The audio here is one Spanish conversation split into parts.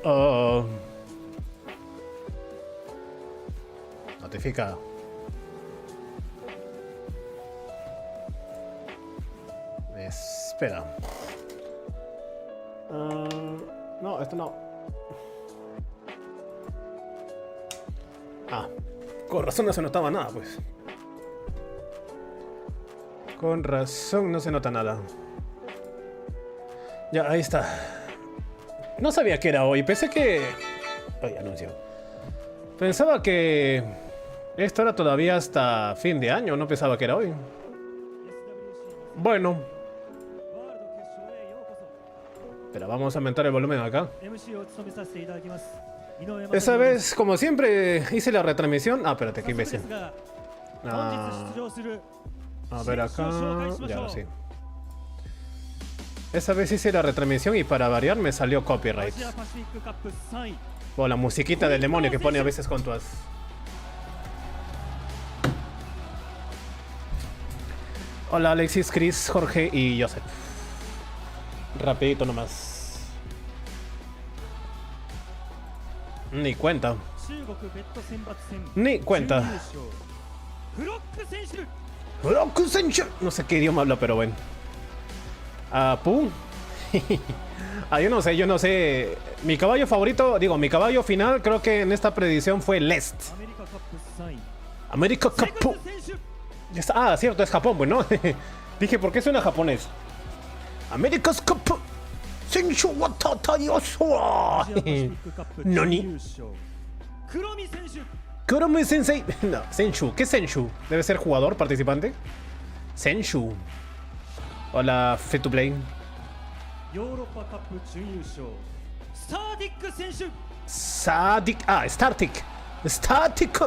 Oh. Notifica. Espera. No, esto no. Ah, con razón no se notaba nada, pues. Con razón no se nota nada. Ya, ahí está. No sabía que era hoy. Pensé que... Ay, anuncio. Pensaba que... Esto era todavía hasta fin de año. No pensaba que era hoy. Bueno. Pero vamos a aumentar el volumen acá. Esa vez, como siempre, hice la retransmisión. Ah, espérate, qué imbécil. A ver acá. Ya lo sé. Esa vez hice la retransmisión y para variar me salió copyright. O la musiquita del demonio que pone a veces con tuas. Hola Alexis, Chris, Jorge y Joseph. Rapidito nomás. Ni cuenta. Ni cuenta. No sé qué idioma habla, pero bueno. Pum. Yo no sé. Mi caballo favorito, digo, mi caballo final, creo que en esta predicción fue Lest. América Cup. Ah, cierto, es Japón, bueno. Dije, ¿por qué suena japonés? America's Cup. Senshu watata yosua. Nani. Kuromi Sensei. No, Senshu. ¿Qué es Senshu? Debe ser jugador, participante. Senshu. Hola, FRITUPLEI. Sadik. Ah, Startic. Static.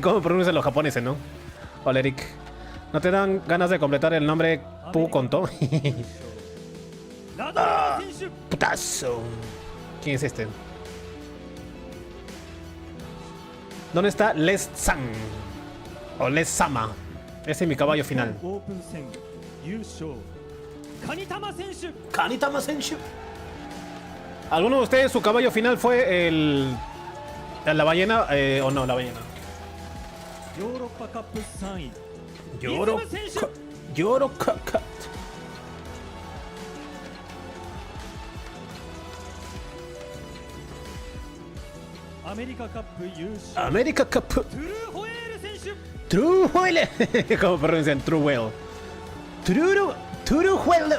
¿Cómo pronuncian los japoneses, no? Hola, Eric. ¿No te dan ganas de completar el nombre Pu con To? Putazo. ¿Quién es este? ¿Dónde está Les-san? O Les-sama. Ese es mi caballo final. Kanitama Senshu. ¿Alguno de ustedes su caballo final fue la ballena o no, la ballena? Yorokaka. América Cup. True Whale. ¿Cómo pronuncian? True Whale. True Whale.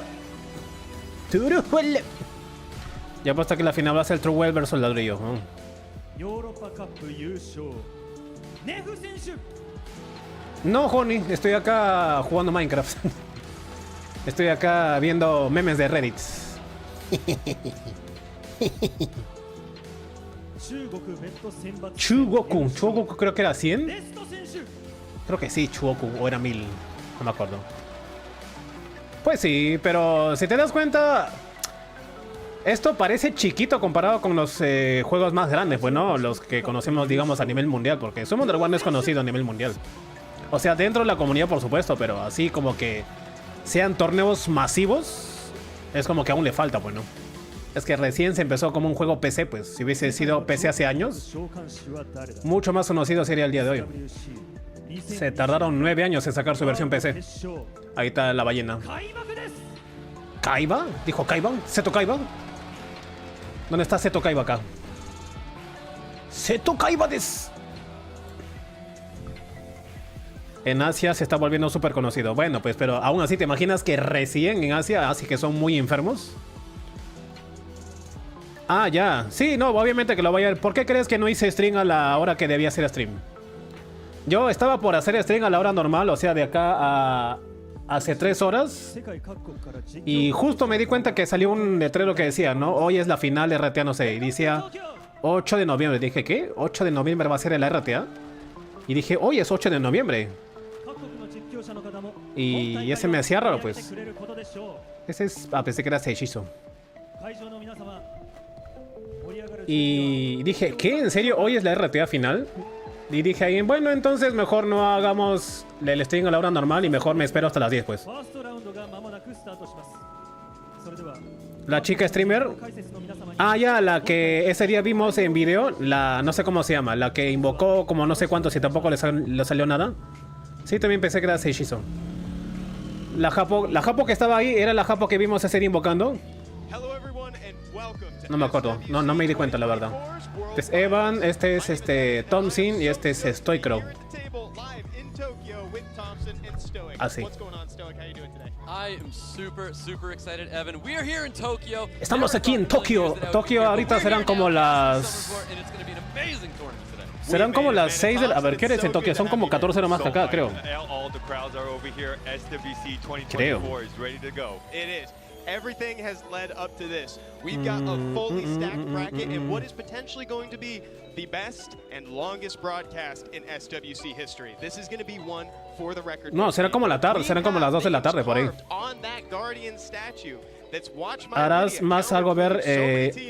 True Whale. Ya apuesto que la final va a ser el True Whale versus el ladrillo. No, Honey, estoy acá jugando Minecraft. Estoy acá viendo memes de Reddit. Chugoku creo que era 100. Creo que sí, Chugoku, o era 1000. No me acuerdo. Pues sí, pero si te das cuenta, esto parece chiquito comparado con los juegos más grandes, bueno, los que conocemos, digamos, a nivel mundial, porque Summon Dragon es conocido a nivel mundial. O sea, dentro de la comunidad, por supuesto, pero así como que sean torneos masivos, es como que aún le falta, bueno. Es que recién se empezó como un juego PC, pues. Si hubiese sido PC hace años, mucho más conocido sería el día de hoy. Se tardaron 9 años en sacar su versión PC. Ahí está la ballena. ¿Kaiba? ¿Dijo Kaiba? ¿Seto Kaiba? ¿Dónde está Seto Kaiba acá? ¡Seto Kaiba des! En Asia se está volviendo súper conocido. Bueno, pues, pero aún así, ¿te imaginas que recién en Asia, así que son muy enfermos? Ah, ya. Sí, no, obviamente que lo voy a ver. ¿Por qué crees que no hice stream a la hora que debía hacer stream? Yo estaba por hacer stream a la hora normal, o sea, de acá a hace 3 horas. Y justo me di cuenta que salió un letrero que decía, ¿no? Hoy es la final de RTA, no sé. Y decía 8 de noviembre. Dije, ¿qué? 8 de noviembre va a ser el RTA. Y dije, hoy es 8 de noviembre. Y ese me hacía raro, pues. Ese es... Ah, pensé que era Seishizo. Y dije, ¿qué? ¿En serio? ¿Hoy es la RTA final? Y dije ahí, bueno, entonces mejor no hagamos el stream a la hora normal y mejor me espero hasta las 10, pues. La chica streamer. Ah, ya, la que ese día vimos en video. La, no sé cómo se llama. La que invocó como no sé cuántos y tampoco le salió nada. Sí, también pensé que era Seishizo. La Japo que estaba ahí era la Japo que vimos ese día invocando. No me acuerdo. No me di cuenta, la verdad. Este es Evan, este es Thompson y este es Stoicro. Así. Estamos aquí en Tokio. Tokio ahorita serán como las... Serán como las 6 de la... A ver, ¿qué eres en Tokio? Son como 14 horas más que acá, creo. Creo. Everything has led up to this. We've got a fully stacked bracket in what is potentially going to be the best and longest broadcast in SWC history. This is going to be one for the record. No, será como la tarde, serán como las 2 de la tarde por ahí. Harás más algo a ver,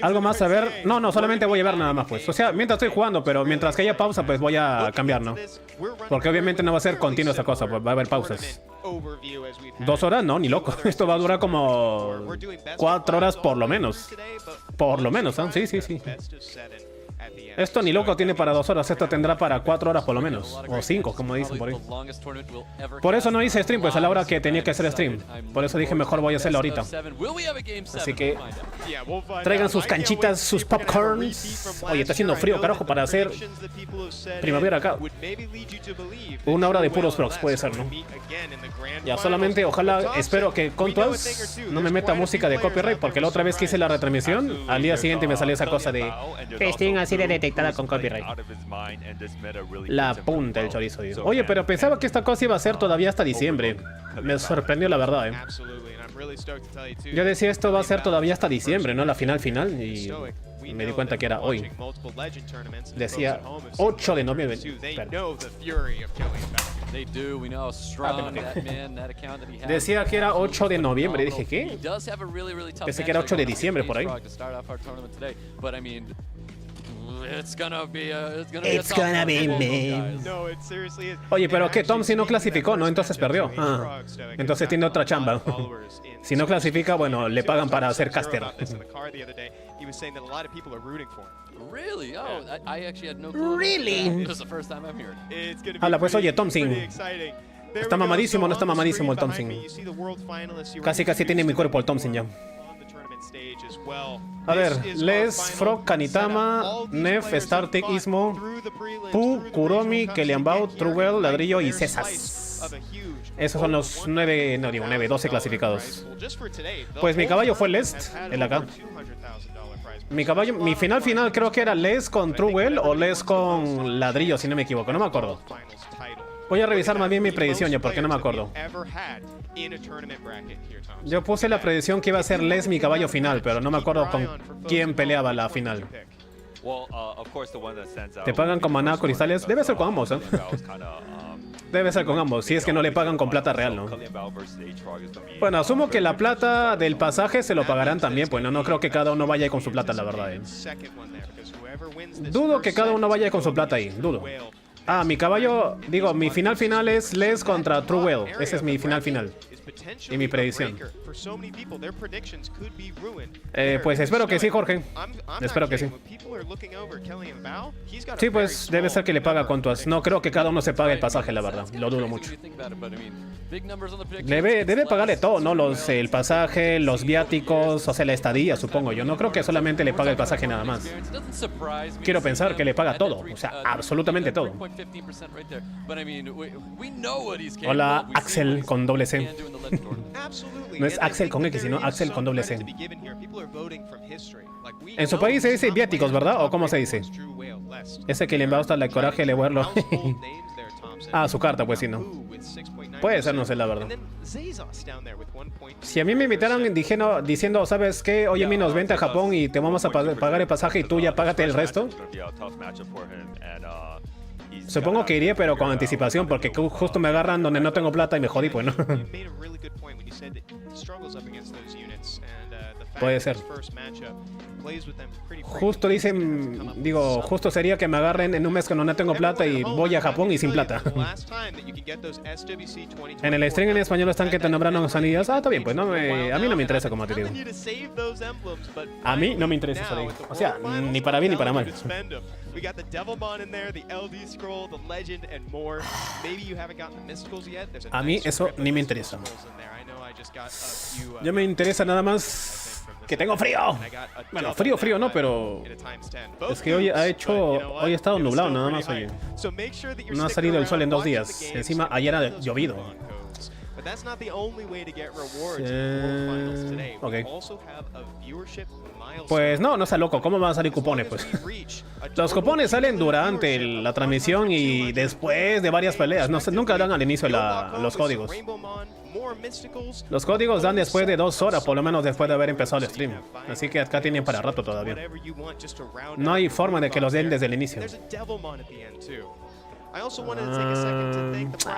algo más a ver. No, solamente voy a ver nada más, pues. O sea, mientras estoy jugando, pero mientras que haya pausa, pues voy a cambiar, ¿no? Porque obviamente no va a ser continua esa cosa, pues va a haber pausas. 2 horas, no, ni loco. Esto va a durar como 4 horas por lo menos. Por lo menos, ¿eh? Sí. Esto ni loco tiene para 2 horas, esto tendrá para 4 horas por lo menos. O 5, como dicen por ahí. Por eso no hice stream, pues a la hora que tenía que hacer stream. Por eso dije mejor voy a hacerlo ahorita. Así que traigan sus canchitas, sus popcorns. Oye, está haciendo frío, carajo, para hacer primavera acá. 1 hora de puros procs puede ser, ¿no? Ya, solamente ojalá, espero que CUENTAS no me meta música de copyright, porque la otra vez que hice la retransmisión, al día siguiente me salió esa cosa de Steam así de detectada con copyright. La punta del chorizo, digo. Oye, pero pensaba que esta cosa iba a ser todavía hasta diciembre. Me sorprendió la verdad, Yo decía esto va a ser todavía hasta diciembre, ¿no? La final y me di cuenta que era hoy. Decía 8 de noviembre. Decía que era 8 de noviembre. Dije, ¿qué? Pensé que era 8 de diciembre por ahí. It's gonna be me. Oye, pero ¿qué? Thompson no clasificó, ¿no? Entonces perdió. Entonces tiene otra chamba. Si no clasifica, bueno, le pagan para hacer caster. Really? Hala, pues oye, Thompson. Está mamadísimo, no está mamadísimo el Thompson. Casi tiene mi cuerpo el Thompson ya. A ver, Les, Frog, Kanitama, Nef, Startek, Ismo, Pu, Kuromi, Keliambao, Truwell, Ladrillo y Cesas. Esos son los 9, no digo 9, 12 clasificados. Pues mi caballo fue Lest, el acá. Mi caballo, mi final creo que era Les con Truwell o Les con Ladrillo, si no me equivoco, no me acuerdo. Voy a revisar más bien mi predicción ya, porque no me acuerdo. Yo puse la predicción que iba a ser Les mi caballo final, pero no me acuerdo con quién peleaba la final. ¿Te pagan con maná cristales? Debe ser con ambos, ¿eh? Debe ser con ambos, si es que no le pagan con plata real, ¿no? Bueno, asumo que la plata del pasaje se lo pagarán también, pues no creo que cada uno vaya con su plata, la verdad, Dudo que cada uno vaya con su plata ahí, dudo. Ah, mi caballo, digo, mi final es Les contra Truwell. Ese es mi final. Y mi predicción. Pues espero que sí, Jorge. Espero que sí. Sí, pues debe ser que le paga CUENTAS. No creo que cada uno se pague el pasaje, la verdad. Lo dudo mucho. Debe pagarle todo, ¿no? El pasaje, los viáticos, o sea, la estadía, supongo yo. No creo que solamente le pague el pasaje nada más. Quiero pensar que le paga todo. O sea, absolutamente todo. Hola, Axel con doble C. No es Axel con X, sino Axel con doble C. En su país se dice viáticos, ¿verdad? ¿O cómo se dice? Ese que le embausta la coraje le vuelvo. Ah, su carta, pues sí, no. Puede ser, no sé, la verdad. Si a mí me invitaran diciendo, ¿sabes qué? Oye, Minos, vente a Japón y te vamos a pagar el pasaje y tú ya págate el resto. Supongo que iría, pero con anticipación, porque justo me agarran donde no tengo plata y me jodí, pues, ¿no? Puede ser. Justo dicen, digo, justo sería que me agarren en un mes cuando no tengo plata y voy a Japón y sin plata. En el stream en español están que te nombraron sanidades. Ah, está bien, pues no a mí no me interesa, como te digo. A mí no me interesa eso, digo. O sea, ni para bien ni para mal. A mí eso ni me interesa. Yo me interesa nada más que tengo frío. Bueno, frío no, pero es que hoy ha estado nublado nada más, oye. No ha salido el sol en 2 días. Encima ayer ha llovido. Ok. Pues no sea loco, ¿cómo van a salir cupones? Pues los cupones salen durante la transmisión y después de varias peleas. Nunca dan al inicio los códigos. Los códigos dan después de 2 horas, por lo menos después de haber empezado el stream. Así que acá tienen para rato todavía. No hay forma de que los den desde el inicio.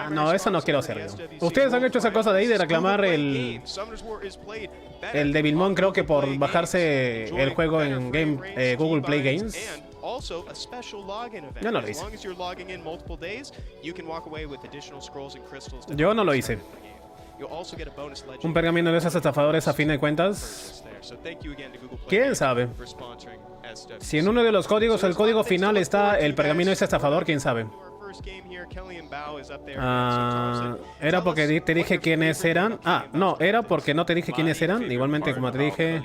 No, eso no quiero hacer yo. Ustedes han hecho esa cosa de ahí de reclamar el Devilmon, creo que por bajarse el juego en Google Play Games. Yo no lo hice. Yo no lo hice. Un pergamino de esos estafadores a fin de cuentas. ¿Quién sabe? Si en uno de los códigos, el código final está el pergamino de ese estafador, ¿quién sabe? Era porque te dije quiénes eran. No, era porque no te dije quiénes eran. Igualmente, como te dije.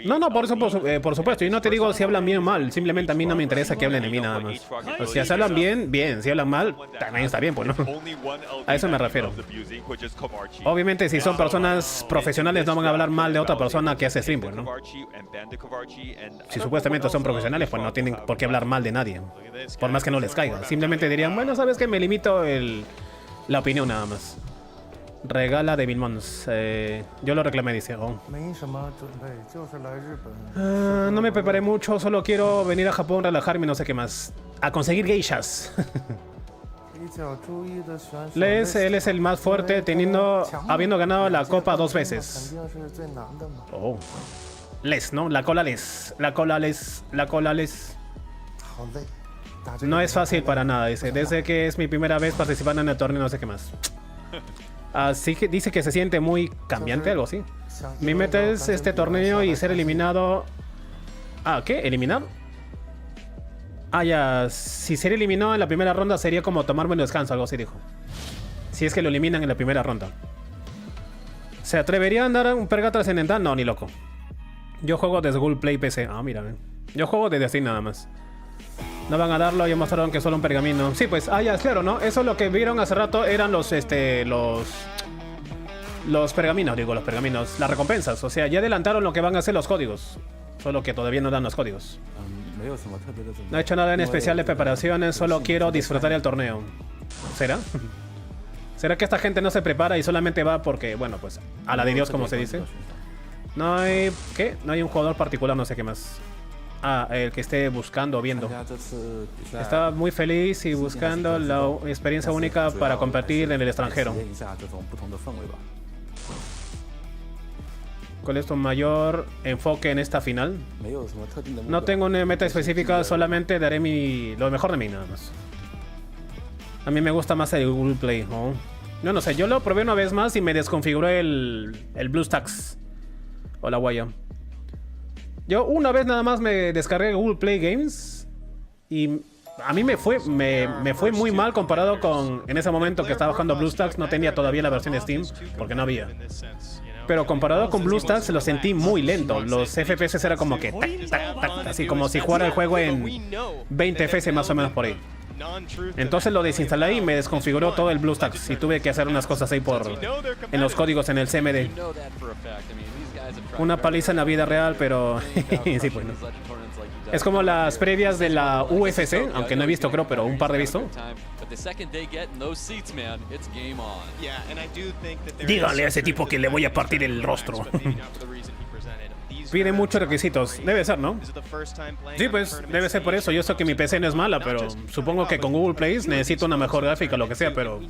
No, por eso, por supuesto. Yo no te digo si hablan bien o mal. Simplemente a mí no me interesa que hablen de mí nada más. O sea, si hablan bien. Si hablan mal, también está bien, pues no. A eso me refiero. Obviamente, si son personas profesionales, no van a hablar mal de otra persona que hace stream, pues, ¿no? Si supuestamente son profesionales, pues no tienen por qué hablar mal de nadie. Por más que no les caiga. Simplemente dirían, bueno, sabes que me limito la opinión nada más. Regala de Vilmons. Yo lo reclamé, dice. No me preparé mucho, solo quiero venir a Japón, relajarme, no sé qué más. A conseguir geishas. Él es el más fuerte, habiendo ganado la copa 2 veces. Oh. ¿No? La cola les. No es fácil para nada, dice. Desde que es mi primera vez participando en el torneo, no sé qué más. Así que dice que se siente muy cambiante, algo así. Mi meta es este torneo y ser eliminado. ¿Qué? ¿Eliminado? Ya. Si ser eliminado en la primera ronda sería como tomarme un descanso, algo así dijo. Si es que lo eliminan en la primera ronda. ¿Se atrevería a andar un perga trascendental? No, ni loco. Yo juego desde Google Play PC. Mira, yo juego desde Steam nada más. No van a darlo, ya mostraron que es solo un pergamino. Sí, pues, ya, claro, ¿no? Eso lo que vieron hace rato eran los pergaminos, los pergaminos, las recompensas. O sea, ya adelantaron lo que van a hacer los códigos. Solo que todavía no dan los códigos. No he hecho nada en especial de preparaciones, solo quiero disfrutar el torneo. ¿Será? ¿Será que esta gente no se prepara y solamente va porque, bueno, pues, a la de Dios, como se dice? No hay... ¿Qué? No hay un jugador particular, no sé qué más. El que esté buscando o viendo. Estaba muy feliz y buscando la experiencia única para competir en el extranjero. ¿Cuál es tu mayor enfoque en esta final? No tengo una meta específica, solamente daré lo mejor de mí nada más. A mí me gusta más el Google Play. Yo no sé, yo lo probé una vez más y me desconfiguró el BlueStacks o la guaya. Yo una vez nada más me descargué Google Play Games y a mí me fue muy mal comparado con en ese momento que estaba bajando BlueStacks. No tenía todavía la versión de Steam porque no había. Pero comparado con BlueStacks lo sentí muy lento. Los FPS era como que tac, tac, tac, así como si jugara el juego en 20 FPS más o menos por ahí. Entonces lo desinstalé y me desconfiguró todo el BlueStacks y tuve que hacer unas cosas ahí en los códigos en el CMD. Una paliza en la vida real, pero sí, pues no. Es como las previas de la UFC, aunque no he visto, creo, pero un par de he visto. Díganle a ese tipo que le voy a partir el rostro. Pide muchos requisitos. Debe ser, ¿no? Sí, pues debe ser por eso. Yo sé que mi PC no es mala, pero supongo que con Google Play necesito una mejor gráfica, lo que sea, pero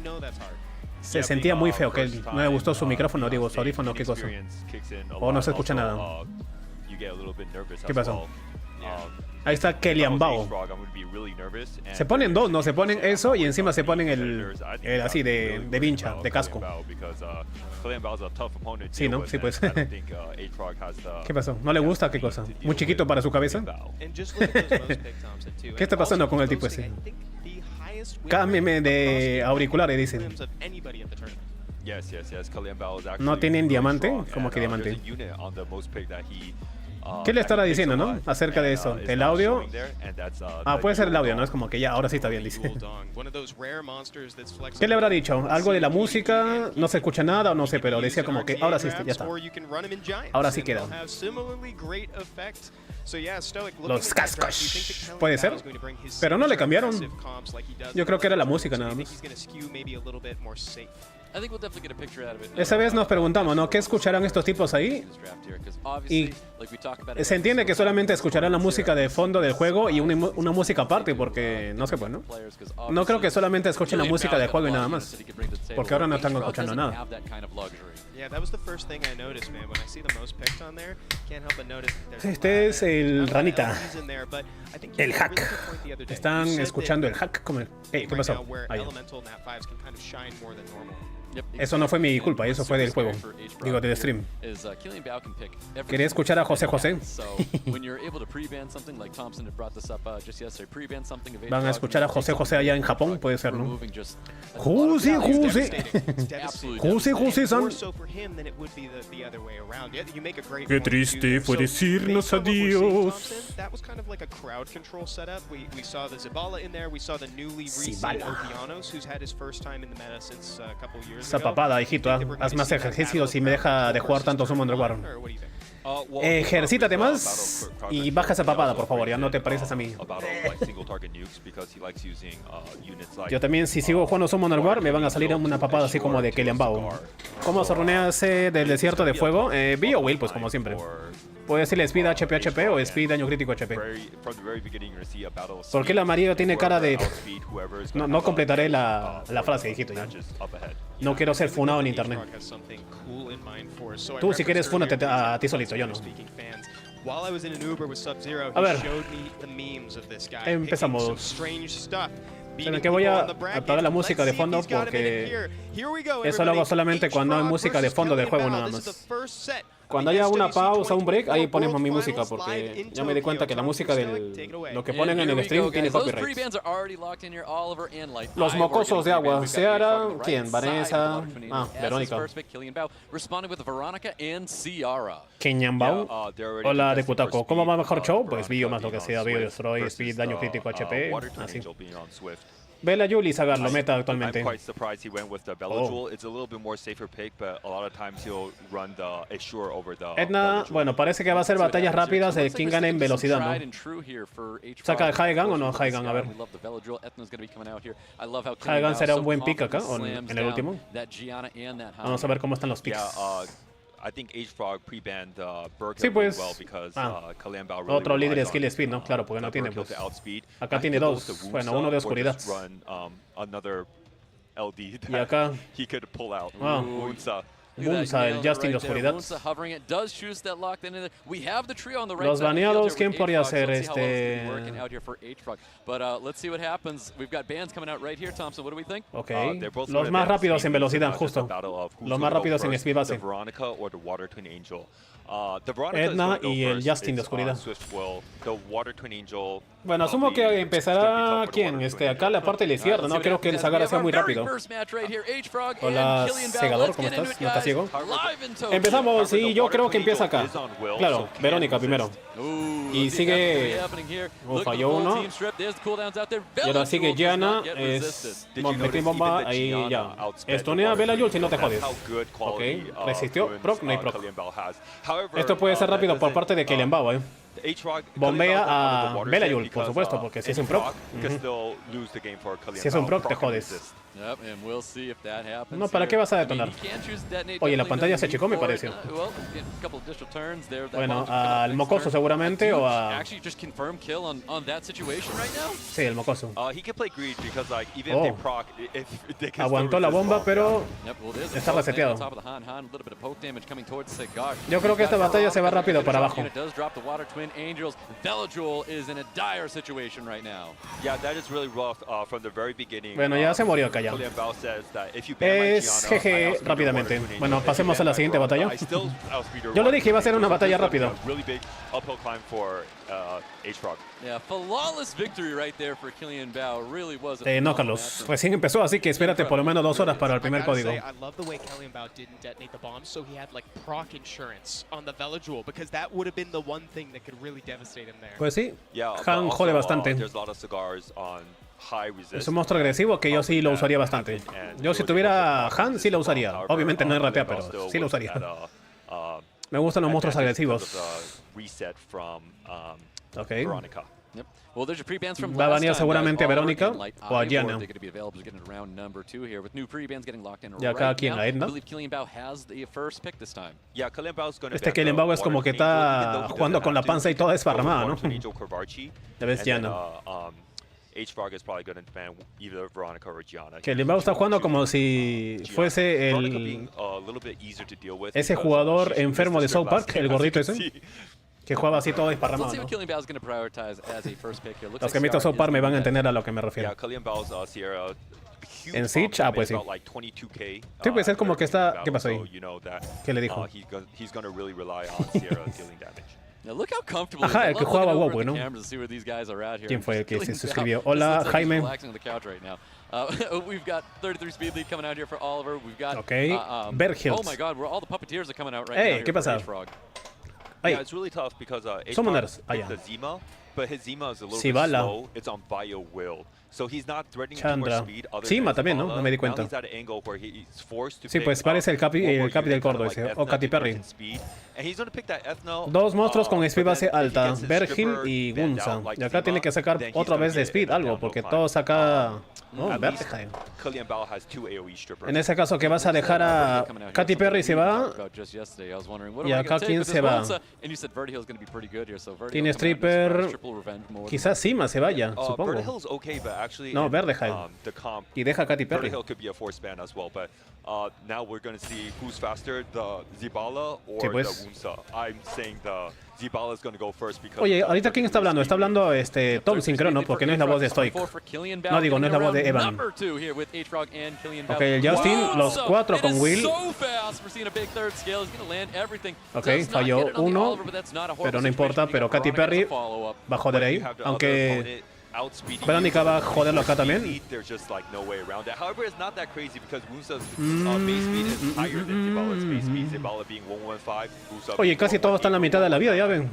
se sentía muy feo que no me gustó su micrófono, digo, su audífono, qué cosa. O no se escucha nada. ¿Qué pasó? Ahí está Kellyan Bao. Se ponen dos, ¿no? Se ponen eso y encima se ponen el así de vincha, de casco. Sí, ¿no? Sí, pues. ¿Qué pasó? ¿No le gusta? ¿Qué cosa? ¿Muy chiquito para su cabeza? ¿Qué está pasando con el tipo ese? Cámbiame de auriculares, dicen. ¿No tienen diamante? ¿Cómo que diamante? ¿Qué le estará diciendo, no? Acerca de eso. ¿El audio? Ah, puede ser el audio, ¿no? Es como que ya, ahora sí está bien, dice. ¿Qué le habrá dicho? ¿Algo de la música? No se escucha nada o no sé, pero decía como que ahora sí, ya está. Ahora sí queda. Los cascos. Puede ser. Pero no le cambiaron. Yo creo que era la música nada más. Esa vez nos preguntamos, ¿no? ¿Qué escucharán estos tipos ahí? Y se entiende que solamente escucharán la música de fondo del juego y una música aparte, porque no sé, pues, ¿no? No creo que solamente escuchen la música del juego y nada más, porque ahora no están escuchando nada. Este es el ranita. El hack. Están escuchando el hack. ¿Cómo? Hey, ¿qué pasó? Ahí. Eso no fue mi culpa, eso fue del juego. Digo, del stream. Quería escuchar a José José. Van a escuchar a José José allá en Japón, puede ser, ¿no? José José. José José san. Qué triste fue decirnos adiós. Esa papada, hijito, haz más ejercicios y me deja de jugar tanto Summon War. Ejercítate más y baja esa papada, por favor, ya no te pareces a mí. Yo también, si sigo jugando Summon War, me van a salir una papada así como de Kellyan Bao. ¿Cómo se runease del desierto de fuego? Bio Will, pues como siempre. Puede decirle Speed HP o Speed Daño Crítico HP. ¿Por qué el amarillo tiene cara de...? No completaré la frase, hijito. Ya. No quiero ser funado en internet. Tú si quieres fúnate a ti solito, yo no. A ver, empezamos. En el que voy a apagar la música de fondo porque eso lo hago solamente cuando hay música de fondo del juego nada más. Cuando haya una pausa, un break, ahí ponemos mi música porque ya me di cuenta que la música de lo que ponen en el stream tiene copyright. Los mocosos de agua. Seara, ¿quién? Vanessa. Ah, Verónica. Kellyan Bao. Hola de Kutako. ¿Cómo va mejor show? Pues Bio más lo que sea. Bio Destroy, Speed, Daño Crítico HP. Así. Bella Yuli Sagar lo meta actualmente. Edna, bueno, parece que va a ser batallas rápidas de quién gana en velocidad, ¿no? ¿Saca el High Gun o no High Gun? A ver. High Gun será un buen pick acá, o en el último. Vamos a ver cómo están los picks. Sí, pues. Otro líder de skill speed, ¿no? Claro, porque no tiene, pues. Acá tiene dos. Bueno, uno de oscuridad. Y acá. Munza, el Justin de oscuridad. Los baneados, ¿quién podría ser este? Ok, los más rápidos en velocidad, justo. Los más rápidos en speed base. Edna y el Justin de oscuridad. Bueno, asumo que empezará ¿quién? Acá la parte de la izquierda, ¿no? Creo que el Sagar sea muy rápido. Hola, Segador, ¿cómo estás? ¿No estás ciego? Empezamos y yo creo que empieza acá. Claro, Verónica primero. Y sigue... falló uno. Y ahora sigue Gianna. Metí bomba, ahí ya. Estonea, Bella Yul si no te jodes. Ok, resistió. Proc, no hay proc. Esto puede ser rápido por parte de Kellyan Bao, Bombea a Bella Yul, por supuesto, porque si es un proc. Si es un proc, te jodes. No, ¿para qué vas a detonar? Oye, la pantalla se achicó, me pareció. Bueno, al mocoso seguramente o a... Sí, el mocoso. Aguantó la bomba, pero está reseteado. Yo creo que esta batalla se va rápido para abajo. Bueno, ya se murió acá ya. Es GG rápidamente. Bueno, pasemos a la siguiente batalla. Yo lo dije, iba a ser una batalla rápida. No, Carlos. Recién empezó, así que espérate por lo menos 2 horas para el primer código. Pues sí, Han jode bastante. Es un monstruo agresivo que yo sí lo usaría bastante. Yo si tuviera Han sí lo usaría. Obviamente no es RTA, pero sí lo usaría. Me gustan los monstruos agresivos. Ok. Va a banear seguramente a Verónica o a Diana. Y acá, ¿quién? ¿A Edna? Este Killian Bao es como que está jugando con la panza y toda desparramada, ¿no? Ya ves, Diana. Killian Bao está jugando como si fuese ese jugador enfermo de South Park, el gordito ese. Que jugaba así todo desparramado, ¿no? Los que han visto South Park me van a entender a lo que me refiero. En Siege, pues sí. Sí, pues es como que está... ¿Qué pasó ahí? ¿Qué le dijo? Ajá, el que jugaba WoW, ¿no? ¿Quién fue el que se suscribió? Hola, Jaime. Ok, Berghills. Hey, ¿qué pasa? Ay, Summoners, allá. Sibala. Chandra. Sima también, ¿no? No me di cuenta. Sí, pues parece el capi del gordo ese. O Katy Perry. 2 monstruos con speed base alta. Bergil y Gunza. Y acá tiene que sacar otra vez de speed algo, porque todo saca... Oh, Bergheim. En ese caso, que vas a dejar a Katy Perry se va. Y acá, ¿quién se va? Tiene Stripper. Quizás Sima se vaya, supongo. No, Verdeheim. Y deja a Katy Perry. Sí, pues. Oye, ahorita ¿quién está hablando? Está hablando Tom Sincrono, porque no es la voz de Stoic. No digo, no es la voz de Evan. Ok, el Justin, los 4 con Will. Ok, falló 1, pero no importa, pero Katy Perry va a joder ahí, aunque... Verónica va a joderlo acá también. Oye, casi todo está en la mitad de la vida, ya ven.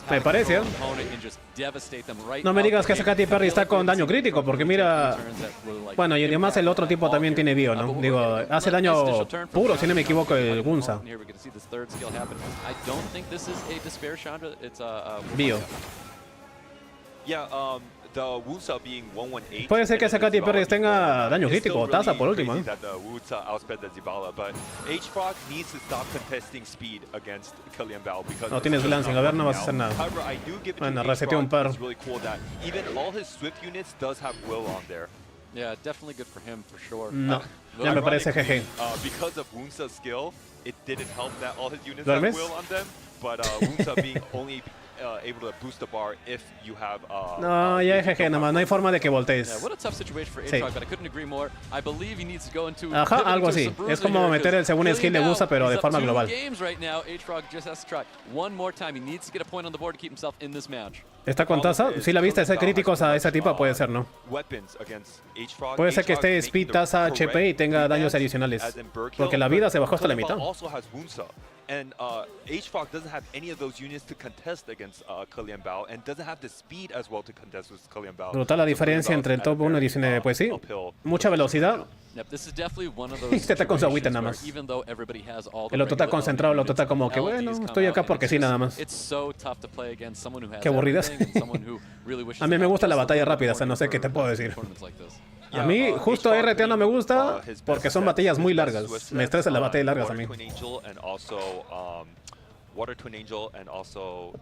Me parece, ¿eh? No me digas que ese Katy Perry está con daño crítico, porque mira... Bueno, y además el otro tipo también tiene bio, ¿no? Digo, hace daño puro, si no me equivoco, el Gunza. Bio. Puede ser que ese Katy Perry tenga daño crítico o tasa por último, ¿eh? No tienes glancing, a ver, no vas a hacer nada. Bueno, reseteó un par. No, ya me parece GG. ¿Duermes? No, ya es GG, nada más, no hay forma de que voltees. Sí. Ajá, algo así. Es como meter el segundo skill de Gunza, pero de forma global. ¿Está con tasa? Si la viste, ser críticos a esa tipa puede ser, ¿no? Puede ser que esté speed, tasa, HP y tenga daños adicionales. Porque la vida se bajó hasta la mitad. And H-Frog doesn't have any of those units to contest against Killian Bao, and doesn't have the speed as well to contest with Killian Bao. Brutal la diferencia entre el top 1 y 19. Pues sí, mucha velocidad. Este está con su agüita nada más. El otro está concentrado, el otro está como que bueno, estoy acá porque sí nada más. Qué aburridas. A mí me gusta la batalla rápida, o sea, no sé qué te puedo decir. A mí justo RTA no me gusta porque son batallas muy largas. Me estresan las batallas largas a mí.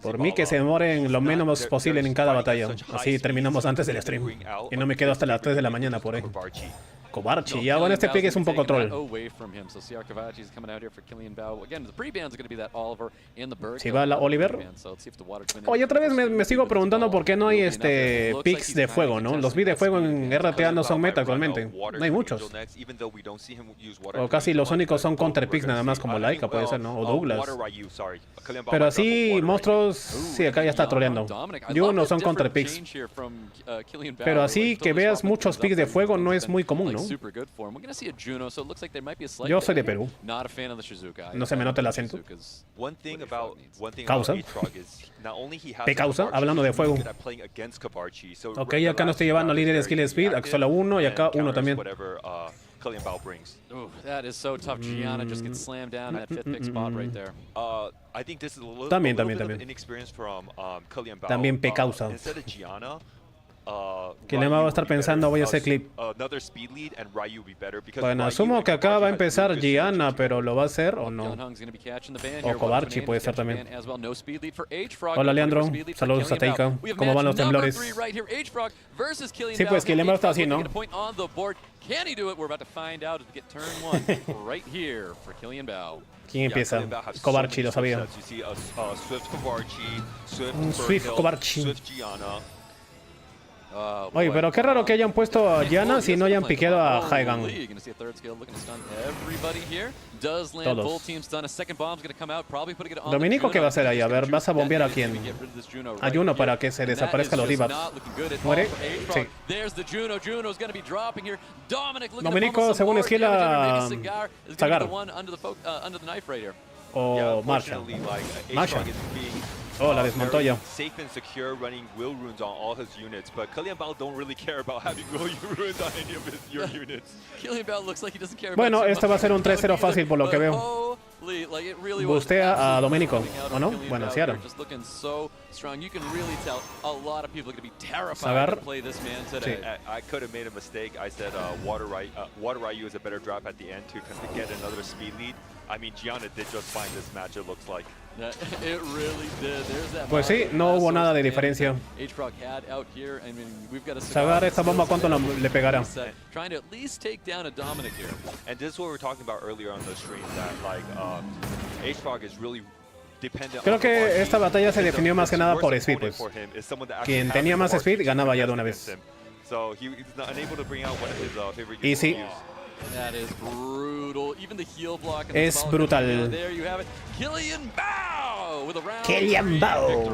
Por mí que se demoren lo menos posible en cada batalla. Así terminamos antes del stream. Y no me quedo hasta las 3 de la mañana por ahí. Kobarchi, ya bueno, este pick es un poco troll. Si va la Oliver. Oye, otra vez me sigo preguntando por qué no hay picks de fuego, ¿no? Los de fuego en RTA no son meta actualmente. No hay muchos. O casi los únicos son counter picks nada más, como Laika puede ser, ¿no? O Douglas. Pero así, monstruos, sí, acá ya está troleando. Yo no son counter picks. Pero así que veas muchos picks de fuego no es muy común, ¿no? Yo soy de Perú. No se me nota el acento. Causa. ¿P causa? Hablando de fuego. Ok, acá no estoy llevando líder skill speed. Aquí solo uno y acá uno también. También. También P causa. Que le va a estar pensando, voy a hacer clip. Bueno, asumo que acá va a empezar Gianna, pero ¿lo va a hacer o no? O Kobarchi puede ser también. Hola, Leandro. Saludos a Teika. ¿Cómo van los temblores? Sí, pues que Leandro está así, ¿no? ¿Quién empieza? Kobarchi, lo sabía. Swift Kobarchi. Oye, pero qué raro que hayan puesto a Gianna si no hayan piqueado a Haigan. Todos. Dominico, ¿qué va a hacer ahí? A ver, ¿vas a bombear a quién? A Juno para que se desaparezcan los debuffs. ¿Muere? Sí. Dominico, según esquila, Zagar. O Marshall. Marshall. Oh, la desmontó ya. Bueno, esto va a ser un 3-0 fácil por lo que veo. Bustea a Domenico, ¿o no? Bueno, sí, ahora. Sagar. Sí. Pues sí, no hubo nada de diferencia. Sagar esta bomba, ¿cuánto le pegará? Creo que esta batalla se definió más que nada por speed, pues. Quien tenía más speed ganaba ya de una vez. Y sí. Es brutal. Killian Bao.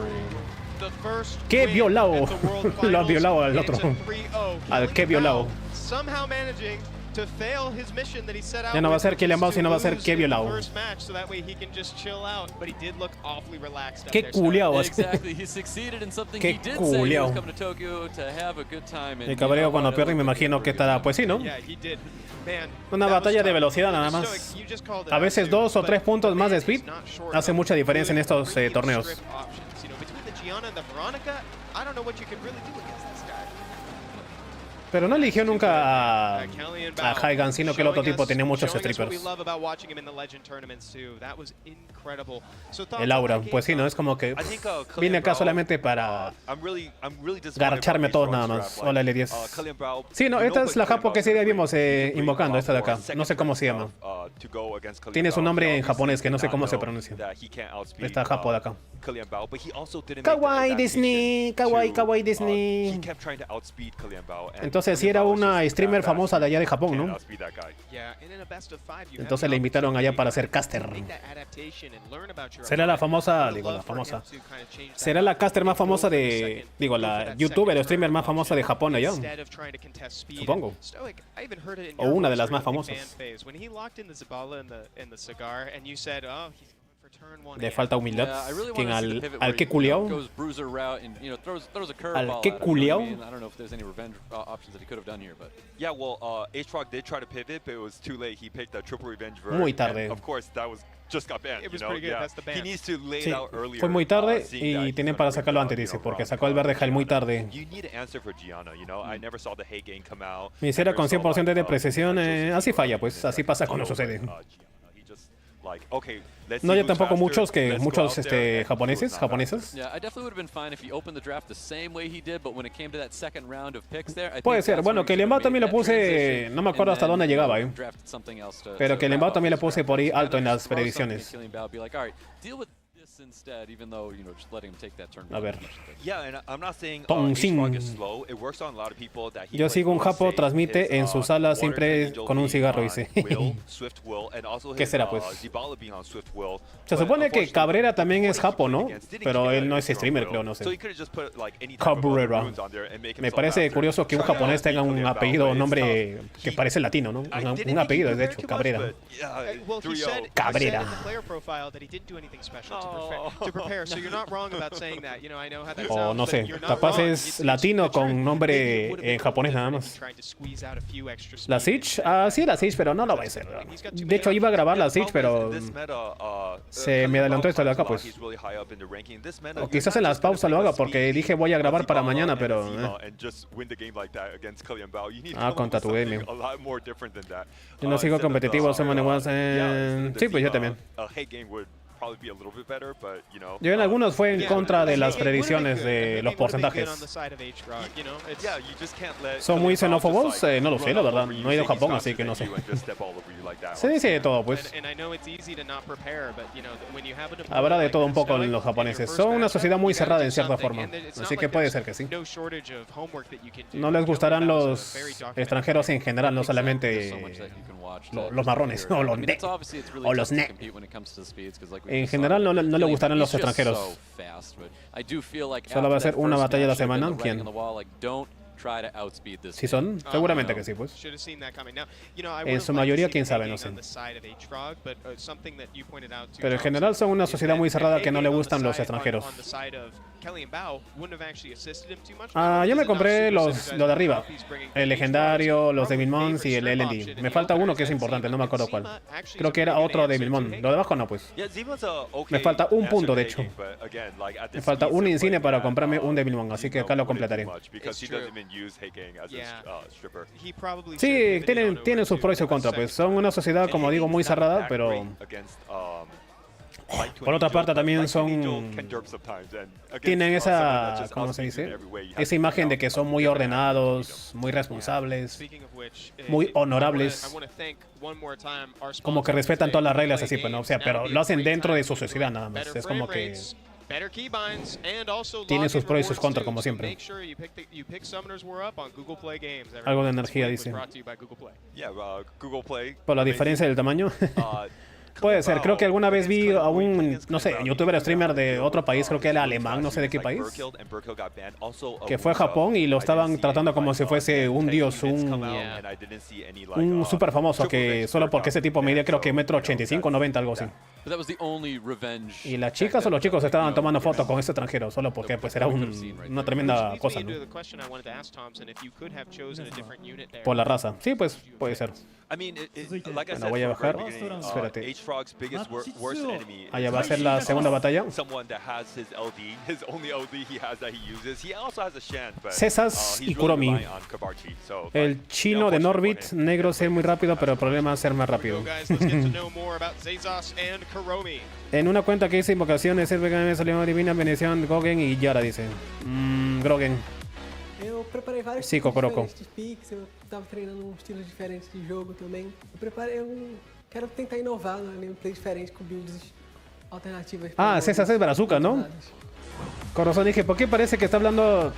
¡Qué violado! Lo ha violado al otro. Al que violado. Ya no va a ser Killian Bao, sino va a ser que violado. Qué culiao. Qué culiao. El cabreo cuando pierde me imagino que estará, pues sí, ¿no? Una batalla de velocidad nada más. A veces 2 o 3 puntos más de speed hace mucha diferencia en estos torneos. Pero no eligió nunca a Haigan, sino que el otro tipo tenía muchos strippers. El aura, pues sí, ¿no? Es como que vine acá solamente para garcharme a todos nada más. Hola, L10. Sí, no, esta es la japo que sí vimos invocando, esta de acá. No sé cómo se llama. Tiene su nombre en japonés que no sé cómo se pronuncia. Esta japo de acá. Kawaii Disney, kawaii Disney. Entonces sí era una streamer famosa de allá de Japón, ¿no? Entonces le invitaron allá para ser caster. Será la famosa, será la caster más famosa de, la youtuber o streamer más famosa de Japón allá. Supongo. O una de las más famosas. Le falta humildad. Yeah, I really ¿Quién? wanted to see the pivot Al where que he, culiao. goes bruiser route and throws a Al curveball que at him. culiao. I don't know if there's any revenge options that he could have done here, but Yeah, well, H-Rock did try to pivot, but it was too late. He picked a triple revenge vert. Muy tarde. And of course, that was just got banned. It was you know? pretty good. Yeah. That's the ban. He needs to lay Sí, it out earlier. fue muy tarde seeing y that he's tienen gonna para bring sacarlo it antes, up, dice, you know, porque from, sacó el Verdejal muy tarde. You need an answer for Gianna, you know? I never saw the hate game come out. Mi cera con 100% de Never saw, depreciación, así falla, Joseph pues, Gianna así pasa cuando deal sucede. with, Gianna. He just, like, okay, let's No see hay who's tampoco faster. muchos que Let's go muchos out there and japoneses, who's not japonesas. yeah, I definitely would have been fine if he opened the draft the same way he did, but when it came to that second round of picks there, I Puede think ser. that's Bueno, where he que el could have embao también lo made that puse, transition no me acuerdo and hasta then, dónde llegaba, drafted something else to Pero que el wrap embao up también lo his puse draft. por ahí Kinda alto en just las throw something predicciones. at Killian Bao, be like, all right, deal with this instead, even though, just letting him take that turn. A ver. Yeah, and I'm not saying Tongxing. H-Rock is slow. It works on a lot of people that he Yo plays sigo un real japo, safe. transmite His, en su sala Water siempre Angel con un being cigarro, on dice. Will, Swift Will, and also ¿Qué his, será, pues? Zibala being on Swift Will. Se But supone que unfortunately, Cabrera también es before he japo, ¿no? against, didn't Pero keep él it no at es his streamer, own creo, will. no sé. So he could have just put like any type of Cabrera. runes on there and make Me himself parece faster. curioso que un Try to japonés tenga beat un Killian Bao, apellido, but un it's nombre tough. que parece latino, ¿no? I didn't Un think he apellido, de prepared hecho, too much, Cabrera. but, yeah, Well, he 3-0. said Cabrera. in the player profile that he didn't do anything special Oh. to prepare. So you're not wrong about saying that. I know how that O sounds. no but sé, you're not capaz wrong. es It's latino the truth. con nombre Maybe it would have en been japonés nada different if más. he tried to squeeze out a few extra La speed Siege, into sí, la Siege, pero no lo voy a hacer. De hecho, iba a grabar la Siege, pero se me adelantó esto de acá, pues. O quizás en las pausas lo haga, porque dije voy a grabar para mañana, pero... contra tu game. Yo no sigo competitivo, soy sí, pues yo también. Yo en algunos fue en contra de las predicciones de los porcentajes. ¿Son muy xenófobos? No lo sé, la verdad. No he ido a Japón, así que no sé. Se dice de todo, pues. Habrá de todo un poco en los japoneses. Son una sociedad muy cerrada en cierta forma. Así que puede ser que sí. No les gustarán los extranjeros en general, no solamente los marrones o los ne. O los ne. En general no le gustarán los extranjeros. Solo va a ser una batalla a la semana. ¿Quién? ¿Sí son? Seguramente que sí, pues. En su mayoría, quién sabe, no sé. Pero en general son una sociedad muy cerrada que no le gustan los extranjeros. Yo me compré los de arriba. El legendario, los de Milmons y el LD. Me falta uno que es importante, no me acuerdo cuál. Creo que era otro de Milmon. Lo de abajo no, pues. Me falta un punto, de hecho. Me falta un insigne para comprarme un de Milmon, así que acá lo completaré. Sí, tienen sus pros y sus contras, pues. Son una sociedad, como digo, muy cerrada, pero... Por otra parte también son... Tienen esa... ¿Cómo se dice? Esa imagen de que son muy ordenados, muy responsables, muy honorables. Como que respetan todas las reglas así, pues, ¿no? O sea, pero lo hacen dentro de su sociedad nada más. Es como que... Tiene sus pros y sus contras, como siempre. Algo de energía, dice. Por la diferencia del tamaño. Puede ser, creo que alguna vez vi a un, no sé, youtuber streamer de otro país, creo que era alemán, no sé de qué país, que fue a Japón y lo estaban tratando como si fuese un dios, un súper famoso, que solo porque ese tipo medía creo que 1,85 m, 90 algo así. Y las chicas o los chicos estaban tomando fotos con ese extranjero, solo porque pues era una tremenda cosa, ¿no? Por la raza. Sí, pues puede ser. Bueno, voy a bajar. Espérate. Allá va a ser la segunda batalla. Cesas y Kuromi. El chino de Norbit, negro ser muy rápido, pero el problema es ser más rápido. En una cuenta que dice invocaciones, SWC2024 salió divina, bendición, Gogen y Yara dice. Grogen. Eu preparei vários Sim, tipos Cocorocó. diferentes de pix, eu tava treinando estilos diferentes de jogo também. Eu preparei quero tentar inovar na gameplay diferente com builds alternativas. César es Brazuca, ¿no? Corazón, dije, ¿por qué parece que está hablando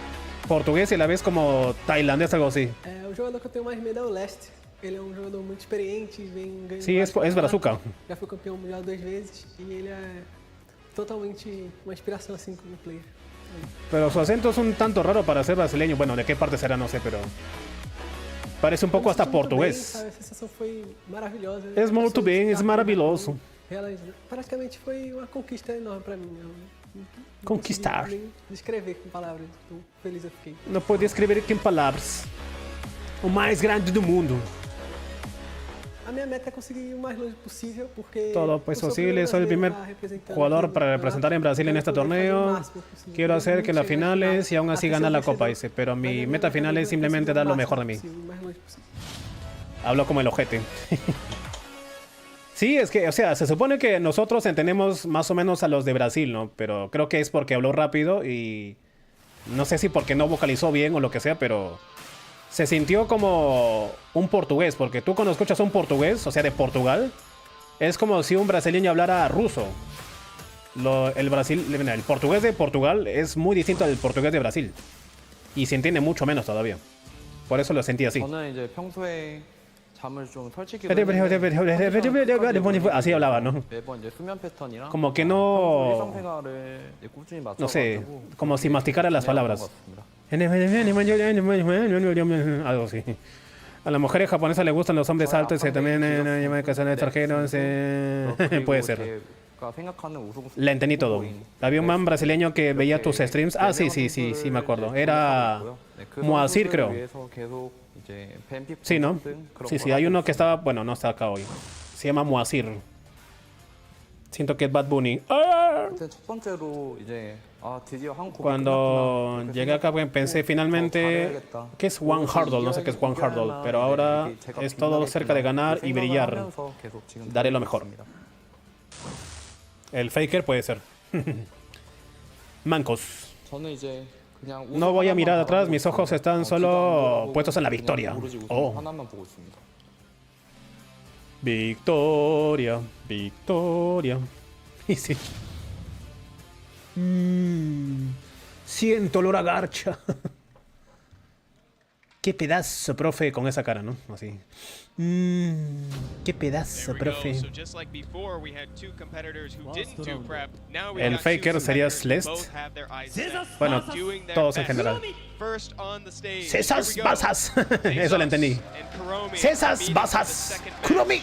portugués y a la vez como tailandés, algo así? O jogador que eu tenho mais medo é o Leste. Ele é um jogador muito experiente, vem ganhando. Sí, es Brazuca. Já foi campeão mundial 2 vezes e ele é totalmente uma inspiração assim como player. Pero su acento es un tanto raro para ser brasileño. Bueno, de qué parte será, no sé, pero... Parece un poco hasta portugués. A sensação foi maravilhosa. Es muito bem, es maravilloso. Praticamente foi uma conquista enorme pra mim. Eu não Conquistar. consegui nem descrever com palavras, tão feliz eu fiquei. Não pode escrever aqui em palavras. O mais grande do mundo. A minha meta é conseguir o mais longe possível, porque... Todo pues eu sou o posible, soy el primer jugador para representar en Brasil en este torneo. Quiero hacer que las finales y aún así ganar la Copa, dice. Pero mi meta final es simplemente dar lo mejor de mí. Hablo como el ojete. Sí, es que, o sea, se supone que nosotros entendemos más o menos a los de Brasil, ¿no? Pero creo que es porque habló rápido y... No sé si porque no vocalizó bien o lo que sea, pero... Se sintió como un portugués, porque tú cuando escuchas un portugués, o sea, de Portugal, es como si un brasileño hablara ruso. El portugués de Portugal es muy distinto al portugués de Brasil. Y se entiende mucho menos todavía. Por eso lo sentí así. Así hablaba, ¿no? Como que no... No sé, como si masticara las palabras. Algo así. A las mujeres japonesas les gustan los hombres altos y también que son extranjeros. Puede ser. La entendí todo. Había un man brasileño que veía tus streams. Ah, sí, me acuerdo. Era Moacir, creo. Sí, ¿no? Sí, hay uno que estaba... Bueno, no está acá hoy. Se llama Moacir. Siento que es Bad Bunny. ¡Ah! Cuando llegué acá pensé finalmente que es One Hurdle, no sé qué es One Hurdle, pero ahora es todo cerca de ganar y brillar. Daré lo mejor. El Faker puede ser. Mancos. No voy a mirar atrás, mis ojos están solo puestos en la victoria. Oh. Victoria, victoria. Y sí. Siento olor a garcha. Qué pedazo, profe, con esa cara, ¿no? Así. Qué pedazo, profe. El Faker sería Celeste. Bueno, todos en general. ¡Cesas basas! Eso lo entendí. ¡Cesas basas! ¡Kuromi!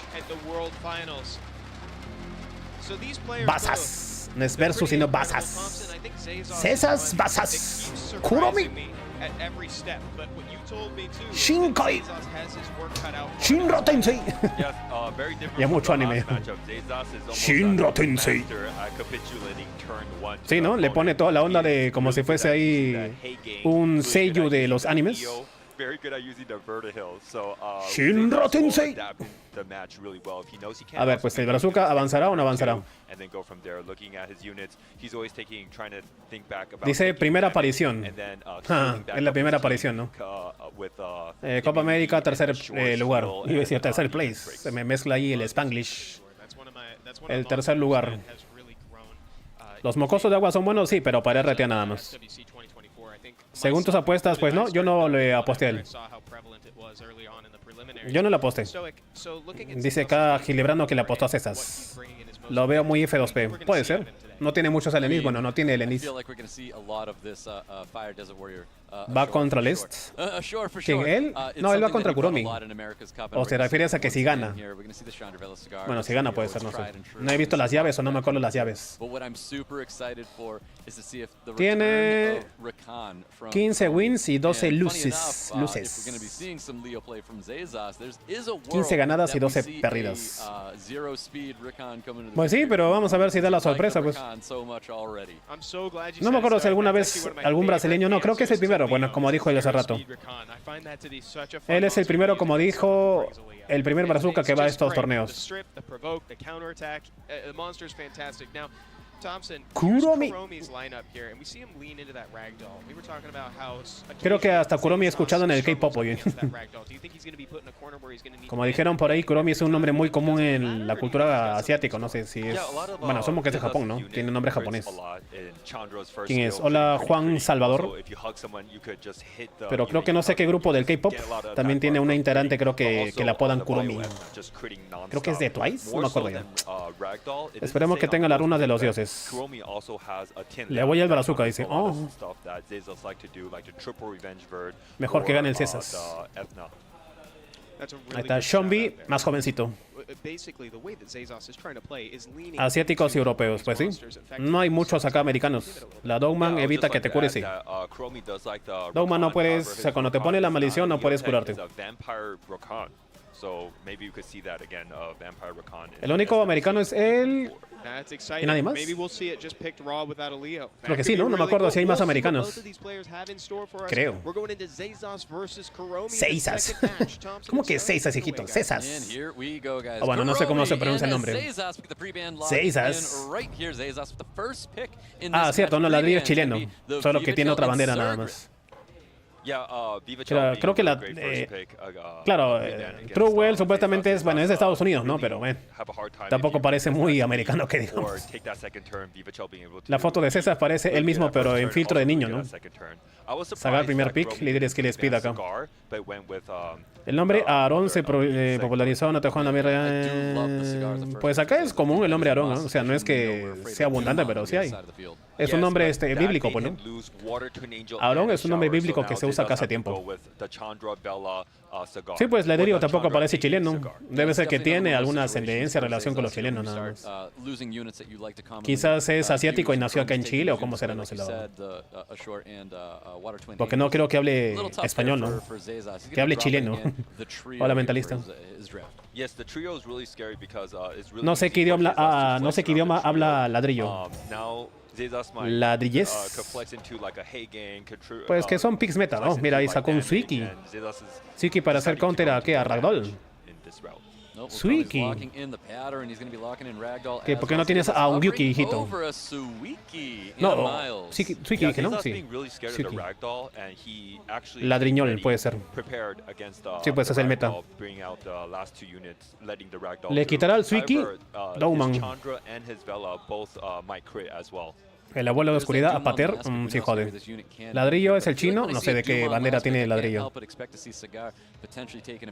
Basas. No es versus, sino basas. ¡Cesas basas! ¡Kuromi! Shinkai. Shinra Tensei. Ya mucho anime. Shinra Tensei. Sí, ¿no? Le pone toda la onda de como si fuese ahí un sello de los animes. Shinra Tensei. A ver, pues el bazooka avanzará o no avanzará. Dice primera aparición. Es la primera aparición, ¿no? Copa América, tercer lugar. Iba a decir tercer place. Se me mezcla ahí el Spanglish. El tercer lugar. Los mocosos de agua son buenos, sí, pero para RTA nada más. Según tus apuestas, pues no, yo no le aposté a él. Yo no le aposté. Dice acá Gilibrano que le apostó a Cesas. Lo veo muy F2P. Puede ser. No tiene muchos helenis. Bueno, no tiene helenis. ¿Va contra List? ¿Quién? ¿Él? No, él va contra Kuromi. ¿O se refiere a que si gana? Bueno, si gana puede ser, no sé. No he visto las llaves o no me acuerdo las llaves. Tiene 15 wins y 12 loses. 15 ganadas y 12 perdidas. Pues sí, pero vamos a ver si da la sorpresa, pues. No me acuerdo si alguna vez algún brasileño... No, creo que es el primero. Bueno, como dijo él hace rato. Él es el primero, como dijo, el primer bazooka que va a estos torneos. Kuromi. Creo que hasta Kuromi he escuchado en el K-pop hoy. Como dijeron por ahí, Kuromi es un nombre muy común en la cultura asiática. No sé si es... Bueno, asumo que es de Japón, ¿no? Tiene nombre japonés. ¿Quién es? Hola, Juan Salvador. Pero creo que no sé qué grupo del K-pop también tiene una integrante, creo que la apodan Kuromi. Creo que es de Twice, no me acuerdo ya. Esperemos que tenga las runas de los dioses. Le voy al bazooka, dice. Oh. Mejor que gane el Cesas. Ahí está Shombi, más jovencito. basically the way that Zazos is trying to play is leaning Asiáticos y europeos, pues sí. No hay muchos acá americanos. La Dogman evita que te cures, sí. Dogman no puedes, o sea, cuando te pone la maldición no puedes curarte. El único americano es él. ¿Y nadie más? Creo que sí, ¿no? No me acuerdo si hay más americanos. Creo. Seisas. ¿Cómo que Seisas, hijito? Cesas. Oh, bueno, no sé cómo se pronuncia el nombre. Seisas. Ah, cierto, no, ladrillo es chileno. Solo que tiene otra bandera nada más. Creo que la... claro, Truewell supuestamente es, bueno, es de Estados Unidos, ¿no? Pero bueno, tampoco parece muy americano que digamos. La foto de César parece él mismo, pero en filtro de niño, ¿no? Sagar primer pick, líderes que les pida acá. El nombre Aarón se popularizó en Tijuana. Pues acá es común el nombre Aarón, ¿no? O sea, no es que sea abundante, pero sí hay. Es un nombre bíblico, pues, ¿no? Aarón es un nombre bíblico que se usa acá hace tiempo. Sí, pues Lederio tampoco parece chileno. Debe ser que tiene alguna ascendencia, relación con los chilenos, nada más. Quizás es asiático y nació acá en Chile, o cómo será, no sé la verdad. Porque no creo que hable español, ¿no? Que hable chileno. Hola, mentalista. No sé qué idioma habla ladrillo. Ladrillez. Pues que son picks meta, ¿no? Mira, ahí sacó un Suiki. Suiki para hacer counter a ¿qué? A Ragdoll. Suiki. ¿Por qué no tienes a un Yuki, hijito? No, Suiki dije, ¿no? Sí. Suiki. Ladriñol puede ser. Sí, pues es el meta. ¿Le quitará al Suiki? Dowman. El abuelo de oscuridad a Pater, sí jode. Ladrillo es el chino, no sé de qué bandera tiene el ladrillo.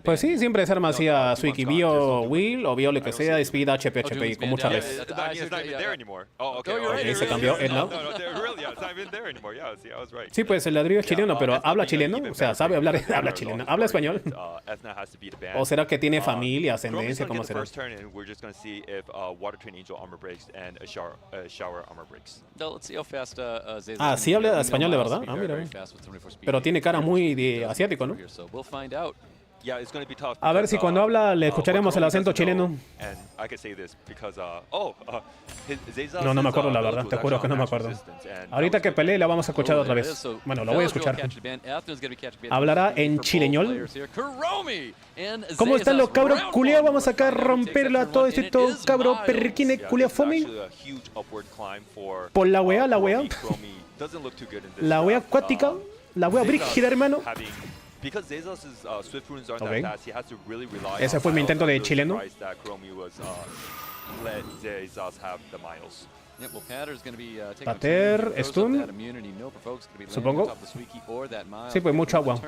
Pues sí, siempre se arma así a Suiki. Vio Will o vio lo que sea, Speed, HP, con muchas veces. Se cambió, él no. Sí, pues el ladrillo es chileno, pero ¿habla chileno? O sea, ¿sabe hablar? Habla chileno. ¿Habla español? ¿O será que tiene familia, ascendencia? ¿Cómo será? Ah, sí habla español de verdad. Ah, mira. Pero tiene cara muy de asiático, ¿no? A ver si cuando habla le escucharemos el acento chileno. No me acuerdo la verdad, te juro que no me acuerdo. Ahorita que pelee la vamos a escuchar otra vez. Bueno, lo voy a escuchar. Hablará en chileñol. ¿Cómo están los cabros culiados? Vamos acá a romperla todo esto, cabro perriquine culia fome. Por la wea. La wea acuática. La wea brígida, hermano. Okay. Ese fue mi intento de chileno. Pater, stun. Supongo. Sí, pues mucho agua.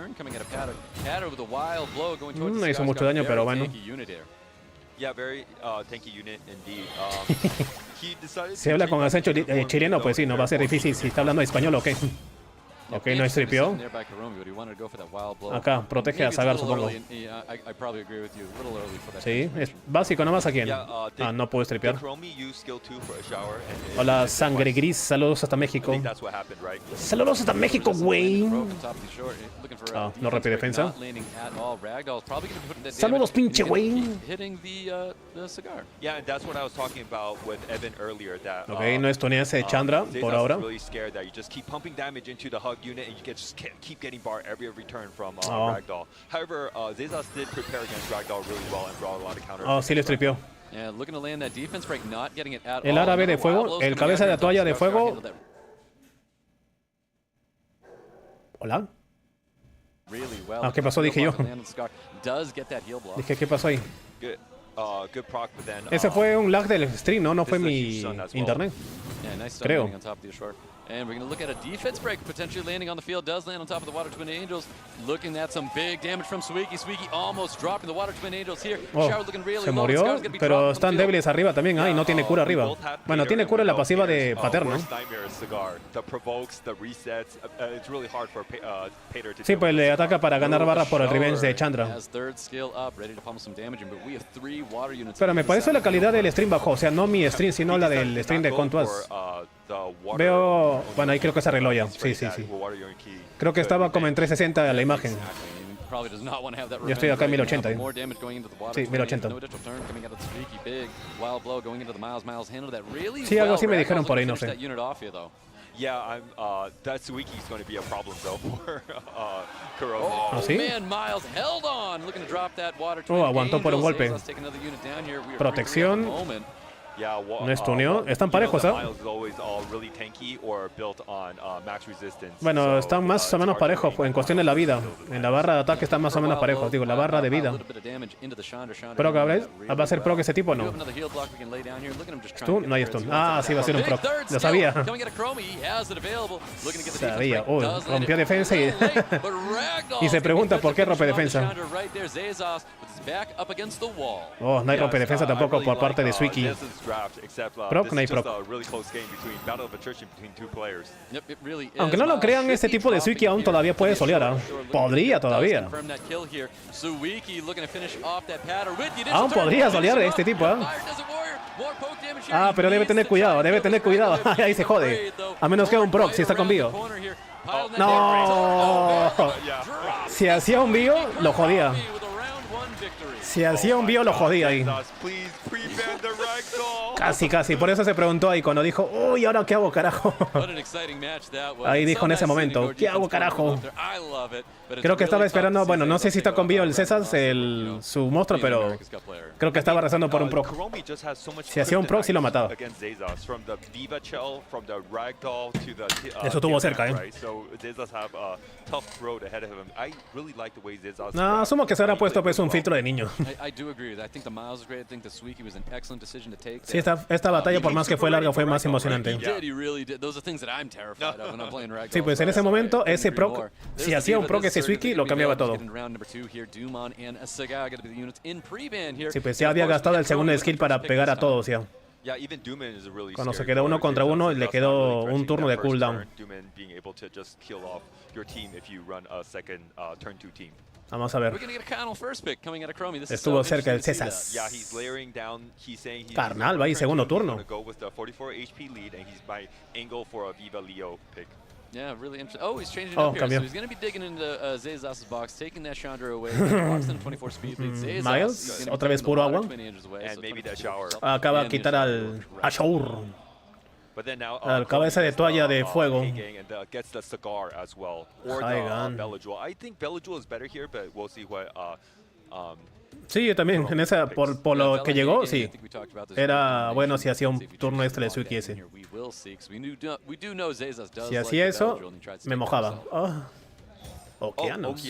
No hizo mucho daño, pero bueno. Si habla con acento chileno, pues sí, no va a ser difícil. Si está hablando español, ok. Ok, no estripió. Acá, protege a Sagar, supongo. Sí, es básico, nada más a quién. Ah, no puedo estripear. Hola, sangre gris, saludos hasta México. Saludos hasta México, güey. Ah, no repite defensa. Saludos, pinche güey. Ok, no estuneas Chandra por ahora. Unit and you just keep getting bar every return from Ragdoll. However, Zazos did prepare against Ragdoll really well and brought a lot of counter. Oh, sí le estripió. El árabe de fuego, el cabeza de toalla de fuego. Hola. Ah, ¿qué pasó? Dije yo. Dije, ¿qué pasó ahí? Ese fue un lag del stream, ¿no? No fue mi internet. Creo. And we're going to look at a defense break potentially landing on the field. Does land on top of the Water Twin Angels. Looking at some big damage from Suiki. Suiki almost dropping the Water Twin Angels here. Shower looking really Se low. murió, Scar's gonna be pero dropped on están the field. débiles arriba también. Y no tiene cura arriba. Bueno, tiene cura en la pasiva de Paterno. Sí, pues le ataca para ganar barra por el revenge de Chandra. Has third skill up, ready to pummel some damage, but we have 3 water units. Pero me parece la calidad del stream bajó. O sea, no mi stream, sino la del stream de Contuas. Veo... Bueno, ahí creo que se arregló ya. Sí. Creo que estaba como en 360 la imagen. Yo estoy acá en 1080. Sí, 1080. Sí, algo así me dijeron por ahí, no sé. Yeah, that Suiki is going to be a problem though for Kuromi. ¿Ah, sí? Man, Miles held on, looking to drop that Water Twin Aguantó por un golpe. Let's take another unit down here. We are Protección. No estuneó. Están parejos, ¿eh? Bueno, están más o menos parejos en cuestión de la vida. En la barra de ataque están más o menos parejos. Digo, la barra de vida. ¿Pro Gabriel? ¿Va a ser proc ese tipo o no? ¿Stun? No hay stun. Ah, sí, va a ser un proc. Lo sabía. Sabía. Uy, rompió defensa y... y se pregunta por qué rompe defensa. Oh, no hay rompe defensa tampoco por parte de Suiki. Proc, no hay proc. Aunque no lo crean, este tipo de Suiki aún todavía puede solear. Podría todavía. Aún podría solear este tipo. Ah, pero debe tener cuidado, debe tener cuidado. Ahí se jode. A menos que haga un proc si está con bio. No. Si hacía un bio, lo jodía. Si hacía un bio, lo jodía ahí. Casi. Por eso se preguntó ahí cuando dijo, uy, ¿ahora qué hago, carajo? Ahí dijo en ese momento, ¿qué hago, carajo? Creo que estaba esperando, bueno, no sé si está con bio el César, su monstruo, pero creo que estaba rezando por un proc. Si hacía un proc, sí lo mataba. Eso estuvo cerca, ¿eh? No, asumo que se habrá puesto pues un filtro de niño. Sí, esta batalla, por más que fue larga, fue más emocionante. Sí, pues en ese momento, ese proc, si hacía un proc ese Suiki, lo cambiaba todo. Sí, pues ya había gastado el segundo skill para pegar a todos ya. Cuando se quedó 1 contra 1, le quedó un turno de cooldown. Vamos a ver. Estuvo cerca el César. Carnal, va ahí, segundo turno. Yeah, really interesting. Oh, he's changing up here. Cambió. So he's going to be digging into Zezas's box, taking that Chandra away. Box in 24 speed lead. Miles, otra vez puro agua. Acaba de quitar al Ashur. Al cabeza de toalla de fuego. Sí, yo también, en esa, por lo que llegó, sí. Era bueno si hacía un turno extra de Suiki ese. Si hacía eso, me mojaba. Okeanos.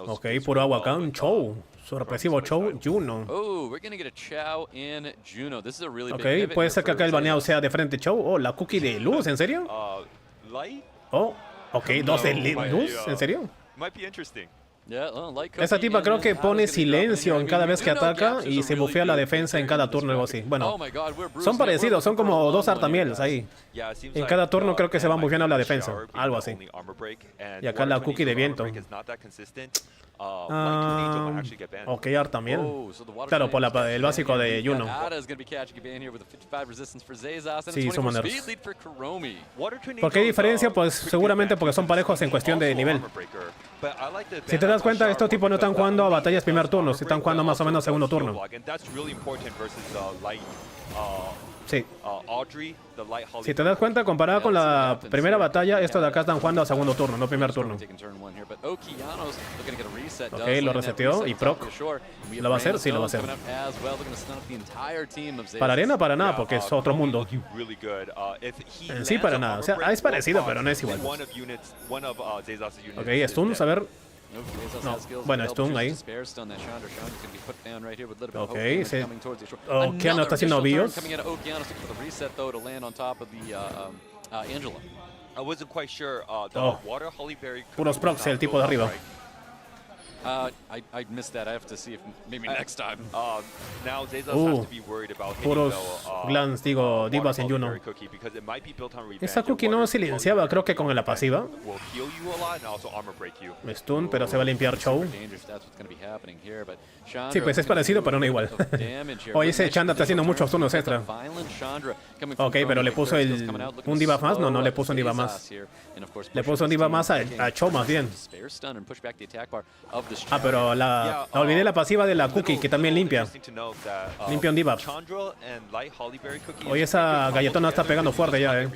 Ok, puro agua acá, un Chou. Sorpresivo Chou, Juno. Ok, puede ser que acá el baneado sea de frente Chou. La cookie de luz, ¿en serio? Ok, 2 de luz, ¿en serio? Esa tipa creo que pone silencio en cada vez que ataca y se bufea la defensa en cada turno, algo así. Bueno, son parecidos, son como 2 artamieles ahí. En cada turno creo que se van bufeando la defensa, algo así. Y acá la cookie de viento. Ok, artamiel. Claro, por el básico de Juno. Sí, summoners. ¿Por qué diferencia? Pues seguramente porque son parejos en cuestión de nivel. Si te das cuenta, estos tipos no están jugando a batallas primer turno, están jugando más o menos segundo turno. Sí. Si te das cuenta, comparado con la primera batalla, estos de acá están jugando a segundo turno, no primer turno. Ok, lo reseteó y proc. ¿Lo va a hacer? Sí, lo va a hacer. Para arena, para nada, porque es otro mundo. En sí, para nada. O sea, es parecido, pero no es igual. Ok, stuns, a ver. No. Bueno, stun ahí. Ok, sí. Okeano está haciendo bios. I wasn't quite sure. The Oh. water Hollyberry Puros cookie was procs, not el tipo de built arriba. right. I missed that. I have to see if maybe next time. Now Zezas has to be worried about hitting Puros the, glans, digo, water divas en Juno. Hollyberry cookie because it might be built on revenge. Esa and cookie no water silenciaba, Hollyberry creo que con la cookie pasiva. will heal you a lot and also armor break you. Stun, pero se va a limpiar Chow. Dangerous. That's what's going to be happening here. But Sí, pues es parecido, pero no igual. Oye, ese Chandra está haciendo muchos turnos extra. Ok, pero le puso un diva más. No, no le puso un diva más. Le puso un diva más a Chow más bien. Ah, pero olvidé la pasiva de la cookie, que también limpia. Limpia un debuff. Oye, esa galletona está pegando fuerte ya,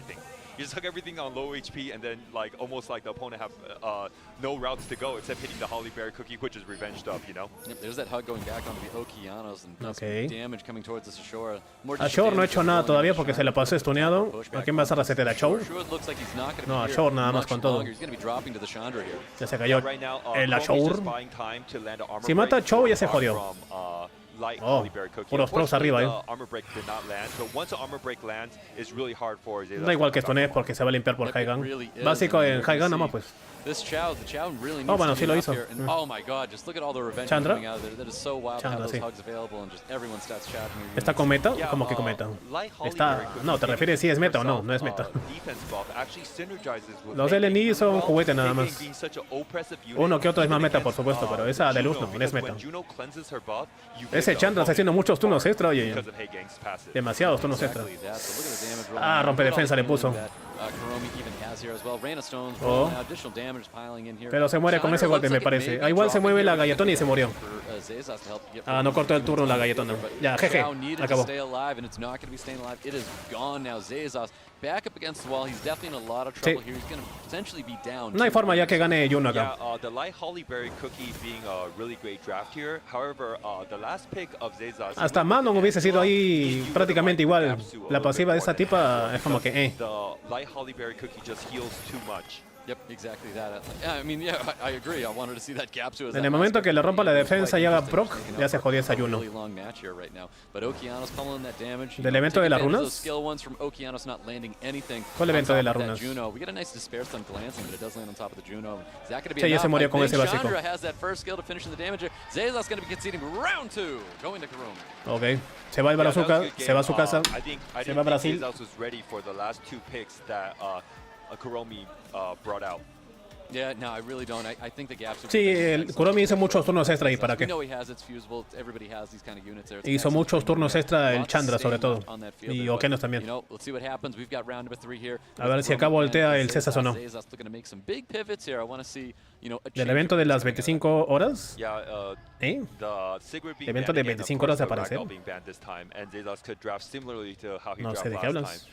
You just took everything on low HP and then like almost like the opponent have no routes to go except hitting the Hollyberry cookie, which is revenged up, you know? Yep, there's that hug going back onto the Okeanos and Okay. damage coming towards the Ashore. Ashore no ha hecho nada todavía porque se la pasó stuneado. ¿A quién vas a resetear? ¿A Chow? No, Ashore nada más con todo. Ya se cayó el Ashore. Si mata a Chow ya se jodió. Oh, puros pros arriba, Da igual que stunee porque se va a limpiar por High Gun. Básico en High Gun nomás pues. Oh, bueno, sí lo hizo. Oh my god, just look at all the revenge Chandra. coming out of there. That is so wild to have Chandra, those sí. hugs available and just everyone starts shouting. ¿Está con meta? ¿Cómo que con meta? Está... No, ¿te refieres si es meta o no? No es meta. Los LNI son juguete nada más. Uno que otro es más meta, por supuesto, pero esa de luz no es meta. Ese Chandra está haciendo muchos turnos extra, oye. Demasiados turnos extra. Ah, rompe defensa le puso. Oh. Pero se muere con ese golpe, me parece. Ah, igual se mueve la galletona y se murió. Ah, no cortó el turno la galletona. Ya, jeje, acabó. Sí. No hay forma ya que gane Juno acá. Hasta Manon hubiese sido ahí prácticamente igual. La pasiva de esa tipa es como que Yep, exactly that. I mean, yeah, I agree. I wanted to see that Capsu as En el momento que le rompa la defensa y haga proc, ya se jodió esa Juno. ¿Del evento de las runas? ¿Cuál evento de las runas? Sí, ya se murió con ese básico. Ok, se va el Bazooka, se va a su casa, se va a Brasil. Sí, el Kuromi hizo muchos turnos extra y para qué. Hizo muchos turnos extra el Chandra sobre todo. Y Okeanos también. A ver si acá voltea el César o no. Del evento de las 25 horas. ¿Eh? El evento de 25 horas de aparecer. No sé de qué hablas.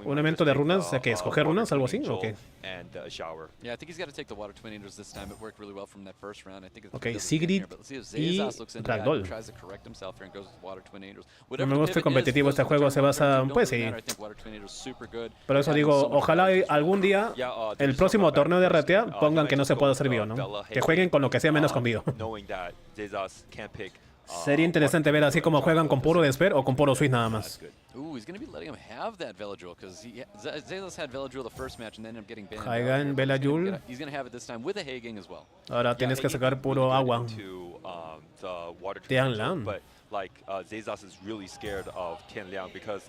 ¿Un evento de runas? ¿Que escoger runas? ¿Algo así? ¿O qué? Ok, Sigrid y Ragdoll. No me gusta competitivo este juego, se basa... Pues sí. Pero eso digo, ojalá algún día, el próximo torneo de RTA, pongan que no se pueda hacer bio, ¿no? Que jueguen con lo que sea menos con bio. Sería interesante ver así como juegan con puro Despair o con puro Swiss nada más. Haigan, Belajul. Ahora tienes que sacar puro agua. Tianlan. Zezas is really scared of Tianliang because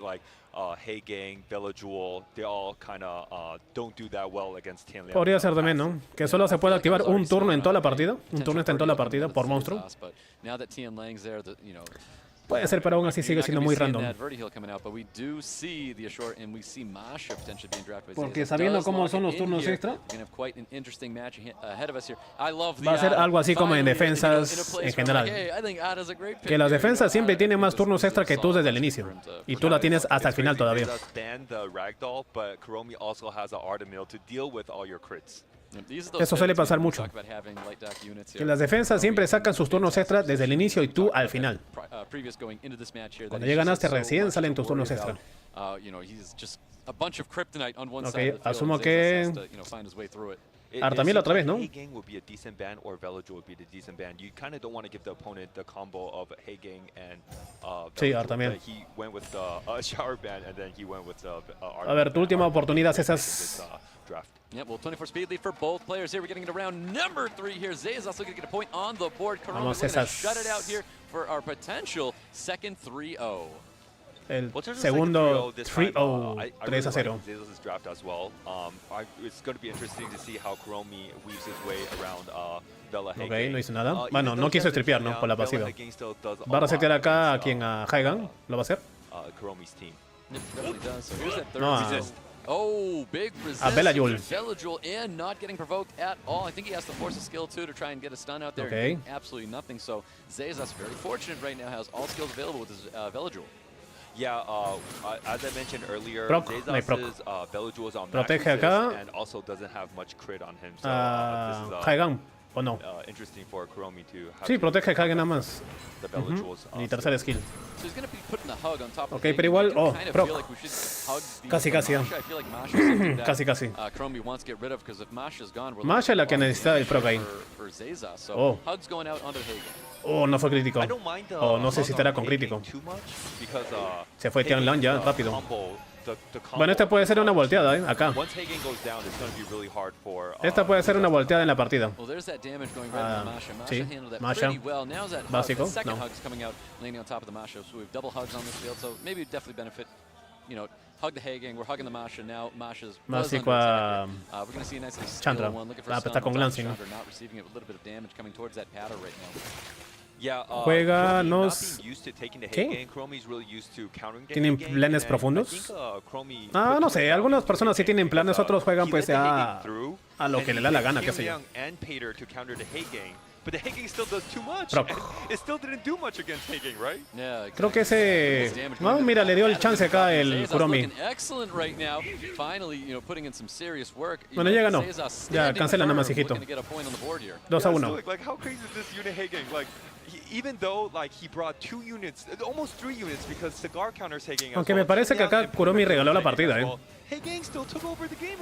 Heigang, Belajul, they all kind of don't do that well against Tianliang. Podría ser también, ¿no? Que solo se puede activar un turno en toda la partida. Un turno está en toda la partida por monstruo. Puede ser, pero aún así sigue siendo muy random. Porque sabiendo cómo son los turnos extra, va a ser algo así como en defensas en general. Que las defensas siempre tienen más turnos extra que tú desde el inicio. Y tú la tienes hasta el final todavía. Eso suele pasar mucho. Que las defensas siempre sacan sus turnos extra desde el inicio y tú al final. Cuando ya ganaste recién salen tus turnos extra. Ok, asumo que Artamiel otra vez, ¿no? Hagang would be a decent ban or Velajuel would be the decent ban. You kind of don't want to give the opponent the combo of Hagang and Sí, Velajuel. Artamiel. He went with the shower ban and then he went with the A ver, tu última oportunidad, esas... draft. Yeah, well, 24 speed lead for both players here. We're getting into round number 3 here. Zay is also going to get a point on the board. Corona, we're going to shut it out here for our potential second 3-0. El Well, there's a segundo second 3-0 this time, 3-0, I 3 really a 0. like Zayla's draft as well. It's going to be interesting to see how Kuromi weaves his way around Vela Hagang. Ok, no hizo nada. Bueno, no quiso stripear, ¿no? Por la pasiva. Va a resetear acá a quien, a Hagang. ¿Lo va a hacer? Kuromi's team. Yep, definitely does. So here's that third No, resist. Oh, big resist. Velajuel. Velajuel and not getting provoked at all. I think he has to force a skill too to try and get a stun out there. Okay. And absolutely nothing. So Zayzas very fortunate right now, has all skills available with his Velajuel. Yeah, as I mentioned earlier, Proc, no hay proc. Zayzas's Velajuel is on max Protege resist acá. and also doesn't have much crit on him. So Hagang, ¿o no? interesting for Kuromi to have Sí, protege a Hagang nada más. the Velajuel's Y tercer skill. So he's going to be putting the hug on top of Okay, the pero Hagang. igual- oh, I kind of proc. feel like we should hug the Casi, casi, Masha. I feel like Masha is something that Casi, casi. Kuromi wants to get rid of, because if Masha's gone, we're Masha looking la que at a lot of necesita el proc ahí. for Zayzas. So Oh. hugs going out onto Hagang. Oh, no fue crítico. I don't mind the Oh, no sé si hug estará on con Hagang crítico. too much because, Se fue Tianlan ya, Hagan's, rápido. the combo, Bueno, esta puede ser una volteada, ¿eh? Acá. once Hagang goes down, it's going to be really hard for. Esta puede ser una volteada en la partida. Well, there's that damage going right into Masha. Masha sí, handled that Masha. pretty well. Now's that hug. Básico, The second no. hug's coming out, landing on top of the Masha. So we have double hugs on this field. So maybe it'd definitely benefit, you know, hug the Hagang. We're hugging the Masha now. Masha's was Básico under a attack here. We're going to see a nice little Chandra. skill one. Looking for Ah, a pero stun está con on top of glancing. Chandra, not receiving it, with a little bit of damage coming towards that pattern right now. Yeah, Juega, Kuromi nos- not being used to taking the ¿Qué? Hagang. Kuromi's really used to countering the ¿Tienen Hagang, planes and profundos? I think, Kuromi Ah, no sé, algunas personas sí tienen planes, otros juegan he pues let the a Hagang through, lo and que le he da la hit gana, qué sé yo. Tianliang and Pater to counter the Hagang, but the Hagang still does too much. Proc. And it still didn't do much against Hagang, right? Yeah, Creo que ese... No, mira, le dio el chance acá el Zayzas Kuromi. looking excellent right now. Finally, you know, putting in some serious work. You Bueno, know, ya ganó. Zayzas Ya, standing cancela nada más, firm, hijito. looking to get a point on the board here. 2-1. Like how crazy is this unit Hagang? Like, even though like he brought 2 units, almost 3 units, because Cigar counters Hagang. Aunque me parece que acá Kuromi regaló la partida, Hagang still took over the game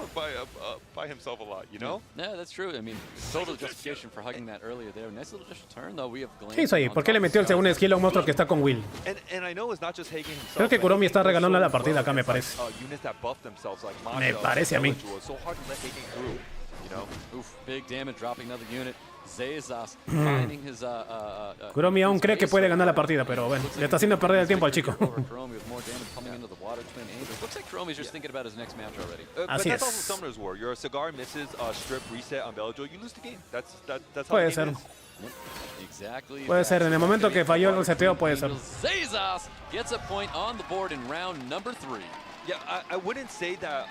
by himself a lot, you know? Yeah, that's true. I mean, total justification for hugging that earlier there. Nice little just turn, though. We have ¿Qué hizo ahí? ¿Por qué le metió el segundo skill a un monstruo que está con Will? And I know it's not just Hagang himself. Creo que but Kuromi Hagang está does regalando so la partida well acá, me against, parece. units that buff themselves, like Me Masha, parece a mí. Velajuel. It's so hard to let Hagang through, you know? Oof, big damage, dropping another unit. Zayzas finding his Kuromi aún cree que puede ganar la partida, pero bueno, le está haciendo perder el tiempo al chico. Kuromi with more damage coming into the water twin angels. Looks like Kuromi's just thinking about his next match already. But Así that's es. also Summoner's War. Your Cigar misses strip reset on Velajuel, you lose the game. That's how Puede the game ser. is. Exactly. Puede ser, en el momento que falló el reseteo puede ser. Zayzas gets a point on the board in round number 3. Yeah, I wouldn't say that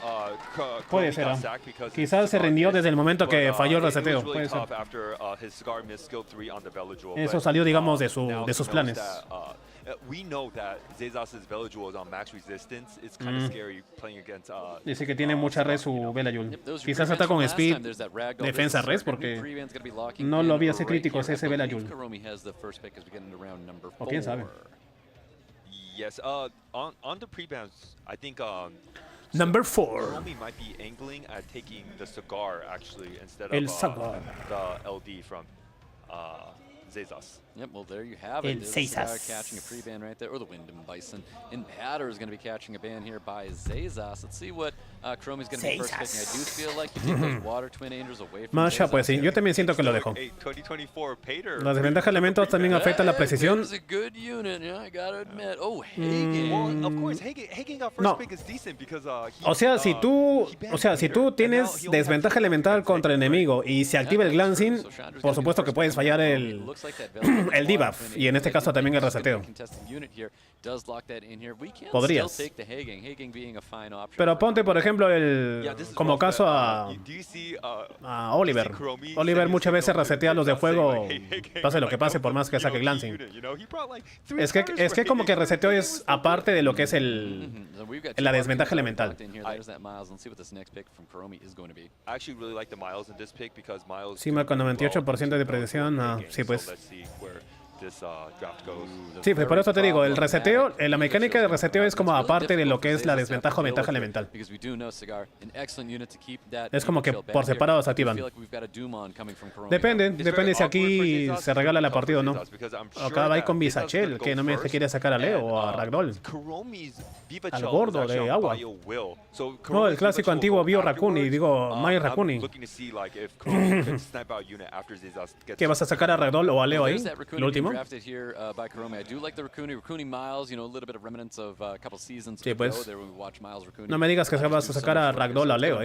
Puede Kuromi ser, got ¿ah? sacked because his Quizás se Cigar rindió missed, desde el momento que but, falló el it was reseteo. really Puede ser. tough after his Cigar missed skill 3 on the Velajuel. Eso but, salió, digamos, de now sus he knows planes. that, we know that Zayzas's Velajuel is on max resistance. It's kind of scary playing against. Dice que tiene mucha res su Velajuel. Yep, those Quizás reprevents está con from last time. speed, There's that ragdoll defensa business res, circuit. porque Prevent's gonna be locking no lo in vi así right críticos here. ese I believe Velajuel. Kuromi has the first pick as we get into round number 4. O quién sabe. Yes, on the pre-bans, I think Number 4. Kuromi might be angling at taking the Cigar actually instead El of Cigar. the LD from Zayzas. Yep, well, there you have El it. There's the Cigar Zayzas. catching a pre-ban right there, or the Wyndham Bison. And Patter is going to be catching a ban here by Zayzas. Let's see what Kuromi's going to be first picking. I do feel like you take those Water Twin Angels away from Masha, Zayzas pues sí, here. yo también siento que lo dejó. Hey, 2024 Pater. La desventaja de elementos también afecta la precisión. It's a good unit, yeah, I gotta admit. Oh, Hagen. Well, of course, Hagen got first No. pick is decent because O sea, si tú tienes desventaja elemental contra el enemigo y se activa el glancing, por supuesto que puedes fallar el debuff, y en este caso también el reseteo. Podrías. Pero ponte, por ejemplo, como caso a Oliver. Oliver muchas veces resetea los de fuego, pase lo que pase, por más que saque glancing. Es que como que reseteo es aparte de lo que es la desventaja elemental. Cima con 98% de precisión, sí pues. this draft goes. Sí, pues por eso te digo, el reseteo, la mecánica de reseteo es como aparte de lo que es la desventaja o ventaja elemental. Es como que por separado se activan. Depende si aquí se regala la partida o no. Acá va con Bisachel, que no me quiere sacar a Leo o a Ragdoll. Al gordo de agua. No, el clásico antiguo Bio Rakuni, digo, Mai Rakuni. ¿Qué vas a sacar a Ragdoll o a Leo ahí? ¿Lo último? Sí, pues. No me digas que vas a sacar a Ragdoll o a Leo,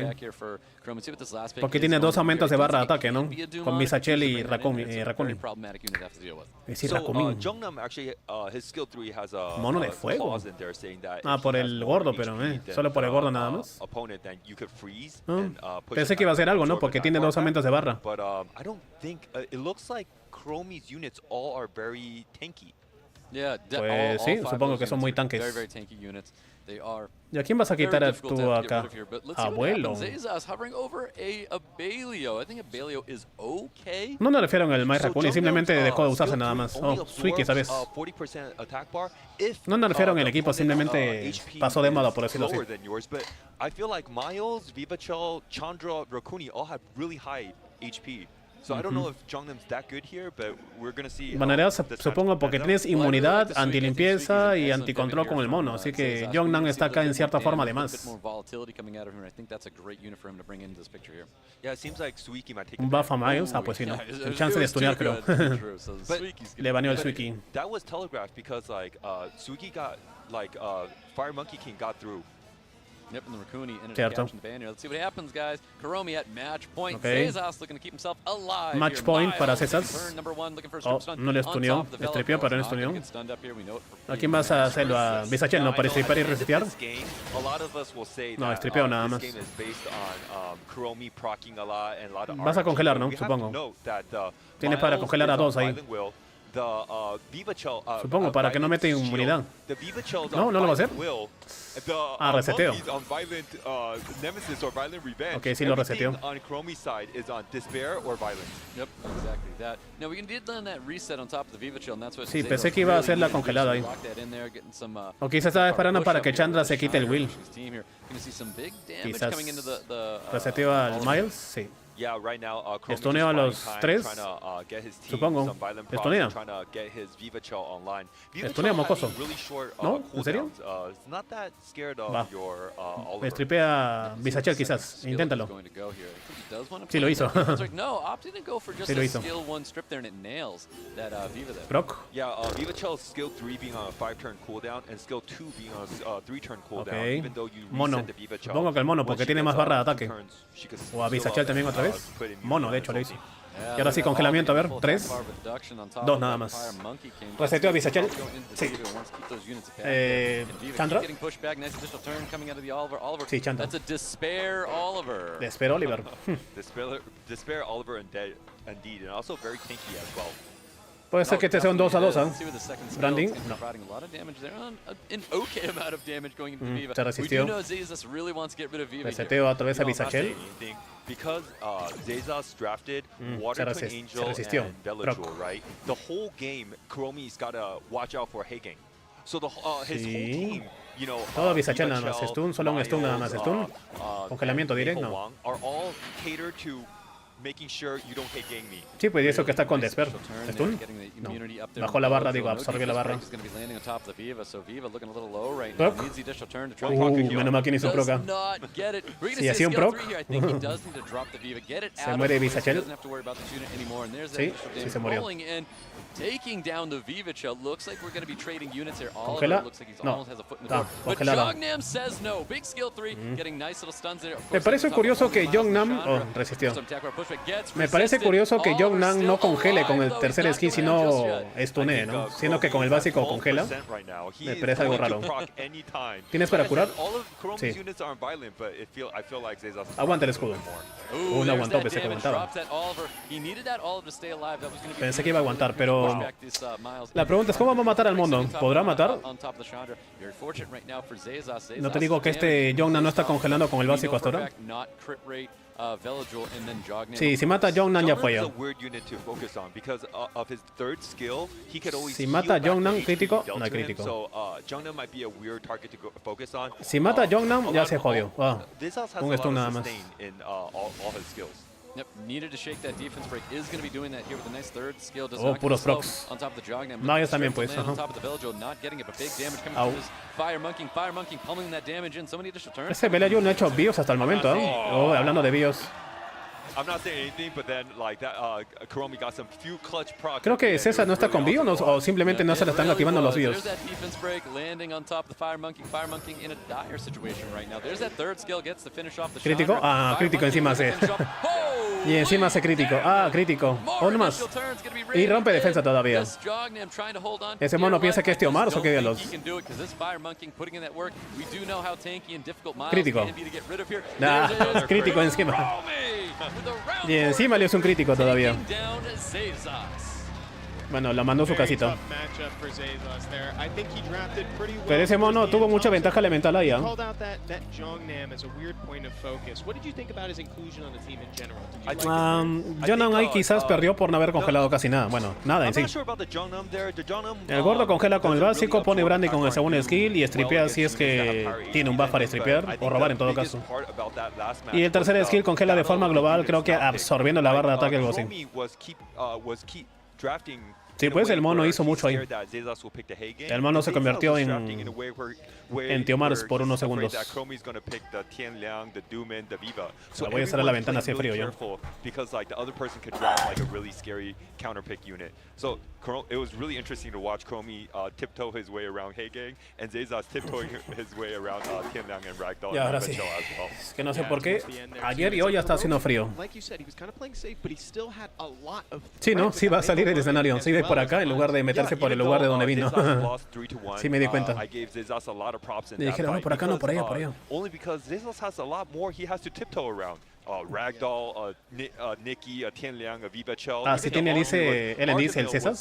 porque tiene 2 aumentos de barra de ataque, ¿no? Con Bisachel y Rakuni. Es decir, Rakumi. Mono de fuego. Ah, por el gordo, pero solo por el gordo nada más. Pensé que iba a ser algo, ¿no? Porque tiene 2 aumentos de barra. Pues sí, supongo que son muy tanques. ¿Y a quién vas a quitar tú acá? Abuelo. No me refiero al Mai Rakuni, simplemente dejó de usarse nada más. Oh, Suiki, ¿sabes? No me refiero en el equipo, simplemente pasó de moda, por decirlo así. Maneras, supongo, porque tienes inmunidad, antilimpieza y anticontrol con el mono, así que Jongnam está acá en cierta forma de más. Un buff a Miles, pues sí, no. El chance de stunear, creo. Le baneó el Suiki. Cierto. Okay. Match point para César. Oh, no le stuneó. Le stripeó, pero no stuneó. ¿A quién vas a hacerlo? ¿A Bisachel? ¿No? ¿Para stripar y resetear? No, stripeó nada más. Vas a congelar, ¿no? Supongo. Tienes para congelar a 2 ahí. Supongo, para que no mete inmunidad. No, no lo va a hacer. Ah, reseteo. Ok, sí lo reseteó. Sí, pensé que iba a hacer la congelada ahí. O quizás estaba esperando para que Chandra se quite el Will. Quizás reseteo al Miles, sí. Estuneo a los 3, supongo. Estunea. Estunea mocoso. ¿No? ¿En serio? Va. Me stripea Bisachel quizás. Inténtalo. Sí lo hizo. Sí lo hizo. Proc. Ok. Mono. Supongo que el mono, porque tiene más barra de ataque. O a Bisachel también otra vez. Mono, de hecho, lo hizo. Y ahora sí, congelamiento, a ver, 3, 2 nada más. Reseteo a Bisachel. Sí. Chandra. Sí, Chandra. Despair Oliver. Despair Oliver indeed, and also very tanky as well. Puede ser que este sea un 2 a 2, ¿eh? Branding, no. Se resistió. Reseteo otra vez a Bisachel. Se resistió. Proc. Sí. Todo Bisachel nada más. Stun, solo un stun nada más. Stun. Congelamiento directo, no. Sí, pues y eso que está con Despair. ¿Stun? No. Bajó la barra, digo, absorbió la barra. Proc. Menos mal que hizo proc. Sí, hacía un proc. Se muere Bisachel. Sí, sí se murió. Congela. No. Ah, congelada. Me parece curioso que Jongnam... Oh, resistió. Me parece curioso que Jongnam no congele con el tercer skin, sino stunee, ¿no? Siendo que con el básico congela. Me parece algo raro. ¿Tienes para curar? Sí. Aguanta el escudo. No aguantó, pensé que aguantaba. Pensé que iba a aguantar, pero... La pregunta es, ¿cómo va a matar al mono? ¿Podrá matar? No te digo que este Jongnam no está congelando con el básico hasta ahora. Velojul, and then Jognam. Sí, si mata a Jongnam ya fue Jongnam yo. is a weird unit to focus on because of his third skill, he could always Si heal mata a back the Jongnam, HP crítico, dealt no hay to him, crítico. So Jongnam might be a weird target to focus on. Si mata a Jongnam, ya se jodió. Zezas has Un a lot stun of nada más. sustain in all his skills. Yep, needed to shake that defense break. Is going to be doing that here with a nice third skill. Does Oh, not puros get slow procs. on top of the Jognam. Magias también, Straight pues, land on ajá. top of the Velojul, not getting it, but big damage coming Au. from his fire monkey, pummeling that damage in. So many additional turns. Ese Belajul no ha hecho bios hasta el momento, hablando de bios. I'm not saying anything, but then like that, Kuromi got some few clutch procs. Creo que César no está con bio o simplemente no se le están activando los bios. There's that defense break landing on top of the fire monkey in a dire situation right now. There's that third skill, gets to finish off the Crítico, Chandra. crítico Fire encima monkey hace. will finish off. Oh! Y encima hace crítico. Crítico. More Uno más. initial turns gonna be Y really rompe big. defensa todavía. This Jognam trying to hold on. Ese mono piensa que es Tío Mars o qué diablos. He can do it because this fire monkey putting in that work. We do know how tanky and difficult Miles Crítico. can be to get rid of here. Nah, There's crítico encima. Kuromi with the round Y encima le hizo un crítico todavía. taking down Zezas. Bueno, la mandó a su Very casita. tough matchup for Zezas there. I think he drafted pretty well Pero ese mono towards the tuvo end. mucha Thompson ventaja elemental ahí, ¿ah? called out that Jongnam as a weird point of focus. What did you think about his inclusion on the team in general? Did you like it? Jongnam ahí quizás perdió por no haber congelado casi nada. Bueno, nada en I'm sí. not sure about the Jongnam there. The Jongnam, El gordo congela con el doesn't básico, really pone absorb brandy con el attack segundo or skill y do stripea well si es against units that que have power tiene un buff para stripear I o think robar the en todo biggest caso. part about that last match Y el tercer was skill congela de forma battle of global, the creo que units absorbiendo la barra de ataque algo así. Kuromi was keep drafting. Sí, pues el mono hizo mucho ahí. El mono se convirtió en Tío Mars por unos segundos. La voy a cerrar la ventana así de frío yo. Because like the other person could draft like a really scary counter pick unit. So it was really interesting to watch Kuromi tiptoe his way around Heigang and Zezas tiptoeing his way around Tianliang and Ragdoll Y and ahora sí. Mitchell as well. Es que no sé por qué. Ayer y hoy ya está haciendo frío. Like you said, he was kind of playing safe, but he still had a lot of Sí, ¿no? Sí va a salir el escenario. Sí ve por acá en lugar de meterse por el lugar de donde vino. Sí me di cuenta. I gave Zezas a lot of props in Le that dijeron, no, fight por acá no, because, por allá, por allá. Only because Zezas has a lot more he has to tiptoe around. Ragdoll, Nikki, Tianliang, Viva Chell. Sí tiene el ICE, él dice el César.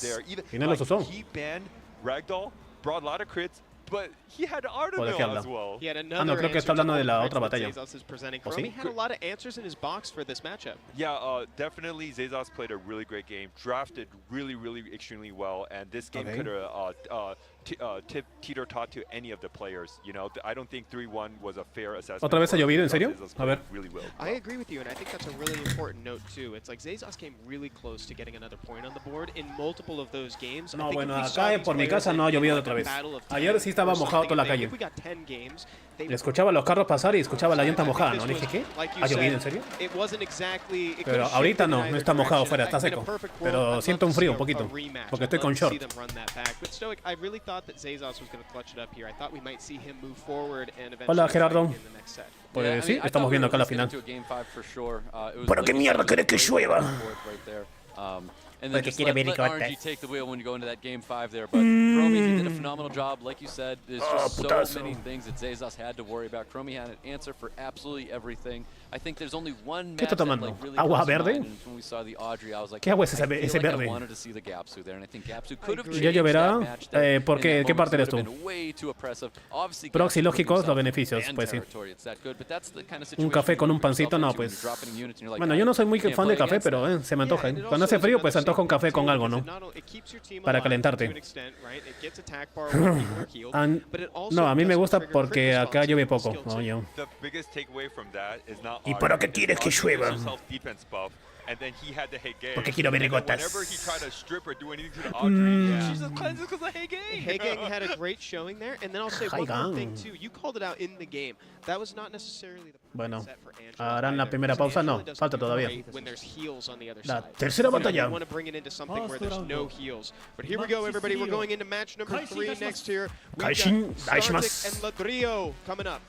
Y no los usó. He banned Ragdoll, brought a lot of crits, but he had ¿O de qué Artemil habla? as well. He had no, another creo que está answer to hablando all de the la threats otra that batalla. Zezas is presenting. ¿O Kuromi sí? had a lot of answers in his box for this matchup. Yeah, definitely Zezas played a really great game, drafted really extremely well, and this game could have teeter-tot to any of the players. You know, I don't think 3-1 was a fair assessment. ¿Otra vez ha llovido? ¿En serio? Zezas A ver. played really well. I agree with you, and I think that's a really important note too. It's like Zezas came really close to getting another point on the board in multiple of those games. No, I think bueno, if we acá saw these por mi players casa no ha in llovido like otra a vez. battle of Ayer 10 sí estaba or mojado something toda la big, calle. if we got 10 games, they Le escuchaba los carros pasar y escuchaba la llanta I think mojada, this ¿no? Le dije, was, ¿qué? like you ¿Ha llovido en said, serio? it wasn't exactly- it Pero could've ahorita shifted in no, either no está mojado direction. fuera, está I think seco. in a perfect world, Pero I'd love siento un to see frío a un poquito, rematch. porque I'd estoy love con to see short. them run that back. But Stoic, I really thought that Zezas was going to clutch it up here. I thought we might see him move forward and eventually Hola, fight Gerardo. in the next set. Pues Yeah, I sí, mean, I estamos thought we viendo were acá la at least final. getting to a game 5 for sure. It was, ¿Pero like qué you mierda said, querés que it was llueva? great forward right there. And then Porque just quiere let vericotas. RNG take the wheel when you go into that game 5 there. But Kuromi, he did a phenomenal job. Like you said, there's just so putazo. many things that Zezas had to worry about. Kuromi had an answer for absolutely everything. I think there's only one ¿Qué match está that tomando? like, really ¿Agua comes to verde? mind, and when we saw the Audrey, I was like, ¿Qué agua es ese I feel ese like verde? I wanted to see the Gapsu there, and I think Gapsu could have ¿Ya changed lloverá? that match there. ¿Por In qué? that ¿Qué moment, parte it eres would tú? have been way too oppressive. Obviously, Prox y Gapsu proved lógicos, los himself beneficios, and pues sí. territory, it's that good, but that's the kind of Un café situation con un you put yourself pancito, no, into when pues. you're dropping a unit and you're like, Bueno, "I yo no soy muy can't fan de play café, against pero them." se me antoja. Yeah, and it Cuando also hace is frío, another pues antoja un safety café con too, algo, because ¿no? it keeps your team Para alive calentarte. to an extent, right? It gets attack bar when people are healed, but it also No, a mí me doesn't gusta trigger porque crit acá response llueve in the poco. skill too. Coño. The biggest takeaway from that is not ¿Y para qué Audrey, quieres que Audrey llueva? gets herself defense buff, and then he had the Heigang. Porque quiero And then vergotas. whenever he tried to strip or do anything to the Audrey, she just cleanses because of Heigang. Heigang had a great showing there, and then I'll say one more Heigang. thing too. You called it out in the game. That was not necessarily the Bueno, set for Angela harán la either, primera because pausa. No, Angela does falta todavía. great when there's heals on the other La side. tercera You know, batalla. you want to bring it into something where there's no heals. But here we go, everybody. We're going into match number 3 next here. We've got Kaishin Startic daishimasu. and Ladrillo coming up.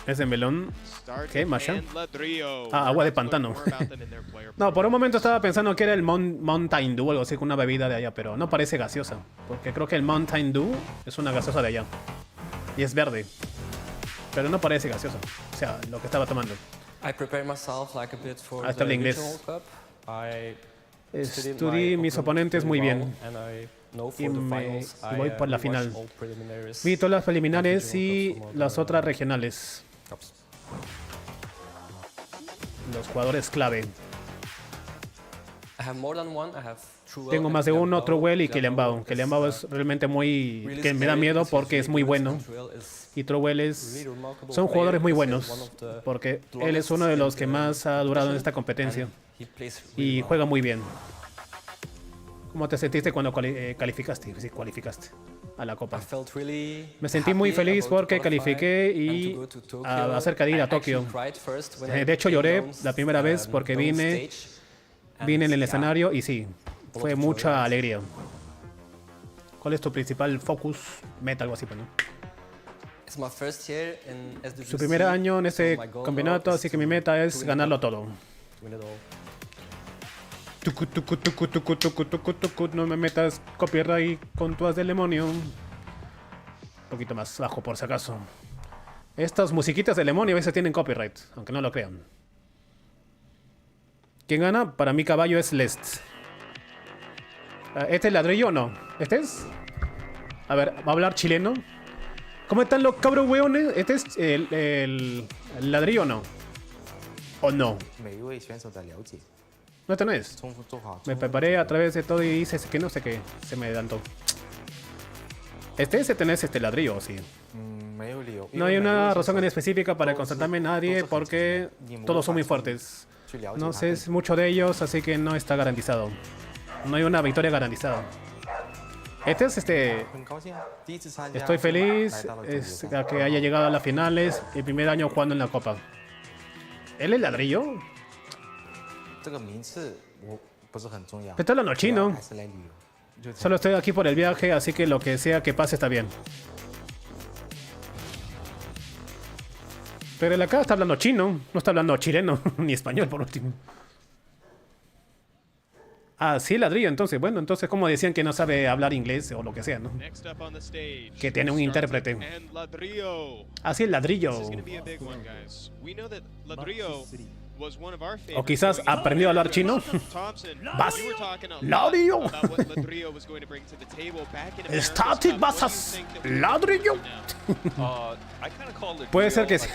Ese melón. Startic ¿Qué, Masha? and Ladrillo. Agua de We're going to pantano. learn more about them in their player No, por un momento estaba pensando que era el Mountain Dew o algo así, con una bebida de allá, pero no parece gaseosa. Porque creo que el Mountain Dew es una gaseosa de allá. Y es verde. Pero no parece gaseosa. O sea, lo que estaba tomando. I prepared myself like a bit for Hasta el the inglés. regional cup. I studied Estudié my mis opponents oponentes muy pretty bien. well, and I know for Y the me- finals, y voy por la rewatched final. all preliminaries Vi todas las preliminares and y regional cups from all las the otras regionales. cups. los jugadores clave. I have more than one. I have Truel Tengo and más de uno, Kelembao. Truel y Kelembao Kelembao. Kelembao is, es realmente muy... really que me da scary miedo because porque he's es muy really good bueno. and Truel is Y Truel es... really remarkable Son player jugadores muy because buenos. he's one of the Porque él es longest uno de los in que the más ha durado en esta competition, competencia. and he plays really Y well. juega muy bien. ¿Cómo te sentiste cuando calificaste? Sí, cualificaste a la Copa. I felt really Me sentí muy happy feliz about to porque qualify califiqué and y to go to Tokyo. acerca de ir a I actually Tokio. cried first when I De hecho came lloré down, la primera vez porque down vine stage, and en el yeah, escenario y sí, fue of joy, mucha right? alegría. ¿Cuál es tu principal focus? Meta, algo así, pues, ¿no? It's my first year in SWC, Su primer año en este so my goal campeonato, now así is que mi to meta es win it ganarlo all, todo. to win it all. Tucu, tucu, tucu, tucu, tucu, tucu, tucu, no me metas copyright con tu as del demonio. Un poquito más bajo por si acaso. Estas musiquitas del demonio a veces tienen copyright, aunque no lo crean. ¿Quién gana? Para mí caballo es Lest. ¿Este es ladrillo o no? ¿Este es? A ver, ¿va a hablar chileno? ¿Cómo están los cabros hueones? ¿Este es el ladrillo o no? ¿O no? 每一位选手的了解， No, este no es. 做好。 Me preparé a través de todo y hice que no sé qué. Se me adelantó. Este tenés este ladrillo, sí. 没有理由。 No hay una razón en específica para concentrarme en nadie porque todos son muy fuertes. No sé mucho de ellos, así que no está garantizado. No hay una victoria garantizada. Estoy feliz a que haya llegado a las finales. El primer año jugando en la Copa. ¿Él es ladrillo? 这个名次我不是很重要。 Está hablando chino. 还是来旅游。 Solo estoy aquí por el viaje, así que lo que sea que pase está bien. Pero él acá está hablando chino, no está hablando chileno, ni español por último. Ah, sí, ladrillo, entonces. Bueno, entonces como decían que no sabe hablar inglés o lo que sea, ¿no? Next up on the stage, Que tiene un intérprete. and Ladrillo. Ah, sí, el ladrillo. This is going to be a big one, guys. We know that Ladrillo was one of our favorites. O quizás aprendió a hablar chino. Thompson, Vas. you were talking a lot Ladrillo. about what Ladrillo was going to bring to the table back in America's Static Cup. What do you basas. think that we Ladrillo. I kind of call it Puede ser que sí.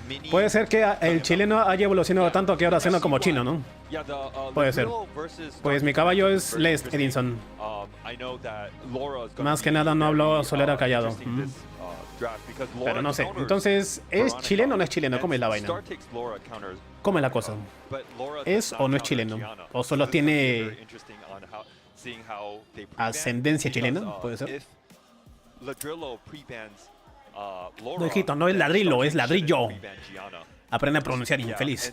mini. Puede ser que el chileno haya evolucionado tanto que ahora suena como chino, ¿no? Yeah, Puede ser. Pues mi caballo es Les Edinson. Más que nada no hablo, solo era callado. Pero no sé. Entonces, ¿es chileno o no es chileno? ¿Cómo es la vaina? ¿Cómo es la cosa? ¿Es o no es chileno? ¿O solo tiene ascendencia chilena? ¿Puede ser? No, hijito, no es ladrillo, es ladrillo. Aprende a pronunciar, infeliz.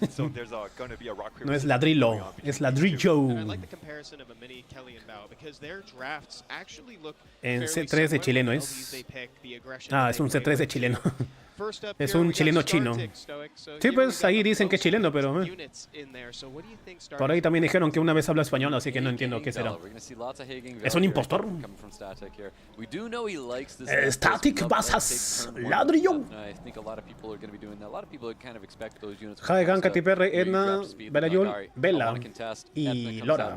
No es ladrillo, es ladrillo. And I like the comparison of a mini Kelly and Bao because their drafts actually look En fairly C3 de similar. chileno The es. LDs they pick, the aggression Ah, that es they un play C3 de with. chileno. First up Es here, un we got chileno chino. Startic, Stoic. So Sí, here pues we ahí got dicen que es most chileno, pero, units in there. So what do you think Por Startic- ahí también dijeron que una vez habla español, así que no entiendo qué será. ¿Es un impostor? Static basas, ladrillo. Jade, Ganka, Tiperre, Edna, Belayul, Vela y Lora.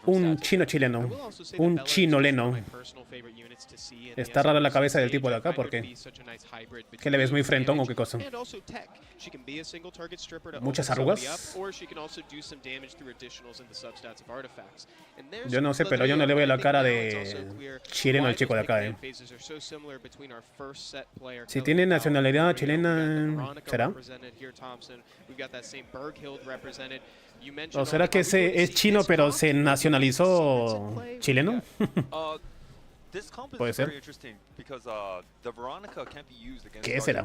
Un chino I chileno. will also say that Un Bella is chinoleno. one of my personal favorite units to see in the Está rara la SWC cabeza del stage. tipo de acá, I find ¿por her to qué? be such a nice hybrid ¿Qué le ves muy between frentón o damage qué cosa? and also tech. She can be a single target stripper to Muchas open somebody arrugas. up, or she can also do some damage through additionals in the substats of artifacts. And there's Yo no sé, pero yo no le veo la cara de chileno al chico de acá, eh. Si tiene nacionalidad chilena, ¿será? ¿O será que es chino pero se nacionalizó chileno? Puede ser. ¿Qué será?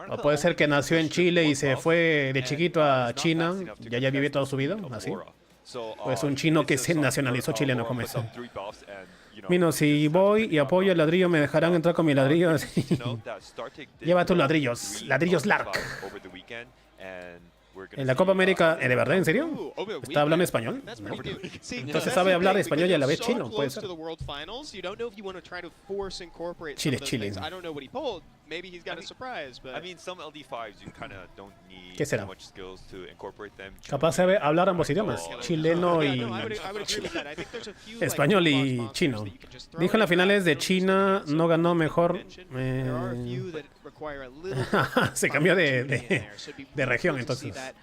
O puede ser que nació en Chile y se fue de chiquito a China y allá vive toda su vida, así. O es un chino que se nacionalizó chileno como ese. Mino, si voy y apoyo el ladrillo, ¿me dejarán entrar con mi ladrillo? Lleva tus ladrillos, ladrillos Lark. gonna En la see, Copa América, ¿de verdad? ¿En serio? Ooh, over a ¿Está hablando weekend. español? That's No. pretty new. See, Entonces that's sabe the hablar thing, español y a la vez because you're chino, so puede close ser. to the World Finals, you don't know if you want to try to force incorporate Chile, some of those Chile. things. I don't know what he pulled. Maybe he's got a surprise, but I mean, some LD5s you kind of don't need ¿Qué será? too much skills to incorporate them. Capaz sabe hablar ambos idiomas, chileno Yeah, y no, I would agree with that. I think there's a few, like, español y loot box chino. monsters that you can just throw Dijo en las in. finales de Those China are no ganó mejor. There are a few that require a little Se cambió de fine-tuning in there, so it'd be de really región, cool to see entonces. that.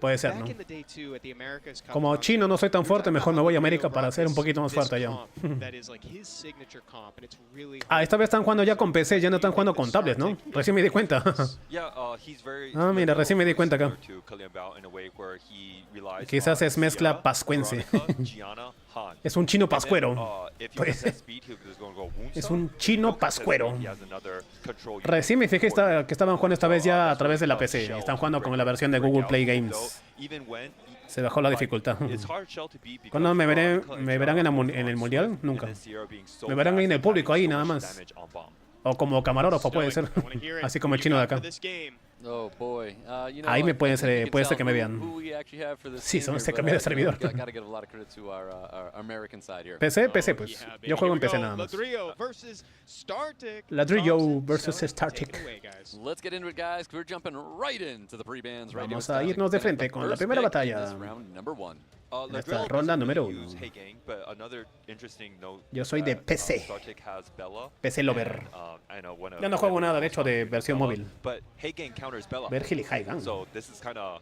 Puede ser, Back ¿no? in the day, too, at the America's Cup Como tournament, chino no soy tan we were fuerte, talking mejor me about voy a how América Leo para ser un brought poquito más this fuerte allá. comp that is like his signature comp, and it's really Ah, esta vez están jugando ya con PC, ya no están jugando con tablets, ¿no? Recién me di cuenta. Yeah, he's very Ah, mira, recién me di cuenta acá. similar to Kylian Bao in a way where he relies Quizás on es mezcla Sierra, pascuense. Veronica, Gianna, Han. Es un chino And then, pascuero. if he Pues, has speed, he's going to go Wunsa. es un chino Because pascuero. he has another control unit Recién me fijé for que estaban jugando esta vez ya a that's través de la why PC. Shell Están jugando con break- la versión de break Google out, Play even Games. though- even when- Se bajó la like, dificultad. it's hard Shell to beat because ¿Cuándo me Veronica and verán en Gianna en el on mundial? Swift, Nunca. and then Sierra being so Me verán ahí en el fast and público, ahí having so nada much más. damage on bomb. O como camarógrafo puede ser. I wanna hear it. Así como el What chino you de got acá. for this game? Oh boy. You know Ahí me what? puede I think ser- you can puede ser tell que me who- vean. who we actually have for this Sí, game se here, cambió de but, servidor. gotta give a lot of credit to our American side here. PC, PC, Oh, pues. yeah, baby. Yo juego en Here we PC go. nada más. Ladrillo versus Startic. Ladrillo Thompson, versus Stone, Startic. take it away, guys. Let's get into it, guys. 'Cause we're jumping right into the pre-bans right Vamos now. a irnos de frente con la primera batalla. Round number 1. En esta Ladrillo ronda doesn't número really 1. use Hey Gang, but another interesting note Yo soy de that, PC. Startic has Bella, PC Lover. and, I know one of Yo no juego the nada, de hecho, de most versión Bella, móvil. But Hey Gang counters Bella. Virgil y Haigan. So this is kind of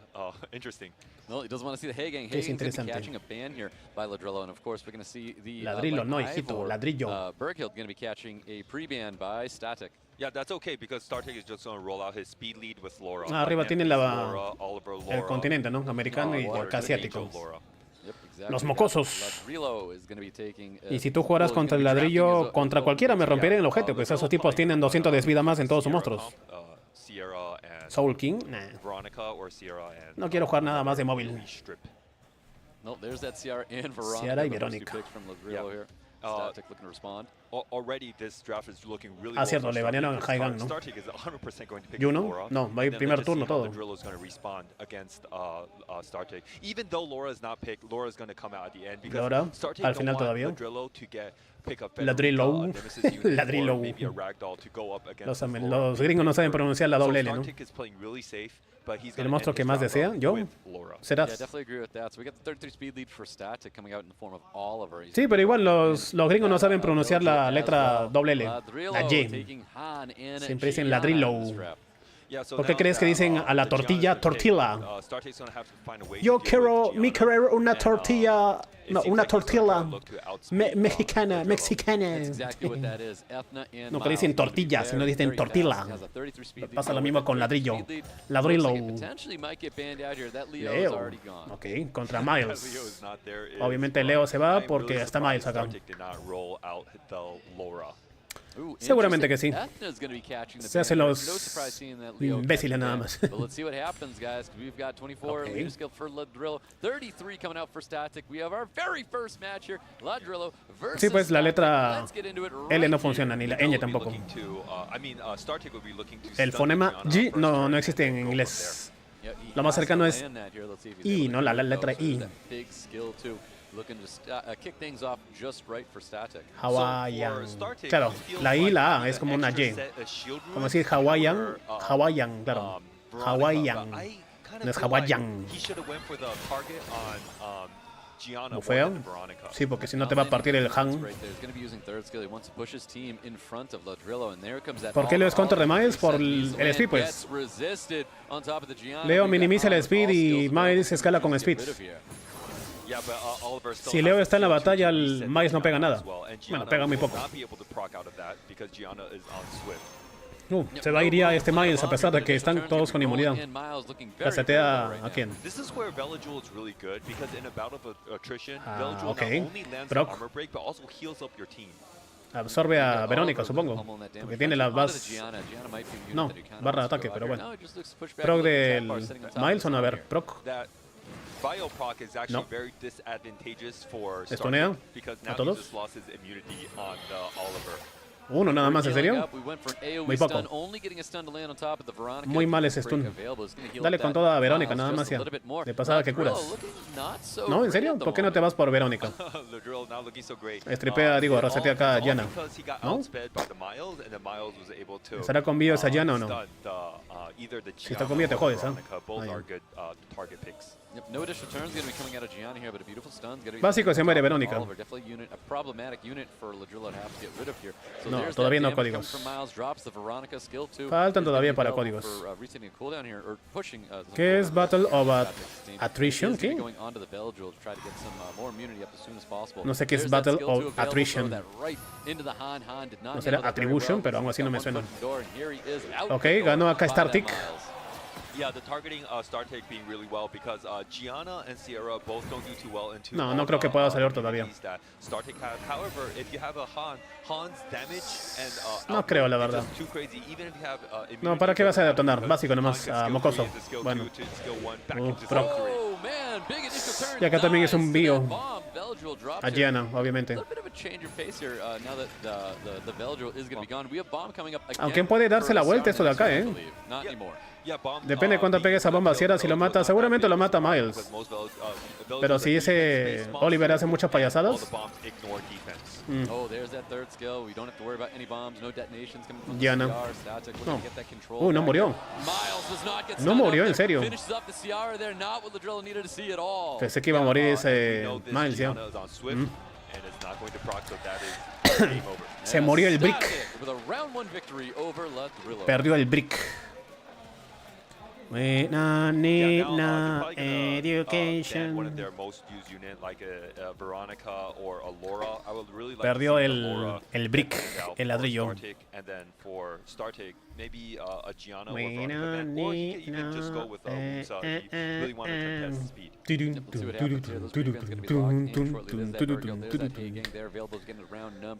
interesting. No, he doesn't want to see the Hey Gang. Que es Hey Gang's going to be interesante. catching a ban here by Ladrillo, and of course we're going to see the Ladrillo, no, hijito, ladrillo. Berghild going to be catching a pre-ban by Static. Yeah, that's okay because Startic is just going to roll out his speed lead with Laura. Ah, arriba tienen la- Laura, Oliver, Laura, El continente, ¿no? Americano y Water, asiático. Angel, Laura. Yep, exactly. Los mocosos. Ladrillo is going to be taking, Y si tú jugaras contra el ladrillo, contra cualquiera me rompería el ojete, pues esos tipos tienen 200 de vida más en todos sus monstruos. Sierra and Soul King, nah. Veronica or Sierra and No quiero jugar nada más de móvil. Strip. No, there's that Sierra and Veronica. Sierra y the first two Verónica. picks from Ladrillo Yeah. here. Uh, Static looking to respond. Already this draft is looking really Ah, well cierto, for le Startic banearon because a Haigan, ¿no? Startic is 100% going to pick Juno? Laura. No, va a ir And then primer let's just turno see how todo. Ladrillo is going to respond against Startic. Even though Laura is not picked, Laura is going to come out at the end because Laura, Startic al don't final want todavía. Ladrillo to pick up Ladrillo. a Nemesis unit Ladrillo. or maybe a Ragdoll to go up against Los, this Laura. los gringos no saben pronunciar la doble L, So ¿no? Startic is playing really safe, but he's El gonna monstruo end que his más draft desea, round yo. with Laura. Yeah, Serás. definitely agree with that. So we got the 33 speed lead for Static coming out in the form of Oliver. He's Sí, pero igual los gringos no saben pronunciar la letra doble L, la Y. Siempre dicen ladrillo. Yeah, so ¿Por qué now crees que that, dicen a la the Giannis tortilla, are taken, tortilla? Startic's gonna have to find a way to Yo deal quiero, with mi Gianna. querer una And, tortilla, it no, seems una like he's gonna tortilla look to outspeed, mexicana, Ladrillo. mexicana. That's exactly what that is. Ethna and No, que Miles dicen gonna be tortilla, sino very, dicen very tortilla. fast. Has a 33 speed lead Pasa lo going mismo with con a 33 ladrillo. speed lead. Ladrillo. Looks like it potentially might get banned out here. That Leo is Leo. already gone. Ok, contra Leo Miles. is not there, is, Obviamente Leo se va I'm porque really está Miles surprised acá. Startic did not roll out the Laura. Ooh, Seguramente que sí. interesting. Ethna's gonna be catching the Se hacen ban. los No surprise seeing that Leo imbéciles catch nada the más. ban. But let's see what happens, guys. 'Cause we've got 24 Okay. leader skill for Ladrillo, 33 coming out for Static. We have our very first match here. Ladrillo versus Sí, pues la Static. letra Let's get into it L right no here. funciona, ni la ñ tampoco. Startic would be looking to El stun fonema Gianna G first no, turn no and existe then en go from inglés. Yeah, he Lo más has to cercano es land that here. Let's see if he's I, able to no, la do letra so. So I. that big skill too. Looking to kick things off just right for Static. Hawaiian. Claro, la I y la A es como una Y. Como decir Hawaiian, Hawaiian, claro. Hawaiian. No es Hawaiian. ¿Bufeo? Sí, porque si no te va a partir el Han. ¿Por qué Leo es counter de Miles? Por el speed, pues. Leo minimiza el speed y Miles escala con speed. Si Leo está en la batalla, el Miles no pega nada. Bueno, pega muy poco. Se va a ir ya este Miles a pesar de que están todos con inmunidad. ¿Casetea a quién? Ah, ok. Brock. Absorbe a Verónica, supongo. Porque tiene las No, barra de ataque, pero bueno. Proc del Miles o no, a ver, proc. No. ¿Estonea a todos? Uno nada más, ¿en serio? Muy poco. Muy mal ese stun. Dale con toda a Verónica, nada más ya. De pasada que curas. ¿No? ¿En serio? ¿Por qué no te vas por Verónica? Stripea, digo, resetea acá a Yana. ¿No? ¿Estará con bio esa Yana o no? Si está con bio te jodes, ¿ah? Básico se muere Verónica. No, todavía no códigos. Faltan todavía para códigos. ¿Qué es Battle of Attrition? ¿Qué? No sé qué es Battle of Attrition. No será Attribution, pero aún así no me suena. Ok, ganó acá StarTick. Yeah, the targeting StarTech being really well because Gianna and Sierra both don't do too well into. No creo que pueda salir todavía. StarTech has. However, if you have a Han's damage and no creo, la verdad. No, ¿para qué vas a detonar? Básico nomás, mocoso. Bueno. Y acá también es un bio. A Gianna, obviamente. Aunque puede darse la vuelta esto de acá, ¿eh? Depende de cuánto pegue esa bomba. Sierra, si lo mata, seguramente lo mata Miles. Pero si ese Oliver hace muchas payasadas. Gianna. No. No murió. No murió, en serio. Pensé que iba a morir ese Miles ya. Se murió el Brick. Perdió el Brick. Education. Perdió el brick, el ladrillo.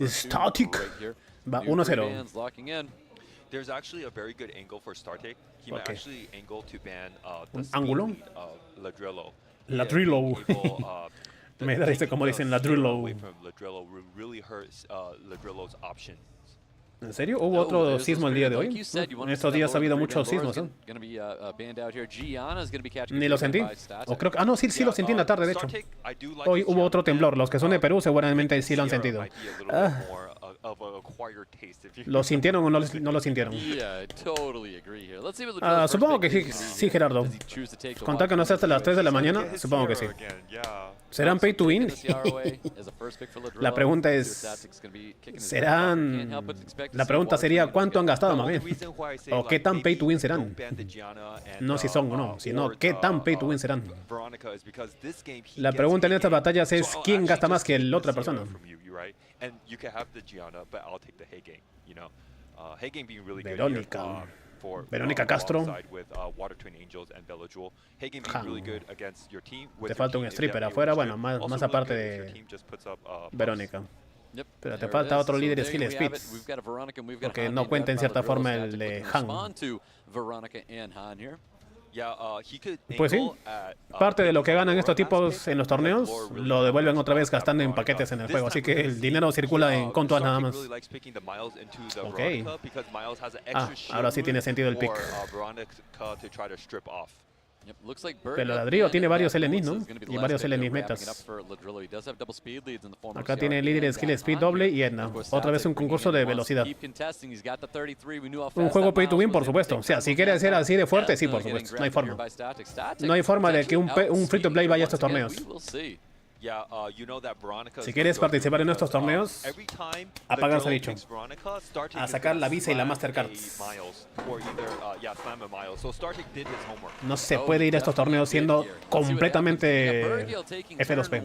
Static. Va 1-0. There's actually a very good angle for StarTech. He might actually angle to ban the ¿Ángulo? speed of Ladrillo. Ladrillo. Me da risa como dicen Ladrillo. Really hurts Ladrillo's options. ¿En serio? ¿Hubo otro sismo el día de hoy? En estos días ha habido muchos sismos, ¿eh? Ni lo sentí. O creo que... no, sí lo sentí en la tarde, de hecho. Hoy hubo otro temblor. Los que son de Perú seguramente sí lo han sentido. ¿Lo sintieron o no lo sintieron? Supongo que sí, Gerardo. Contar que no sea hasta las 3 de la mañana, supongo que sí. ¿Serán pay to win? La pregunta es... ¿Serán...? La pregunta sería ¿cuánto han gastado más bien? ¿O qué tan pay to win serán? No si son o no, sino ¿qué tan pay to win serán? La pregunta en estas batallas es ¿quién gasta más que la otra persona? Verónica Castro. Te falta un stripper afuera, bueno, más aparte de Verónica. Pero te falta otro líder skill speed. Porque no cuenta en cierta forma el de Han. Pues sí, parte de lo que ganan estos tipos en los torneos lo devuelven otra vez gastando en paquetes en el juego. Así que el dinero circula en contos nada más. Ok. Ahora sí tiene sentido el pick. Pero Ladrillo tiene varios LNIs, ¿no? Y varios LNIs metas. Acá tiene líder skill speed doble y Edna. Otra vez un concurso de velocidad. Un juego pay to win, por supuesto. O sea, si quiere ser así de fuerte, sí, por supuesto. No hay forma. No hay forma de que un free to play vaya a estos torneos. Si quieres participar en estos torneos, a pagar se ha dicho. A sacar la Visa y la Mastercards. No se puede ir a estos torneos siendo completamente F2P.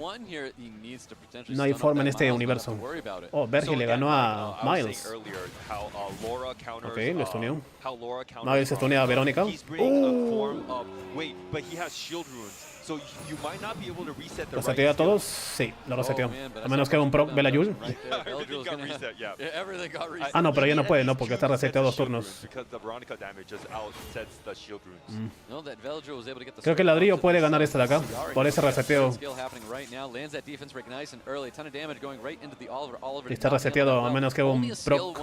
No hay forma en este universo. Oh, Vergil le ganó a Miles. Ok, lo stuneó. Miles stuneó a Verónica. So you might not be able to reset the ¿Resetea a todos? Sí, lo reseteó. A menos que haga un proc Belayul. Everything got reset, yeah. Everything got reset. Ah, no, pero ya no puede, ¿no? Porque está reseteado 2 turnos. Because the Veronica damage just outsets the shield runes. No, that Veladriel was able to get the Creo que el ladrillo puede ganar esta de acá. Por ese reseteo. Está reseteado, a menos que haga un proc.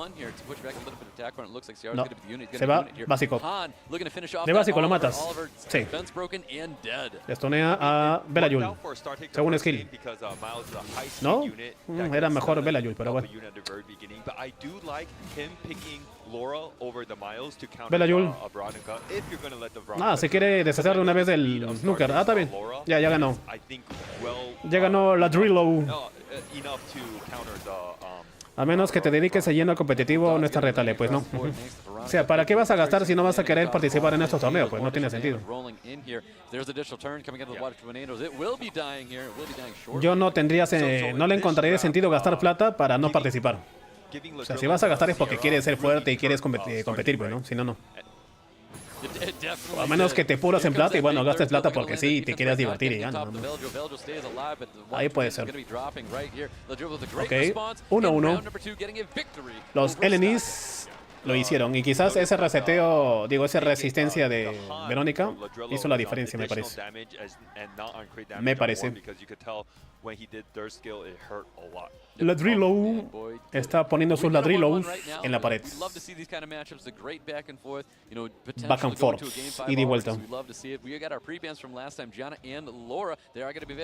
No, se va básico. De básico lo matas. Sí. Destonea a Belayul. Según skill. ¿No? Era mejor Belayul, pero bueno. Belayul. Ah, se quiere deshacer de una vez del snooker. Ah, está bien. Ya ganó. Ya ganó la Drillo. A menos que te dediques a lleno al competitivo, no está retale, pues no. O sea, ¿para qué vas a gastar si no vas a querer participar en estos torneos? Pues no tiene sentido. Yo no tendría, no le encontraría sentido gastar plata para no participar. O sea, si vas a gastar es porque quieres ser fuerte y quieres competir, pues no, si no, no. A menos que te puras en plata y bueno, gastes plata porque sí, te quieras divertir y ya, no. Ahí puede ser. Ok, 1-1. Los LUNES lo hicieron y quizás ese reseteo, digo, esa resistencia de Verónica hizo la diferencia, me parece. Me parece. Ladrillo está poniendo sus ladrillos en la pared. Back and forth. Ida y vuelta.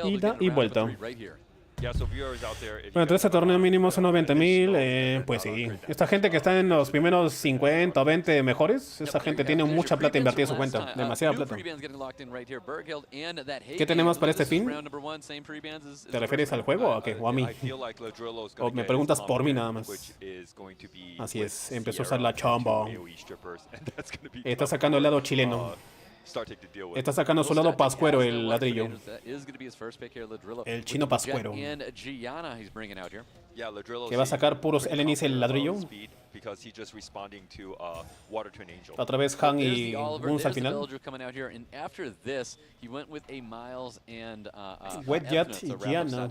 Ida y vuelta. Bueno, entonces el torneo mínimo son 90.000, pues sí. Esta gente que está en los primeros 50 o 20 mejores, esa gente tiene mucha plata invertida en su cuenta, demasiada plata. ¿Qué tenemos para este fin? ¿Te refieres al juego o qué? ¿O a mí? ¿O me preguntas por mí nada más? Así es, empezó a usar la chamba. Está sacando el lado chileno. Está sacando su lado pascuero el ladrillo. El chino pascuero. Que va a sacar puros LUNES el ladrillo. Otra vez Han y Guns al final. Wetjet y Gianna.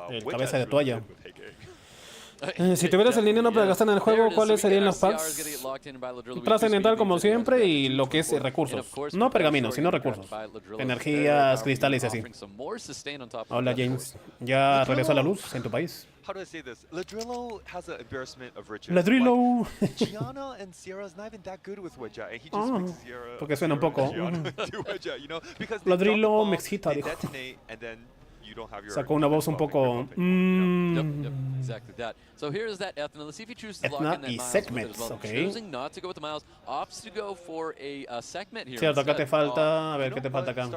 El cabeza de toalla. Si tuvieras el dinero para gastar en el juego, ¿cuáles serían los packs? Trascendental como siempre y lo que es recursos. No pergaminos, sino recursos. Energías, cristales y así. Hola James. ¿Ya regresó a la luz en tu país? Ladrillo. Porque suena un poco. Ladrillo me excita, dijo. Sacó una voz un poco... Etna y segments, ok. Cierto, acá te falta... A ver, ¿qué te falta acá?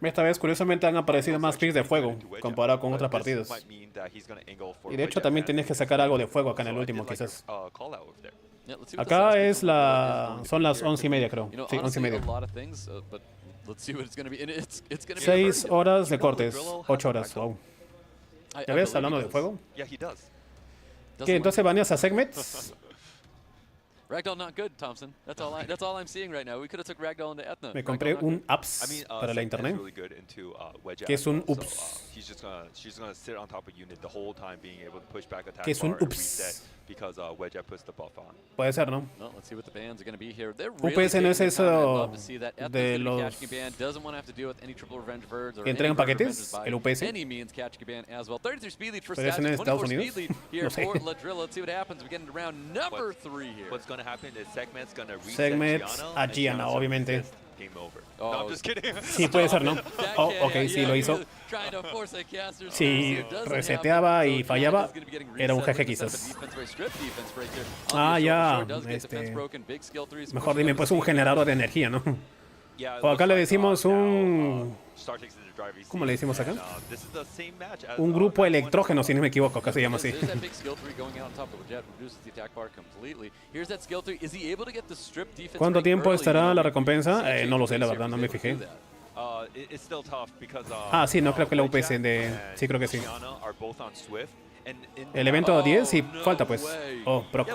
Esta vez, curiosamente, han aparecido más picks de fuego comparado con otras partidas. Y de hecho, también tienes que sacar algo de fuego acá en el último, quizás. Acá es son las 11:30, creo. Sí, 11:30. 6 horas de cortes, 8 horas, wow. ¿Ya ves? Hablando de fuego. ¿Qué? Entonces baneas a segments. Ragdoll not good, Thompson. That's all I'm seeing right now. We could have took Ragdoll into Ethna. Me compré un apps para la internet. ¿Qué es un ups? ¿Qué es un ups? Puede ser, ¿no? UPS no es eso de los que entregan paquetes, el UPS. Pero es en Estados Unidos. No sé. Segments a Gianna, obviamente. Sí, puede ser, ¿no? Oh, ok, sí, lo hizo. Si reseteaba y fallaba, era un GG quizás. Ah, ya. Mejor dime, pues un generador de energía, ¿no? O acá le decimos un... ¿Cómo le decimos acá? Un grupo electrógeno, si no me equivoco, acá se llama así. ¿Cuánto tiempo estará la recompensa? No lo sé, la verdad, no me fijé. Ah, sí, no creo que la UPS de... Sí, creo que sí. El evento 10 y falta pues. Oh, proc.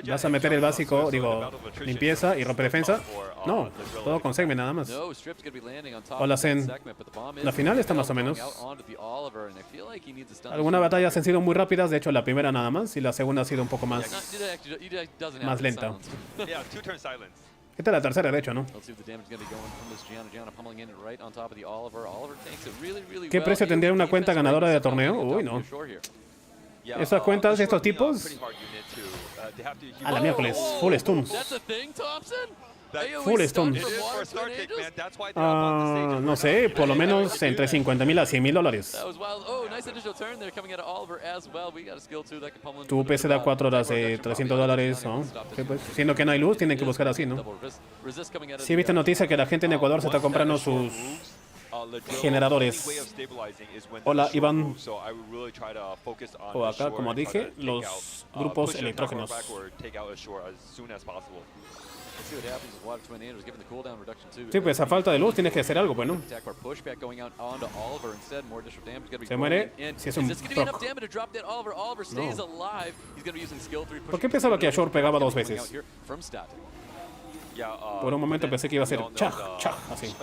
¿Vas a meter el básico, digo, limpieza y romper defensa? No, todo con segment nada más. O la Zen. La final está más o menos. Algunas batallas han sido muy rápidas, de hecho la primera nada más, y la segunda ha sido un poco más lenta. ¿Qué tal la tercera, de hecho, no? ¿Qué precio tendría una cuenta ganadora de torneo? Uy, no. Esas cuentas de estos tipos... A la miércoles, full stuns. Full stuns. No sé, por lo menos entre 50.000 a 100.000 dólares. Tu PC da 4 horas de 300 dólares, ¿no? Sí, pues, siendo que no hay luz, tienen que buscar así, ¿no? Sí, viste noticia que la gente en Ecuador se está comprando sus generadores. Hola, Iván. O acá, como dije, los grupos electrógenos. Sí, pues a falta de luz tienes que hacer algo, pues, ¿no? Se muere si es un proc. No. ¿Por qué pensaba que Ashore pegaba 2 veces? Por un momento pensé que iba a ser chaj, chaj, así.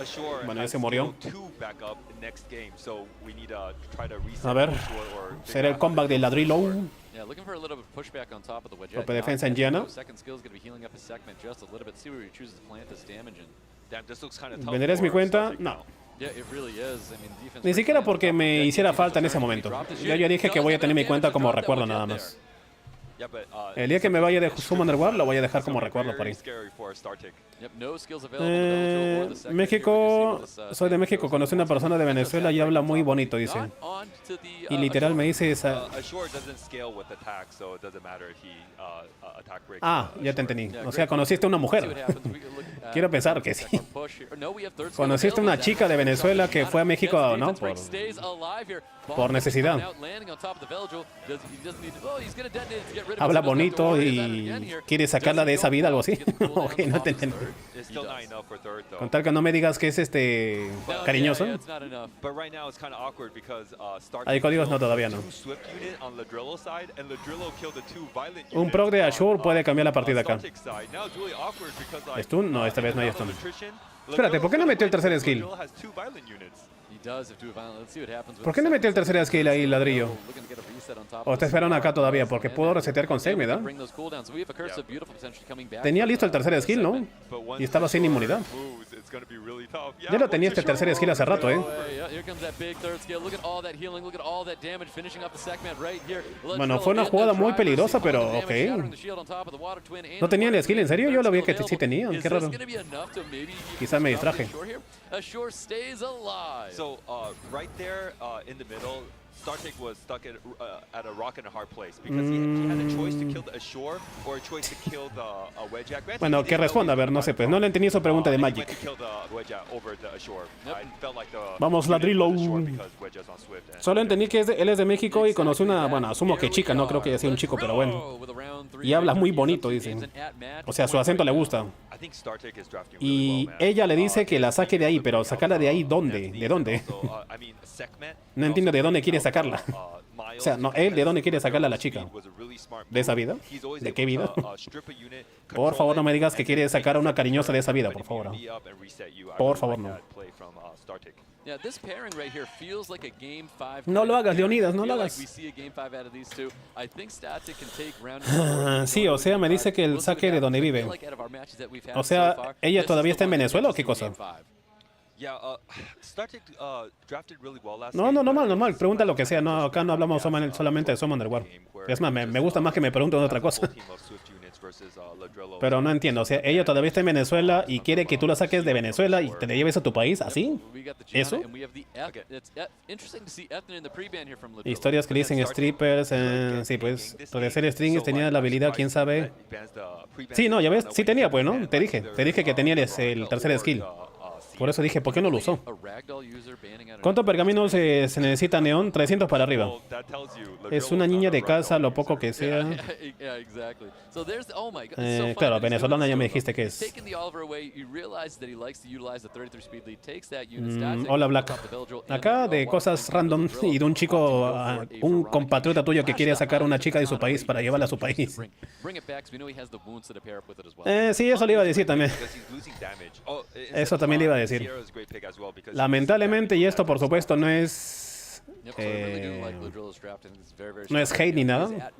Bueno, ya se murió. A ver, será el comeback del ladrillo. Tope defensa en Gianna. ¿Venderás mi cuenta? No. Ni siquiera porque me hiciera falta en ese momento. Yo ya dije que voy a tener mi cuenta como recuerdo nada más. El día que me vaya de Summoner War lo voy a dejar como recuerdo por ahí. México, soy de México, conocí a una persona de Venezuela y habla muy bonito, dice. Y literal me dice esa... Ah, ya te entendí. O sea, conociste a una mujer. Quiero pensar que sí. Conociste a una chica de Venezuela que fue a México, ¿no? Por necesidad. Habla bonito y quiere sacarla de esa vida, algo así. Ok, no te entiendo. Con tal que no me digas que es cariñoso. Hay códigos, no, todavía no. Un proc de Ashore puede cambiar la partida acá. ¿Stun? No, esta vez no hay stun. Espérate, ¿por qué no metió el tercer skill? ¿Por qué no metió el tercer skill ahí, ladrillo? O te esperaron acá todavía, porque puedo resetear con segment, ¿verdad? Tenía listo el tercer skill, ¿no? Y estaba sin inmunidad. Ya lo tenía este tercer skill hace rato, ¿eh? Bueno, fue una jugada muy peligrosa, pero ok. ¿No tenía el skill? ¿En serio? Yo lo vi que sí tenían. Qué raro. Quizás me distraje. Right there in the middle, StarTech was stuck at a rock and a hard place because he had a choice to kill the Ashore or a choice to kill the Wedgejack. Bueno, que responda, a ver, no sé, pues no le entendí su pregunta de Magic. Vamos, ladrillo. Solo entendí que él es de México y conoció una, bueno, asumo que chica, no creo que sea un chico, pero bueno. Y habla muy bonito, dice. O sea, su acento le gusta. Y ella le dice que la saque de ahí, pero sacarla de ahí, ¿dónde? ¿De dónde? No entiendo de dónde quiere sacarla. O sea, no, él de dónde quiere sacarla a la chica. ¿De esa vida? ¿De qué vida? Por favor, no me digas que quiere sacar a una cariñosa de esa vida, por favor. Por favor, no. No lo hagas, Leonidas, no lo hagas. Sí, o sea, me dice que el saque de donde vive. O sea, ¿ella todavía está en Venezuela o qué cosa? No, normal. Pregunta lo que sea. No, acá no hablamos solamente de Summoner War. Es más, me gusta más que me pregunten otra cosa. Pero no entiendo. O sea, ella todavía está en Venezuela y quiere que tú la saques de Venezuela y te la lleves a tu país. ¿Así? ¿Eso? Historias que dicen strippers. Sí, pues. Para hacer strings tenía la habilidad, quién sabe. Sí, no, ya ves. Sí tenía, pues, ¿no? Te dije que tenía el tercer skill. Por eso dije, ¿por qué no lo usó? ¿Cuántos pergaminos se necesita Neón? 300 para arriba. Es una niña de casa, lo poco que sea. Claro, venezolana ya me dijiste que es. Hola, Black. Acá de cosas random y de un chico, un compatriota tuyo que quiere sacar a una chica de su país para llevarla a su país. Sí, eso le iba a decir también. Eso también le iba a decir. Lamentablemente, y esto por supuesto no es... no es hate ni nada,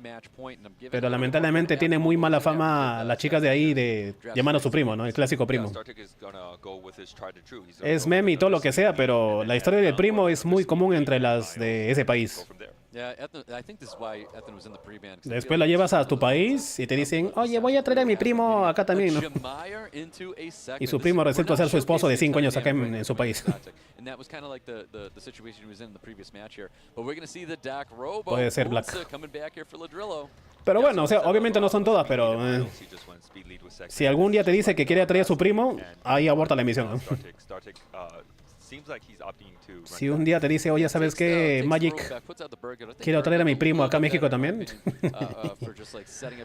pero lamentablemente tiene muy mala fama las chicas de ahí de llamar a su primo, ¿no? El clásico primo. Es meme y todo lo que sea, pero la historia del primo es muy común entre las de ese país. Después la llevas a tu país y te dicen, oye, voy a traer a mi primo acá también, ¿no? Y su primo resulta ser su esposo de 5 años acá en su país. Puede ser Black. Pero bueno, o sea, obviamente no son todas, pero si algún día te dice que quiere traer a su primo, ahí aborta la emisión, ¿no? Si un día te dice, oye, ¿sabes qué, Magic? Quiero traer a mi primo acá a México también.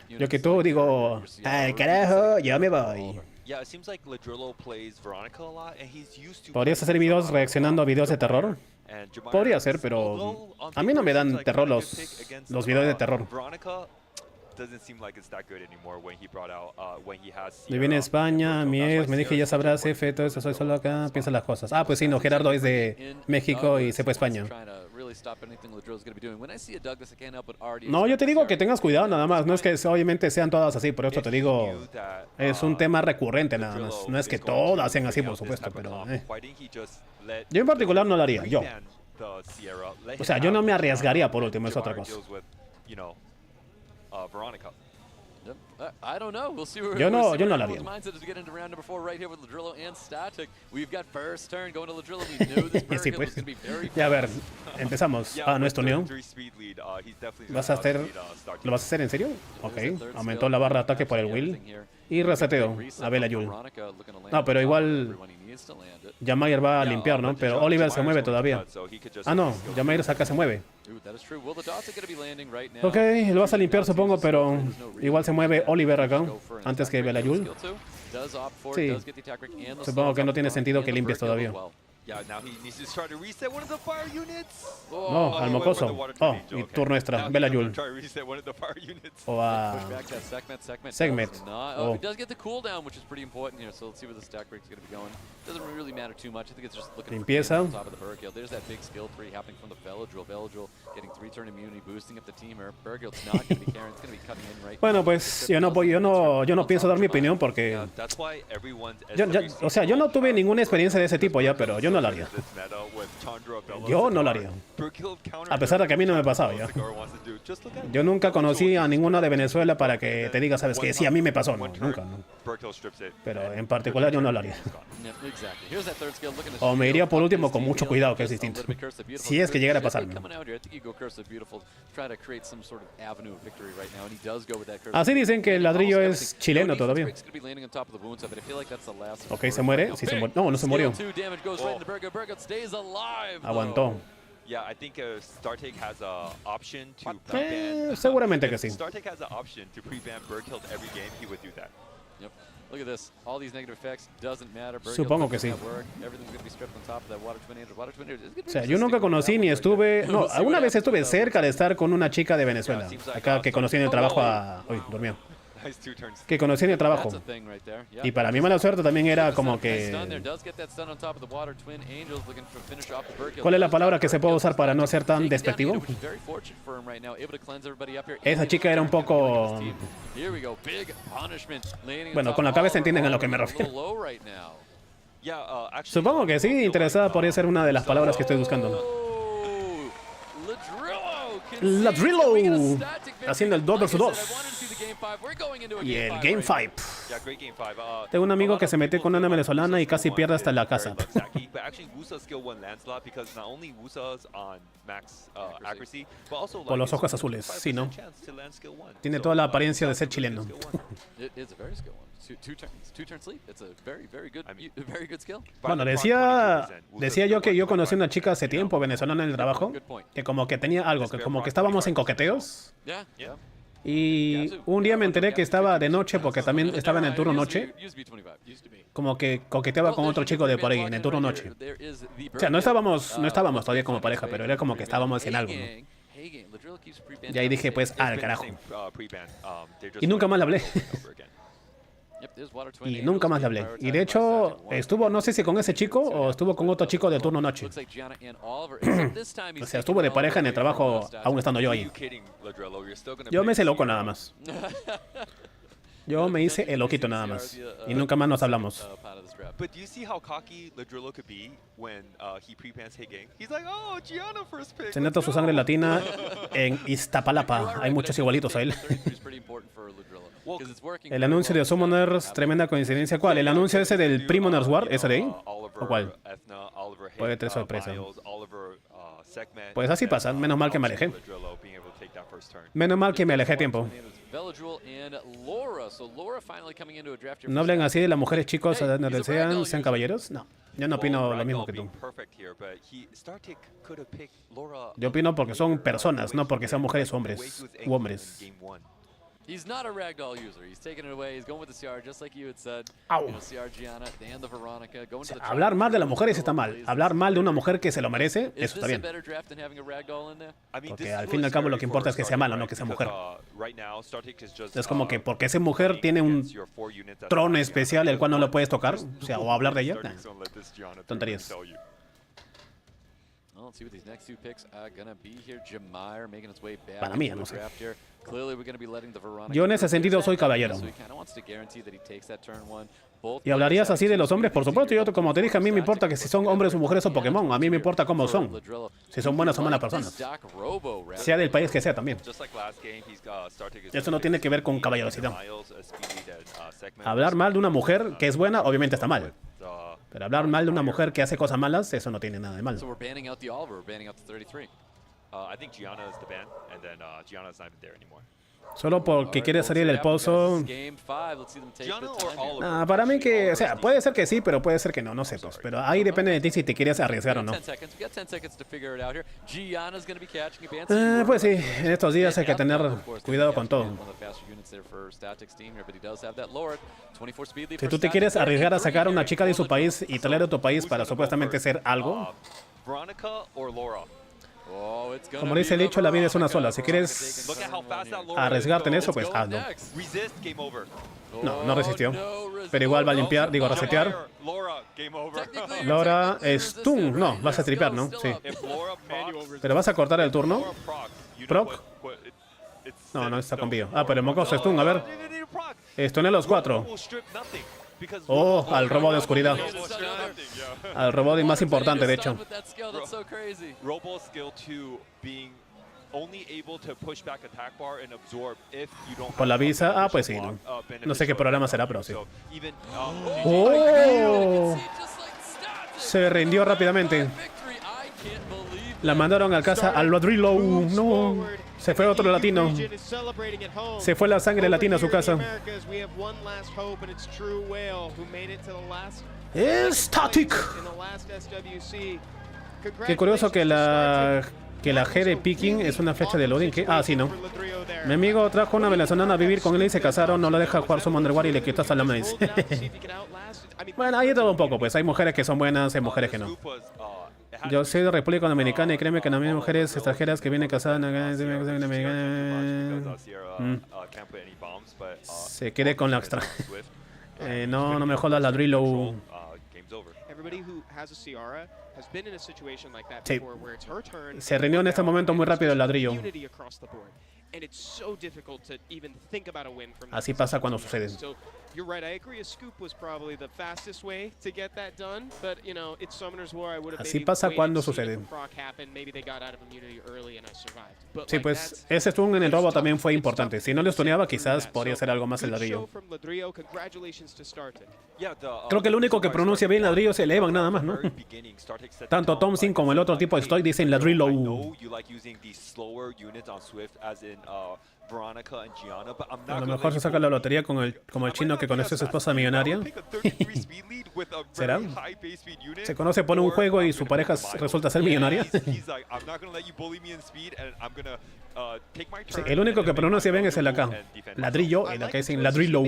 Yo que tú digo, ay, carajo, yo me voy. ¿Podrías hacer videos reaccionando a videos de terror? Podría ser, pero a mí no me dan terror los videos de terror. Viví en España, mi ex me dije, ya sabrás, F, todo eso, soy solo acá, piensa las cosas. Ah, pues sí, no, Gerardo es de México y se fue a España. No, yo te digo que tengas cuidado nada más, no es que obviamente sean todas así, por eso te digo, es un tema recurrente nada más. No es que todas sean así, por supuesto, pero... Yo en particular no lo haría, yo. O sea, yo no me arriesgaría por último, es otra cosa. Yo no lo haría. Sí, pues. Ya, a ver, empezamos. Ah, ¿no es torneo? ¿Lo vas a hacer en serio? Ok, aumentó la barra de ataque por el Will. Y reseteo a Belayul. No, pero igual Jamair va a limpiar, ¿no? Pero Oliver se mueve todavía. Ah, no, Jamair acá se mueve. Ok, lo vas a limpiar supongo, pero igual se mueve Oliver acá antes que Belayul. Sí, supongo que no tiene sentido que limpies todavía. No, al mocoso. Oh, y turno extra. Belayul. O a Segment. Oh. Limpieza. Bueno, pues yo no pienso dar mi opinión porque o sea, yo no tuve ninguna experiencia de ese tipo ya, pero yo no la haría. Yo no lo haría. A pesar de que a mí no me pasaba ya. Yo nunca conocí a ninguna de Venezuela para que te diga, ¿sabes qué? Sí, a mí me pasó. No, nunca. No. Pero en particular yo no lo haría. O me iría por último con mucho cuidado, que es distinto. Si es que llegara a pasarme. Así dicen que el ladrillo es chileno todavía. Ok, ¿se muere? Sí, se muere. No, no se murió. Aguantó. Seguramente que sí. Supongo que sí. O sea, yo nunca conocí ni estuve... No, alguna vez estuve cerca de estar con una chica de Venezuela. Acá que conocí en el trabajo a... Uy, durmió. Que conocí en el trabajo. Y para mi mala suerte también era como que... ¿Cuál es la palabra que se puede usar para no ser tan despectivo? Esa chica era un poco... Bueno, con la cabeza entienden a lo que me refiero. Supongo que sí, interesada podría ser una de las palabras que estoy buscando. Ladrillo haciendo el 2 vs 2. Y el Game 5. Tengo un amigo que se metió con una venezolana y casi pierde hasta la casa. Por los ojos azules, sí, ¿no? Tiene toda la apariencia de ser chileno. Bueno, decía yo que yo conocí a una chica hace tiempo, venezolana en el trabajo, que como que tenía algo, que como que estábamos en coqueteos. Y un día me enteré que estaba de noche, porque también estaba en el turno noche. Como que coqueteaba con otro chico de por ahí, en el turno noche. O sea, no estábamos todavía como pareja, pero era como que estábamos en algo, ¿no? Y ahí dije, pues, al carajo. Y nunca más le hablé. Y nunca más le hablé. Y de hecho, estuvo, no sé si con ese chico o estuvo con otro chico del turno noche. O sea, estuvo de pareja en el trabajo, aún estando yo ahí. Yo me hice loco nada más. Yo me hice el loquito nada más. Y nunca más nos hablamos. Se nota su sangre latina en Iztapalapa. Hay muchos igualitos a él. El anuncio de Summoners, tremenda coincidencia. ¿Cuál? ¿El anuncio ese del Primoners War? ¿Ese de ahí? ¿O cuál? Puede tener sorpresa. Pues así pasa. Menos mal que me alejé. Menos mal que me alejé a tiempo. No hablen así de las mujeres, chicos, no desean, sean caballeros. No, yo no opino lo mismo que tú. Yo opino porque son personas, no porque sean mujeres o hombres. U hombres. He's not a ragdoll user. He's taking it away. He's going with the CR, just like you had said. Au. You know, CR Gianna and the Veronica going to the Hablar mal de las mujeres está mal. Hablar mal de una mujer que se lo merece, eso está bien. Porque al fin y al cabo lo que importa es que sea malo, no que sea mujer. Es como que porque esa mujer tiene un trono especial el cual no lo puedes tocar, o sea, o hablar de ella. Nah. Tonterías. Para mí, no sé. Yo en ese sentido soy caballero. ¿Y hablarías así de los hombres? Por supuesto, yo como te dije, a mí me importa que si son hombres o mujeres o Pokémon. A mí me importa cómo son. Si son buenas o malas personas. Sea del país que sea también. Eso no tiene que ver con caballerosidad. Hablar mal de una mujer que es buena, obviamente está mal. Pero hablar mal de una mujer que hace cosas malas, eso no tiene nada de malo. Solo porque quiere salir del pozo. Para mí que, o sea, puede ser que sí, pero puede ser que no, no sé, pues. Pero ahí depende de ti si te quieres arriesgar o no. Pues sí, en estos días hay que tener cuidado con todo. Si tú te quieres arriesgar a sacar a una chica de su país y traer a tu país para supuestamente ser algo, como dice el dicho, la vida es una sola. Si quieres arriesgarte en eso, pues hazlo. No, no resistió. Pero igual va a limpiar, digo, a resetear. Laura, stun. No, vas a tripear, ¿no? Sí. Pero vas a cortar el turno. Proc. No, no está con bio. Pero mocoso stun, a ver. Stuné los 4. Oh, al robot de oscuridad. Al robot más importante, de hecho. Por la visa, pues sí. No sé qué programa será, pero sí. Oh, se rindió rápidamente. La mandaron a casa al ladrillo. No. Se fue otro latino. Se fue la sangre latina a su casa. Static. Qué curioso que la G de picking es una flecha de loading. Sí, no. Mi amigo trajo una venezolana a vivir con él y se casaron. No la deja jugar su Wonder War y le quitó hasta la maíz. Bueno, hay de todo un poco, pues. Hay mujeres que son buenas, hay mujeres que no. Yo soy de República Dominicana y créeme que también hay mujeres extranjeras que vienen casadas. Se quede con la extra. No me jodas ladrillo. Sí. Se reunió en este momento muy rápido el ladrillo. Así pasa cuando sucede. You're right. I agree. A scoop was probably the fastest way to get that done, but you know, it's Summoner's War. I would have Así maybe pasa waited, cuando seen sucede. if the proc happened. Maybe they got out of immunity early and I survived. But Sí, like, pues that's ese stun en el robo también fue tough. importante. Si no le stuneaba, quizás podría ser algo más el Good show ladrillo. from Ladrillo. Congratulations to Startic. Creo que el único que pronuncia bien ladrillo es el Evan nada más, ¿no? Tanto Thompson como el otro tipo de Stoic dicen ladrillo. A lo mejor se saca la lotería con como el chino que conoce a su esposa millonaria. ¿Será? Se conoce por un juego y su pareja resulta ser millonaria. Sí, el único que pronuncia bien es el acá. Ladrillo, el acá dicen ladrillo.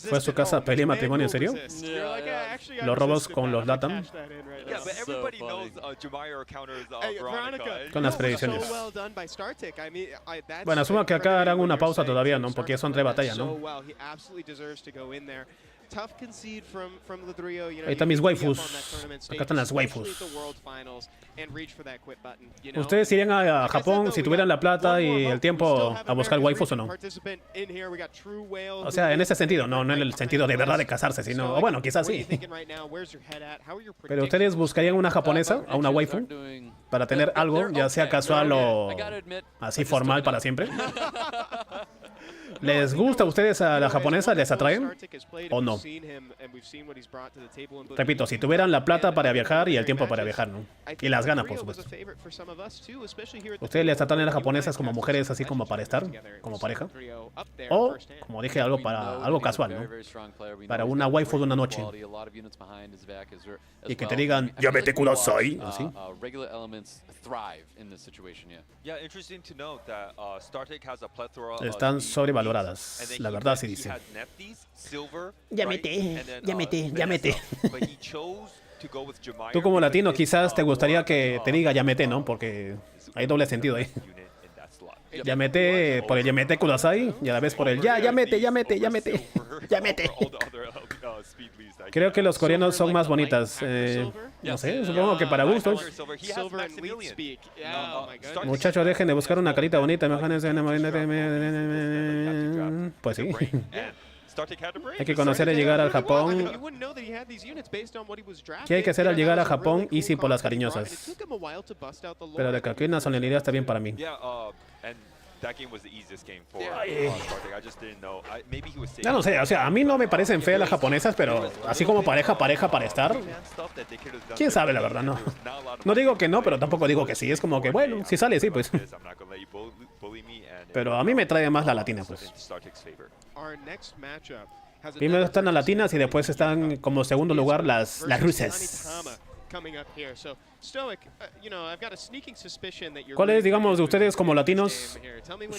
¿Fue a su casa a pelear y matrimonio, en serio? Los robos con los LATAM. Con las predicciones. Bueno, asumo que acá harán una pausa todavía, ¿no? Porque son 3 batallas, ¿no? Ahí están mis waifus. Acá están las waifus. ¿Ustedes irían a Japón si tuvieran la plata y el tiempo a buscar waifus o no? O sea, en ese sentido, no en el sentido de verdad de casarse, sino... O bueno, quizás sí. Pero ¿ustedes buscarían una japonesa, a una waifu? Para tener algo, ya sea casual o así formal para siempre. ¿Les gusta a ustedes a la japonesa? ¿Les atraen? ¿O no? Repito, si tuvieran la plata para viajar y el tiempo para viajar, ¿no? Y las ganas, por supuesto. ¿Ustedes les atraen a las japonesas como mujeres así como para estar? ¿Como pareja? O, como dije, algo casual, ¿no? Para una waifu de una noche. Y que te digan, ya vete kudasai. Así. Están sobrevaloradas. La verdad sí dice. Ya mete. Tú como latino quizás te gustaría que te diga ya mete, ¿no? Porque hay doble sentido ahí. Ya mete por el ya mete kudasai y a la vez por el ya mete. Creo que los coreanos son más bonitas. No sé, supongo que para gustos. Muchachos, dejen de buscar una carita bonita. Pues sí. Hay que conocer y llegar al Japón. ¿Qué hay que hacer al llegar a Japón? Easy por las cariñosas. Pero de que una solemnidad está bien para mí. Ya no sé, o sea, a mí no me parecen feas las japonesas, pero así como pareja para estar, quién sabe la verdad, no. No digo que no, pero tampoco digo que sí. Es como que, bueno, si sale, sí, pues. Pero a mí me trae más la latina, pues. Primero están las latinas y después están como segundo lugar las rusas. ¿Cuál es, digamos, de ustedes como latinos,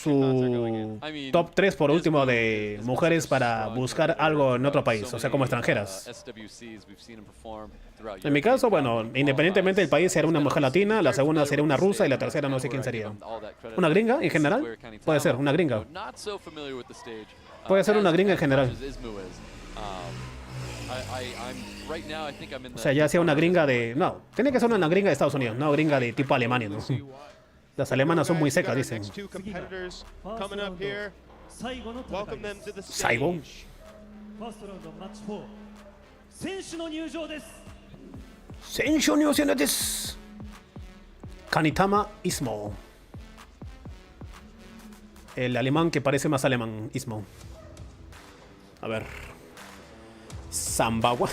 su top 3 por último de mujeres para buscar algo en otro país? O sea, como extranjeras. En mi caso, bueno, independientemente del país, será una mujer latina, la segunda sería una rusa y la tercera no sé quién sería. ¿Una gringa en general? Puede ser, una gringa. Puede ser una gringa en general. O sea, ya sea una gringa de... No, tiene que ser una gringa de Estados Unidos, no gringa de tipo Alemania, ¿no? Las alemanas son muy secas, dicen. Saigo. Senshu Nyūshū desu. Kanitama Ismo. El alemán que parece más alemán, Ismo. A ver. Zambawa.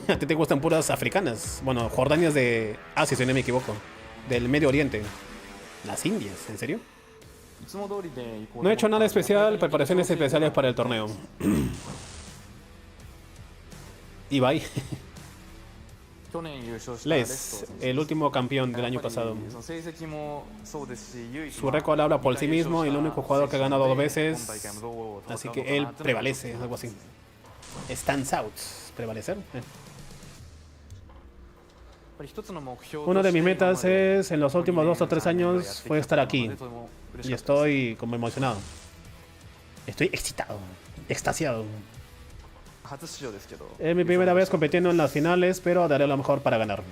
A ti te gustan puras africanas. Bueno, Jordanias de Asia, si no me equivoco. Del Medio Oriente. Las Indias, ¿en serio? No he hecho nada especial, preparaciones especiales para el torneo. Ibai. Les, el último campeón del año pasado. Su récord habla por sí mismo y el único jugador que ha ganado 2 veces. Así que él prevalece, algo así. Stands out. ¿Prevalecer? Una de mis metas es, en los últimos 2 o 3 años, fue estar aquí. Y estoy como emocionado. Estoy excitado. Extasiado. Es mi primera vez compitiendo en las finales, pero daré lo mejor para ganar.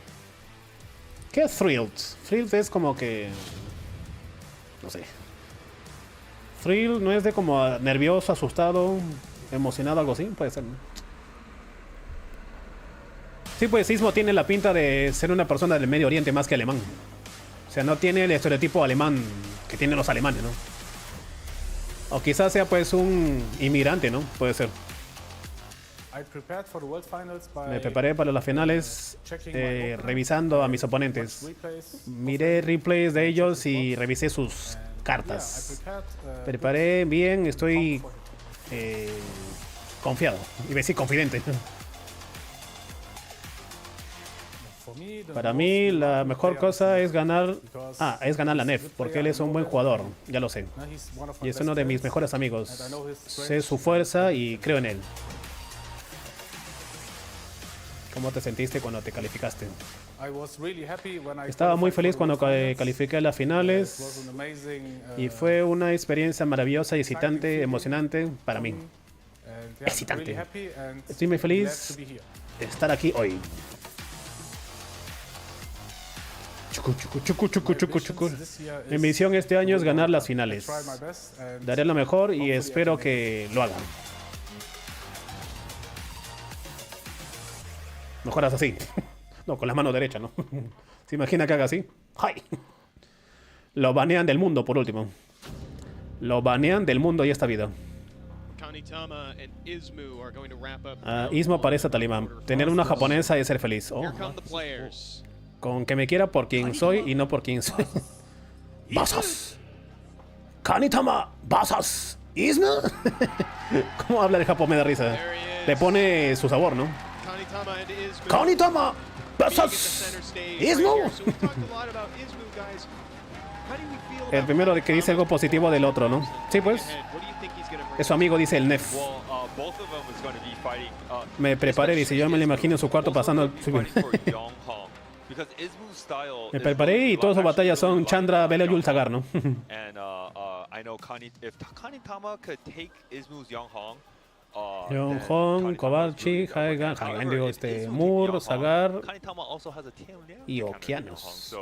¿Qué es Thrilled? Thrilled es como que... No sé. thrill no es de como nervioso, asustado, emocionado, algo así, puede ser. Sí, pues Ismo tiene la pinta de ser una persona del Medio Oriente más que alemán. O sea, no tiene el estereotipo alemán que tienen los alemanes, ¿no? O quizás sea pues un inmigrante, ¿no? Puede ser. Me preparé para las finales revisando a mis oponentes. Miré replays de ellos y revisé sus cartas. Preparé bien, estoy confiado. Iba a decir confidente. Para mí la mejor cosa es ganar la NEF, porque él es un buen jugador, ya lo sé. Y es uno de mis mejores amigos. Sé su fuerza y creo en él. ¿Cómo te sentiste cuando te calificaste? Estaba muy feliz cuando califiqué las finales y fue una experiencia maravillosa y excitante, emocionante para mí. Excitante. Estoy muy feliz de estar aquí hoy. Mi misión este año es ganar las finales. Daré lo mejor y espero que lo hagan. Mejoras así. No, con la mano derecha, ¿no? ¿Se imagina que haga así? ¡Ay! Lo banean del mundo, por último. Lo banean del mundo y esta vida. Ismo parece talibán. Tener una japonesa es ser feliz. Oh. Con que me quiera por quien soy y no por quien soy. ¡Basas! ¡Kanitama! ¡Basas! ¿Ismo? ¿Cómo habla de Japón? Me da risa. Le pone su sabor, ¿no? ¡Kanitama! ¡Basas! ¿Ismo? El primero que dice algo positivo del otro, ¿no? Sí, pues. Es su amigo, dice el Nef. Me preparé, dice, yo me lo imagino en su cuarto pasando... Me preparé y todas sus batallas son Chandra, Bela y Ulzagar, ¿no? Yonghong, Kobachi, Haigan, digo, Mur, Sagar y Okeanos.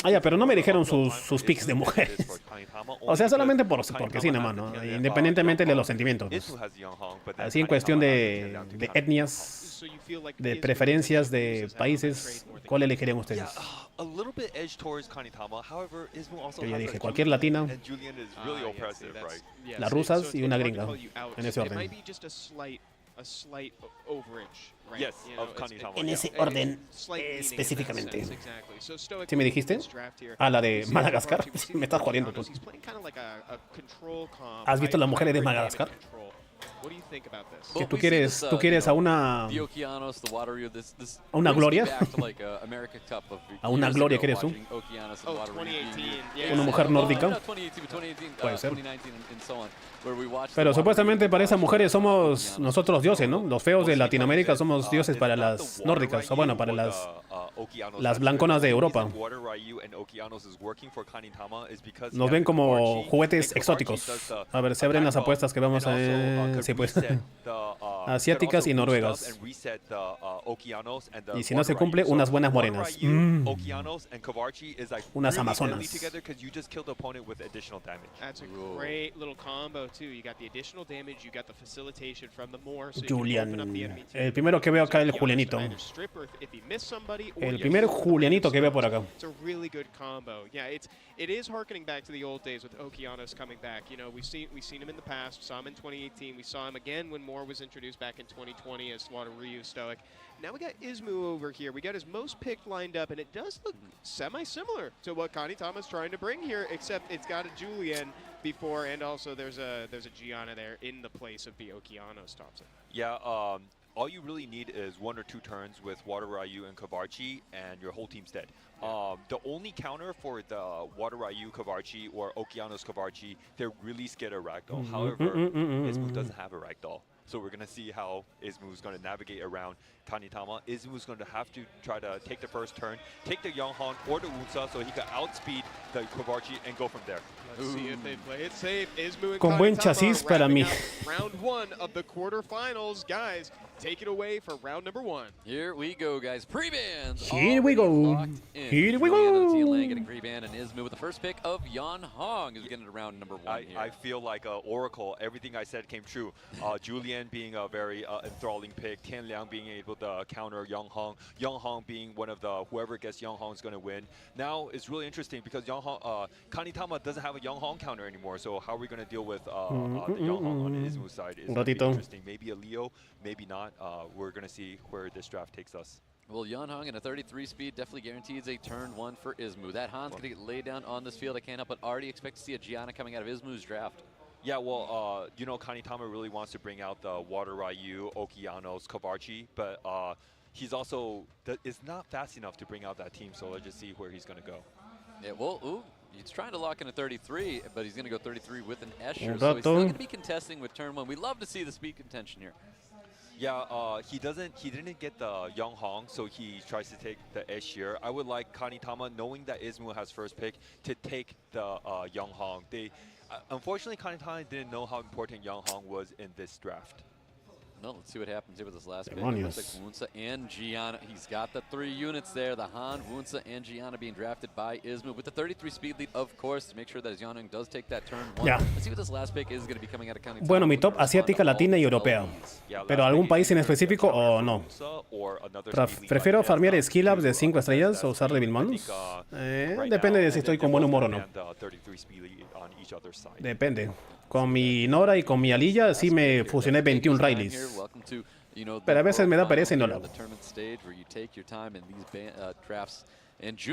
Ah, ya, pero no me dijeron sus picks de mujeres. O sea, solamente porque sí, nomás, ¿no? Independientemente de los sentimientos. Así en cuestión de etnias, de preferencias de países, ¿cuál elegirían ustedes? Yo ya dije, cualquier latina, las rusas y una gringa, en ese orden. En ese orden específicamente. ¿Sí me dijiste? Ah, la de Madagascar. Me estás jodiendo tú. ¿Has visto las mujeres de Madagascar? Que tú quieres a una gloria. A una gloria quieres tú. Una mujer nórdica. Puede ser. Pero supuestamente para esas mujeres somos nosotros dioses, ¿no? Los feos de Latinoamérica somos dioses para las nórdicas, o bueno, para las blanconas de Europa. Nos ven como juguetes exóticos. A ver, se abren las apuestas que vamos a... Sí, pues. Asiáticas y noruegas. Y si no se cumple, unas buenas morenas. Unas amazonas. Julian. El primero que veo acá es el Julianito. El primer Julianito que veo por acá. It is harkening back to the old days with Okeanos coming back. You know, we've seen him in the past, saw him in 2018, we saw him again when Moore was introduced back in 2020 as Slaughter Ryu Stoic. Now we got Ismu over here. We got his most picked lined up, and it does look semi-similar to what Kanitama's trying to bring here, except it's got a Julian before, and also there's a Gianna there in the place of the Okeanos, Thompson. Yeah, all you really need is 1 or 2 turns with Water Ryu and Kavarchi, and your whole team's dead. The only counter for the Water Ryu Kavarchi or Okeanos Kavarchi, they're really scared of Ragdoll. However, Ismu doesn't have a Ragdoll. So we're going to see how Ismu is going to navigate around Kanitama. Ismu is going to have to try to take the first turn, take the Yonghong or the Wunsa so he can outspeed the Kavarchi and go from there. Let's see if they play it safe. Izmu and Con buen Kanetama chasis para wrapping mí. out round 1 of the quarterfinals. Guys, take it away for round number 1. Here we go, guys. Pre-bans. Here we already go. locked in. Here we Julian and go. T-Lane getting pre-banned, and Izmu with the first pick of Yan Hong as we get into round number 1 here. I feel like Oracle. Everything I said came true. Julian being a very enthralling pick. Tian Liang being able to counter Yang Hong. Yang Hong being one of the whoever gets Yang Hong is going to win. Now it's really interesting because Yang Hong, Kanetama doesn't have a Yang Hong counter anymore. So how are we going to deal with the Yang Hong on the Izmu side? Is interesting. Maybe a Leo, maybe not. We're going to see where this draft takes us. Well, Yan Hong in a 33 speed definitely guarantees a turn 1 for Izmu. That Han's going to get laid down on this field. I can't help but already expect to see a Gianna coming out of Izmu's draft. Yeah, well, you know, Kanetama really wants to bring out the Water Ryu, Okeanos, Kavarchi, but he's also is not fast enough to bring out that team. So let's just see where he's going to go. Yeah, well, he's trying to lock in a 33, but he's going to go 33 with an Escher. So he's still going to be contesting with turn 1. We love to see the speed contention here. Yeah, he didn't get the Yang Hong, so he tries to take the Escher. I would like Kanetama, knowing that Izmu has first pick, to take the Yang Hong. Unfortunately, Kanetama didn't know how important Yang Hong was in this draft. Well, let's see what happens here with this last pick. Demonios. Looks like Wunsa and Gianna. He's got the 3 units there. The Han, Wunsa, and Gianna being drafted by Izmu with the 33 speed lead, of course, to make sure that his Yanong does take that turn 1. Yeah. Let's see what this last pick is going to be coming out of County. Bueno, mi top asiática, latina y europea. Pero algún país en específico o no. Prefiero farmear skill ups de 5 estrellas o usar Devil Manus. Depende de si estoy con buen humor o no. Depende. Con mi Nora y con mi Aliyah sí me fusioné 21 Rileys. Pero a veces me da pereza y no lo hago.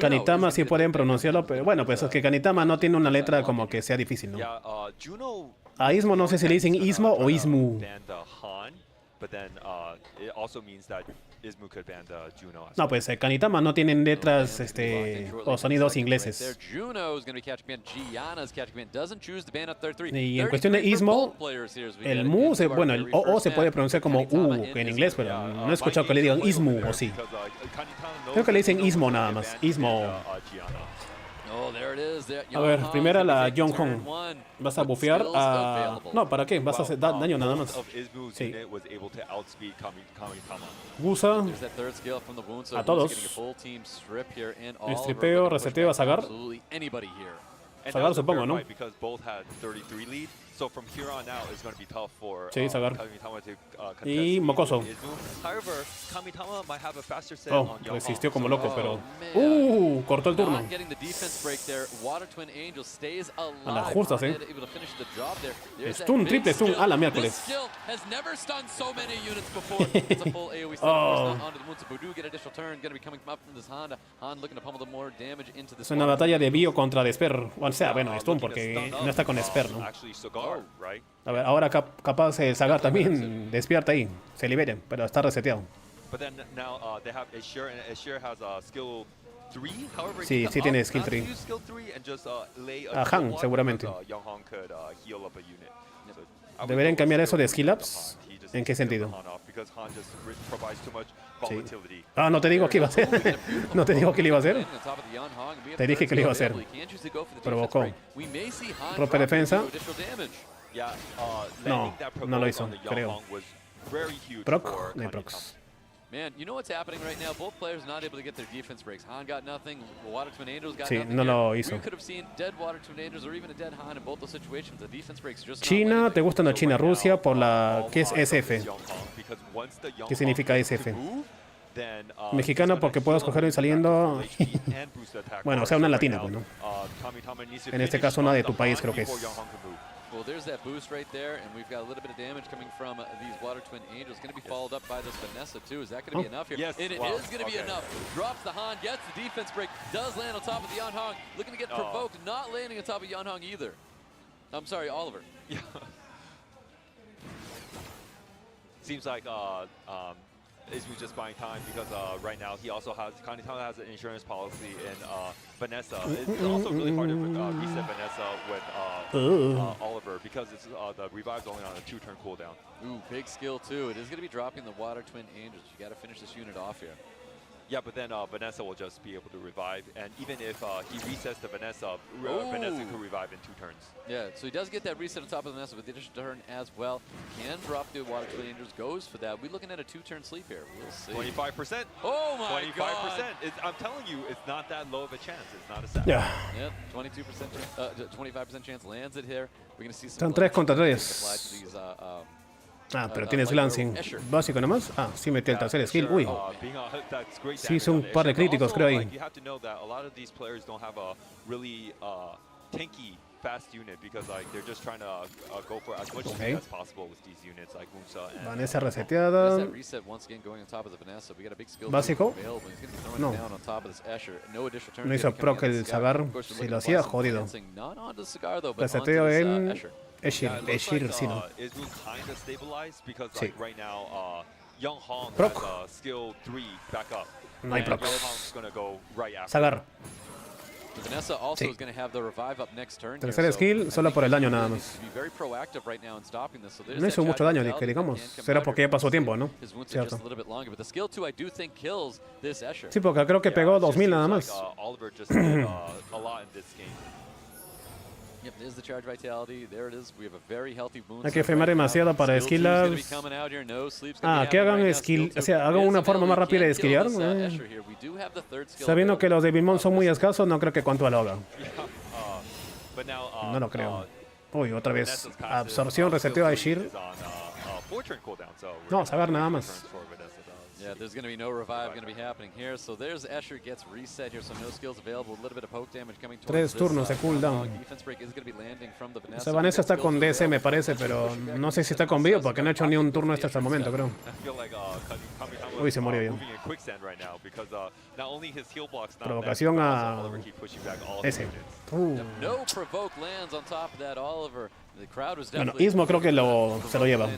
Kanetama sí pueden pronunciarlo, pero bueno, pues es que Kanetama no tiene una letra como que sea difícil, ¿no? A Ismo no sé si le dicen Ismo o Ismu. No, pues Kanetama no tienen letras o sonidos ingleses. Y en cuestión de Ismo, el Mu, bueno, el OO se puede pronunciar como U en inglés, pero no he escuchado que le digan Ismu o sí. Creo que le dicen Ismo nada más. Ismo. A ver, primera la Yang Hong. Vas a bufear a... No, ¿para qué? Vas a hacer daño nada más. Sí. Gusa. A todos. Stripeo, reseteo a Sagar. Sagar supongo, ¿no? Sí, Sagar. Y Mocoso. Oh, resistió como loco, pero... cortó el turno. A las justas, Stun, triple stun. A la miércoles. Es una batalla de bio contra Desper. O sea, bueno, stun porque no está con Desper, ¿no? A ver, ahora capaz Sagar también despierta ahí. Se libere, pero está reseteado. Sí, sí tiene skill 3. A Han, seguramente. ¿Deberían cambiar eso de skill ups? ¿En qué sentido? Sí. Ah, no te digo que iba a hacer. No te digo que le iba a hacer. Te dije que le iba a hacer. Provocó. Rompe defensa. No, no lo hizo, creo. Proc, de procs. Sí, no lo hizo. China, ¿te gusta la China? Rusia, por la... ¿Qué es SF? ¿Qué significa SF? Mexicano porque puedo escoger saliendo... Bueno, o sea, una latina, pues, ¿no? En este caso, una de tu país, creo que es. Well, there's that boost right there, and we've got a little bit of damage coming from these Water Twin Angels. Going to be followed up by this Vanessa, too. Is that going to be enough here? Yes. And it is going to be enough. Drops the Han, gets the defense break, does land on top of the Yan Hong. Looking to get provoked, not landing on top of Yan Hong either. I'm sorry, Oliver. Yeah. Seems like Izmu just buying time because right now he also has has an insurance policy in Vanessa. It's also really hard to reset Vanessa with Oliver because it's the revive's only on a 2-turn cooldown. Ooh, big skill too. It is going to be dropping the Water Twin Angels. You got to finish this unit off here. Yeah, but then Vanessa will just be able to revive, and even if he resets the Vanessa, Vanessa could revive in 2 turns. Yeah, so he does get that reset on top of the Vanessa with the additional turn as well. Can drop the Water Twin Angels, goes for that. We're looking at a 2-turn sleep here. We'll see. 25%. Oh my 25%. God. I'm telling you, it's not that low of a chance. It's not a set. Ya. Yep, 22%, 25% chance lands it here. We're gonna see some Están 3 contra 3. these, Ah, pero tienes lancing básico nomás. Ah, sí metió el tercer skill. Uy. Sí, hizo un par de críticos, creo ahí. You have to know that a lot of these players don't have a really tanky fast unit because like they're just trying to go for as much speed as possible with these units like Unsa and Vanessa reseteada. Básico. No. No hizo proc el Zagar. Si lo hacía, jodido. Reseteo en Eshir, sí, ¿no? Sí. Proc. No hay proc. Zagar. Sí. Tercer skill, solo por el daño nada más. No hizo mucho daño, que digamos. Será porque ya pasó tiempo, ¿no? Cierto. Sí, porque creo que pegó 2000 nada más. Hay que frenar demasiado para esquilar. Ah, que hagan skill, o sea, hagan una forma más rápida de esquilar. Sabiendo que los de Bimon son muy escasos, no creo que cuánto lo haga. No lo creo. Uy, otra vez. Absorción, reseteo a Eshir. No, saber nada más. Yeah, there's going to be no revive going to be happening here. So there's Escher gets reset here, so no skills available. A little bit of poke damage coming towards 3 turnos de cooldown. O sea, Vanessa está con DC me parece, pero no sé si está con Bio porque no ha hecho ni un turno hasta el momento, creo. Uy, se murió yo. Provocación a ese. No provoke lands on top of that, Oliver. Bueno, Ismo creo que se lo lleva.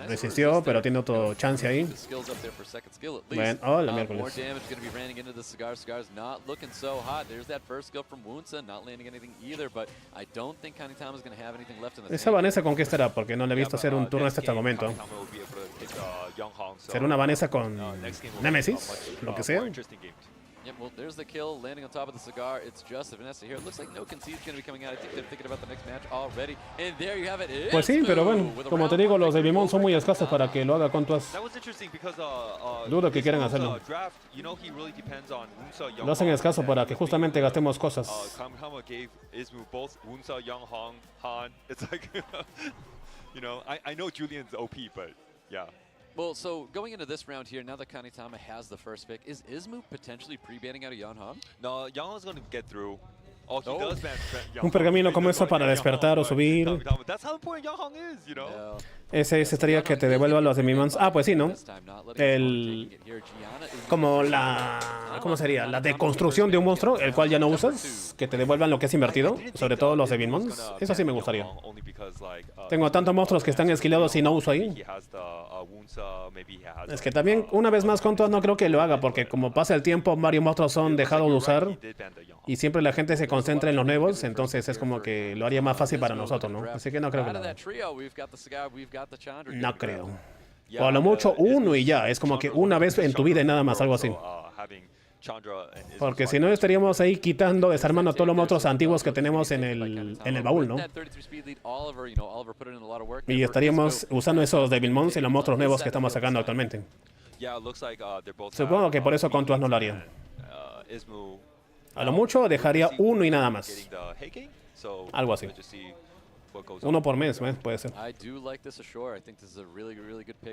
Resistió, pero tiene otro chance ahí. Bueno, hola, miércoles. Esa Vanessa con qué estará, porque no le he visto hacer un turno hasta el momento. ¿Será una Vanessa con Nemesis? Lo que sea. Yep, well, there's the kill landing on top of the cigar. It's just Vanessa here. It looks like no concede is going to be coming out. I think they're thinking about the next match already. And there you have it. Pues sí, pero bueno, como te digo, los de Bimon son muy escasos para que lo haga con Tuas. Dudo que quieran hacerlo. Lo hacen escaso para que justamente gastemos cosas. I know Julian's OP, but yeah. Well, so going into this round here, now that Kanitama has the first pick, is Ismu potentially pre-banning out of Yeonhong? No, Yeonhong's going to get through. Oh, he does ban un pergamino como eso para despertar o subir. That's how important Yeonhong is, you know? Ese estaría que te devuelva los de Mimons. Ah, pues sí, ¿no? Como la... ¿Cómo sería? La deconstrucción de un monstruo, el cual ya no usas, que te devuelvan lo que es invertido, sobre todo los de Mimons. Eso sí me gustaría. Tengo tantos monstruos que están esquilados y no uso ahí. Es que también, una vez más, con todas no creo que lo haga, porque como pasa el tiempo, varios monstruos son dejados de usar y siempre la gente se concentra en los nuevos, entonces es como que lo haría más fácil para nosotros, ¿no? Así que no creo que lo haga. No creo. O a lo mucho uno y ya, es como que una vez en tu vida y nada más, algo así. Porque si no estaríamos ahí quitando, desarmando todos los monstruos antiguos que tenemos en el baúl, ¿no? Y estaríamos usando esos Devilmons y los monstruos nuevos que estamos sacando actualmente. Supongo que por eso Contuas no lo haría. A lo mucho dejaría uno y nada más. Algo así. Uno por mes, puede ser.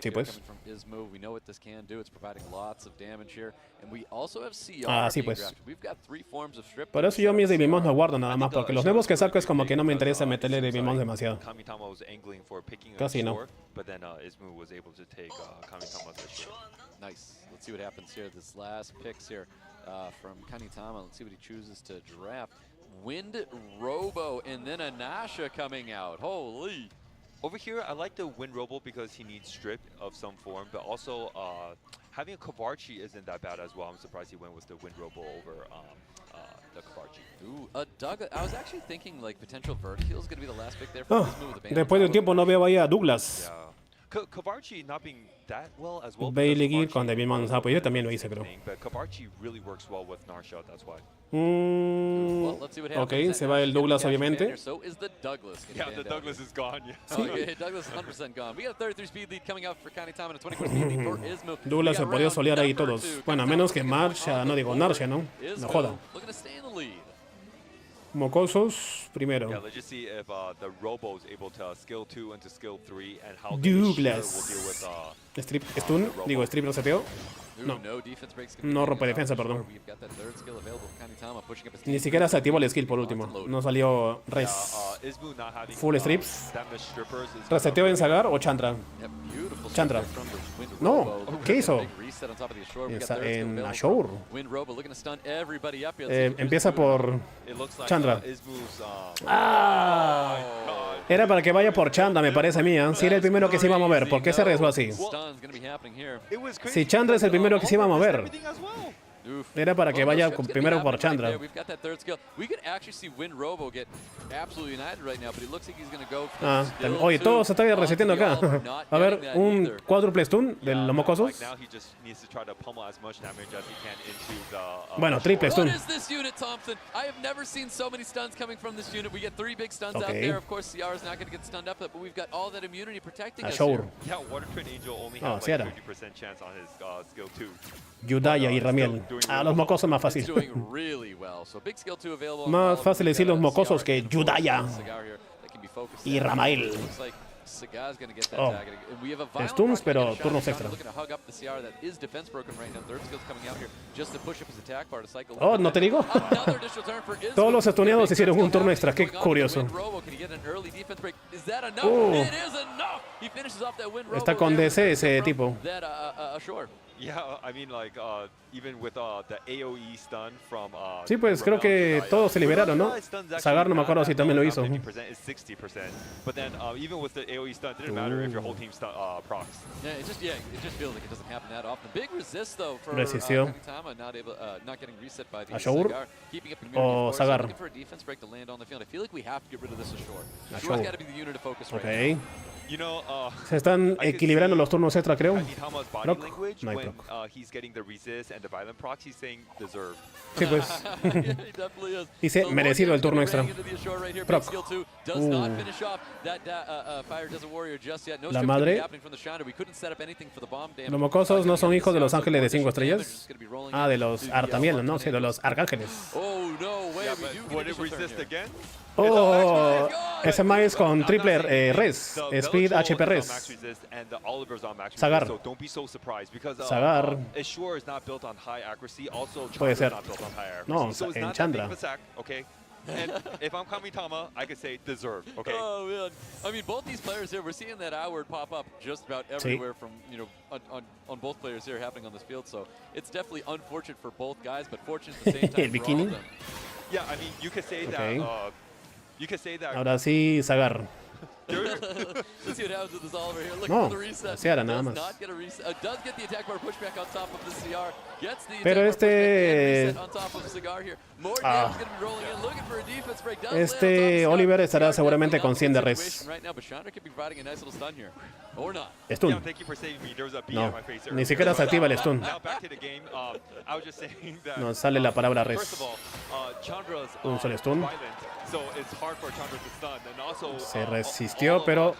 Sí, pues. Ah, sí, pues. Por eso yo mis Devimons no guardo nada más, porque los nuevos que saco es como que no me interesa meterle Devimons demasiado. Casi no. Nice. Let's see what happens here. This last picks here from Kanitama. Let's see what he chooses to draft. Wind Robo and then a Nasha coming out. Holy. Over here, I like the Wind Robo because he needs strip of some form, but also having a Kavarchi isn't that bad as well. I'm surprised he went with the Wind Robo over the Kavarchi. Ooh, Doug, I was actually thinking like potential Vertical is going to be the last pick there for this move. Después de un tiempo no veo ahí a Douglas. Yeah. Kavarchi not being that well as well. Bailey because Gear con Kavarchi David Manzapo, yo también lo hice, creo. But Kavarchi really works well with Narsha, that's why. Well, let's see what Ok, happens. se va el Douglas, obviamente. So is the Douglas. Yeah, the Douglas is gone. Yeah. Okay, Douglas is 100% gone. We got a 33 speed lead coming out for Kanitama and a 24 speed lead for Ismu. Douglas se podía solear ahí todos. Bueno, a menos que Marcha, no digo Narsha, ¿no? No joda. Looking to stay in the lead. Mocosos primero. Yeah, let's just see if the Robo is able to skill 2 into skill 3 and how Douglas. will deal with Strip stun, digo strip reseteo. No. No rompe defensa, perdón. Ni siquiera se activó el skill por último. No salió res. Full strips. Reseteo en Sagar o Chandra. Chandra. No, ¿qué hizo? En Ashore. Empieza por Chandra. ¡Ah! Era para que vaya por Chandra, me parece a mí. Si era el primero que se iba a mover, ¿por qué se arriesgó así? Si Chandra es el primero que se iba a mover, era para que vaya primero por Chandra. Oye, todo se está reseteando acá. A ver, un cuádruple stun de los mocosos. Bueno, triple stun. Ashore. No, si era. Yudaya y Ramiel. Los mocosos más fácil. Más fácil decir los mocosos que Yudaya y Ramael. Oh. Stuns, pero turnos extra. Oh, ¿no te digo? Todos los stuneados hicieron un turno extra. Qué curioso. Está con DC ese tipo. Yeah, I mean, like, even with the AOE stun from. Sí, pues creo que todos se liberaron, ¿no? Sagar no me acuerdo si también lo hizo. 50% is 60%, but then even with the AOE stun, it didn't matter if your whole team procs. Yeah, it just feels like it doesn't happen that often. Big resist though for Kanitama, not getting reset by the Sagar, keeping up o Sagar. Looking for a defense break to land on the field. I feel like we have to get rid of this Ashore. Ashore's got to be the unit of focus right now. You know, se están equilibrando los turnos extra, creo. Proc. No hay proc. He's getting the resist and the violent procs, he's saying deserve. Sí, pues. Dice merecido el turno extra. Proc. La madre. Los mocosos no son hijos de los ángeles de 5 estrellas. Ah, de los Artamiel, no, sí, de los arcángeles. Oh, ese más con triple res, speed HP res. Sagar. Sagar. Puede ser. No, en Chandra. And if I'm Kamitama, I could say deserved, okay? Oh, man. I mean, both these players here, we're seeing that I word pop up just about everywhere from, you know, on both players here happening on this field. So it's definitely unfortunate for both guys, but fortunate at the same time for all of them. Yeah, I mean, you could say that. You could say that. Ahora sí, Sagar. Let's see what happens with this Oliver here. Looking No, for the reset. así era nada Does más. not get a reset. Does get the attack bar pushback on top of the CR. Gets the Pero attack bar pushback and este- reset on top of Cigar here. More damage going to be rolling in. Looking for a defense break. Does Este Oliver estará seguramente con 100 de res. right now, but Chandra could be providing a nice little stun here. Or not. Stun. Thank you for saving me. There was a bee No, on my face ni earlier. siquiera se activa el stun. Now back to the game. I was just saying that. No sale la palabra First res. of all, Chandra's Un solo stun. violent, so it's hard for Chandra to stun, and also Se resistió, pero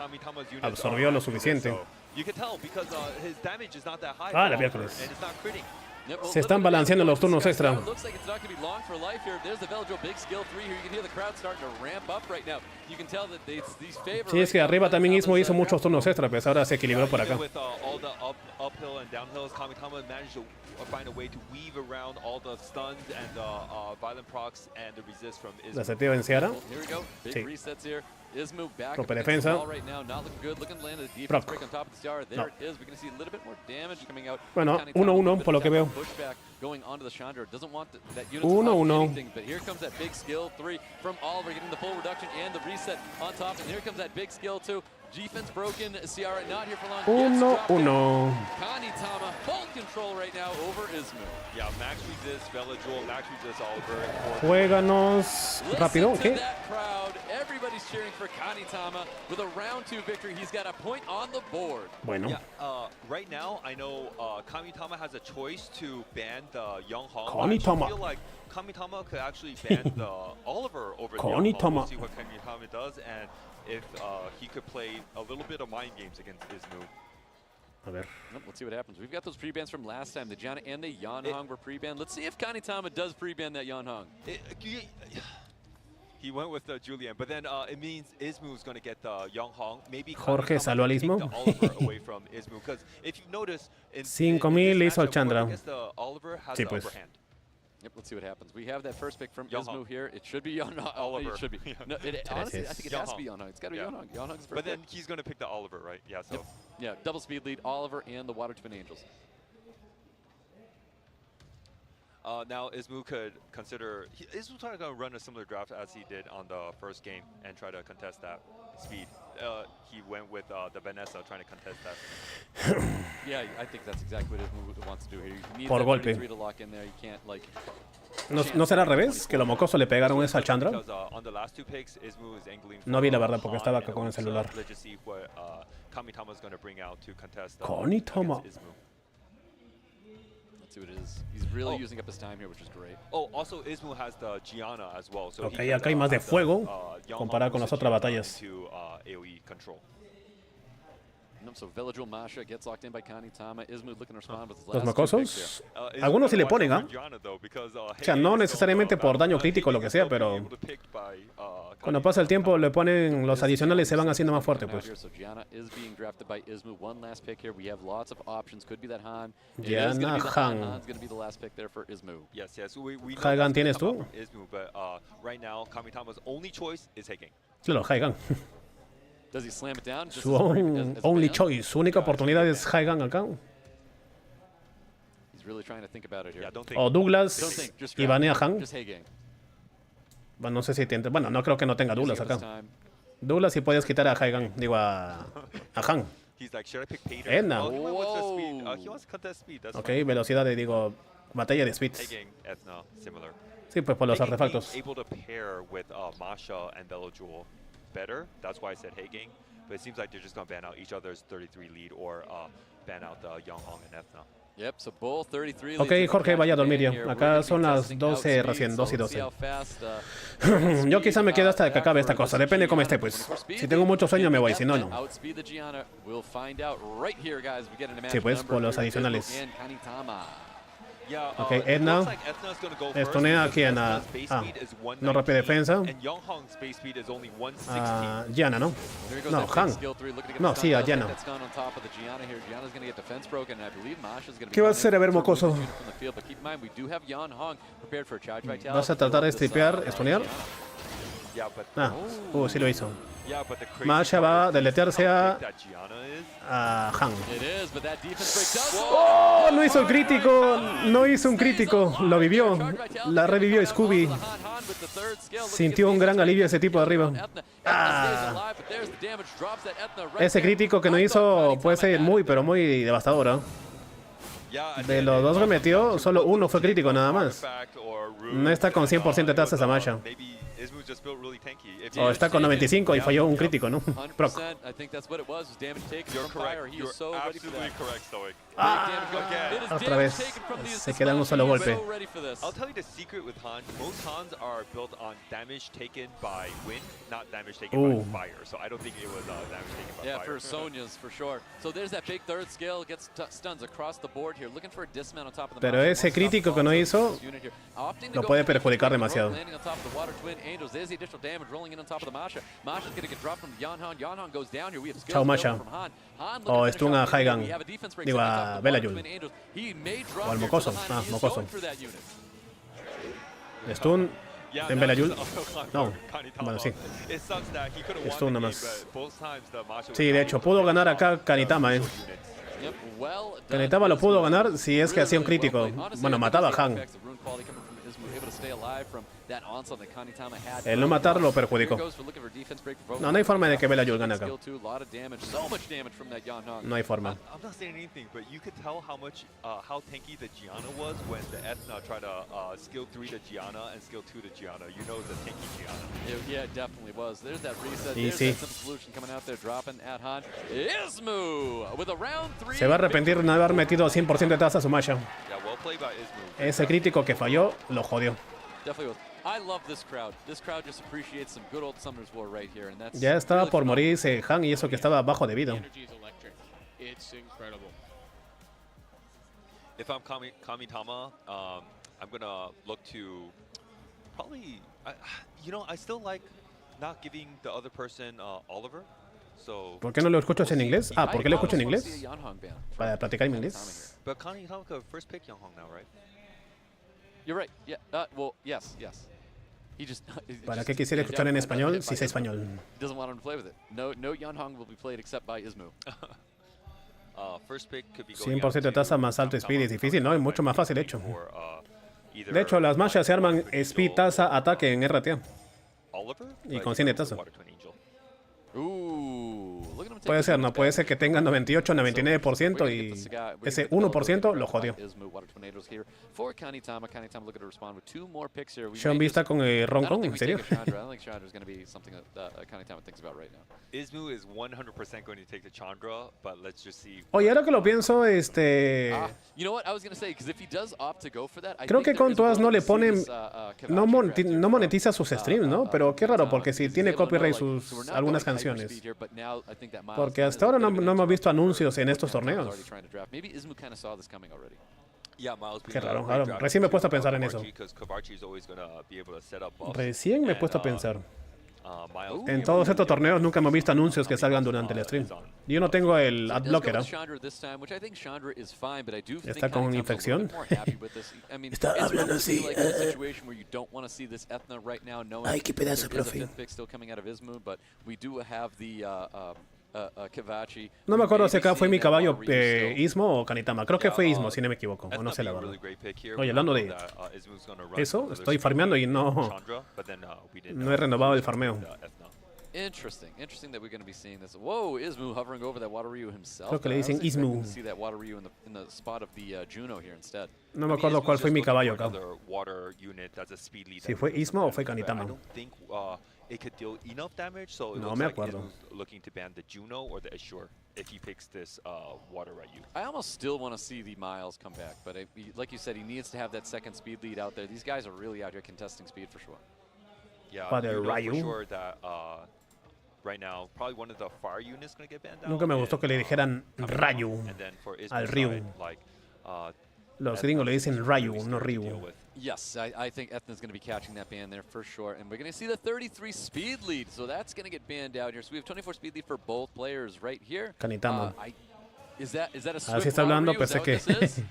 absorbió lo suficiente. You can tell because his damage is not that high. Ah, la for Oliver, miércoles. and it's not critting. Se están balanceando los turnos extra. Looks like it's not going to be long for life here. There's the Veladriel big skill 3 here. You can hear the crowd starting to ramp up right now. You can tell that these favor. Sí, es que arriba también Ismo hizo muchos turnos extra, pues ahora se equilibró por acá. With all the uphill and downhills, Kamitama managed to find a way to weave around all the stuns and violent procs and the resist from Ismo. Reseteo en Seara. Here we go. Big Sí. resets here. Ismu back Prope up against the defensa. wall right now. Not looking good. Looking to land a defense Proc. break on top of the CR. There No. it is. We're going to see a little bit more damage coming out. Bueno, Kanitama, 1-1 por lo que veo. Pushback going onto the Chandra. Doesn't want that unit to 1-1. anything, but here comes that big skill 3 from Oliver getting the full reduction and the reset on top. And here comes that big skill 2. Defense broken. Ciara not here for long. Gets dropped 1-1. Kanitama, Vulcan control right now over Ismu. Yeah, max resist, Velajuel, max resist Oliver. Juéganos rápido, Listen ¿qué? to that crowd. Everybody's cheering for Kanitama with a round 2 victory. He's got a point on the board. Bueno, Yeah, right now, I know Kamitama has a choice to ban the Young Hong. Kamitama. I feel like Kamitama could actually ban the Oliver over the Young Hong. Kamitama. We'll see what Kamitama does, and if he could play a little bit of mind games against Ismu. a ver. Nope, let's see what happens. We've got those pre-bans from last time. The Gianna and the Yanhong were pre-banned. Let's see if Kanitama does pre-ban that Yanhong. He went with the Julian, but then it means Ismu is going to get the Young Hong. Maybe Jorge Kamitama salvó al can take Ismu. the Oliver away from Ismu, because if you notice, in 5,000 this hizo al matchup, Chandra. I guess the Oliver has Sí, the pues. upper hand. Yep, let's see what happens. We have that first pick from Young Ismu Hong. here. It should be Yanhong. Oliver. It should be. Yeah. No, honestly, I think it Young has to be Hong. Yanhong. It's got to be Yeah. Yanhong. Yanhong's the first But then pick. he's going to pick the Oliver, right? Yeah, so. Yeah, double speed lead, Oliver and the Water Twin Angels. Now Ismu could consider, Ismu trying to run a similar draft as he did on the first game and try to contest that speed. He went with the Vanessa trying to contest that. Yeah, I think that's exactly what Ismu wants to do here. You need Por that golpe. 33 to lock in there. You can't like. ¿No será al revés? Que los mocosos le pegaron esa al Chandra. Because on the last 2 picks, Ismu is angling No for, vi la verdad porque Han, estaba acá and con el so celular. let's just see what Kamitama is going to bring out to contest Kamitama. against Ismu. Let's see what it is. He's really using up his time here, which is great. Oh, also Ismu has the Gianna as well. So Ok, he could, acá hay más de have the, fuego Young comparado Hong con las versus otras Gianna batallas. into, AoE control. So Velajuel Masha gets locked in by Kanitama. Ismu looking to respond with his Los last 2 picks mocosos, here. algunos sí le ponen, ¿ah? O sea, no necesariamente por daño crítico o lo que sea, pero cuando pasa el tiempo le ponen los adicionales y se van haciendo más fuertes, pues. So Gianna is being drafted by Ismu. One last pick here. We have lots of options. Could be that Han. Gianna Han. Han's going to be the last pick there for Ismu. Yes, yes. We know Haigan that's tienes gonna tú. come from Ismu, but right now Kamitama's only choice is Heigen. Claro, Haigan. Does he slam it down? Just Su as a only ban? choice. Su única oportunidad es Haigan acá. He's really trying to think about it here. Yeah, don't think. O Don't Douglas think. Just y grab banea it. Han. Just hey gang. Bueno, no sé si tiene. Bueno, no creo que no tenga Douglas Using up his acá. time. Douglas si puedes quitar a Haigan. Digo a Han. He's like, should I pick Pater? Edna. Oh, he went with the speed. Whoa. He wants to contest speed. That's Ok, fine. velocidad de, digo, batalla de speeds. Heigen, Edna, similar. Sí, pues por los Heigen being artefactos. able to pair with Masha and Velajuel better. That's why I said Heigen. But it seems like they're just going to ban out each other's 33 lead or ban out the Young Hong and Edna. Yep, so both 33 Ok, leads. Jorge, vaya a dormir ya. Here. We're Acá gonna be son las testing 12 outspeed, recién, so 2 y let's see 12. how fast, Yo quizá me quedo hasta que back acabe esta for cosa. this Depende cómo esté, Gianna. pues. 24 speed Si tengo mucho sueño me voy, si no, no. Outspeed the Gianna. We'll find out right here, guys. We get into match Sí, pues, number por los 3, adicionales. Ismu and Kanitama. Yeah, Ok, it Edna. looks like Edna's gonna go first Estunea because aquí en Edna's base ah, speed is no rompe 119, defensa. and Young Hong's base speed is only 116. A Gianna, ¿no? There goes No, that big Han. skill three, looking to get No, the sí, stun. a Does Gianna. get that stun on top of the Gianna here. Gianna's going to get defense broken, and I believe Masha's going to be ¿Qué vas a hacer, a ver, coming in to mocoso? remove the unit from the field. But keep in mind, we do have Yan Hong prepared for a charge vitality. ¿Vas a tratar de for this, stripear, estunear? Gianna. Yeah, but Ah, sí lo hizo. yeah, but the crazy Masha part va a is deletearse how a, big that Gianna is. a Han. It is, but that defense break does. ¡Oh! No hizo el crítico. No hizo un crítico. Lo vivió. La revivió Scooby. Sintió un gran alivio ese tipo de arriba. Ah. Ese crítico que no hizo puede ser muy, pero muy devastador, ¿eh? Yeah, De los dos que metió, solo uno fue crítico nada más. No está con 100% de tasas a Masha. O está con 95 y falló un crítico, ¿no? Proc. 100%. I think that's what it was damage taken You're from fire. correct. He You're is so ready for absolutely that. correct, Stoic. It is Otra damage vez. taken from these Se queda en un solo He is golpe. so ready for this. I'll tell you the secret with Han. Most Hans are built on damage taken by wind, not damage taken Ooh. by fire. So I don't think it was damage taken by Yeah, fire. for Sonya's, for sure. So there's that big third skill, gets stuns across the board here, looking for a dismount on top of the Pero Masha. ese Wants to stop crítico que no the hizo unit here. Opting to lo go puede for the perjudicar Twin demasiado. Rogue, landing on top of the Water Twin Angels. There's the additional damage rolling in on top of the Masha. Masha's going to get dropped from Yanhan. Yanhan goes down here. We have skills Chao, Masha. from Han. Han O looking to stun a finish off the unit. Haigan. We have a defense break Digo, set on a top of the Water Velajuel. Twin Angels. He may drop O al here mocoso. to the Han. Ah, He is mocoso. going for that unit. Stun. Yeah, En that Velajuel. was Han No. for Kanitama. Bueno, sí. It sucks that he could have won Stun the nada game, más. but both times the Masha Sí, de hecho, pudo ganar acá Kanitama, units. Yep, well done. Kanitama lo pudo ganar si es que hacía un crítico. Bueno, mataba a Han. Ismu able to stay alive from that onslaught that Kanitama had. El no matar lo perjudicó. No hay forma de que Bela Yul gane acá. No hay forma. I'm not saying anything, but you could tell how much, how tanky the Gianna was when the Ethna tried to skill 3 to Gianna and skill 2 to Gianna. You know it's a tanky Gianna. Yeah, it definitely was. There's that reset. Y There's sí. that solution coming out there, dropping at Han. Ismu with a round 3. Se va a arrepentir de no haber metido 100% de taza a su Masha. Yeah, well played by Ismu. Ese crítico que falló lo jodió. Definitely was. I love this crowd. This crowd just appreciates some good old Summoners War right here, and that's Ya estaba really por phenomenal. morirse Han y eso que estaba bajo de vida. The energy is electric. It's incredible. If I'm Kamitama, I'm gonna look to probably, you know, I still like not giving the other person Oliver. So, ¿Por qué no lo escuchas en inglés? Ah, ¿por qué lo escucho en almost wanna inglés? see a Yanhong ban Para from practicar mi Kanitama inglés. but Kamitama could first pick Younghong now, right? here. You're right. Yeah. Well, yes. He just. ¿Para qué quisiera escuchar en español si sé español? He doesn't want him to play with it. No Yanhong will be played except by Ismu. First pick could be going 100% de out taza to más alto speed es Kamitama, difícil, ¿no? Es mucho más fácil, de hecho. or, either De hecho, las machas se arman Water Twin speed, Angel, taza, ataque en RTA. Oliver, y but con he 100 de goes taza. Water Twin Angel. Ooh, look at him take Puede the ser, no damage puede back. ser que tengan 98, 99% We're gonna y get the cigar- we're ese gonna get the 1% lo by jodió. Ismu, Water Tornadoes here for Kanitama. Kanitama looking to respond with 2 more picks here. We Sean may Vista just- con el I Ron don't Kong, think ¿en we serio? take a Chandra. I don't think Chandra is going to be something that Kanitama thinks about right now. Ismu is 100% going to take the Chandra, but let's just see. Oye, ahora que lo pienso, You know what I was going to say, because if he does opt to go for that, I creo think que there con is todas a no way le to see ponen- this, no, Kavachi draft no here monetiza from, sus streams, ¿no? Pero qué raro, porque si because tiene he's able to know, copyright like, sus so we're not algunas going canciones. hyperspeed here, but now I think that Miles Porque is hasta ahora a no, bit of no an hemos visto interruption anuncios en for estos Kanitama torneos. already trying to draft. Maybe Ismu kind of saw this coming already. Yeah, Miles Qué raro, ahora recién me he puesto a pensar en eso. Because Kavachi is always going to be able to set up buffs. Recién me he And, puesto a pensar. Miles En todos estos torneos nunca hemos visto anuncios que salgan durante el stream. Yo no tengo el So he does go adblocker, with ¿ah? Chandra this time, which I think Chandra is fine, but I do think ¿Está con Kanitama's a infección? little bit more happy with this. I mean, Está it's hablando obviously así, like in a situation where you don't want to see this Ethna right now, knowing Ay, qué pedazo, there is a profe. 5th pick still coming out of Ismu, but we do have the Kavachi. No me acuerdo si acá fue mi caballo Ismo. Ismo o Kanitama. Creo que fue Ismo, si no me equivoco. O no sé la verdad. Oye, hablando de eso, estoy farmeando y no he renovado el farmeo. Interesting that we're going to be seeing this. Whoa, Ismu hovering over that Water Ryu himself. Creo que le I was dicen expecting Ismu. to see that Water Ryu in the spot of the Juno here instead. No me acuerdo cuál fue mi caballo acá. Si fue Ismo o fue Kanitama. It could deal enough damage, so it No looks me like acuerdo. Ismu's looking to ban the Juno or the Azure if he picks this Water Ryu. I almost still want to see the Miles come back, but like you said, he needs to have that second speed lead out there. These guys are really out here contesting speed for sure. Yeah, Water you know Ryu. for sure that right now probably one of the fire units gonna get banned out. Nunca me gustó que le dijeran Rayu And then for Ismu's al Ryu. side, like, Los gringos le dicen Rayu, no Ryu. Yes, I think Ethna's going to be catching that ban there for sure. And we're going to see the 33 speed lead, so that's going to get banned out here. So we have 24 speed lead for both players right here. Kanitama. Is that a Así Swift está hablando, Water Ryu? Is pensé that what que... this is?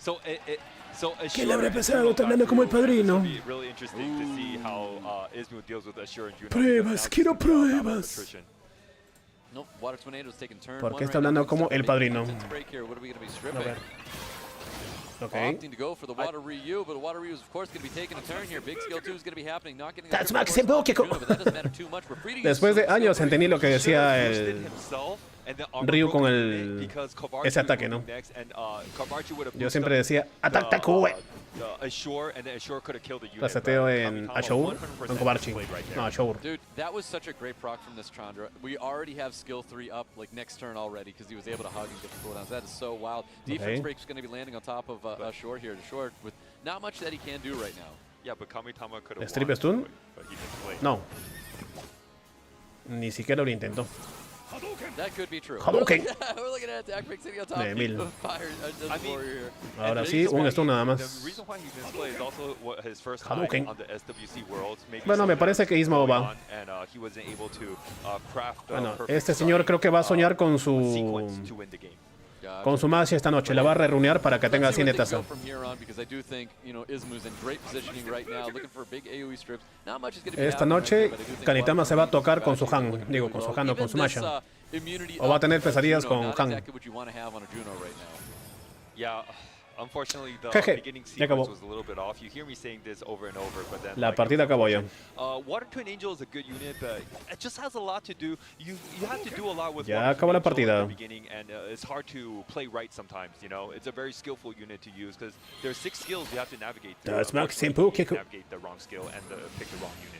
So ¿Qué le habrá pasado? Está hablando como el padrino. It'll be really interesting to see how Ismu deals with Azure and Juno. Pruebas, quiero pruebas. Nope, Water Tornado's taking turn ¿Por one qué right está hablando now. como el padrino? Let's break here. What are we going to be A stripping? ver. Ok. Opting to go for the Water Ryu, but Water Ryu is of course going to be taking a turn here. Big skill 2 is going to be happening. Not getting That's a Max grip, of course, Embokeko. on Juno, but that doesn't matter too much. We're free to use Después de skill años 3. entendí lo que decía el... Ryu con ese ataque, ¿no? Yo siempre decía, ataque Q. Reseteo en Ashore, en Kobachi. No, Ashore. Dude, that was such a great proc from this Chandra. We already have skill 3 up like next turn already because he was able to hug and get the cooldowns. That is so wild. Defense break is going to be landing on top of Ashore here. Ashore with not much that he can do right now. Yeah, but Kamitama could have ¿Strip stun? No. Ni siquiera lo intentó. That could be true. Hadouken. We're looking at attack break sitting on top De mil. of Fire. Warrior here. Ahora sí, un stun nada más. The reason why he didn't play is also his first Hadouken. time on the SWC Worlds. Maybe Bueno, me parece que Ismo va. and he wasn't able to craft Bueno, perfect este señor creo que va a soñar con sequence su... to win the game. Con su magia esta noche. La va a rerunear para que tenga 100 de taza. Esta noche, Kanitama se va a tocar con su Han. Digo, con su Han o con su Masha. O va a tener pesadillas con Han. Yeah, Unfortunately, the Jeje, beginning ya acabó. sequence was a little bit off. You hear me saying this over and over, but then La like, partida acabó ya. Water Twin Angel is a good unit, but it just has a lot to do. You have to do a lot with Ya Water acabó Twin la Angel partida. in the beginning, and it's hard to play right sometimes. You know, it's a very skillful unit to use because there's 6 skills you have to navigate through. That's Unfortunately, Maximpu you Kiku. navigate the wrong skill and pick the wrong unit.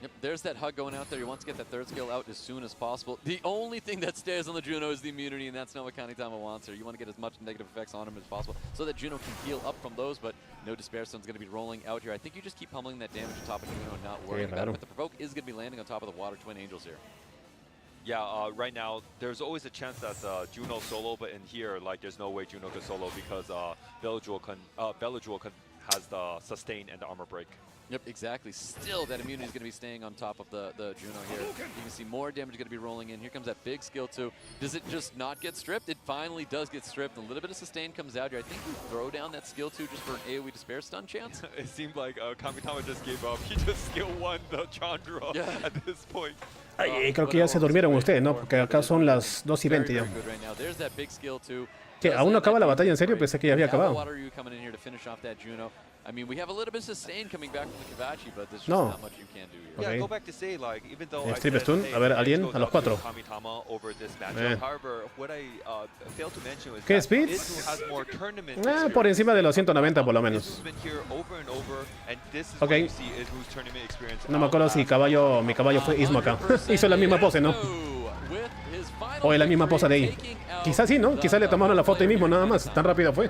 Yep, there's that hug going out there. You want to get that third skill out as soon as possible. The only thing that stays on the Juno is the immunity, and that's not what Kanitama wants here. You want to get as much negative effects on him as possible so that Juno can heal up from those, but no Despair Stone's going to be rolling out here. I think you just keep pummeling that damage on top of Juno and not worrying about it, but the Provoke is going to be landing on top of the Water Twin Angels here. Yeah, right now, there's always a chance that Juno solo, but in here, like, there's no way Juno can solo because Bellajoul has the sustain and the armor break. Yep, exactly. Still, that immunity is going to be staying on top of the Juno here. You can see more damage going to be rolling in. Here comes that big skill too. Does it just not get stripped? It finally does get stripped. A little bit of sustain comes out here. I think you throw down that skill 2 just for an AoE Despair Stun chance. It seemed like Kamitama just gave up. He just skill 1 the Chandra at this point. Ay, creo que ya se durmieron ustedes, ¿no? Porque acá son las 2:20 ya. There's that big skill too. ¿Qué? ¿Aún no acaba la batalla? ¿En serio? Pensé que ya había acabado. I mean, we have a little bit of sustain coming back from the Kavachi, but there's just No. not much you can do here. Yeah, Okay. go back to say, like, even though Strip stun, a ver, alguien, a los 4. Kamitama over this matchup. However, what I failed to mention was ¿Qué that speeds? Izmu has more tournament Por experience. encima de los 190 por lo menos. Izmu's been here over and over, and this is Okay. where you see Izmu's tournament experience. No me acuerdo si mi caballo fue Ismo acá. Hizo la misma pose, ¿no? O es la misma pose de ahí. Quizás sí, ¿no? Quizás le tomaron la foto ahí mismo, nada más. Tan rápido fue.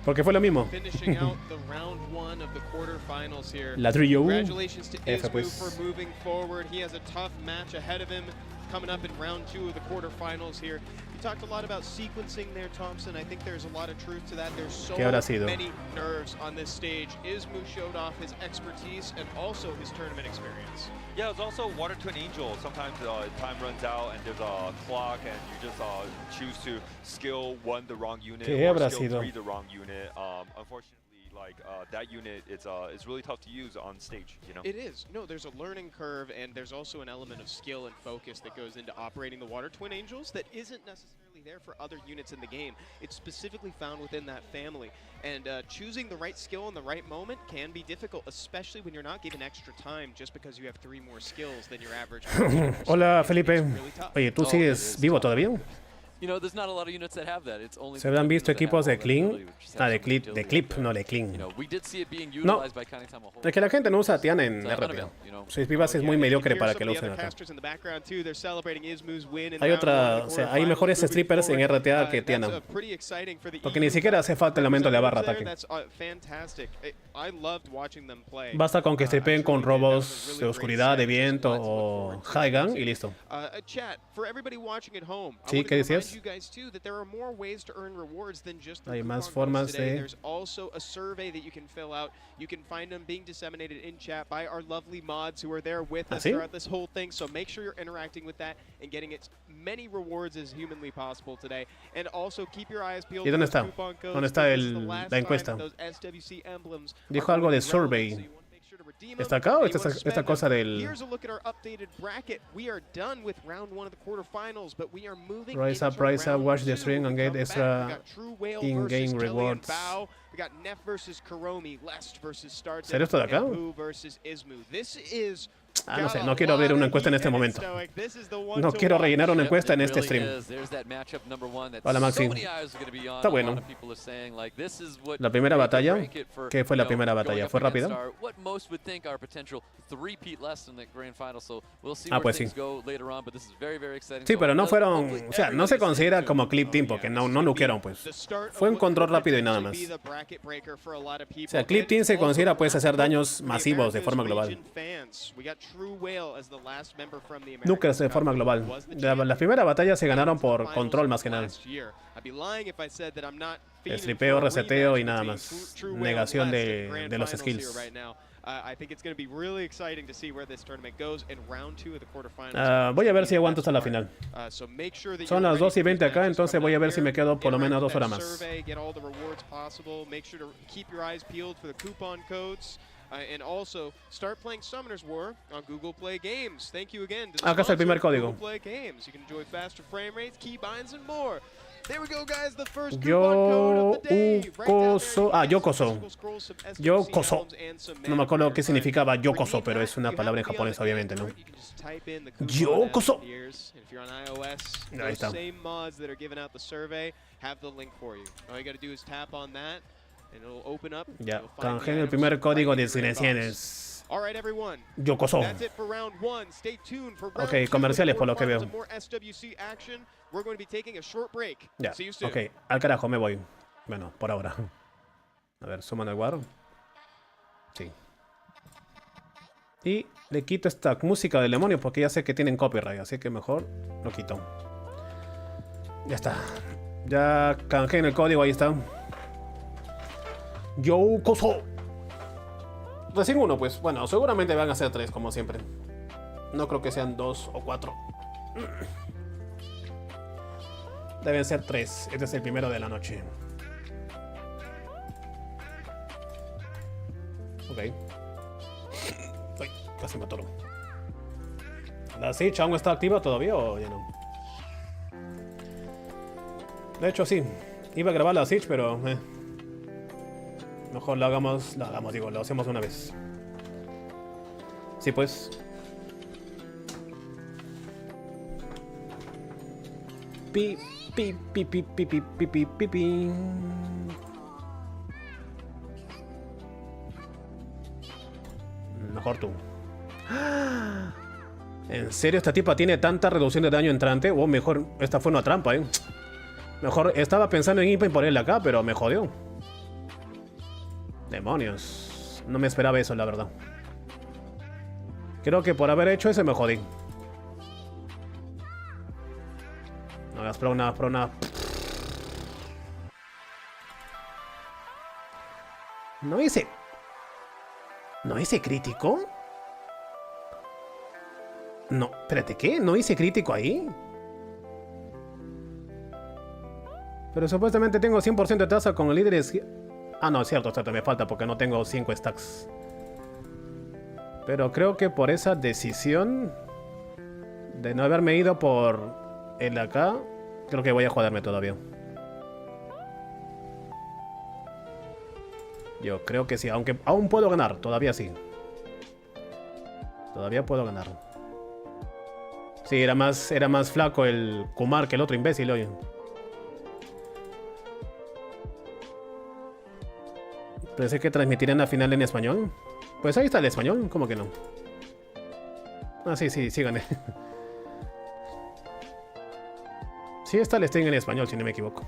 Porque fue lo mismo. Finishing out the round 1 of the quarterfinals here. La trio. Congratulations to F, Izmu pues. for moving forward. He has a tough match ahead of him coming up in round 2 of the quarterfinals here. You talked a lot about sequencing there, Thompson. I think there's a lot of truth to that. There's so ¿Qué habrá sido? many nerves on this stage. Izmu showed off his expertise and also his tournament experience. Yeah, it's also Water Twin Angel. Sometimes time runs out and there's a clock and you just choose to skill 1 the wrong unit ¿Qué or habrá skill sido? 3 the wrong unit. Unfortunately, like that unit, it's really tough to use on stage, you know? It is. No, there's a learning curve, and there's also an element of skill and focus that goes into operating the Water Twin Angels that isn't necessarily there for other units in the game. It's specifically found within that family. And choosing the right skill in the right moment can be difficult, especially when you're not given extra time just because you have 3 more skills than your average. Hola, Felipe. Oye, ¿tú sigues vivo todavía? You know, there's not a lot of units that have that. It's only ¿Se habrán visto equipos de Clean? Ah, de Clip, no de Clean. You know, we did see it being No, utilized by Kanitama. es que la gente no usa Tian en RP. Su Vivas es muy mediocre para que lo usen acá. Hay otra, o sea, hay mejores strippers en RTA que Tiana. Porque ni siquiera hace falta el aumento de barra ataque. Basta con que strippeen con robos de oscuridad, de viento o high gun y listo. Sí, ¿qué decías? Hay más formas de... There's also a survey that you can fill out. You can find them being disseminated in chat by our lovely mods who are there with us throughout this whole thing. So make sure you're interacting with that and getting as many rewards as humanly possible today. And also keep your eyes peeled. ¿Y dónde está? ¿Dónde está la encuesta? Dijo algo de survey. ¿Está acá o esta cosa del... Rise up, watch the stream and get extra in-game rewards. ¿Serio esto de acá? Ah, no sé, no quiero abrir una encuesta en este momento. No quiero rellenar una encuesta en este stream. Hola, Maxi. Está bueno. La primera batalla, ¿qué fue la primera batalla? ¿Fue rápida? Ah, pues sí. Sí, pero no fueron, o sea, no se considera como clip team porque no nukearon, pues. Fue un control rápido y nada más. O sea, clip team se considera puedes hacer daños masivos de forma global. Nukers de forma global. La primera batalla se ganaron por control más que nada. Stripeo, reseteo y nada más. Negación de los skills. Voy a ver si aguanto hasta la final. Son las 2:20 acá, entonces voy a ver si me quedo por lo menos 2 horas más. And also start playing Summoner's War on Google Play Games. Thank you again to the Acá está el primer sponsor, código. Google Play Games. You can enjoy faster frame rates, keybinds, and more. There we go, guys. The first coupon code of the day. Right down there. Yokoso. Scroll some SWC Yokoso. albums and some No me acuerdo qué MAGIA. significaba For yokoso, need pero that, es una you palabra en have to be on japonés, the obviamente, ¿no? Android. You can just type in the coupon Yokoso. after years. And if you're on iOS, Ahí those está. same mods that are giving out the survey have the link for you. All you got to do is tap on that, and it'll open up. Ya, You'll find the canjeen el items primer right código in de your inbox. Silencienes. All right, everyone. Yokoso. That's it for round one. Stay tuned for round Ok, two. comerciales por lo que veo. More SWC action. We're going to be taking a short break. Ya, See you soon. ok, al carajo, me voy. Bueno, por ahora. A ver, suman el guard. Sí. Y le quito esta música del demonio porque ya sé que tienen copyright, así que mejor lo quito. Ya está. Ya canjeé en el código, ahí está. Yokoso. Recién uno, pues bueno, seguramente van a ser 3 como siempre. No creo que sean 2 o 4. Deben ser 3. Este es el primero de la noche. Ok. Ay, casi me atoro. ¿La Siege aún está activa todavía o ya no? De hecho, sí. Iba a grabar la Siege, pero... mejor lo hacemos una vez. Sí, pues. Pi, pi, pi, pi, pi, pi, pi, pi, pi, pi. Mejor tú. ¿En serio esta tipa tiene tanta reducción de daño entrante? O mejor, esta fue una trampa, Mejor, estaba pensando en ir y ponerle acá, pero me jodió. Demonios. No me esperaba eso, la verdad. Creo que por haber hecho eso me jodí. No, es pro una. No hice crítico. No, espérate, ¿qué? ¿No hice crítico ahí? Pero supuestamente tengo 100% de tasa con el líder. Ah, no, es cierto, me falta porque no tengo 5 stacks. Pero creo que por esa decisión de no haberme ido por el acá, creo que voy a joderme todavía. Yo creo que sí, aunque aún puedo ganar, todavía sí. Todavía puedo ganar. Sí, era más flaco el Kumar que el otro imbécil, oye. Pensé que transmitirían la final en español. Pues ahí está el español, ¿cómo que no? Ah, sí gané. Sí está el stream en español, si no me equivoco.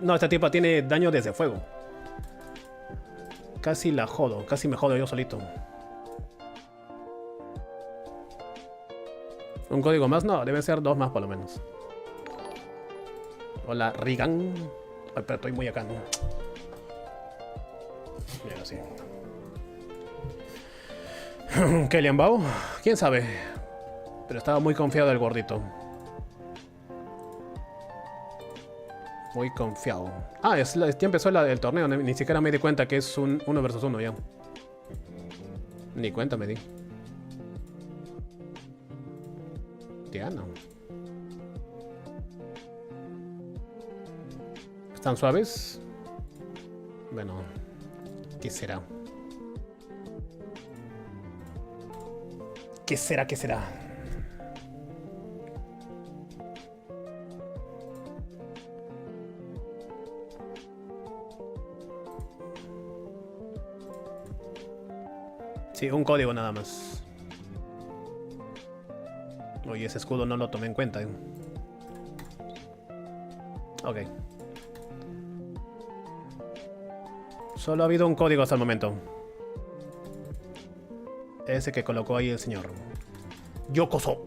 No, esta tipa tiene daño desde fuego. Casi la jodo, casi me jodo yo solito. ¿Un código más? No, deben ser 2 más por lo menos. Hola, Rigan. Ay, pero estoy muy acá, ¿no? Mira, así. ¿Kellyan Bao? ¿Quién sabe? Pero estaba muy confiado el gordito. Muy confiado. Ah, ya empezó el torneo. Ni siquiera me di cuenta que es un 1 versus 1 ya. Ni cuenta me di. Diana. ¿Están suaves? Bueno, ¿qué será? ¿Qué será? ¿Qué será? Sí, un código nada más. Oye, ese escudo no lo tomé en cuenta. Ok. Solo ha habido un código hasta el momento. Ese que colocó ahí el señor. Yokoso.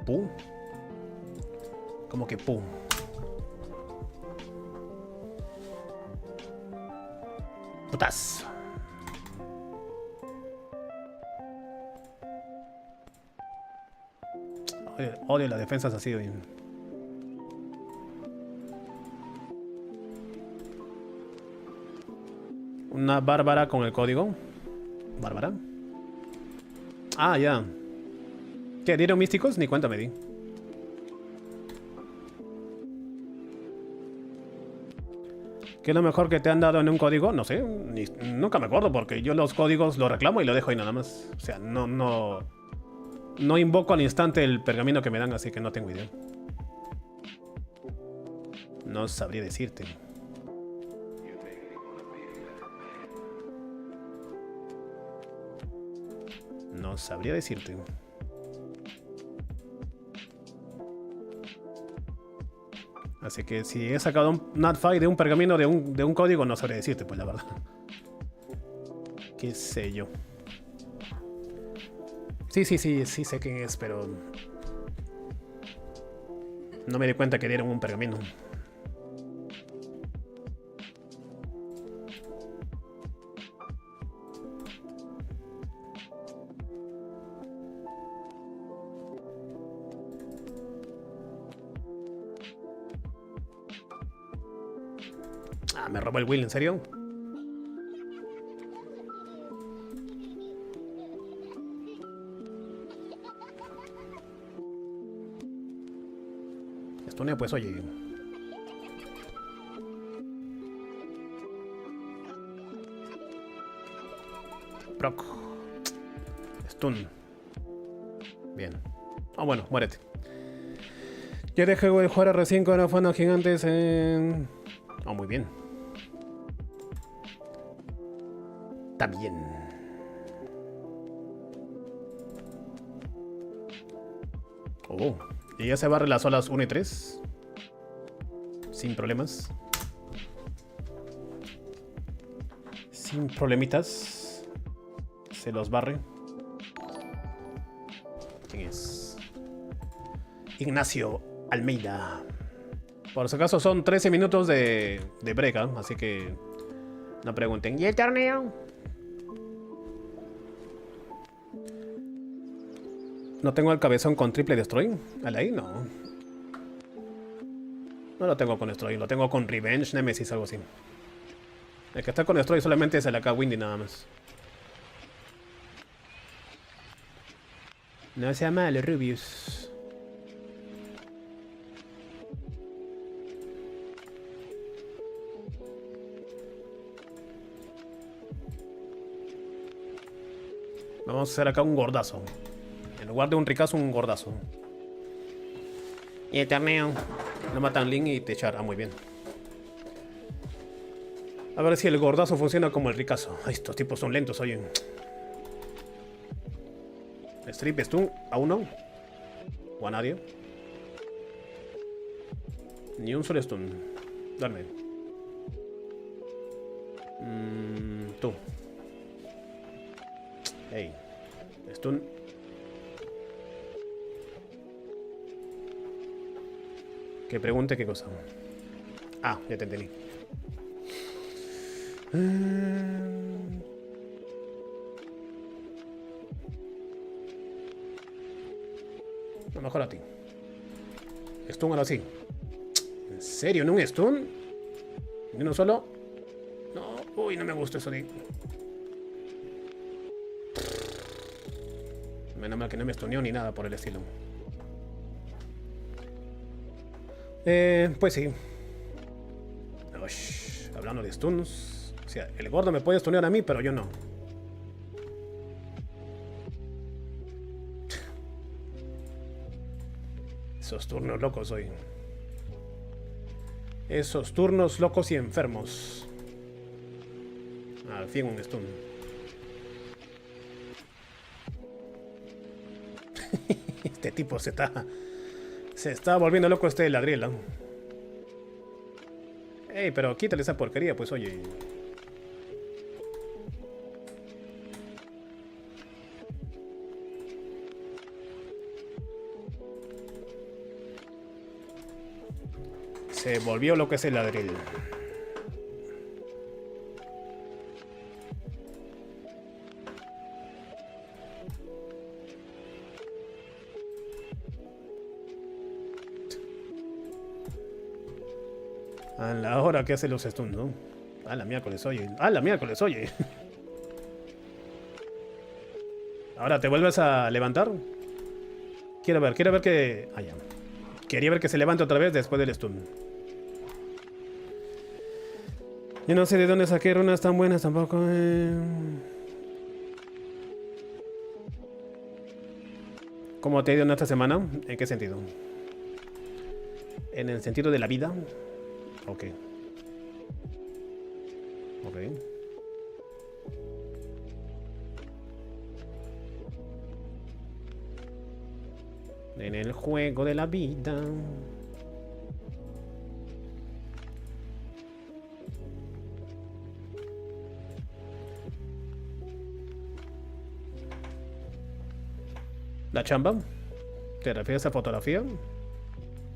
¿Pu? ¿Cómo que pu? Putas. Odio las defensas así, oye. Una bárbara con el código. Bárbara. Ah, ya. ¿Qué? ¿Dieron místicos? Ni cuenta me di. ¿Qué es lo mejor que te han dado en un código? No sé, nunca me acuerdo porque yo los códigos los reclamo y lo dejo ahí nada más. O sea, no invoco al instante el pergamino que me dan, así que no tengo idea. No sabría decirte. No sabría decirte. Así que si he sacado un NATFI de un pergamino de un código, no sabría decirte, pues la verdad. Qué sé yo. Sí sé quién es, pero... no me di cuenta que dieron un pergamino. Ah, me robó el Will, ¿en serio? Estunea, pues, oye. Proc. Stun. Bien. Ah, bueno, muérete. Ya dejé de jugar a R5 con afanos gigantes en... oh, muy bien. Está bien. Oh, y ya se barre las olas 1 y 3. Sin problemas. Sin problemitas. Se los barre. ¿Quién es? Ignacio Almeida. Por si acaso son 13 minutos de break, así que no pregunten. ¿Y el torneo? ¿No tengo el cabezón con triple destroy? ¿Ahí? No. No lo tengo con destroy, lo tengo con Revenge, Nemesis, algo así. El que está con destroy solamente es el acá Windy nada más. No sea malo, Rubius. Vamos a hacer acá un gordazo. En lugar de un ricazo, un gordazo. Y el torneo. No matan Link y te echar. Ah, muy bien. A ver si el gordazo funciona como el ricazo. Ay, estos tipos son lentos, oye. Strip, stun, a uno. O a nadie. Ni un solo stun. Dame. Tú. Hey. Stun. Que pregunte qué cosa. Ah, ya te entendí. No, mejor a ti. Stun ahora sí. ¿En serio? ¿No un stun? ¿Ni uno solo? No. Uy, no me gusta eso de... menos mal que no me stuneó ni nada por el estilo. Pues sí. Ush, hablando de stuns. O sea, el gordo me puede stunear a mí, pero yo no. Esos turnos locos hoy. Esos turnos locos y enfermos. Al fin un stun. Este tipo se está volviendo loco este ladril, ¿no? Ey, pero quítale esa porquería, pues oye. Se volvió lo que es el ladril. A la hora que hace los stuns, ¿no? A la miércoles, oye. A la miércoles, oye. Ahora, ¿te vuelves a levantar? Quiero ver que... Ah, ya. Quería ver que se levante otra vez después del stun. Yo no sé de dónde saqué runas tan buenas tampoco. ¿Cómo te ha ido en esta semana? ¿En qué sentido? ¿En el sentido de la vida? Ok. Ok. En el juego de la vida. ¿La chamba? ¿Te refieres a fotografía?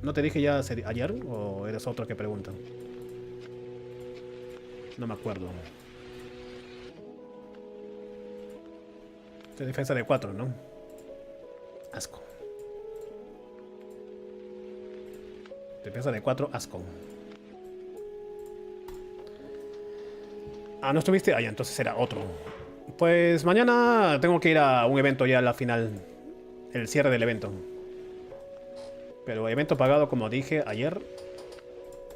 ¿No te dije ya ayer o eres otro que pregunta? No me acuerdo. De defensa de 4, ¿no? Asco. Defensa de 4, asco. Ah, ¿no estuviste? Ah, ya, entonces era otro. Pues mañana tengo que ir a un evento ya a la final. El cierre del evento. Pero evento pagado, como dije ayer,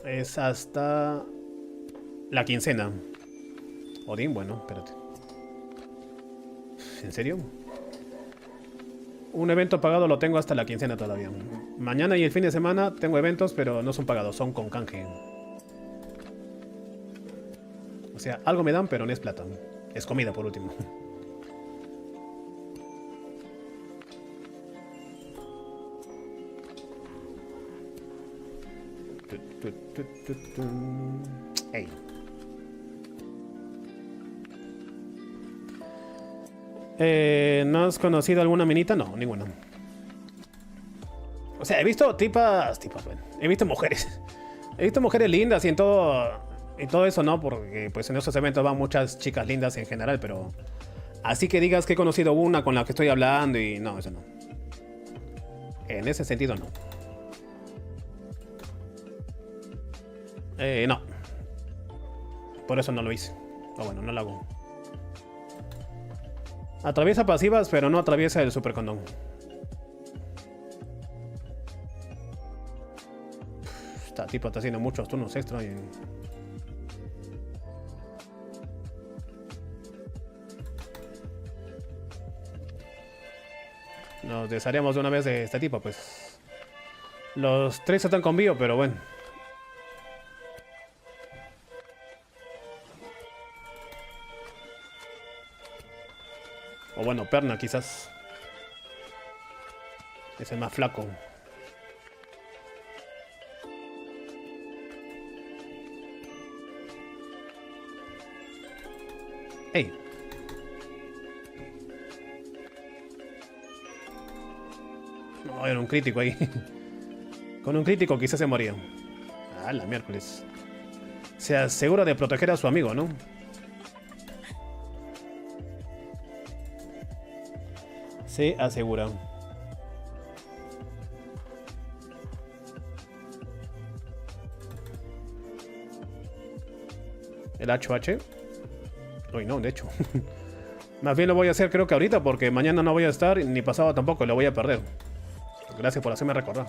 es hasta la quincena. Odín, bueno, espérate. ¿En serio? Un evento pagado lo tengo hasta la quincena todavía. Mañana y el fin de semana tengo eventos, pero no son pagados, son con canje. O sea, algo me dan, pero no es plata. Es comida, por último. Ey. ¿No has conocido alguna minita? No, ninguna. O sea, he visto tipas, bueno, he visto mujeres. He visto mujeres lindas y todo eso, ¿no? Porque pues en estos eventos van muchas chicas lindas en general, pero así que digas que he conocido una con la que estoy hablando y no, eso no. En ese sentido no. No. Por eso no lo hice. O bueno, no lo hago. Atraviesa pasivas, pero no atraviesa el super condón. Esta tipo está haciendo muchos turnos extra y... Nos desharíamos de una vez de este tipo, pues. Los 3 están con bio, pero bueno. O bueno, Perna quizás. Es el más flaco. ¡Ey! No, era un crítico ahí. Con un crítico quizás se moría. Ah, la miércoles. Se asegura de proteger a su amigo, ¿no? Se asegura. El HH. Uy, no, de hecho. Más bien lo voy a hacer creo que ahorita porque mañana no voy a estar ni pasado tampoco, lo voy a perder. Gracias por hacerme recordar.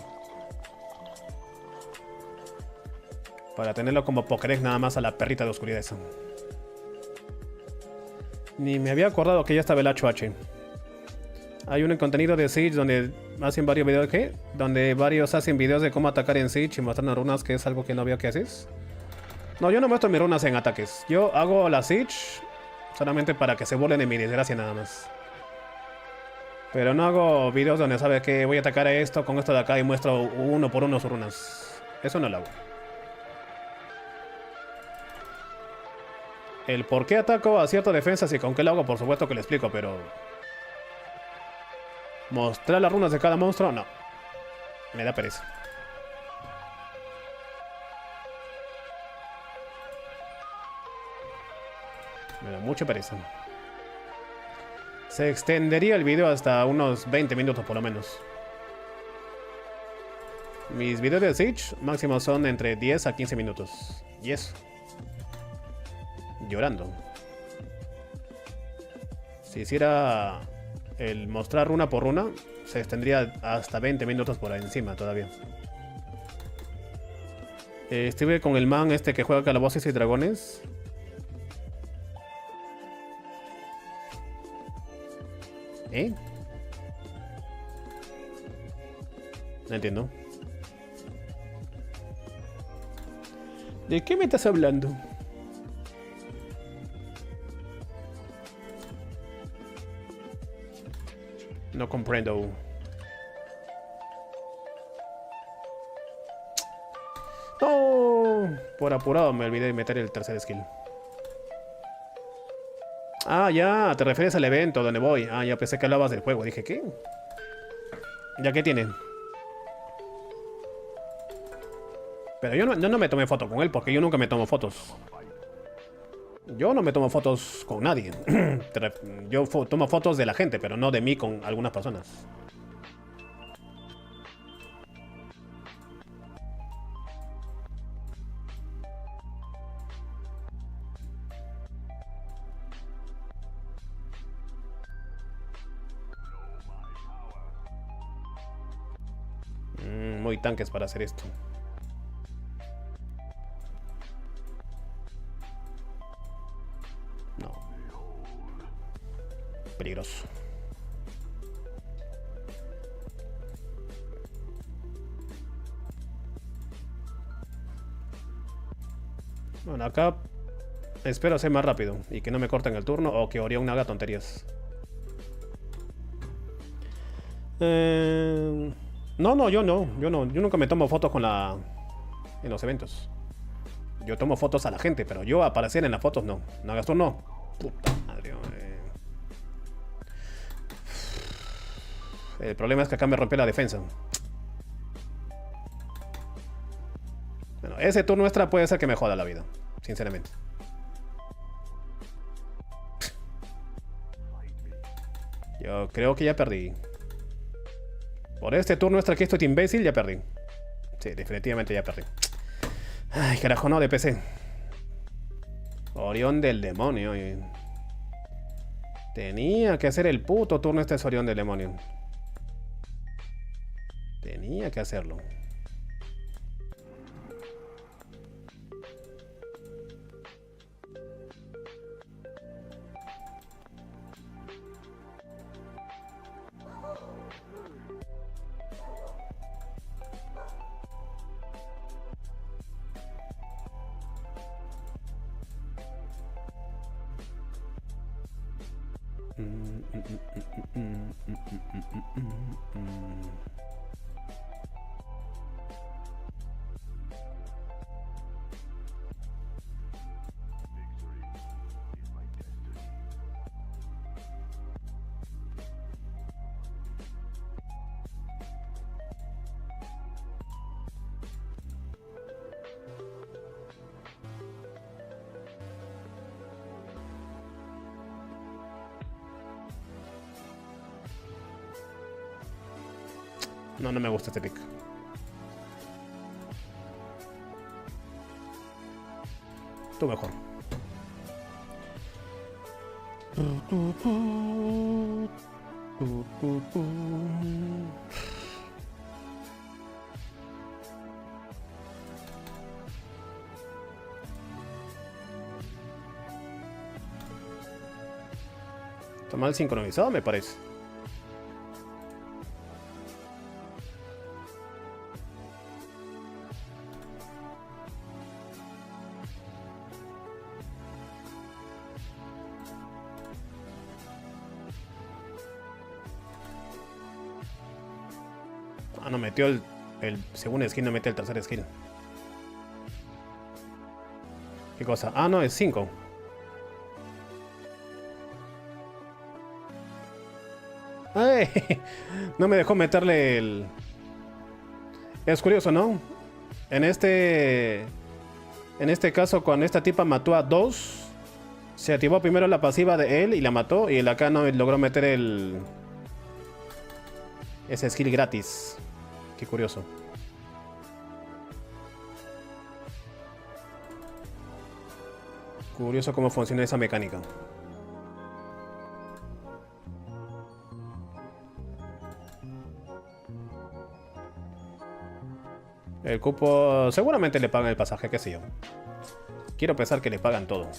Para tenerlo como Pokédex nada más a la perrita de oscuridad esa. Ni me había acordado que ya estaba el HH. Hay un contenido de Siege donde hacen varios videos, ¿qué? Donde varios hacen videos de cómo atacar en Siege y mostrando runas, que es algo que no veo que haces. No, yo no muestro mis runas en ataques. Yo hago la Siege solamente para que se burlen de mi desgracia nada más. Pero no hago videos donde sabe que voy a atacar a esto con esto de acá y muestro uno por uno sus runas. Eso no lo hago. El por qué ataco a ciertas defensas y con qué lo hago, por supuesto que lo explico, pero... ¿mostrar las runas de cada monstruo? No. Me da pereza. Me da mucha pereza. Se extendería el video hasta unos 20 minutos por lo menos. Mis videos de Siege máximo son entre 10 a 15 minutos. Y eso. Llorando. Si hiciera el mostrar runa por runa se extendría hasta 20 minutos por encima todavía. Estuve con el man este que juega calabozos y dragones. ¿Eh? No entiendo. ¿De qué me estás hablando? No comprendo. No, por apurado me olvidé de meter el tercer skill. Ah, ya, te refieres al evento donde voy. Ah, ya pensé que hablabas del juego. Dije, ¿qué? ¿Ya qué tiene? Pero yo no me tomé foto con él porque yo nunca me tomo fotos. Yo no me tomo fotos con nadie. Yo tomo fotos de la gente, pero no de mí con algunas personas. Muy tanques para hacer esto. No. Peligroso. Bueno, acá espero ser más rápido y que no me corten el turno o que Orión haga tonterías. No, yo nunca me tomo fotos en los eventos. Yo tomo fotos a la gente, pero yo aparecer en las fotos no. No hagas turno. Puta madre. El problema es que acá me rompió la defensa. Bueno, ese turno extra puede ser que me joda la vida, sinceramente. Yo creo que ya perdí. Por este turno extra que estoy imbécil, ya perdí. Sí, definitivamente ya perdí. Ay, carajo, no, de PC. Orión del demonio. Tenía que hacer el puto turno este Orión del demonio. Tenía que hacerlo. No, no me gusta este pick. Tú mejor. Está mal sincronizado, me parece. Ah, no metió el segundo skill, no metió el tercer skill. ¿Qué cosa? Ah, no, es 5. ¡Ay! No me dejó meterle el... Es curioso, ¿no? En este caso, cuando esta tipa mató a 2, se activó primero la pasiva de él y la mató. Y el acá no logró meter ese skill gratis. Qué curioso. Curioso cómo funciona esa mecánica. El cupo seguramente le pagan el pasaje, qué sé yo. Quiero pensar que le pagan todo.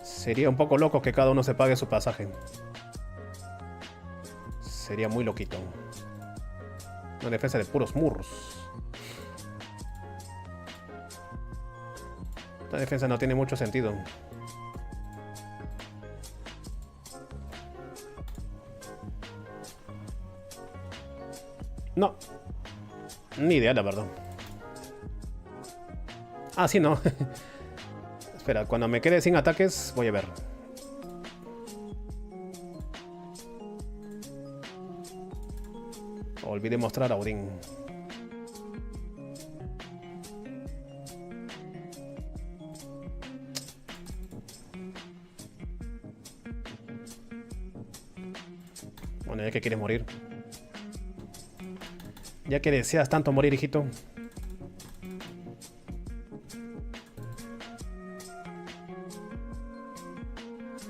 Sería un poco loco que cada uno se pague su pasaje. Sería muy loquito. Una defensa de puros murros. Esta defensa no tiene mucho sentido. No. Ni idea, la verdad. Ah, sí, no. Espera, cuando me quede sin ataques, voy a ver. Olvidé mostrar a Odín. Bueno, ya que quieres morir. Ya que deseas tanto morir, hijito.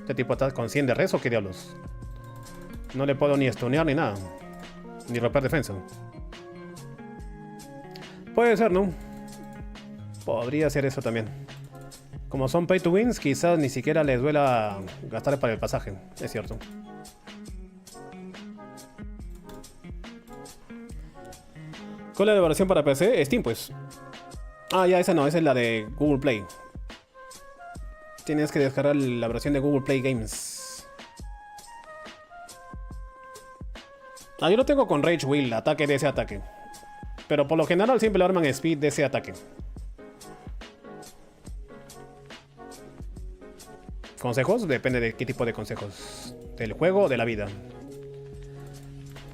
Este tipo está con 100 de res o qué diablos. No le puedo ni stunear ni nada. Ni romper defensa. Puede ser, ¿no? Podría ser eso también. Como son pay to wins, quizás ni siquiera les duela gastar para el pasaje. Es cierto. ¿Cuál es la versión para PC? Steam, pues. Ah, ya, esa no, esa es la de Google Play. Tienes que descargar la versión de Google Play Games. Ah, yo lo tengo con Rage Wheel, ataque de ese ataque. Pero por lo general siempre lo arman speed de ese ataque. ¿Consejos? Depende de qué tipo de consejos. ¿Del juego o de la vida?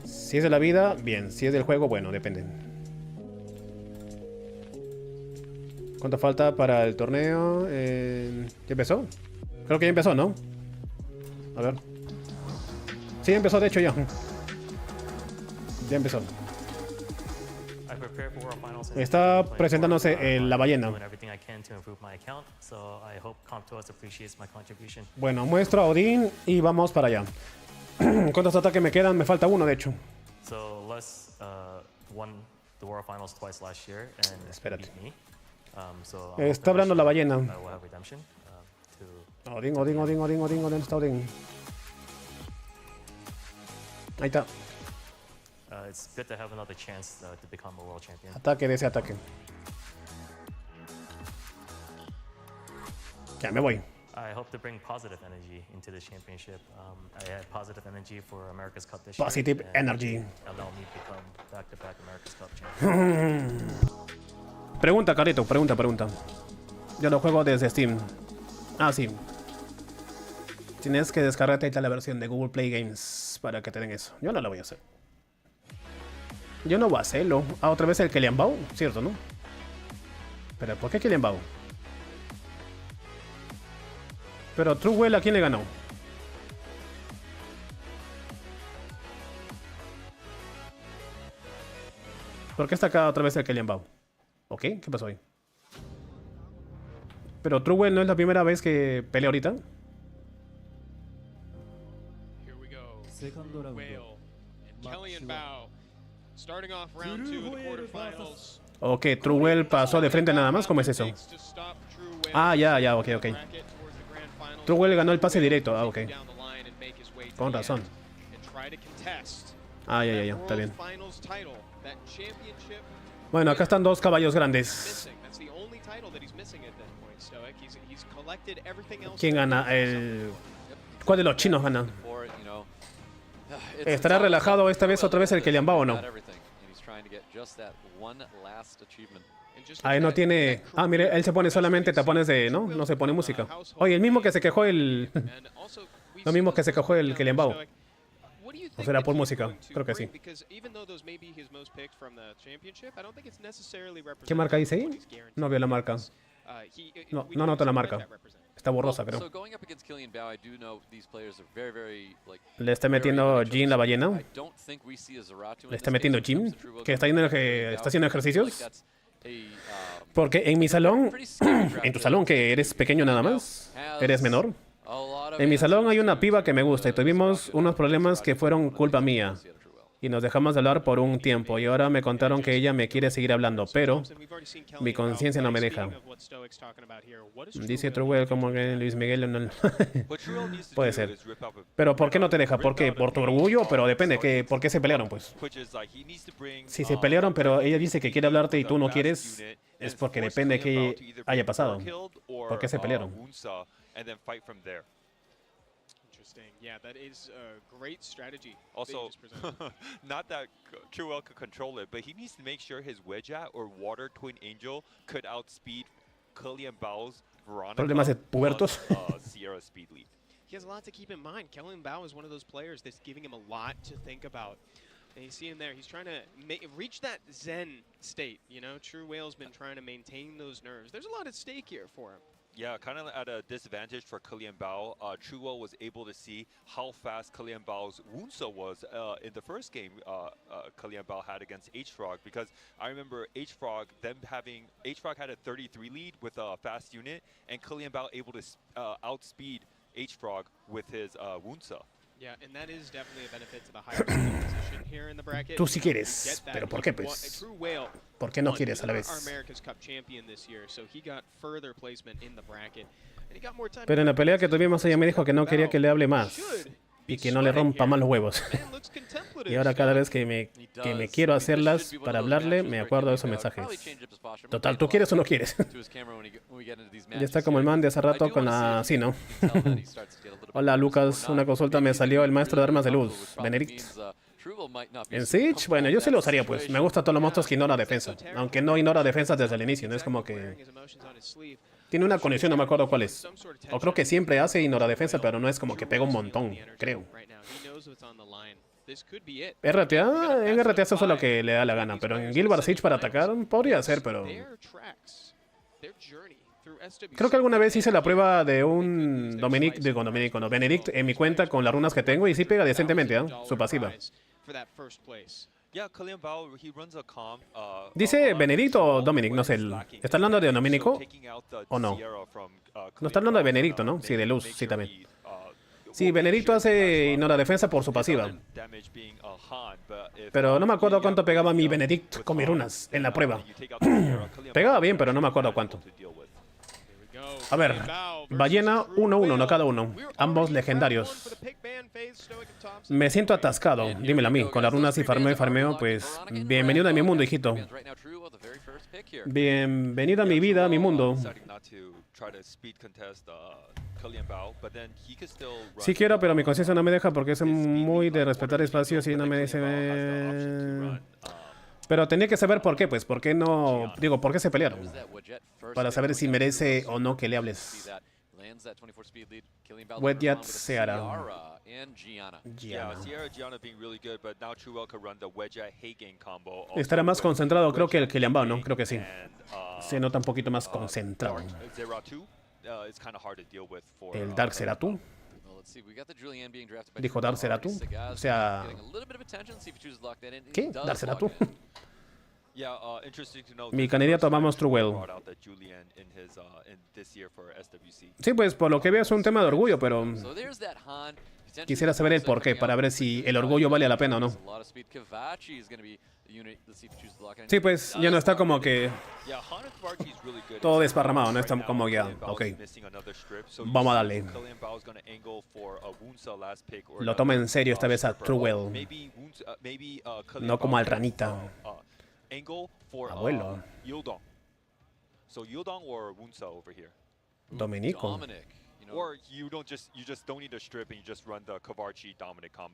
Si es de la vida, bien. Si es del juego, bueno, depende. ¿Cuánto falta para el torneo? ¿Ya empezó? Creo que ya empezó, ¿no? A ver. Sí, empezó, de hecho, ya. Ya empezó. Está presentándose la ballena. Bueno, muestro a Odín y vamos para allá. ¿Cuántos ataques me quedan? Me falta uno, de hecho. Espérate. Está hablando la ballena. Odín, Odín, Odín, Odín, Odín, ¿dónde está Odín? Ahí está. Ataque de ese ataque. Ya me voy. Positive energy. Pregunta, Carito, pregunta. Yo lo juego desde Steam. Ah, sí. Tienes que descargarte la versión de Google Play Games para que te den eso. Yo no lo voy a hacer. Yo no voy a hacerlo. Ah, otra vez el Kylian Bao, cierto, ¿no? Pero ¿por qué Kylian Bao? Pero Truwell, ¿a quién le ganó? ¿Por qué está acá otra vez el Kylian Bao? ¿Ok? ¿Qué pasó ahí? Pero Truwell no es la primera vez que pelea ahorita. Here we go. Whale and Kylian Bao starting off round 2 of the quarterfinals. Ok, Truwell pasó de frente nada más. ¿Cómo es eso? Ah, ya, ok. Truwell ganó el pase directo. Ah, ok. Con razón. Ah, ya, está bien. Bueno, acá están dos caballos grandes. ¿Quién gana? ¿Cuál de los chinos gana? ¿Estará relajado esta vez otra vez el Kylian Bao o no? Ahí no tiene... Ah, mire, él se pone solamente tapones de... ¿no? No se pone música. Oye, el mismo que se quejó el... Lo mismo que se quejó el Kylian Bao. ¿O será por música? Creo que sí. ¿Qué marca dice ahí? No veo la marca. No noto la marca. Está borrosa, creo. Le está metiendo Jin la ballena. Le está metiendo Jin, que está haciendo ejercicios. Porque en mi salón, en tu salón, que eres pequeño nada más, eres menor, En mi salón hay una piba que me gusta y tuvimos unos problemas que fueron culpa mía. Y nos dejamos de hablar por un tiempo y ahora me contaron que ella me quiere seguir hablando, pero mi conciencia no me deja. Dice Truel como que Luis Miguel no... Puede ser. Pero ¿por qué no te deja? ¿Por qué? ¿Por tu orgullo? Pero depende, ¿por qué se pelearon pues? Si se pelearon pero ella dice que quiere hablarte y tú no quieres, es porque depende de qué haya pasado. ¿Por qué se pelearon? Yeah, that is a great strategy. Also, not that Truel could control it, but he needs to make sure his Wedgeat or Water Twin Angel could outspeed Killian Bao's Problemas de Veronica pubertos. plus Sierra speed lead. He has a lot to keep in mind. Killian Bao is one of those players that's giving him a lot to think about. And you see him there. He's trying to reach that zen state. You know, True Whale's been trying to maintain those nerves. There's a lot at stake here for him. Yeah, kind of at a disadvantage for Killian Bao. Truel was able to see how fast Killian Bao's Wunsa was in the first game Killian Bao had against H-Frog, because I remember H-Frog had a 33 lead with a fast unit, and Killian Bao able to outspeed H-Frog with his Wunsa. Yeah, and that is definitely a benefit to the higher position here in the bracket. Tú sí quieres, pero ¿por qué pues? ¿Por qué no quieres a la vez? Pero en la pelea que tuvimos ella me dijo que no quería que le hable más y que no le rompa más los huevos. Y ahora cada vez que me quiero hacerlas para hablarle, me acuerdo de esos mensajes. Total, ¿tú quieres o no quieres? Ya está como el man de hace rato con la... Sí, ¿no? Hola, Lucas. Una consulta me salió el maestro de armas de luz, Benedict. En Siege, bueno, yo sí lo usaría, pues. Me gustan todos los monstruos que ignoran defensa. Aunque no ignora defensa desde el inicio, no es como que... Tiene una conexión, no me acuerdo cuál es. O creo que siempre hace ignora defensa, pero no es como que pega un montón, creo. RTA, en RTA eso es lo que le da la gana, pero en Guild Wars Siege para atacar podría ser, pero... Creo que alguna vez hice la prueba de un Benedict en mi cuenta con las runas que tengo y sí pega decentemente, ¿eh? Su pasiva. ¿Dice Benedicto o Dominic? No sé. ¿Está hablando de Dominico o no? No está hablando de Benedicto, ¿no? Sí, de Luz, sí también. Sí, Benedicto hace ignora defensa por su pasiva. Pero no me acuerdo cuánto pegaba mi Benedict con mis runas en la prueba. Pegaba bien, pero no me acuerdo cuánto. A ver, Ballena 1-1, no cada uno. Ambos legendarios. Me siento atascado, dímelo a mí. Con las runas y farmeo, pues... Bienvenido a mi mundo, hijito. Bienvenido a mi vida, a mi mundo. Sí quiero, pero mi conciencia no me deja porque es muy de respetar espacios y no me dice... Pero tenía que saber por qué, pues. ¿Por qué no...? Digo, ¿por qué se pelearon? Para saber si merece o no que le hables. Wedjat Seara. Estará más concentrado, creo que el Killian Bao, ¿no? Creo que sí. Se nota un poquito más concentrado. El Dark Seratu. Dijo Dark Seratu. O sea... ¿Qué? Dark Seratu. Mi candidato vamos Truel. Sí, pues por lo que veo es un tema de orgullo, pero quisiera saber el porqué para ver si el orgullo vale la pena o no. Sí, pues ya no está como que todo desparramado, no está como ya, ok. Vamos a darle. Lo toma en serio esta vez a Truel. No como al ranita. Abuelo. Dominico.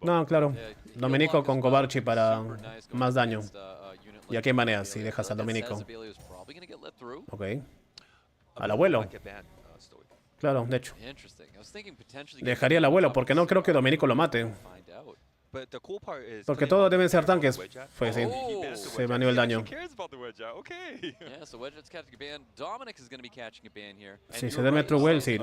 No, claro. Dominico con Kovarchi para más daño. ¿Y a qué manera si dejas a Dominico? Ok. Al abuelo. Claro, de hecho. Dejaría al abuelo porque no creo que Dominico lo mate. Porque todos deben ser tanques. Fue así. Se baneó el daño. Si se deme Truel, sí.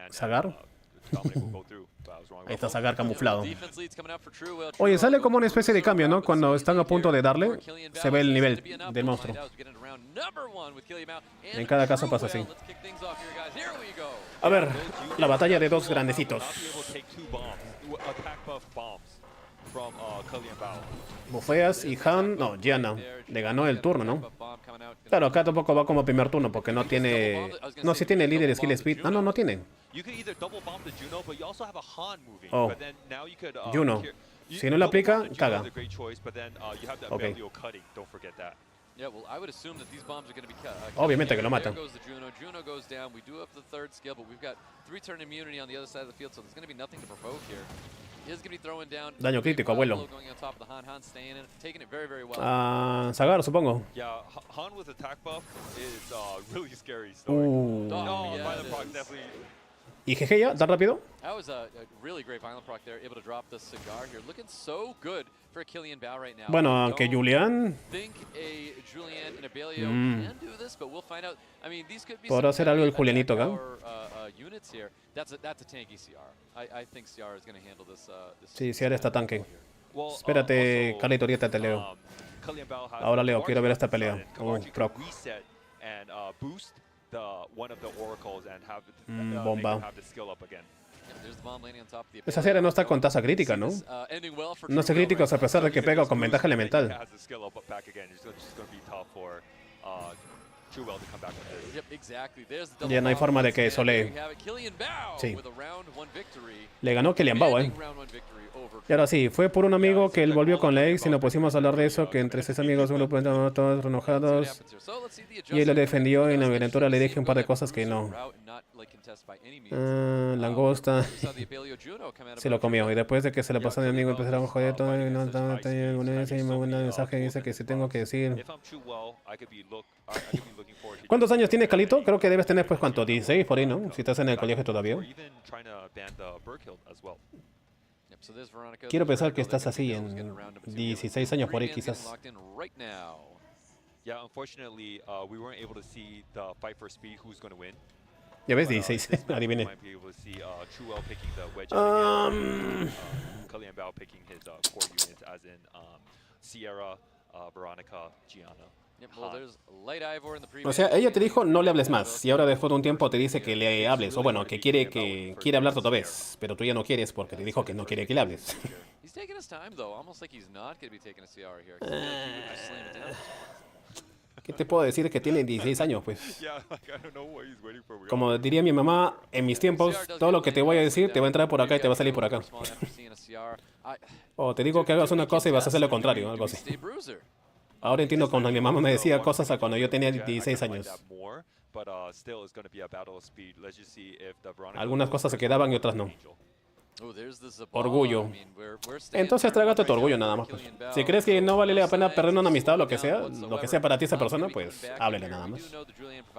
¿Sagar? Dominic will go through. But I was wrong Ahí about está Zagar camuflado. Defense leads coming out for True. Oye, sale como una especie de cambio, ¿no? Cuando están a punto de darle, se ve el nivel del monstruo. En cada caso pasa así. A ver, la batalla de dos grandecitos. Bufeas y Han, no, Gianna, le ganó el turno, ¿no? Claro, acá tampoco va como primer turno porque no tiene... No, sí tiene líder skill speed. No, no tiene. Oh, Juno. Si no lo aplica, caga. Ok. Obviamente que lo matan. Daño crítico, abuelo. Zagar, supongo. ¿Y GG ya? ¿Tan rápido? That was a really great violent proc there, able to drop the cigar here. Looking so good for Killian Bao right now. Bueno, aunque Julián podrá hacer algo el Julianito acá. Sí, sí, ahora está tanque. Espérate, Carlito, ahorita te leo. Ahora leo, quiero ver esta pelea. Proc. Bomba. Esa serie no está con tasa crítica, ¿no? No hace críticos a pesar de que pega con ventaja elemental. Ya no hay forma de que solee. Sí. Le ganó Killian Bao, Y ahora sí, fue por un amigo que él volvió con la ex y nos pusimos a hablar de eso, que entre 6 amigos uno puede estar todos enojados. Y él lo defendió y en la aventura le dije un par de cosas que no. Langosta. Se lo comió. Y después de que se lo pasó a mi amigo empezaron a joder todo. Y no tenía ningún mensaje. Dice que sí tengo que decir. ¿Cuántos años tienes, Calito? Creo que debes tener, pues, ¿cuánto? 16 por ahí, ¿no? Si estás en el colegio todavía. Quiero pensar que estás así en 16 años por ahí, quizás. Ya ves, 16. Adivine. O sea, ella te dijo no le hables más y ahora después de un tiempo te dice que le hables o bueno, que quiere hablarte otra vez, pero tú ya no quieres porque te dijo que no quiere que le hables. ¿Qué te puedo decir? Que tiene 16 años, pues. Como diría mi mamá, en mis tiempos, todo lo que te voy a decir te va a entrar por acá y te va a salir por acá. O te digo que hagas una cosa y vas a hacer lo contrario, algo así. Ahora entiendo cuando mi mamá me decía cosas a cuando yo tenía 16 años. Algunas cosas se quedaban y otras no. Orgullo. Entonces trágate tu orgullo nada más. Pues. Si crees que no vale la pena perder una amistad o lo que sea para ti esa persona, pues háblale nada más.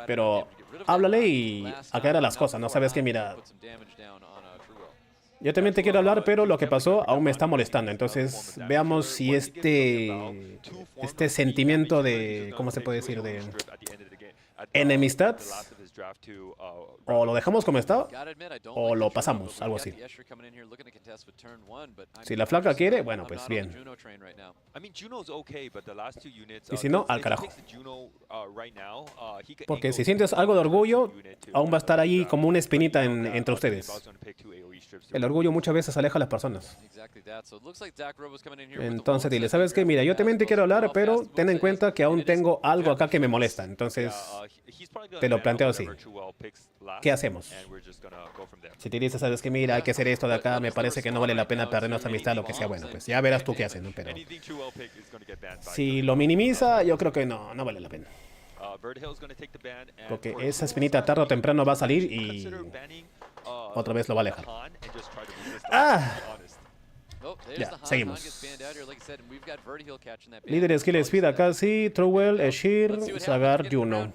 Pero háblale y aclara las cosas, ¿no? Sabes que mira... Yo también te quiero hablar, pero lo que pasó aún me está molestando. Entonces, veamos si este sentimiento de, ¿cómo se puede decir? De enemistad, o lo dejamos como está, o lo pasamos, algo así. Si la flaca quiere, bueno, pues bien. Y si no, al carajo. Porque si sientes algo de orgullo, aún va a estar ahí como una espinita entre ustedes. El orgullo muchas veces aleja a las personas. Entonces dile, ¿sabes qué? Mira, yo también te quiero hablar, pero ten en cuenta que aún tengo algo acá que me molesta. Entonces, te lo planteo así. ¿Qué hacemos? Si te dices, ¿sabes qué? Mira, hay que hacer esto de acá, me parece que no vale la pena perder nuestra amistad, lo que sea, bueno, pues ya verás tú qué haces, ¿no? Pero si lo minimiza, yo creo que no vale la pena. Porque esa espinita tarde o temprano va a salir y otra vez lo va a alejar. ¡Ah! Ya, seguimos. Líder skill speed acá sí, Truwell, Eshir, Zagar, Juno.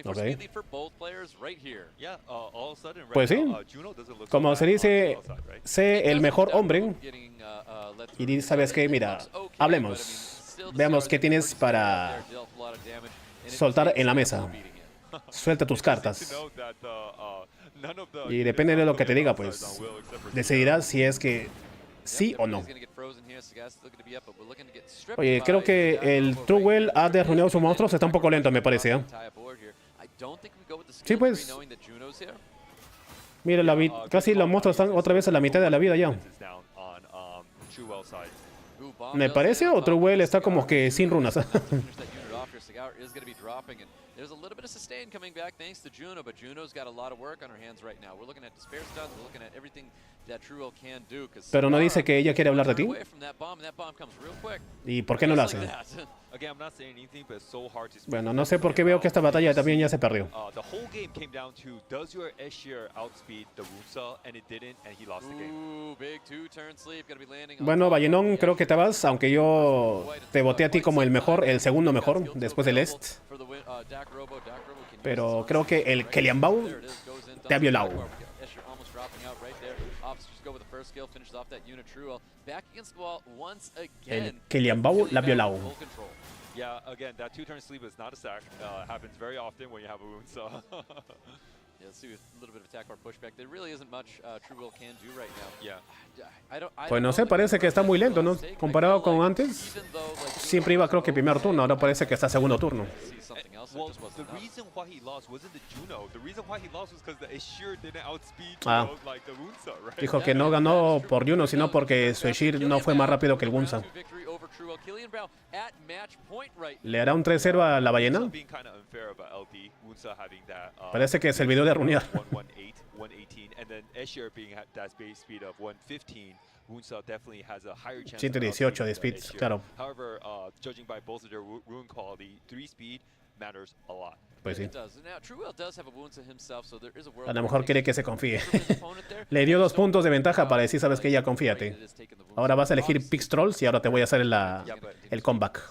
Okay. Pues sí, como se dice, sé el mejor hombre y sabes que, mira, hablemos, veamos qué tienes para soltar en la mesa. Suelta tus cartas. Y depende de lo que te diga, pues decidirás si es que sí o no. Oye, creo que el True Well ha derruñado sus monstruos. Está un poco lento, me parece. Sí, pues. Mira, casi los monstruos están otra vez a la mitad de la vida ya. ¿Me parece? O True Well está como que sin runas. There's a little bit of sustain coming back thanks to Juno, but Juno's got a lot of work on her hands right now. We're looking at despair stuns, we're looking at everything that Truel can do. Pero no dice que ella quiere hablar de ti. ¿Y por qué no lo hace? Bueno, no sé por qué veo que esta batalla también ya se perdió. Bueno, Vallenón, creo que te vas, aunque yo te voté a ti como el mejor, el segundo mejor, después del Est. Pero creo que el Keliambao te ha violado. El Keliambao la ha violado. Yeah, again, that 2-turn sleep is not a sack. Happens very often when you have a wound, so... Yeah, let's see with a little bit of attack bar pushback. There really isn't much True Will can do right now. Yeah. Pues no sé, parece que está muy lento, ¿no? Comparado con antes, siempre iba creo que primer turno, ahora parece que está segundo turno. Well, the reason why he lost wasn't the Juno. The reason why he lost was because the Ashir didn't outspeed like the Wunsa, right? Dijo que no ganó por Juno, sino porque su Ashir no fue más rápido que el Wunsa. ¿Le hará un 3-0 a la ballena? Parece que se olvidó de runear. 118 de speed, claro. Pues sí. A lo mejor quiere que se confíe. Le dio 2 puntos de ventaja para decir, sabes que ya confíate. Ahora vas a elegir Pix Trolls y ahora te voy a hacer el comeback.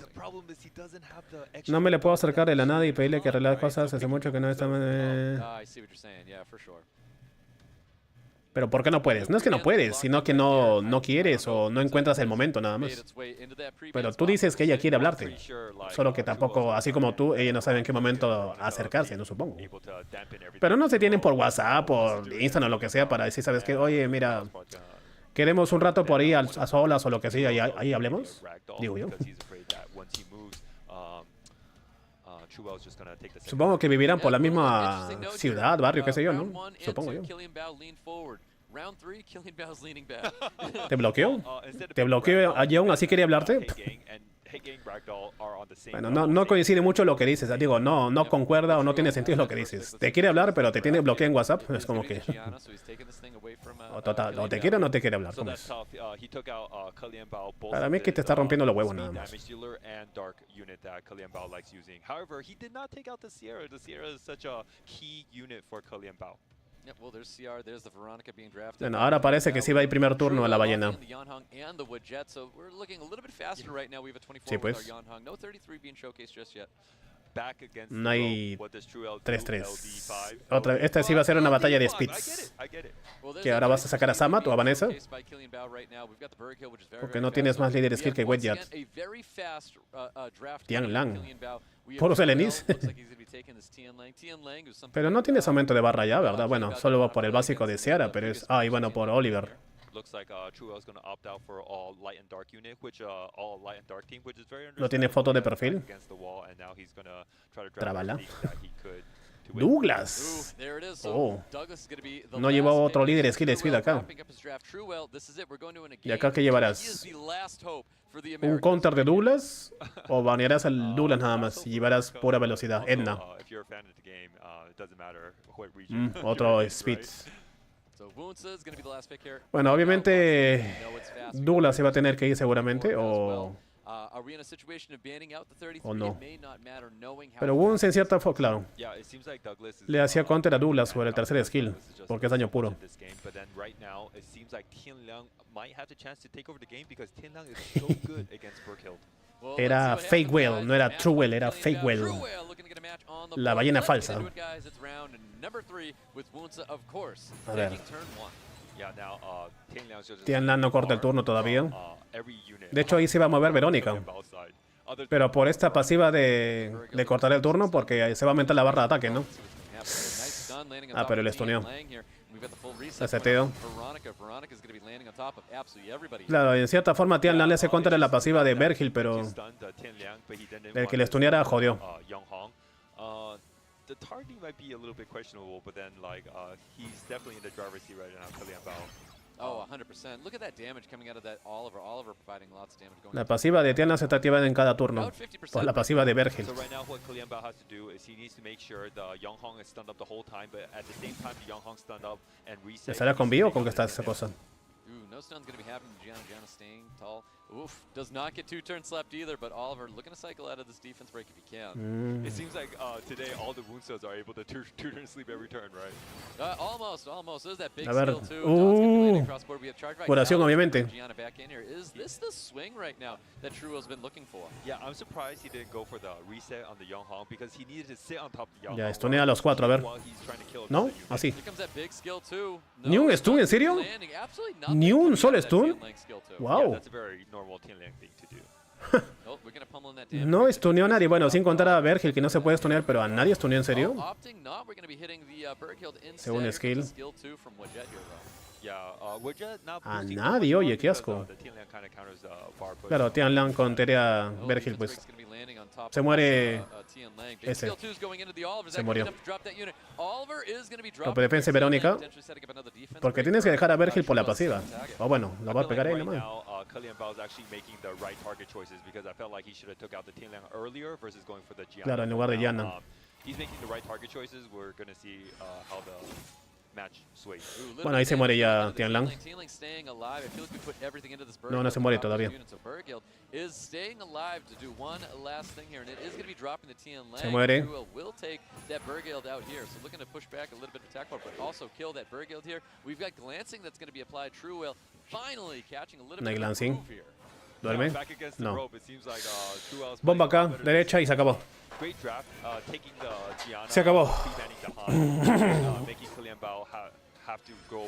No me le puedo acercar de la nada y pedirle que arregle cosas. Hace mucho que no está... Pero ¿por qué no puedes? No es que no puedes, sino que no quieres o no encuentras el momento nada más. Pero tú dices que ella quiere hablarte. Solo que tampoco, así como tú, ella no sabe en qué momento acercarse, no supongo. Pero no se tienen por WhatsApp, por Instagram o lo que sea para decir, ¿sabes qué? Oye, mira, queremos un rato por ahí a solas o lo que sea y ahí hablemos. Digo yo. Supongo que vivirán por la misma ciudad, barrio, qué sé yo, ¿no? Supongo yo. ¿Te bloqueó? ¿Te bloqueó y aún así quería hablarte? Bueno, no coincide mucho lo que dices. Digo, no concuerda o no tiene sentido lo que dices. Te quiere hablar, pero te tiene bloqueado en WhatsApp. Es como que... o te quiere o no te quiere hablar. ¿Cómo es? Para mí es que te está rompiendo los huevos nada más. Bueno, ahora parece que sí va a ir primer turno a la ballena. Sí, pues. No hay 3-3. Esta sí va a ser una batalla de speeds. Que ahora vas a sacar a Samat o a Vanessa. Porque no tienes más líder skill que Wedjat. Tian Lang. Puro Selenis. Pero no tienes aumento de barra ya, ¿verdad? Bueno, solo por el básico de Ciara, pero es... y bueno, por Oliver. ¿No tiene foto de perfil? Trabala. Douglas. Oh. No llevó otro líder skill de speed acá. ¿Y acá qué llevarás? ¿Un counter de Douglas? ¿O banearás al Douglas nada más y llevarás pura velocidad? Edna. Otro speed. Bueno, obviamente Douglas se va a tener que ir seguramente o no. Pero Wounds en cierta forma, claro, le hacía counter a Douglas sobre el tercer skill porque es daño puro. Era Fake Whale, no era True Whale, era Fake Whale. La ballena falsa. A ver. Tian Lan no corta el turno todavía. De hecho, ahí se va a mover Verónica. Pero por esta pasiva de cortar el turno, porque se va a aumentar la barra de ataque, ¿no? Ah, pero el estuneó. Reseteo. Claro, en cierta forma Tianlan le hace contra la pasiva de Vergil, pero el que le estuneara jodió. The targeting might be a little bit questionable, but then like he's definitely in the driver's seat right now, Kalian Bao. Oh, 100%. Look at that damage coming out of that Oliver. Oliver providing lots of damage. La pasiva de Tianlan se está activando en cada turno por la pasiva de Vergil. So right now what Kalian Bao has to do is he needs to make sure the Yonghong is stunned up the whole time, but at the same time the Yonghong stunned up and reset. ¿Estará con B o con qué está esa cosa? No stun's going to be happening to Gianna. Gianna staying tall. Oof, does not get 2 turns slept either, but Oliver looking to cycle out of this defense break if he can. It seems like today all the wound cells are able to 2 turn sleep every turn, right? Almost. There's that big A ver. skill too. Don's gonna be landing across board. We have charge back. Curación, obviamente. Gianna back in here. Is this the swing right now that Truo's been looking for? Yeah, I'm surprised he didn't go for the reset on the Yonghong because he needed to sit on top of the Yonghong. Ya, estunea a los 4, a ver. ¿No? Así. Here comes that big skill too. ¿Ni un stun, en serio? ¿Ni un solo stun? Wow. That's a very normal Tianliang thing to do. No stuneó a nadie. Bueno, sin contar a Vergil, que no se puede stunear, pero a nadie stuneó en serio. Según skill. A nadie, oye, qué asco. Claro, Tianlan conterea a Vergil, pues. Se muere ese. Se murió. Top defensa y Verónica. Porque tienes que dejar a Vergil por la pasiva. O bueno, lo va a pegar ahí nomás. Claro, en lugar de Yana. Bueno, ahí se muere ya Tianlan. No, no se muere todavía. Se muere. No hay glancing. ¿Duerme? No. Bomba acá, derecha y se acabó. Se acabó.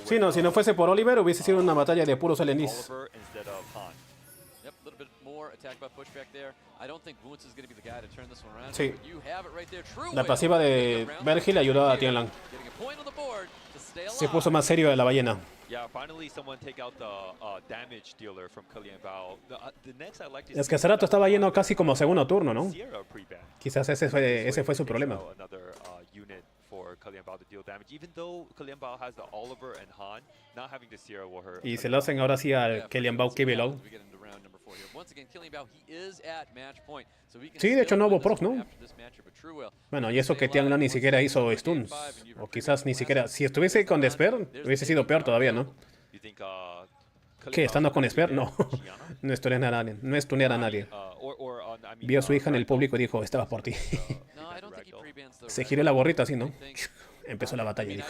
Sí, no, si no fuese por Oliver hubiese sido una batalla de puros LNDs. Sí. La pasiva de Vergil ayudó a Tianlan. Se puso más serio de la ballena. Es que hace rato estaba yendo casi como segundo turno, ¿no? Quizás ese fue su problema. Y se lo hacen ahora sí al Kalian Bao Kibilo. Sí, de hecho no hubo procs, ¿no? Bueno, y eso que Tianlan ni siquiera hizo stuns. O quizás ni siquiera... Si estuviese con Despair, hubiese sido peor todavía, ¿no? ¿Qué? ¿Estando con Despair? No. No stunear a nadie. No stunear a nadie. Vio a su hija en el público y dijo, estaba por ti. Se giró la gorrita así, ¿no? Empezó la batalla y dijo.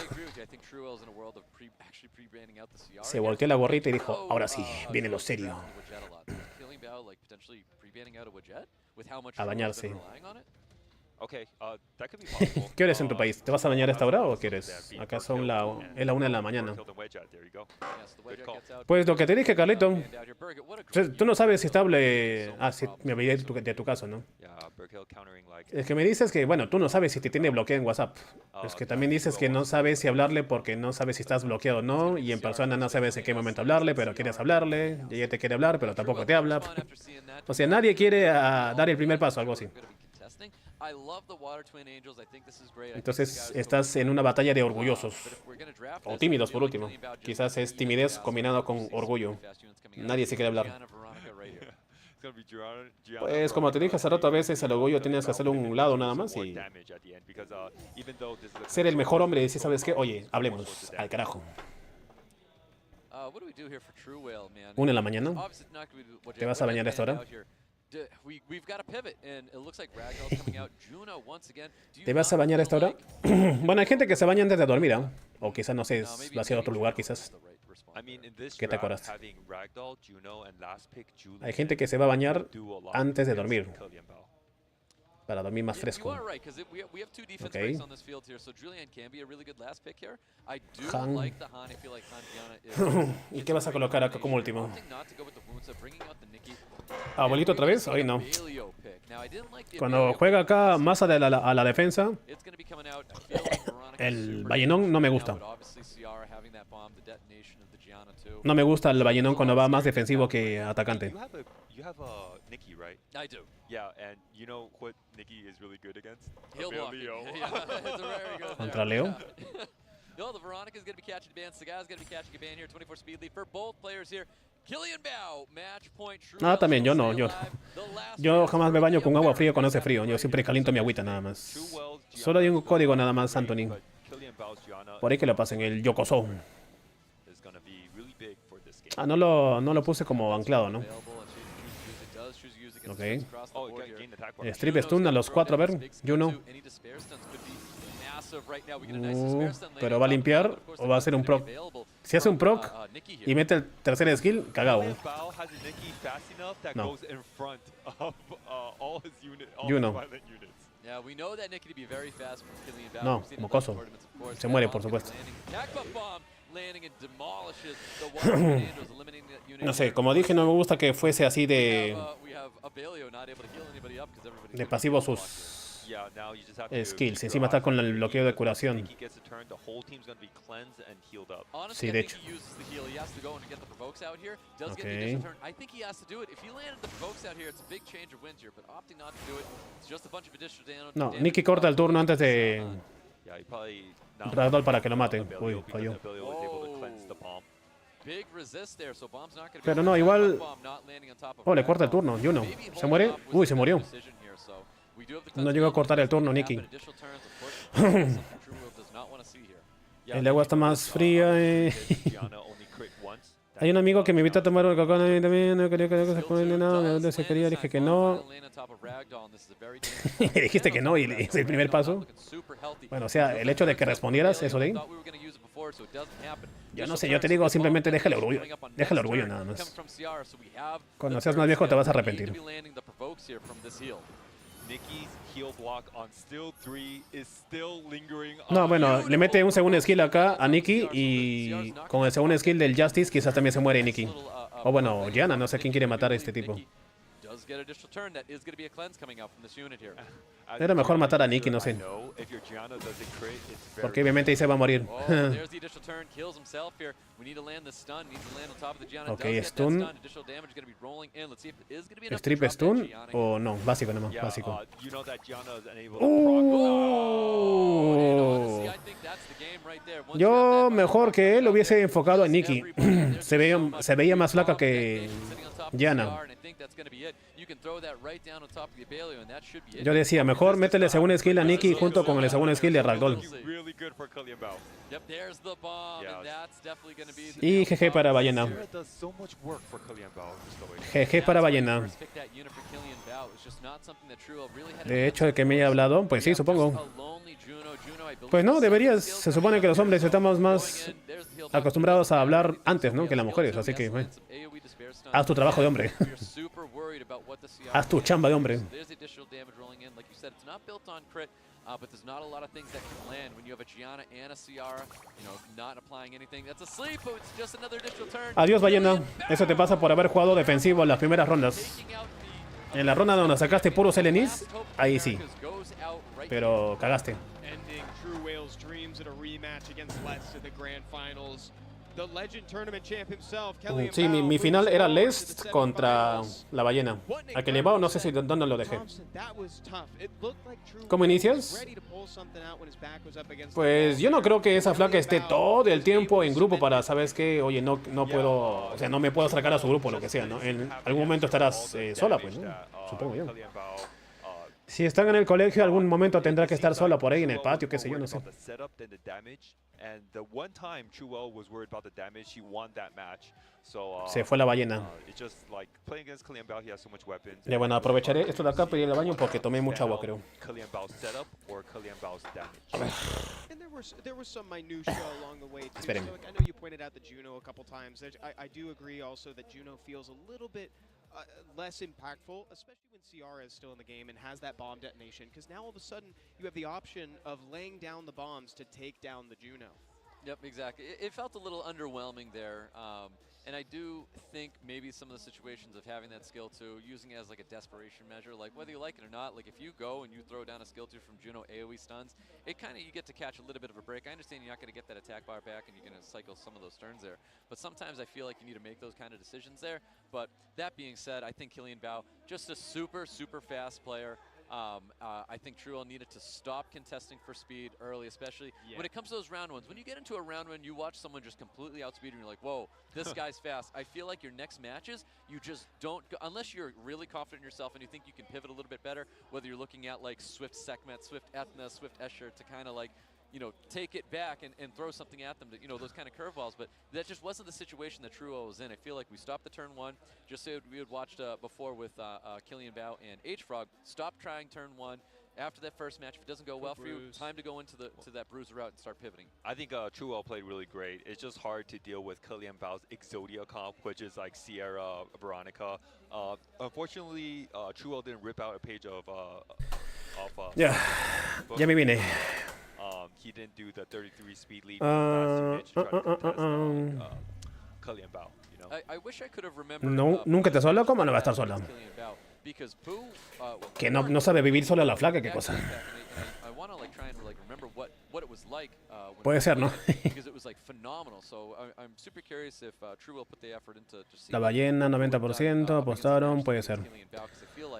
Se volteó la gorrita y dijo, ahora sí, viene lo serio. A bañarse. ¿Qué hora es en tu país? ¿Te vas a bañar a esta hora o qué eres? Acá son es la 1 de la mañana. Pues lo que te dije, Carlito. Tú no sabes si está... Ah, sí, me olvidé de tu caso, ¿no? Es que me dices que, bueno, tú no sabes si te tiene bloqueado en WhatsApp. Es que también dices que no sabes si hablarle porque no sabes si estás bloqueado o no. Y en persona no sabes en qué momento hablarle, pero quieres hablarle. Y ella te quiere hablar, pero tampoco te habla. O sea, nadie quiere dar el primer paso, algo así. Entonces estás en una batalla de orgullosos. O tímidos, por último. Quizás es timidez combinado con orgullo. Nadie se quiere hablar. Pues como te dije hace rato, a veces el orgullo tienes que hacerlo a un lado nada más y... ser el mejor hombre y decir, ¿sabes qué? Oye, hablemos. Al carajo. 1 de la mañana. ¿Te vas a bañar a esta hora? ¿Te vas a bañar a esta hora? Bueno, hay gente que se baña antes de dormir, ¿eh? O quizás, no sé, va hacia otro lugar, quizás. ¿Qué te acuerdas? Hay gente que se va a bañar antes de dormir. para dormir más You fresco. are right, because we have 2 defense Okay. breaks on this field here, so Julian can be a really good last pick here. I do Han. like the Han. I feel like Han Gianna is... ¿Y qué vas a colocar acá como último? Opting not to go with the wounds, bringing out the Nikki. ¿Abuelito otra vez? Hoy no. Abelio pick. Now, I didn't like the Cuando Abelio juega pick. acá más a la defensa, It's gonna be coming out. I feel like Veronica el super ballenón no me now, gusta. but obviously Ciara having that bomb, the detonation of the Gianna too. No me gusta el ballenón cuando va más defensivo que atacante. You have a Nikki, right? I do. Yeah, and you know what Nikki is really good against? Heel blocking. Abelio. Yeah, it's a very good Contra there. Leo. Yeah. No, the Veronica's going to be catching a ban. Sagaz's going to be catching a ban here. 24 speed lead for both players here. Killian Bao, match point. Ah, también, yo no. Yo jamás me baño con agua fría cuando hace frío. Yo siempre caliento mi agüita nada más. Solo hay un código nada más, Anthony. Por ahí que lo pasen, el Yokoso. Ah, no lo puse como anclado, ¿no? Ok. Strip stun a los 4, a ver. Juno. Pero va a limpiar o va a hacer un proc. Si hace un proc y mete el tercer skill, cagado. No. Juno. No, mocoso. Se muere, por supuesto. No sé, como dije, no me gusta que fuese así de pasivo sus skills. Encima está con el bloqueo de curación. Sí, de hecho. Ok. No, Nikki corta el turno antes de Ragdoll para que lo mate. Uy, falló. Pero no, igual... Oh, le corta el turno. Juno. ¿Se muere? Uy, se murió. No llegó a cortar el turno, Nikki. El agua está más fría. Hay un amigo que me invita a tomar un cacao también. No quería que se comiera nada. ¿Dónde se quería? Dije que no. Dijiste que no y es el primer paso. Bueno, o sea, el hecho de que respondieras eso de ahí. Yo no sé, yo te digo simplemente deja el orgullo. Deja el orgullo nada más. Cuando seas más viejo te vas a arrepentir. No, bueno, le mete un segundo skill acá a Nikki y con el segundo skill del Justice quizás también se muere Nikki. O bueno, Gianna, no sé quién quiere matar a este tipo. Era mejor matar a Nikki, no sé. Porque obviamente ahí se va a morir. Ok, stun. Strip stun o no, básico nomás, básico. Yo mejor que él hubiese enfocado a Nikki. se veía más flaca que Gianna. Yo decía, mejor métele segundo skill a Nikki junto con el segundo skill de Ragdoll. Y GG para Ballena. GG para Ballena. De hecho, el que me haya hablado, pues sí, supongo. Pues no, deberías. Se supone que los hombres estamos más acostumbrados a hablar antes, ¿no? Que las mujeres, así que bueno. Haz tu trabajo de hombre. Haz tu chamba de hombre. Adiós, Ballena. Eso te pasa por haber jugado defensivo en las primeras rondas. En la ronda donde sacaste puros LNIs, ahí sí. Pero cagaste. Sí, mi final era Lest contra la Ballena. A que le va, no sé si dónde lo dejé. ¿Cómo inicias? Pues yo no creo que esa flaca esté todo el tiempo en grupo para, ¿sabes qué? Oye, no puedo, o sea, no me puedo acercar a su grupo o lo que sea, ¿no? En algún momento estarás sola, pues, ¿no? Supongo yo. Si están en el colegio, algún momento tendrá que estar sola por ahí en el patio, qué sé yo, no sé. Se fue la Ballena. Ya bueno, aprovecharé esto de acá para ir al baño porque tomé mucha agua, creo. A ver. Esperen. less impactful, especially when Ciara is still in the game and has that bomb detonation, because now all of a sudden you have the option of laying down the bombs to take down the Juno. Yep, exactly. It felt a little underwhelming there. And I do think maybe some of the situations of having that skill 2, using it as like a desperation measure, like whether you like it or not, like if you go and you throw down a skill 2 from Juno AoE stuns, it kind of, you get to catch a little bit of a break. I understand you're not going to get that attack bar back and you're going to cycle some of those turns there, but sometimes I feel like you need to make those kind of decisions there. But that being said, I think Killian Bao, just a super, super fast player. I think Truel needed to stop contesting for speed early, especially when it comes to those round ones. When you get into a round one, you watch someone just completely outspeed and you're like, whoa, this guy's fast. I feel like your next matches, you just don't go, unless you're really confident in yourself and you think you can pivot a little bit better, whether you're looking at like Swift Sekhmet, Swift Ethna, Swift Escher to kind of like, you know, take it back and throw something at them, to, you know, those kind of curveballs. But that just wasn't the situation that Truo was in. I feel like we stopped the turn 1, just so we had watched before with Killian Bao and H-Frog. Stop trying turn 1. After that first match, if it doesn't go well for you, time to go into that bruiser route and start pivoting. I think Truo played really great. It's just hard to deal with Killian Bao's Exodia comp, which is like Sierra, Veronica. Unfortunately, Truo didn't rip out a page of ya me vine. He didn't do the 33 speed lead to try to contest Killian Bao, you know? I wish I could have remembered. No, nunca te solo, ¿cómo no va a estar sola? Que no sabe vivir sola la flaca, qué cosa. Puede ser, ¿no? La ballena, 90%, apostaron, puede ser.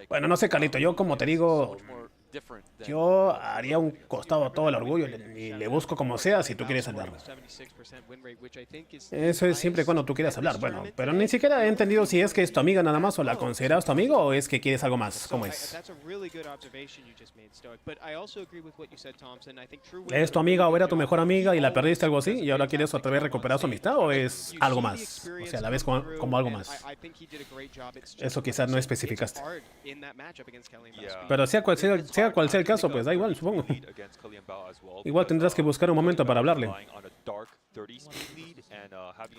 Bueno, no sé, Carlito, yo como te digo, yo haría un costado todo el orgullo y le busco como sea si tú quieres hablar. Eso es siempre cuando tú quieras hablar. Bueno, pero ni siquiera he entendido si es que es tu amiga nada más o la consideras tu amigo o es que quieres algo más. ¿Cómo es? ¿Es tu amiga o era tu mejor amiga y la perdiste algo así y ahora quieres otra vez recuperar su amistad o es algo más? O sea, la ves como algo más. Eso quizás no especificaste. Pero sea cual sea el caso, pues da igual, supongo. Igual tendrás que buscar un momento para hablarle.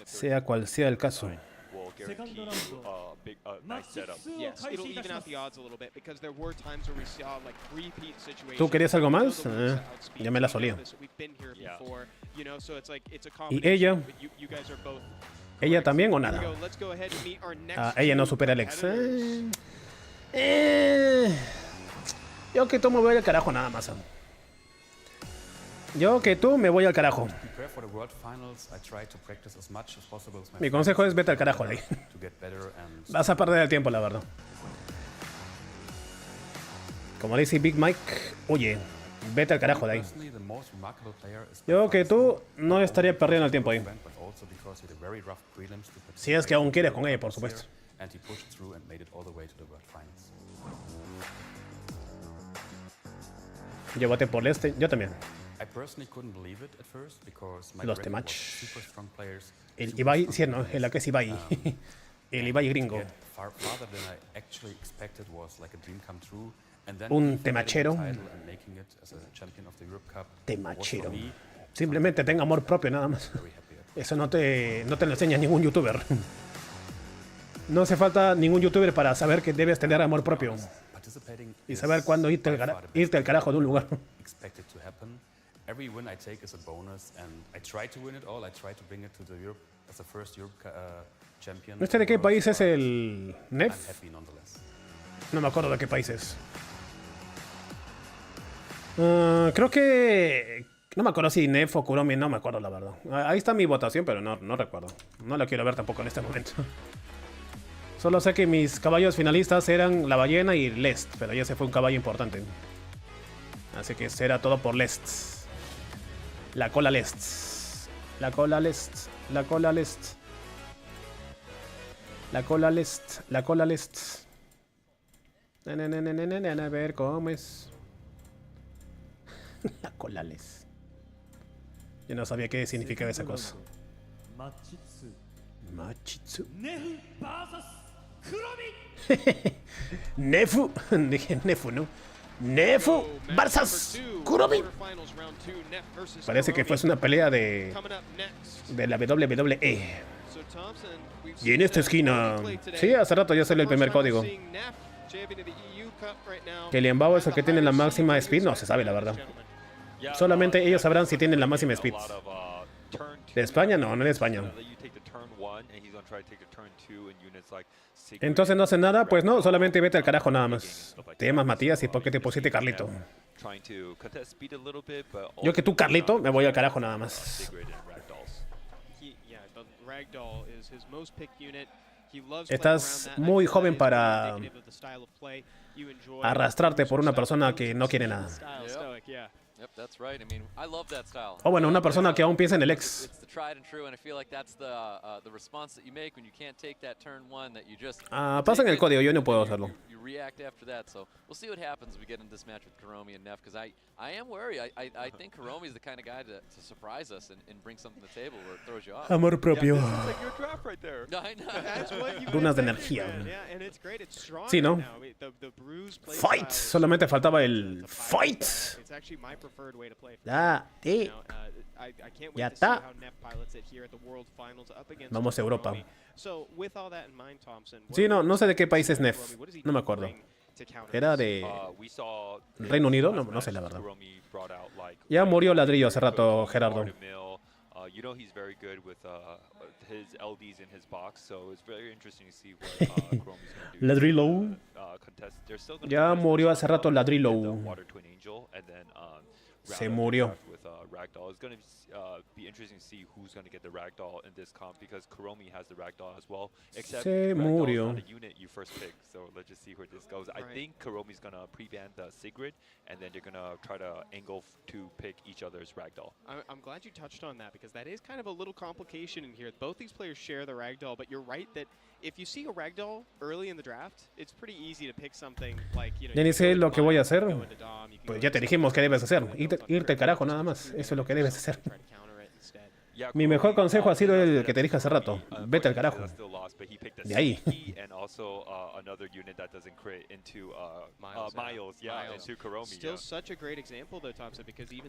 Sea cual sea el caso. ¿Tú querías algo más? Ya me la solía. ¿Y ella? ¿Ella también o nada? Ella no supera al ex. Yo que tú me voy al carajo nada más. Yo que tú me voy al carajo. Mi consejo es vete al carajo de ahí. Vas a perder el tiempo, la verdad. Como dice Big Mike, oye, vete al carajo de ahí. Yo que tú no estaría perdiendo el tiempo ahí. Si es que aún quieres con ella, por supuesto. Yo voté por este, yo también. Los de match. El Ibai, sí, no, el que es Ibai. El Ibai gringo. Un temachero. Temachero. Simplemente tenga amor propio, nada más. Eso no te lo enseña ningún youtuber. No hace falta ningún youtuber para saber que debes tener amor propio. Y saber cuándo irte al carajo de un lugar. ¿Este de qué país es el NEF? No me acuerdo de qué país es. Creo que... No me acuerdo si NEF o Kuromi, no me acuerdo la verdad. Ahí está mi votación, pero no recuerdo. No la quiero ver tampoco en este momento. Solo sé que mis caballos finalistas eran la ballena y Lest, pero ya se fue un caballo importante. Así que será todo por Lest. La cola Lest. La cola Lest. La cola Lest. La cola Lest. La cola Lest. A ver cómo es. La cola Lest. Yo no sabía qué significaba esa cosa. Machitsu. Nefu. Dije Nefu, ¿no? Nefu versus Kuromi. Parece que fuese una pelea de la WWE. Y en esta esquina... Sí, hace rato ya salió el primer código. Que el Liambao es el que tiene la máxima speed, no se sabe la verdad. Solamente ellos sabrán si tienen la máxima speed. ¿De España? No, no es de España. Entonces no hace nada, pues no, solamente vete al carajo nada más. Te llamas Matías y ¿por qué te pusiste Carlito? Yo que tú, Carlito, me voy al carajo nada más. Estás muy joven para arrastrarte por una persona que no quiere nada. Yep, that's right. I mean, I love that style. O bueno, una persona que aún piensa en el ex. It's the tried and true, and I feel like that's the response that you make when you can't take that turn one that you just. Pasan el código, yo no puedo hacerlo. You react after that, so we'll see what happens when we get in this match with Kuromi and Neff, because I am wary. I think Kuromi is the kind of guy to surprise us and bring something to the table where it throws you off. Amor propio. Lunas de energía. Sí, ¿no? Fight. Solamente faltaba el fight. Ya, sí. Ya está. Vamos a Europa. Sí, no sé de qué país es Neff. No me acuerdo. ¿Era de Reino Unido? No sé la verdad. Ya murió Ladrillo hace rato, Gerardo. You know he's very good with his LDs in his box, so it's very interesting to see what Kuromi's going to do. Ladrillo. Ya murió hace rato Ladrillo. Se murió. Ragdoll. It's going to be interesting to see who's going to get the Ragdoll in this comp because Kuromi has the Ragdoll as well. Except Se murió. not a unit you first pick, so let's just see where this goes. I think Kuromi's going to pre-ban the Sigrid, and then they're going to try to angle to pick each other's Ragdoll. I'm glad you touched on that because that is kind of a little complication in here. Both these players share the Ragdoll, but you're right that if you see a Ragdoll early in the draft, it's pretty easy to pick something like, you know, Ya ni sé lo que voy a hacer. Pues ya te dijimos qué debes hacer. Irte al carajo nada más. Eso es lo que debes hacer. Mi mejor consejo ha sido el que te dije hace rato. Vete al carajo. De ahí.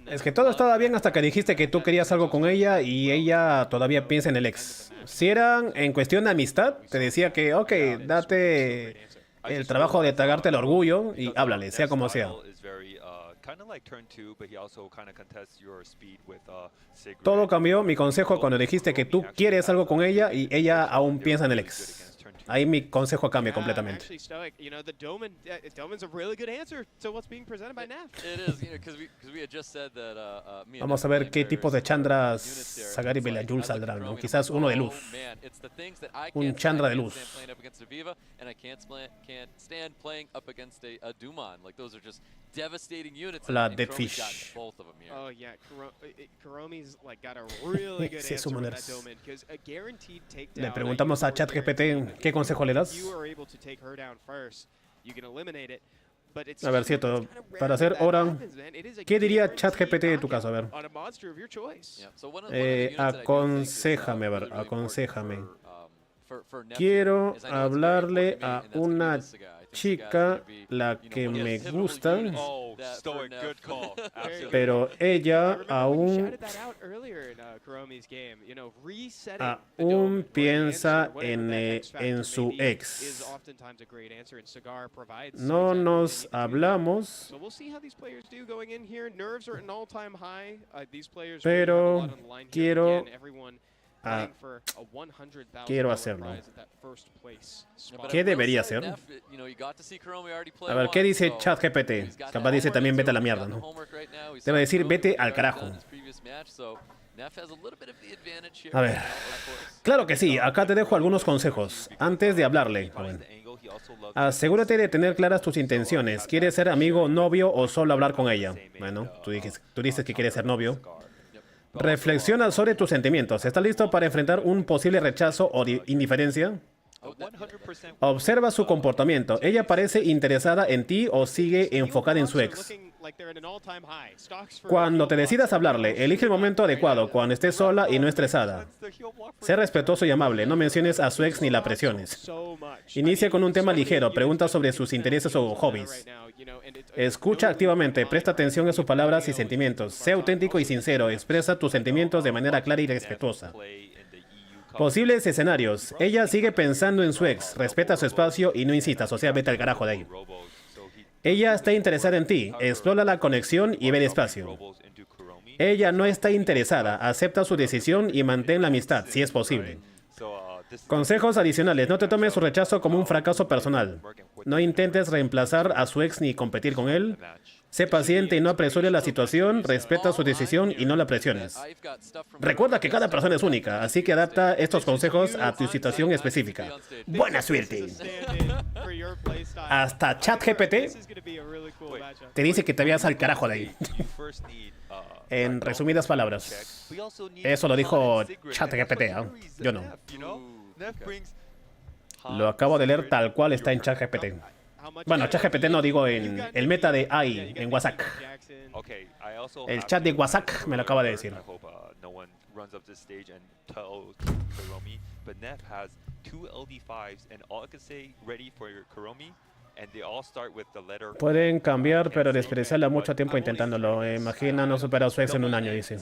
Es que todo estaba bien hasta que dijiste que tú querías algo con ella y ella todavía piensa en el ex. Si eran en cuestión de amistad, te decía que, ok, date el trabajo de tragarte el orgullo y háblale, sea como sea. Todo cambió, mi consejo, cuando dijiste que tú quieres algo con ella y ella aún piensa en el ex. Ahí mi consejo cambia completamente. Vamos a ver qué tipos de chandras Sagar y Belayul saldrán, ¿no? Quizás uno de luz. Un chandra de luz. La Deadfish. Oh yeah, Kuromi's like got a really good answer with that Domin because a guaranteed takedown. Le preguntamos a ChatGPT qué consejo le das. A ver, cierto, para hacer hora, ¿qué diría ChatGPT en tu caso? A ver. Aconséjame, a ver, aconséjame. Quiero hablarle a una chica, la que me gusta, pero ella aún piensa en su ex. No nos hablamos, pero quiero hacerlo. ¿Qué debería hacer? A ver, ¿qué dice ChatGPT? Capaz dice también vete a la mierda, ¿no? Debe decir vete al carajo. A ver. Claro que sí, acá te dejo algunos consejos. Antes de hablarle, asegúrate de tener claras tus intenciones. ¿Quieres ser amigo, novio o solo hablar con ella? Bueno, tú dices que quieres ser novio. Reflexiona sobre tus sentimientos. ¿Estás listo para enfrentar un posible rechazo o indiferencia? Observa su comportamiento. ¿Ella parece interesada en ti o sigue enfocada en su ex? Cuando te decidas hablarle, elige el momento adecuado, cuando estés sola y no estresada. Sé respetuoso y amable. No menciones a su ex ni la presiones. Inicia con un tema ligero. Pregunta sobre sus intereses o hobbies. Escucha activamente. Presta atención a sus palabras y sentimientos. Sé auténtico y sincero. Expresa tus sentimientos de manera clara y respetuosa. Posibles escenarios. Ella sigue pensando en su ex. Respeta su espacio y no insistas. O sea, vete al carajo de ahí. Ella está interesada en ti. Explora la conexión y ve despacio. Ella no está interesada. Acepta su decisión y mantén la amistad, si es posible. Consejos adicionales. No te tomes su rechazo como un fracaso personal. No intentes reemplazar a su ex ni competir con él. Sé paciente y no apresures la situación. Respeta su decisión y no la presiones. Recuerda que cada persona es única, así que adapta estos consejos a tu situación específica. ¡Buena suerte! Hasta ChatGPT te dice que te vayas al carajo de ahí. En resumidas palabras. Eso lo dijo ChatGPT, ¿eh? Yo no. Lo acabo de leer tal cual está en ChatGPT. Bueno, ChatGPT no, digo en el meta de AI, en WhatsApp. El chat de WhatsApp me lo acaba de decir. Pueden cambiar, pero desperdiciarla mucho tiempo intentándolo. Imagina no superar a su ex en un año, dice.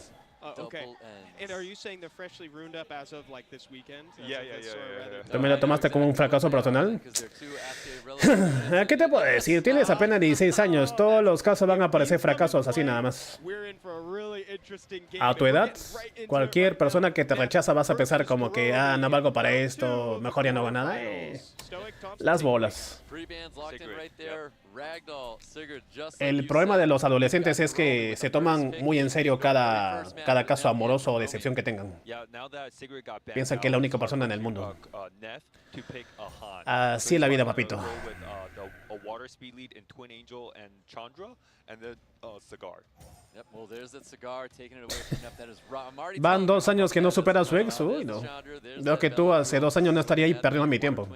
Okay. And are you saying they're freshly ruined up as of like this weekend? ¿También lo tomaste como un fracaso personal? ¿Qué te puedo decir? Tienes apenas 16 años. Todos los casos van a parecer fracasos así nada más. A tu edad, cualquier persona que te rechaza vas a pensar como que, no valgo para esto, mejor ya no hago nada. Las bolas. El problema de los adolescentes es que se toman muy en serio cada caso amoroso o decepción que tengan. Piensan que es la única persona en el mundo. Así es la vida, papito. Van 2 años que no supera a su ex. Uy, no. Veo que tú hace 2 años no estaría ahí perdiendo mi tiempo.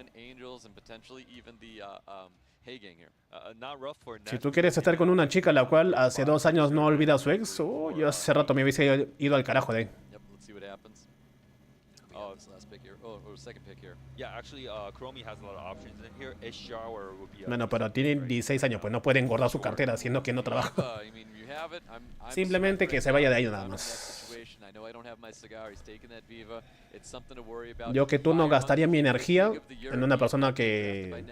Si tú quieres estar con una chica la cual hace 2 años no olvida a su ex, yo hace rato me hubiese ido al carajo de ahí. Bueno, pero tiene 16 años, pues no puede engordar su cartera, siendo que no trabaja. Simplemente que se vaya de ahí nada más. Yo que tú no gastaría mi energía en una persona que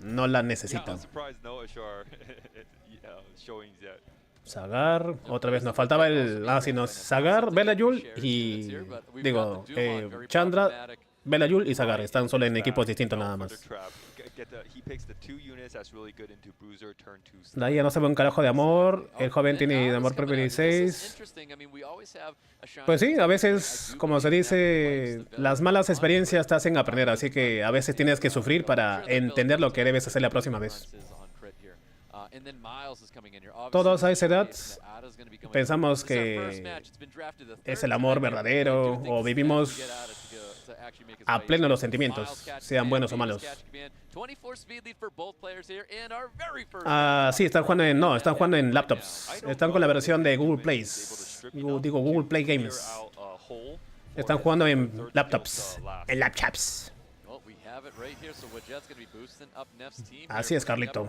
no la necesita. Sagar, otra vez nos faltaba el... no, Sagar, Belayul y... Digo, Chandra, Belayul y Sagar. Están solo en equipos distintos nada más. De ahí ya no se ve un carajo de amor. El joven tiene amor propio 16. Pues sí, a veces, como se dice, las malas experiencias te hacen aprender. Así que a veces tienes que sufrir para entender lo que debes hacer la próxima vez. Todos a esa edad pensamos que es el amor verdadero o vivimos a pleno los sentimientos, sean buenos o malos. Sí, están jugando en laptops. Están con la versión de Google Play. Digo, Google Play Games. Están jugando en laptops. Así es, Carlito.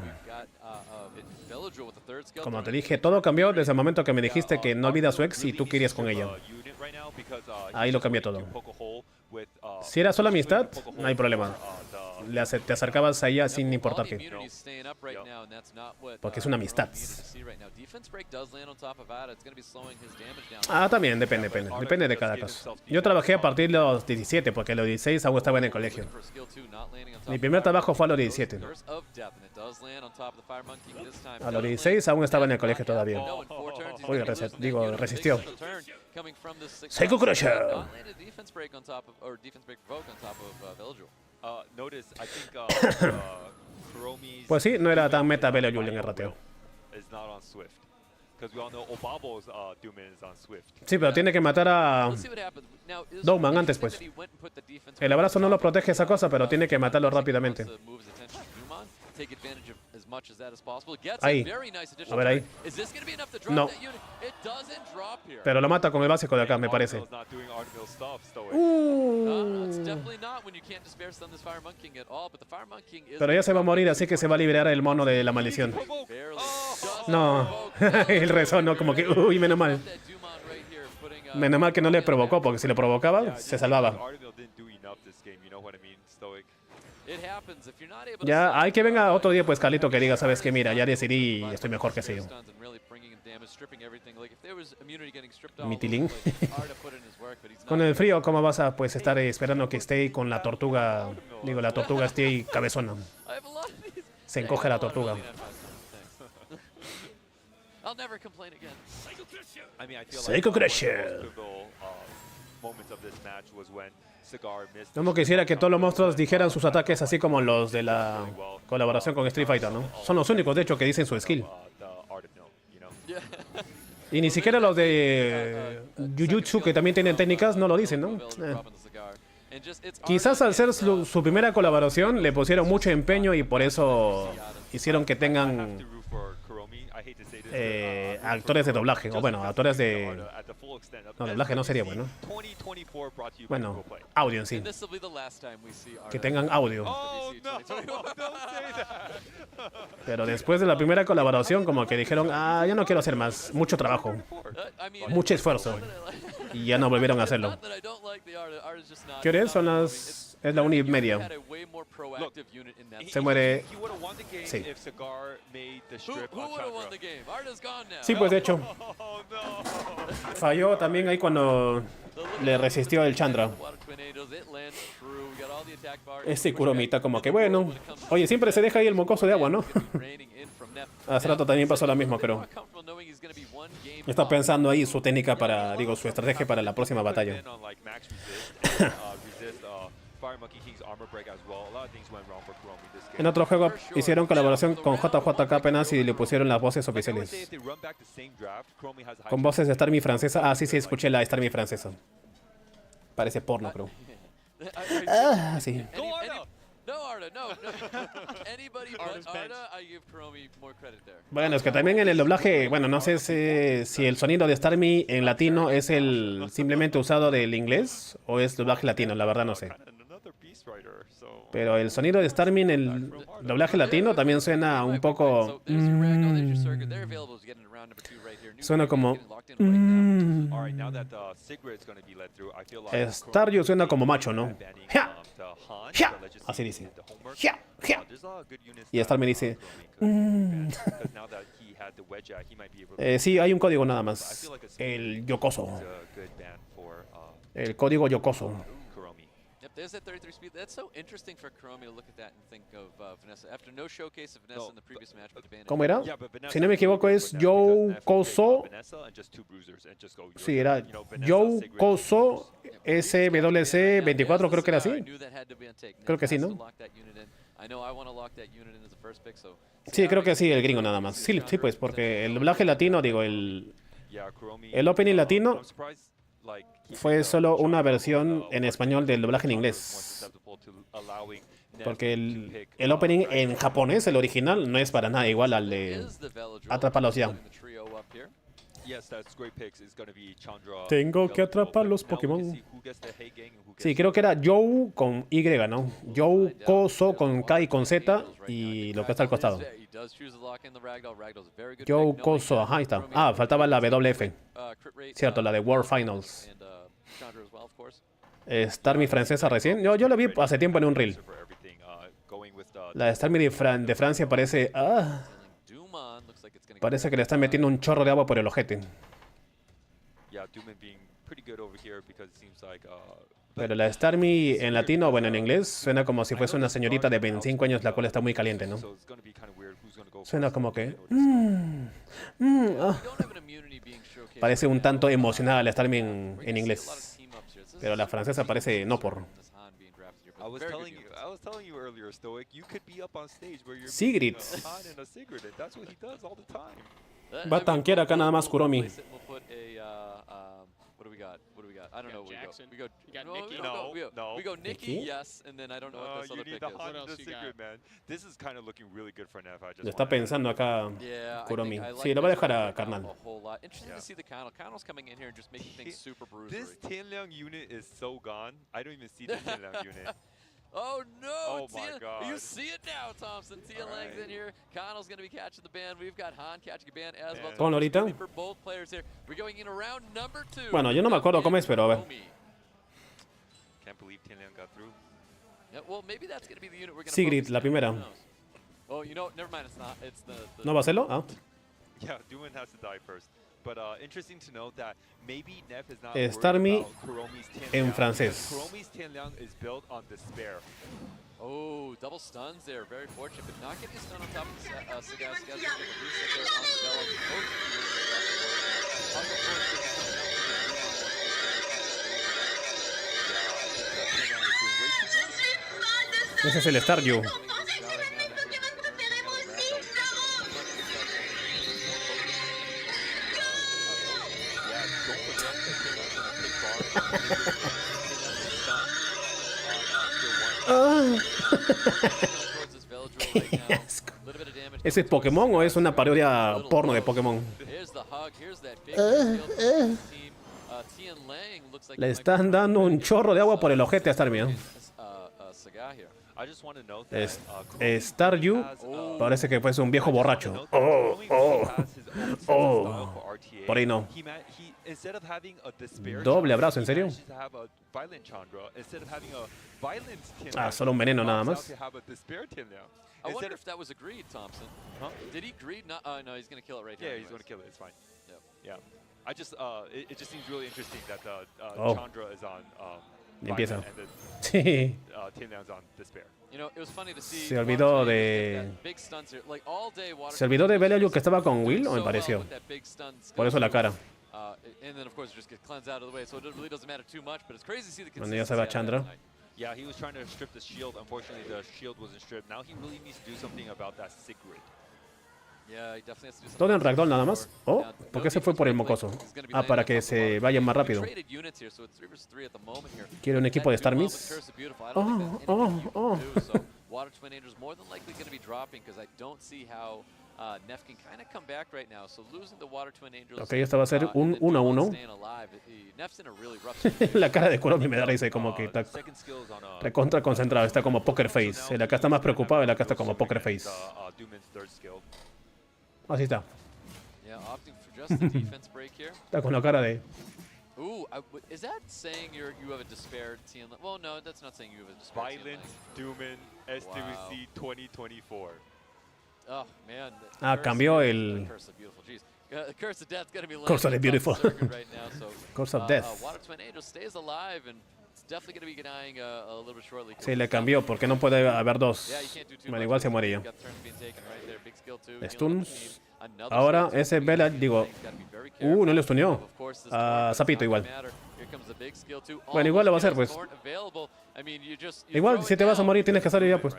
Como te dije, todo cambió desde el momento que me dijiste que no olvidas a su ex y tú querías con ella. Ahí lo cambió todo. Si era solo amistad, no hay problema. Te acercabas a ella sin importar qué. Porque es una amistad. También depende de cada caso. Yo trabajé a partir de los 17 porque a los 16 aún estaba en el colegio. Mi primer trabajo fue a los 17. A los 16 aún estaba en el colegio todavía. Uy, resistió. Psycho Crusher. Pues sí, no era tan meta Belayul en el rateo. Sí, pero tiene que matar a Dowman antes, pues. El abrazo no lo protege esa cosa, pero tiene que matarlo rápidamente. Ahí. A ver ahí. No. Pero lo mata con el básico de acá, me parece. Pero ya se va a morir, así que se va a liberar el mono de la maldición. No. El rezó, no, como que... Uy, menos mal. Menos mal que no le provocó, porque si le provocaba, se salvaba. game. You know what I mean, Stoic? Ya, hay que venga otro día, pues, Carlito, que diga, sabes que mira, ya decidí y estoy mejor que ese yo. Mitilín. Con el frío, ¿cómo vas a pues estar esperando que esté con la tortuga? Digo, la tortuga esté ahí cabezona. Se encoge la tortuga. Psycho Crusher. Como quisiera que todos los monstruos dijeran sus ataques así como los de la colaboración con Street Fighter, ¿no? Son los únicos, de hecho, que dicen su skill. Y ni siquiera los de Jujutsu, que también tienen técnicas, no lo dicen, ¿no? Quizás al ser su primera colaboración le pusieron mucho empeño y por eso hicieron que tengan actores de doblaje, o bueno, actores de... No, doblaje no sería bueno. Bueno, audio en sí. Que tengan audio. Pero después de la primera colaboración, como que dijeron, ah, ya no quiero hacer más. Mucho trabajo. Mucho esfuerzo. Y ya no volvieron a hacerlo. ¿Qué hora es? Son las... Es la 1:30. Se muere... Sí. Sí, pues de hecho. Falló también ahí cuando le resistió el Chandra. Este Kuromita como que bueno. Oye, siempre se deja ahí el mocoso de agua, ¿no? Hace rato también pasó lo mismo, pero... Está pensando ahí su técnica para... Digo, su estrategia para la próxima batalla. En otro juego hicieron colaboración con JJK apenas y le pusieron las voces oficiales. Con voces de Starmie francesa. Ah, sí, sí, escuché la Starmie francesa. Parece porno, creo. Ah, sí. Bueno, es que también en el doblaje, bueno, no sé si el sonido de Starmie en latino es el simplemente usado del inglés o es doblaje latino, la verdad no sé. Pero el sonido de Starmie en el doblaje latino también suena un poco... suena como... Staryu suena como macho, ¿no? ¡Ja! ¡Ja! Así dice. ¡Ja! ¡Ja! Y Starmie dice... sí, hay un código nada más. El Yokoso. El código Yokoso. There's that 33 speed. That's so interesting for Kurumi to look at that and think of Vanessa. After no showcase of Vanessa in the previous match with Japan. ¿Cómo era? Si no me equivoco es Yokoso. Sí, era Yokoso SWC2024, creo que era así. Creo que sí, ¿no? Sí, creo que sí, el gringo nada más. Sí, sí, pues, porque el doblaje latino, digo, el opening latino fue solo una versión en español del doblaje en inglés. Porque el opening en japonés, el original, no es para nada igual al de Atraparlos ya. Tengo que atrapar los Pokémon. Sí, creo que era Jou con Y, ¿no? Jou Koso con K y con Z y lo que está al costado. Jou Koso, ajá, ahí está. Ah, faltaba la WF. Cierto, la de World Finals. Starmie francesa recién. Yo la vi hace tiempo en un reel. La Starmie de Francia parece... parece que le están metiendo un chorro de agua por el ojete. Pero la Starmie en latino, bueno, en inglés, suena como si fuese una señorita de 25 años la cual está muy caliente, ¿no? Suena como que... Parece un tanto emocionada la Starmie en inglés. Pero la francesa parece no por... Sigrid. Va a tanquear acá nada más Kurumi. What do we got? I don't know. Jackson. We go. You got No, Nikki? we go Nikki, yes, and then I don't know what this you other need pick to is. hunt else the you got? secret, man. This is kind of looking really good for Nev. Le está pensando acá Yeah, Kurumi. I like Sí, lo va a this dejar one a right now carnal. a whole lot. Interesting to see the Kano. Kano's coming in here and just making things super bruisery. This Tianliang unit is so gone. I don't even see the Tianliang unit. Oh no! Oh my God. You see it now, Thompson. Tia Lang's in here. Kano's going to be catching the band. We've got Han catching a band as well. ¿Cómo ahorita? For both players here. We're going in around number 2. Bueno, yo no me acuerdo cómo es, pero a ver. believe Tianliang got through. Yeah, well, maybe that's going to be the unit we're going to Sigrid, la primera. Oh, you know, never mind. It's not. It's the ¿No va a hacerlo? Ah. Yeah, Duman has to die first. But interesting to note that maybe Neff is not Starmie worried about Kuromi's Tianliang. en francés. Kuromi's Tianliang is built on despair. Oh, double stuns there. Very fortunate, but not getting a stun on top of Sagai. Sagai's going to get the reset there on the Bell. Ese es el Staryu. ¿Ese es Pokémon o es una parodia porno de Pokémon? Le están dando un chorro de agua por el ojete a Starmie. Staryu parece que fue un viejo borracho. Por ahí no. Doble abrazo, ¿en serio? Ah, solo un veneno nada más. I wonder if that was agreed, Thompson. Huh? Did he agree? No, no, he's going to kill it right here. Yeah, anyways. he's going to kill it. It's fine. Yep. Yeah. I just, it just seems really interesting that Oh. Chandra is on Empieza. and the Sí. Tianliang's on despair. You know, it was funny to see. Se olvidó de... Se olvidó de Belial que estaba con Will, o me pareció. Por eso la cara. Bueno, ya se va Chandra. Yeah, he was trying to strip the shield. Unfortunately, the shield wasn't stripped. Now he really needs to do something about that Sigrid. Todo en ragdoll nada más. Oh, ¿por qué se fue por el mocoso? Ah, para que se vayan más rápido. Quiere un equipo de Starmies. Oh. Water Twin Angels more than likely going to be dropping because I don't see how Neff can kind of come back right now. So losing the Water Twin Angels. Ok, esta va a ser un 1-1. La cara de Kuromi me da risa, como que está recontra concentrado. Está como poker face. El acá está más preocupado, el acá está como poker face. Así está. Está con la cara de... Ooh, is that saying you have a despair team? Well, no, that's not saying you have a despair Violent Duman SWC 2024. Oh, man. Ah, cambió el... Curse of Death going to be Curse of the Beautiful. right now, so, Curse of Death. Water Twin Angel stays alive and it's definitely going to be dying a little bit shortly. Sí, le cambió porque no puede haber dos. Bueno, igual se muere ya. Stuns. Ahora ese Bella, digo... no le stuneó. A Zapito igual. Bueno, igual lo va a hacer, pues. Igual, si te vas a morir, tienes que salir ya, pues.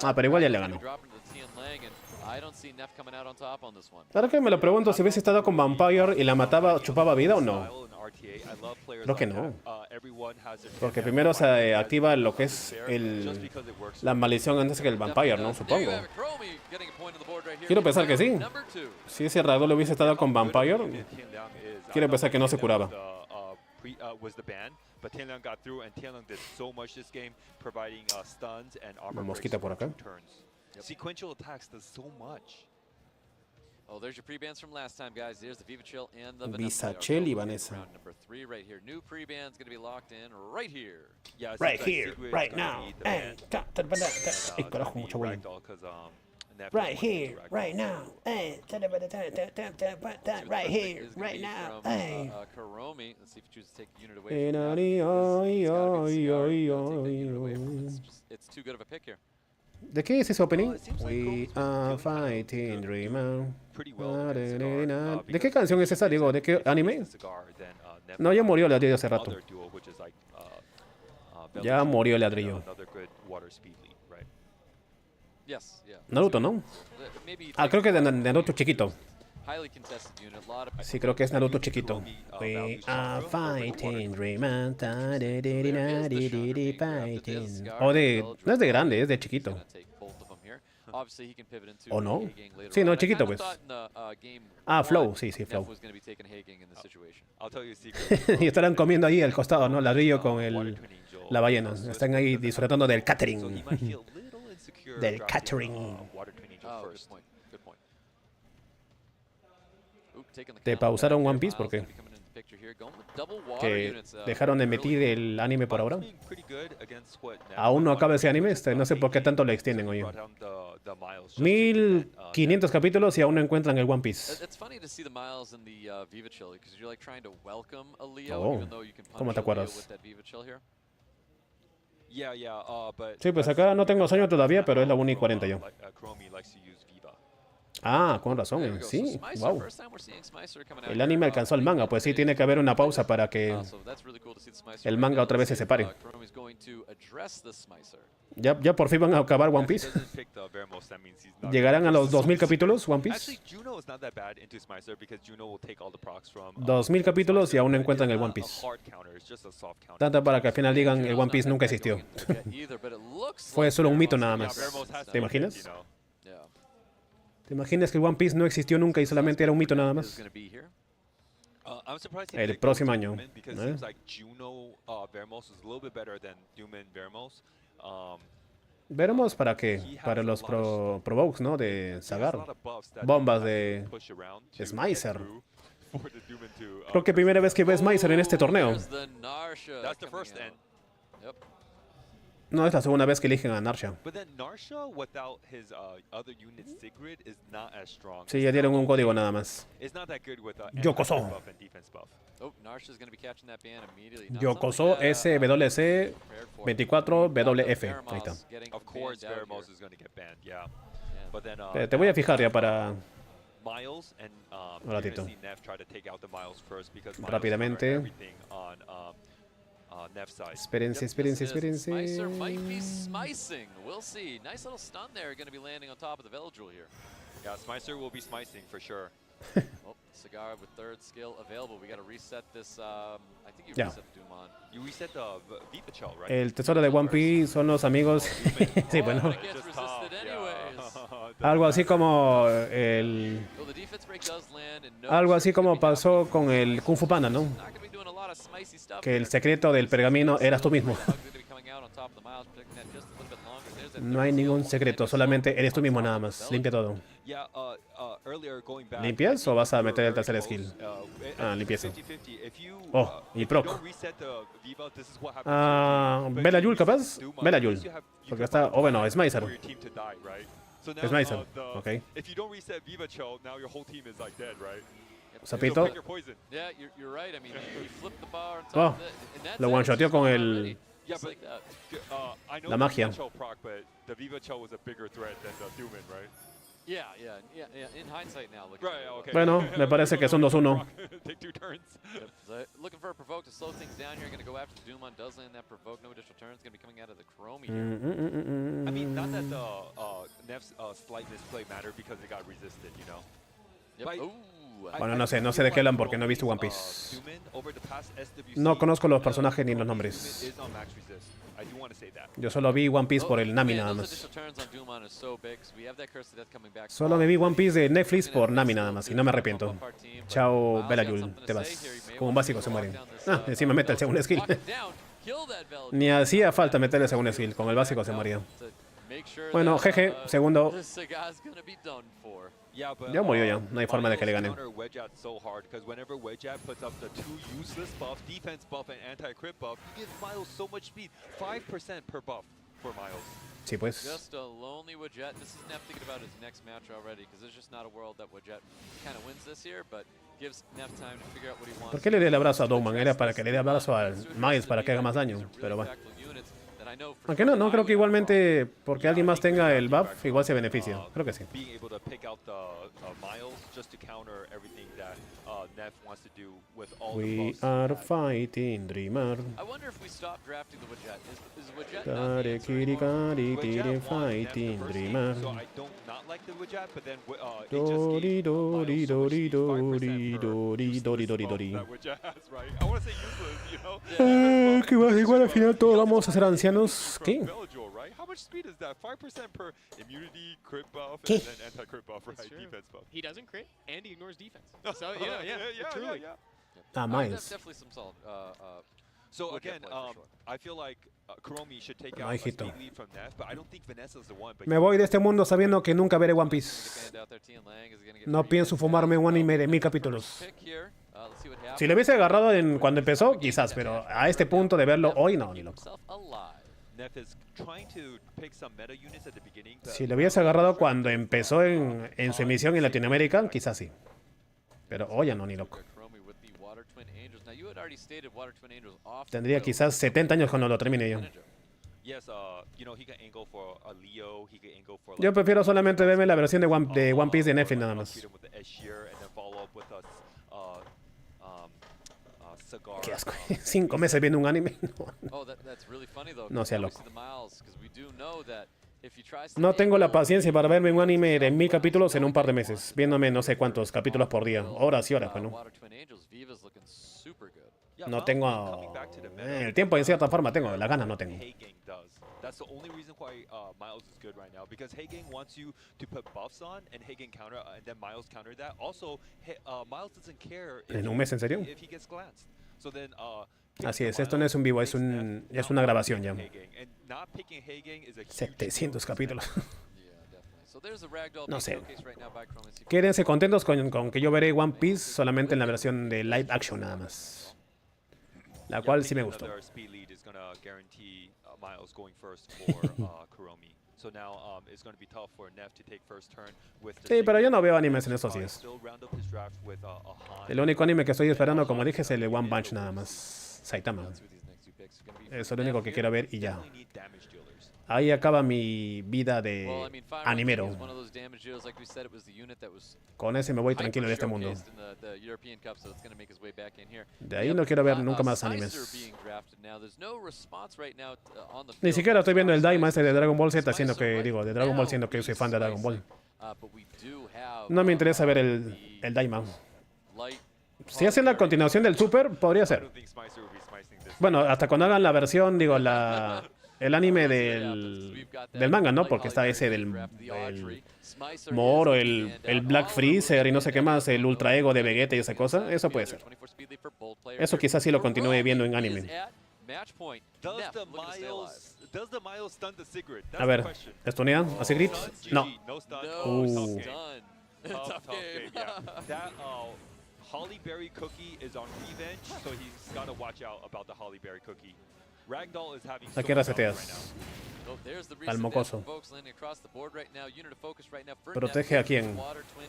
Ah, pero igual ya le ganó. Claro que me lo pregunto si hubiese estado con Vampire y la mataba, chupaba vida o no. Creo que no. Porque primero se activa lo que es la maldición antes que el Vampire, ¿no? Supongo. Quiero pensar que sí. Si ese Ragdoll hubiese estado con Vampire, quiero pensar que no se curaba. Una mosquita por acá. Sequential attacks does so much. Oh, there's your pre-bans from last time, guys. There's the Viva Chill and the Visachel y Vanessa. Round number 3 right here. New pre-ban's going to be locked in right here. Yeah, right here, right now. Ay, carajo, mucho volumen. Right here, right now. Right here, right now. Kuromi. Let's see if he chooses to take a unit away from that. It's too good of a pick here. ¿De qué es ese opening? We are fighting dream on. ¿De qué canción es esa? Digo, ¿de qué anime? No, ya murió el ladrillo hace rato. Ya murió el ladrillo. Naruto, ¿no? Ah, creo que de Naruto chiquito. Sí, creo que es Naruto chiquito. We are fighting dream on. O de... No es de grande, es de chiquito. ¿O no? Sí, no, chiquito, pues. Ah, Flow, sí, Flow. Y estarán comiendo ahí al costado, ¿no? Ladrillo con la ballena. Están ahí disfrutando del catering. Del catering. ¿Te pausaron One Piece? ¿Por qué? Que dejaron de emitir el anime por ahora. Aún no acaba ese anime, no sé por qué tanto le extienden, oye. 1500 capítulos y aún no encuentran el One Piece. Oh, ¿cómo te acuerdas? Sí, pues acá no tengo sueño todavía, pero es la 1:40 yo. Ah, con razón, sí, wow. El anime alcanzó al manga, pues sí, tiene que haber una pausa para que el manga otra vez se separe. Ya por fin van a acabar One Piece. ¿Llegarán a los 2000 capítulos One Piece? 2000 capítulos y aún no encuentran el One Piece. Tanto para que al final digan el One Piece nunca existió. Fue solo un mito nada más. ¿Te imaginas? ¿Te imaginas que el One Piece no existió nunca y solamente era un mito nada más? El próximo año. Veremos para qué. Para los provokes, ¿no? De Sagar. Bombas de Smicer. Creo que primera vez que veo Smicer en este torneo. No es la segunda vez que eligen a Narsha. Sí, ya dieron un código nada más. Yokoso. Yokoso SWC2024 Ahí está. Te voy a fijar ya para... Un ratito. Rápidamente. Espérense. Smicer might be smicing. We'll see. Nice little stun there, going to be landing on top of the Veldril here. Yeah, Smicer will be smicing for sure. Well, Cigar with third skill available. We got to reset this. I think you Yeah. reset Dumon. You reset the Vipachel, right? El tesoro de One Piece son los amigos. Sí, bueno. But it gets resisted anyways. Algo así como el... Well, the defense break does land and no Algo así como pasó con el Kung Fu Panda, ¿no? not going to be doing a lot of spicy stuff. Que el secreto del pergamino eras tú mismo. No hay ningún secreto, solamente eres tú mismo nada más. Limpia todo. ¿Limpias o vas a meter el tercer skill? Ah, limpieza. Oh, y proc. ¿Bella Yul capaz? Bella Yul. Porque está... Oh, bueno, Smicer. Smicer, ok. Sapito. Oh, lo one-shoteó con el... La magia. Bueno, me parece que son 2-1. Looking for a provoke to slow things down here. Going to go after the Dumon. Does land that provoke. No additional turns. Going to be coming out of the Chromie here. I mean, not that the Nef's slight misplay mattered because it got resisted, you know. Yep. Ooh. Bueno, no sé de qué hablan porque no he visto One Piece. No conozco los personajes ni los nombres. Yo solo vi One Piece por el Nami nada más. Solo me vi One Piece de Netflix por Nami nada más y no me arrepiento. Chao, Bella Yul, te vas. Como un básico se muere. Ah, encima mete el segundo skill. Ni hacía falta meterle el segundo skill, con el básico se moría. Bueno, jeje, segundo. Ya murió ya, no hay forma de que le gane. Sí, pues. ¿Por qué le di el abrazo a Dogman? Era para que le dé abrazo a Miles para que haga más daño, pero va. Aunque no creo que igualmente, porque alguien más tenga el buff, igual se beneficia. Creo que sí. We are fighting, Dreamer. Kare kiri kari tiri fighting, Dreamer. Dori dori dori dori dori dori dori dori. Que va, igual al final todos vamos a ser ancianos. ¿Qué? ¿Qué? He doesn't crit and he ignores defense. So truly. Ah, Miles. So again, I feel like Kuromi should take out a speed lead from Nef, but I don't think Vanessa is the one. Me voy de este mundo sabiendo que nunca veré One Piece. No pienso fumarme un anime de 1000 capítulos. Si lo hubiese agarrado cuando empezó, quizás, pero a este punto de verlo hoy, no, ni loco. Si lo hubiese agarrado cuando empezó en su emisión en Latinoamérica, quizás sí. Pero hoy ya no, ni loco. Tendría quizás 70 años cuando lo termine yo. Yo prefiero solamente verme la versión de One Piece de Netflix nada más. Qué asco. 5 meses viendo un anime. No sea loco. No tengo la paciencia para verme un anime de 1000 capítulos en un par de meses. Viéndome no sé cuántos capítulos por día. Horas y horas, pues, ¿no? No tengo el tiempo, en cierta forma tengo, las ganas no tengo. That's the only reason why Miles is good right now, because Hagen wants you to put buffs on, and Hagen counter, and then Miles counter that. Also, Miles doesn't care ¿En un mes, en serio? if he gets glanced. So then, así es, esto no es un vivo, es una grabación ya. 700 capítulos. No sé. Quédense contentos con que yo veré One Piece solamente en la versión de live action nada más. La cual sí me gustó. Sí, pero yo no veo animes en estos días. El único anime que estoy esperando, como dije, es el de One Punch nada más. Saitama. Eso es lo único que quiero ver y ya. Ahí acaba mi vida de animero. Con ese me voy tranquilo de este mundo. De ahí no quiero ver nunca más animes. Ni siquiera estoy viendo el Daima ese de Dragon Ball Z, siendo que, de Dragon Ball, siendo que yo soy fan de Dragon Ball. No me interesa ver el Daima. Si hacen la continuación del Super, podría ser. Bueno, hasta cuando hagan la versión, el anime del manga, ¿no? Porque está ese del Moro, el Black Freezer y no sé qué más, el Ultra Ego de Vegeta y esa cosa. Eso puede ser. Eso quizás sí lo continúe viendo en anime. A ver, ¿estunean a Sigrid? No. Holly Berry Cookie is on revenge, so he's got to watch out about the Holly Berry Cookie. Ragdoll is having ¿A qué reseteas? Al mocoso. ¿Protege a quién?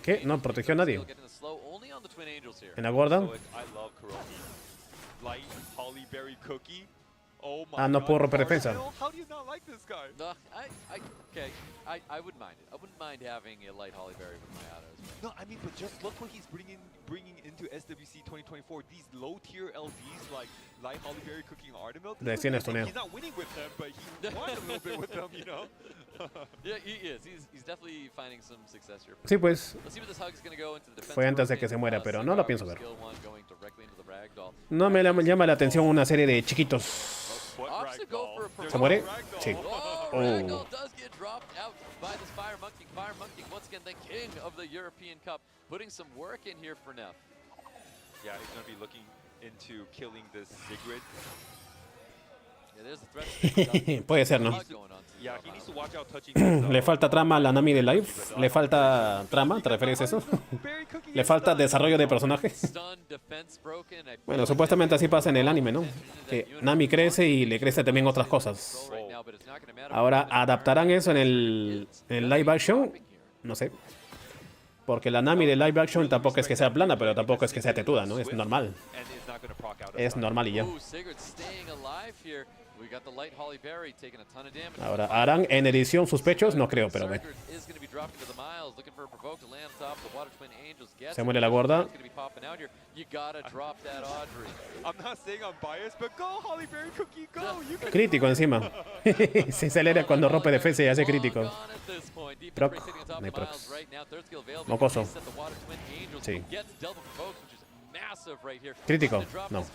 ¿Qué? No protegió a nadie. ¿En la gorda? Ah, no puedo romper defensa. No, I mean, but just look what he's bringing into SWC2024. These low-tier LDs like Light Holly Berry Cooking Artemilk. He's not winning with them, but he won a little bit with them, you know? Yeah, he is. He's definitely finding some success here. Sí, pues. Fue antes de que se muera, pero no lo pienso ver. No me llama la atención una serie de chiquitos. ¿Se muere? Sí. Oh. Yeah, he's going to be looking into killing this Sigrid. Puede ser, ¿no? Le falta trama a la Nami de Live. Le falta trama, ¿te refieres a eso? Le falta desarrollo de personaje. Bueno, supuestamente así pasa en el anime, ¿no? Que Nami crece y le crece también otras cosas. Ahora, ¿adaptarán eso en el live action? No sé. Porque la Nami de live action tampoco es que sea plana, pero tampoco es que sea tetuda, ¿no? Es normal. Es normal y ya. Ahora, ¿harán en edición sus pechos? No creo, pero bueno. Se muere la gorda. Crítico encima. Se acelera cuando rompe defensa y hace crítico. Proc. No hay procs. Mocoso. Sí. Crítico. No.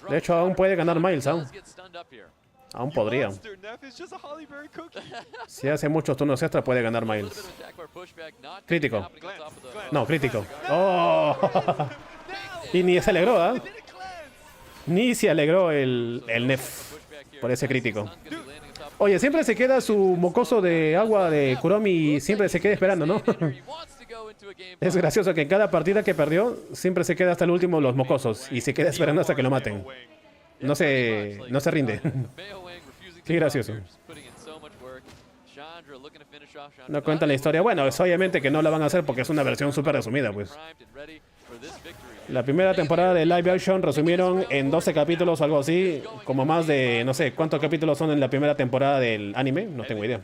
De hecho, aún puede ganar Miles, aún. Aún podría. Si hace muchos turnos extra, puede ganar Miles. Crítico. No, crítico. ¡Oh! Y ni se alegró, ¿ah? Ni se alegró el Nef por ese crítico. Oye, siempre se queda su mocoso de agua de Kuromi y siempre se queda esperando, ¿no? Es gracioso que en cada partida que perdió, siempre se queda hasta el último los mocosos y se queda esperando hasta que lo maten. No se rinde. Qué gracioso. No cuentan la historia. Bueno, es obviamente que no la van a hacer porque es una versión súper resumida, pues. La primera temporada de live action resumieron en 12 capítulos o algo así. Como más de, no sé, ¿cuántos capítulos son en la primera temporada del anime? No tengo idea.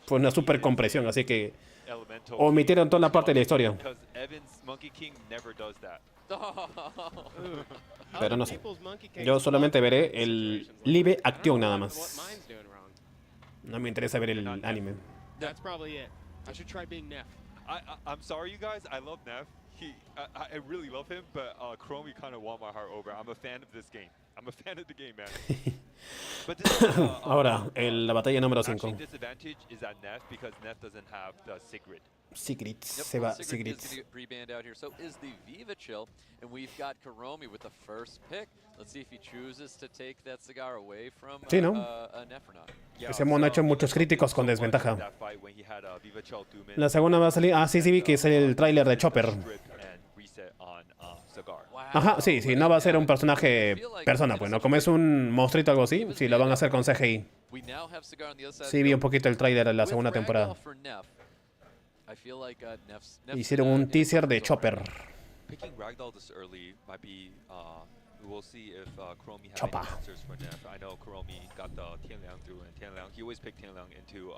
Fue una súper compresión, así que omitieron toda la parte de la historia. Pero no sé. Yo solamente veré el live action nada más. No me interesa ver el anime. That's probably it. I should try being Neff. I'm sorry, you guys. I love Neff. I really love him, but Chromie kind of won my heart over. I'm a fan of this game. I'm a fan of the game, man. But this, ahora, la batalla número 5. Disadvantage is at Neff because Neff doesn't have the secret. Secrets, se va Secrets. Rebanned out here. So is the Viva Chill, and we've got Kuromi with the first pick. Let's see if he chooses to take that cigar away from sí, ¿no? Neff or not. Ese mono ha hecho muchos críticos con desventaja. La segunda va a salir. Ah, sí, vi que es el tráiler de Chopper. Ajá, sí, no va a ser un personaje persona, pues, ¿no? Como es un monstruito o algo así, sí, lo van a hacer con CGI. Sí, vi un poquito el tráiler de la segunda temporada. Hicieron un teaser de Chopper. We'll see if Chromie has Choppa. any answers for Neff. I know Chromie got the Tianliang through, and Tianliang, he always picked Tianliang into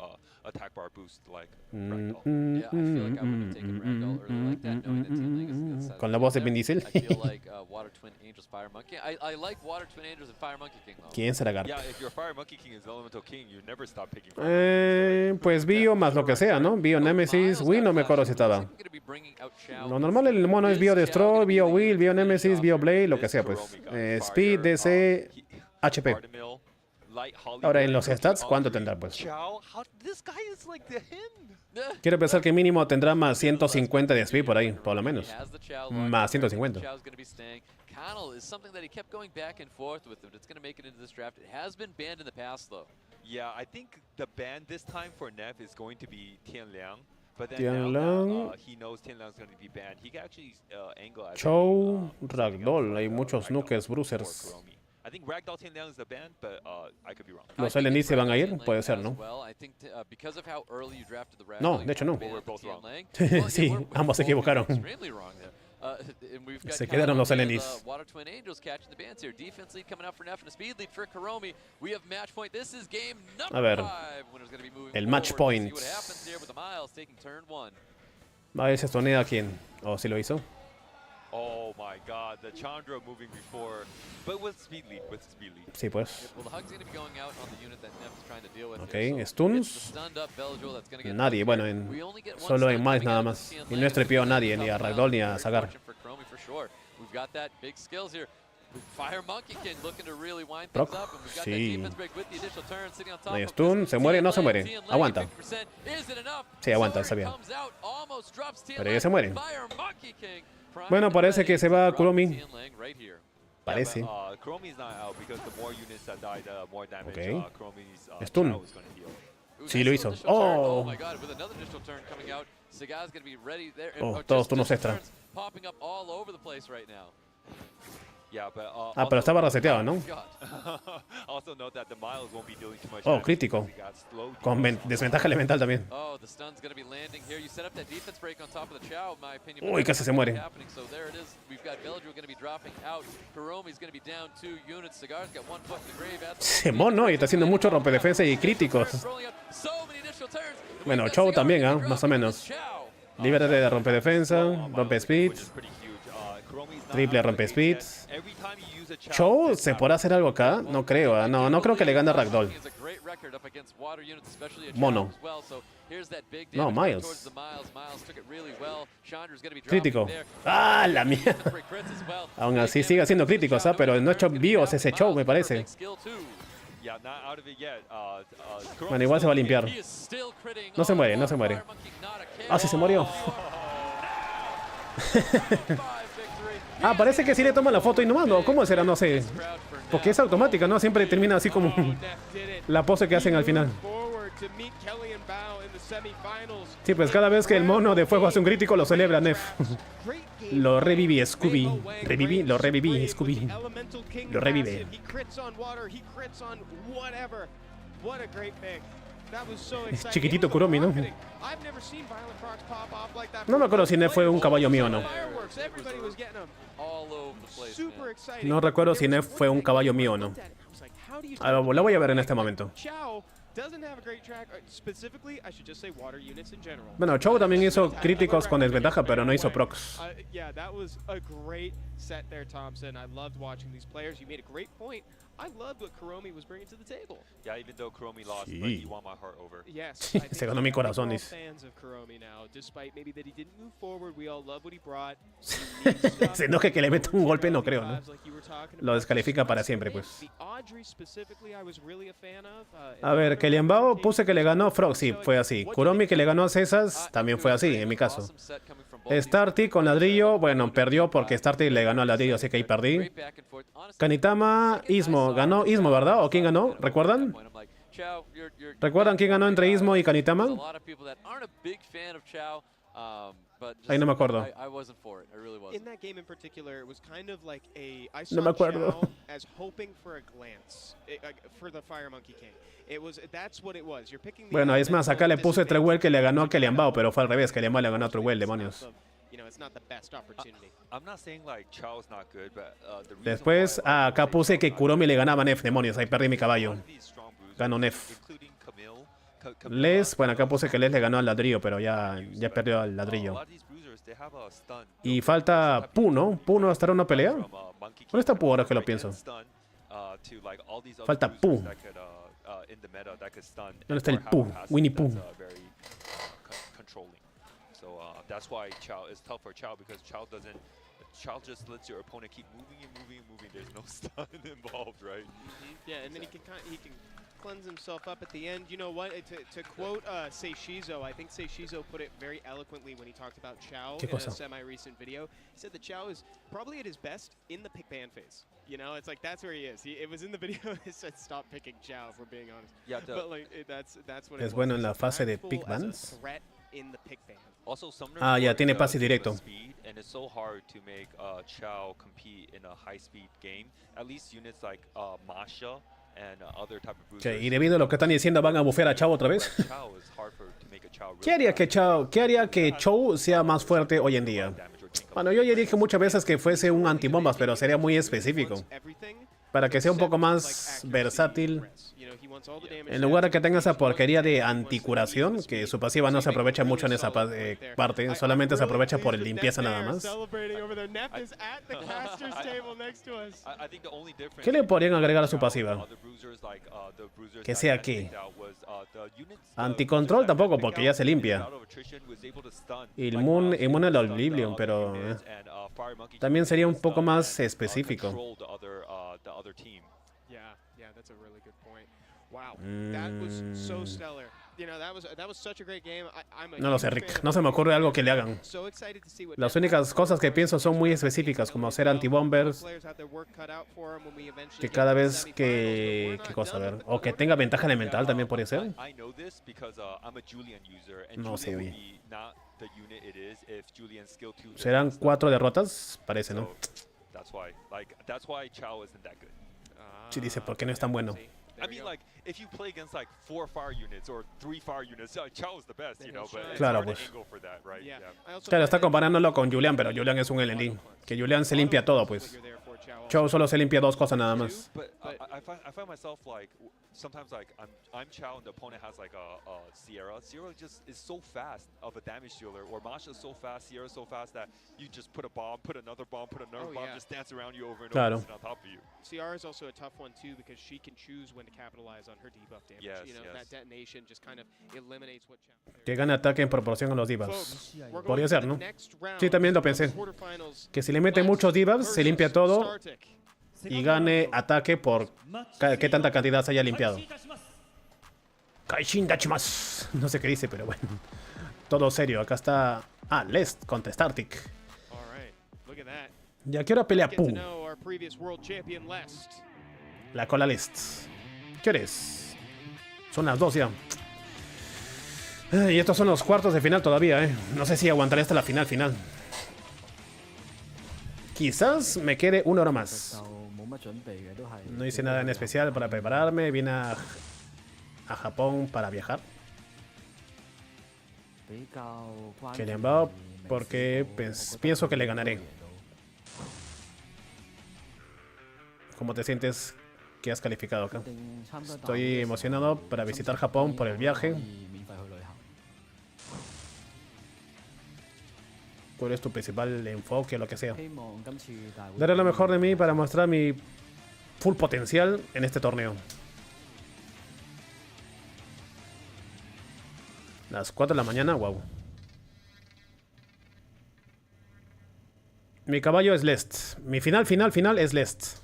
attack bar boost like Ragdoll. Yeah, I feel like I would have taken Ragdoll early like that, knowing that Tianliang is a good set. Con la voz de Vin Diesel. I feel like Water Twin Angels, Fire Monkey. I like Water Twin Angels and Fire Monkey King though. ¿Quién será Garp? Yeah, if your Fire Monkey King is Elemental King, you never stop picking Fire Pues Bio más lo que sea, ¿no? Bio Nemesis, Wii no me acuerdo si estaba. Lo normal en el mono es Bio Destroy, Bio Will, Bio Nemesis, Bio Blade, lo que sea, pues. Speed, DC, HP. Ahora en los stats, ¿cuánto tendrá, pues? Quiero pensar que mínimo tendrá más 150 de speed por ahí, por lo menos. Más 150. Yeah, I think the ban this time for Neff is going to be Tianliang. But then Tianliang. now that, he knows Tianliang's going to be banned, he can actually angle at Chow, Ragdoll, hay muchos Nukes, Bruisers. I think Ragdoll Tianliang is the ban, but I could be wrong. ¿Los LND se van a ir? Puede ser, ¿no? No, de hecho no. Sí, ambos se equivocaron. Se quedaron los LNDs. A ver, el match point. A ver si estonea a quién. ¿O si lo hizo? Oh my god, the Chandra moving before, but with speed lead, Sí, pues. Ok, stuns. Nadie, bueno, solo en Miles nada más. Y no estripió a nadie, ni a Ragdoll ni a Sagar. Proc, sí. No hay stun, se muere, no se muere. Aguanta. Sí, aguanta, está bien. Pero ya se muere. Bueno, parece que se va Kuromi. Parece. Ok. Stun. Sí, lo hizo. Oh. Oh, todos turnos extra. Pero estaba reseteado, ¿no? Oh, crítico. Con desventaja elemental también. Uy, casi se muere. Se mono y está haciendo mucho rompedefensa y críticos. Bueno, Chow también, ¿ah? Más o menos. Líbrate de rompedefensa, rompe speed. Triple rompe speed. Chow, ¿se podrá hacer algo acá? No creo, no creo que le gane a Ragdoll. Mono. No, Miles. Crítico. ¡Ah, la mierda! Aún así sigue haciendo críticos, pero no ha hecho bios ese Chow, me parece. Bueno, igual se va a limpiar. No se muere, no se muere. Ah, sí se murió. Parece que sí le toman la foto y nomás, ¿no? ¿Cómo será? No sé. Porque es automática, ¿no? Siempre termina así como la pose que hacen al final. to meet Kelly and Bao in the semifinals. Sí, pues cada vez que el mono de fuego hace un crítico lo celebra Nef. Lo reviví, Scooby. Lo reviví, Scooby. Lo revive. He crits on water, he crits on whatever. What a great pick. That was so exciting. Chiquitito Kuromi, ¿no? I've never seen Violent Frogs pop off like that. No me acuerdo si Nef fue un caballo mío o no. Fireworks, everybody was getting them. All over the place, Super man. exciting. No recuerdo si Nef fue un caballo mío o no. Lo voy a ver en este momento. Chao doesn't have a great track. Specifically, I should just say water units in general. Bueno, Chou también hizo críticos con desventaja, pero no hizo procs. Yeah, that was a great set there, Thompson. I loved watching these players. You made a great point. I loved what Kuromi was bringing to the table. Yeah, even though Kuromi lost, Sí. but he won my heart over. Yes, Sí, se ganó mi corazón, we're all dice. fans of Kuromi now, despite maybe that he didn't move forward. We all love what he brought. Se enoje que le meta un golpe, no creo, ¿no? Lo descalifica para siempre, pues. The Audrey specifically, I was really a fan of. A ver, Kellyan Bao puse que le ganó a Frog, sí, fue así. Kuromi que le ganó a Cesas, también fue así, en mi caso. Starty con ladrillo, bueno, perdió porque Starty le ganó al ladrillo, así que ahí perdí. Kanitama, Ismo, ganó Ismo, ¿verdad? ¿O quién ganó? ¿Recuerdan? ¿Recuerdan quién ganó entre Ismo y Kanitama? Ahí no me acuerdo. In that game in particular, it was kind of like I No me saw acuerdo. Chao as hoping for a glance for the Fire Monkey King. That's what it was. You're picking the Bueno, es más, acá le puse disadvantage. Treguel que le ganó a Kellyan Bao, pero fue al revés, Kellyan Bao le ganó a Treguel, demonios. You know, it's not the best opportunity. I'm not saying like Chao's not good, but the reason Después, why, like, acá puse que Kuromi le ganaba a Nef, demonios, ahí perdí mi a caballo. lot of these strong bruisers, Ganó Nef. including Camille, Les, bueno, acá puse que Les le ganó al ladrillo, pero ya perdió al a ladrillo. lot of these bruisers, they have a stun. Y falta Pu, ¿no? ¿Pu no estará en una pelea? From, Monkey ¿Dónde está King, Pu ahora que lo right, pienso? and stun, to, like, all these other Falta bruisers Pu. that could, in the meta that could stun ¿Dónde está el or have Pu? capacity Winnie that's, Pooh. very, controlling. So that's why Chao is tough for Chao, because Chao just lets your opponent keep moving and moving and moving. There's no stun involved, right? Yeah, and then he can cleanse himself up at the end. You know what? To quote Seishizo, I think Seishizo put it very eloquently when he talked about Chao ¿Qué in a cosa? semi-recent video. He said that Chao is probably at his best in the pick ban phase. You know, it's like that's where he is. It was in the video. It said stop picking Chao, if we're being honest. Yeah, But like that's what Es it was. bueno en la He's fase de impactful pick as a bans. threat in the pick ban. Also, Summoner Ah, ya Lord, tiene pase gives you directo. speed, and it's so hard to make Chao compete in a high-speed game. At least units like Masha and other type of bruisers. Ok, y debido a lo que están diciendo, ¿van a bufear a Chao otra vez? Chao is hard to make a Chao really ¿Qué haría fast. que Chou sea más fuerte hoy en día? Damage or take a Bueno, yo ya dije muchas veces que fuese un antibombas, pero sería muy específico. Para que sea un poco más versátil. En lugar de que tenga esa porquería de anticuración, que su pasiva no se aprovecha mucho en esa parte, solamente se aprovecha por limpieza nada más. I think the only difference ¿Qué le podrían agregar a su between pasiva? other bruisers, like, the bruisers Que that sea I qué. picked out was, the units, Anticontrol bruisers that I tampoco, picked porque out, ya se limpia. out of attrition, was able to stun, Inmune al stun the Oblivion, other pero units, and, Fire Monkey también can sería un stun poco and, más específico. control the other team. Yeah, that's a really good point. Wow, that was so stellar. You know, that was such a great game. I'm a No lo sé, huge Rick. fan No of se me it. ocurre algo que le hagan. So excited to see what Las Netflix únicas cosas que does. pienso son muy específicas, como ser antibombers, Players have their work cut out for 'em when we eventually que get cada to the vez semifinals, que... but we're ¿Qué not cosa? A done ver. with the O que tenga ventaja elemental Yeah, también podría ser. I know this because I'm a Julian user, and No sé, Julian oye. would be not the unit it is if Julian's skill 2 Serán 4 derrotas, parece, ¿no? So, that's why Chao isn't that good. Sí, dice, ¿por qué no es tan bueno? I mean, like, if you play against like 4 fire units or 3 fire units, Chao is the best, you know, but it's Claro, hard pues. to angle for that, right? Yeah. I also Claro, está find that comparándolo con Julian, pero Julian es un LND. Que Julian se limpia todo, pues. you're there for Chao. Chou solo se limpia 2 cosas nada más. But I find myself like sometimes like I'm Chao and the opponent has like a Sierra. Sierra just is so fast of a damage dealer, or Masha is so fast, Sierra is so fast that you just put a bomb, put another bomb, put another Oh, bomb, yeah. just dance around you over and Claro. over, and on top of you. CR is also a tough one too because she can choose when to capitalize on her debuff damage. Yes, you know, yes. that detonation just kind of eliminates what Chao. Que gane ataque en proporción a los divas. Podría ser, ¿no? Sí, también lo pensé. Que si le mete muchos divas, se limpia todo y gane ataque por qué tanta cantidad se haya limpiado. Kaishin dachimasu. No sé qué dice, pero bueno. Todo serio. Acá está... Ah, Lest contra Startic. All right, look at that. ¿Y a qué hora pelea Get to Pu? know our previous world champion Lest. La cola Lest. ¿Qué hora es? Son las 2 ya. Y estos son los cuartos de final todavía, ¿eh? No sé si aguantaré hasta la final. Quizás me quede una hora más. No hice nada en especial para prepararme. Vine a Japón para viajar. Kelianbao, porque pienso que le ganaré. ¿Cómo te sientes que has calificado acá? Estoy emocionado para visitar Japón por el viaje. ¿Cuál es tu principal enfoque o lo que sea? Daré lo mejor de mí para mostrar mi full potencial en este torneo. Las 4 de la mañana, wow. Mi caballo es Lest. Mi final es Lest.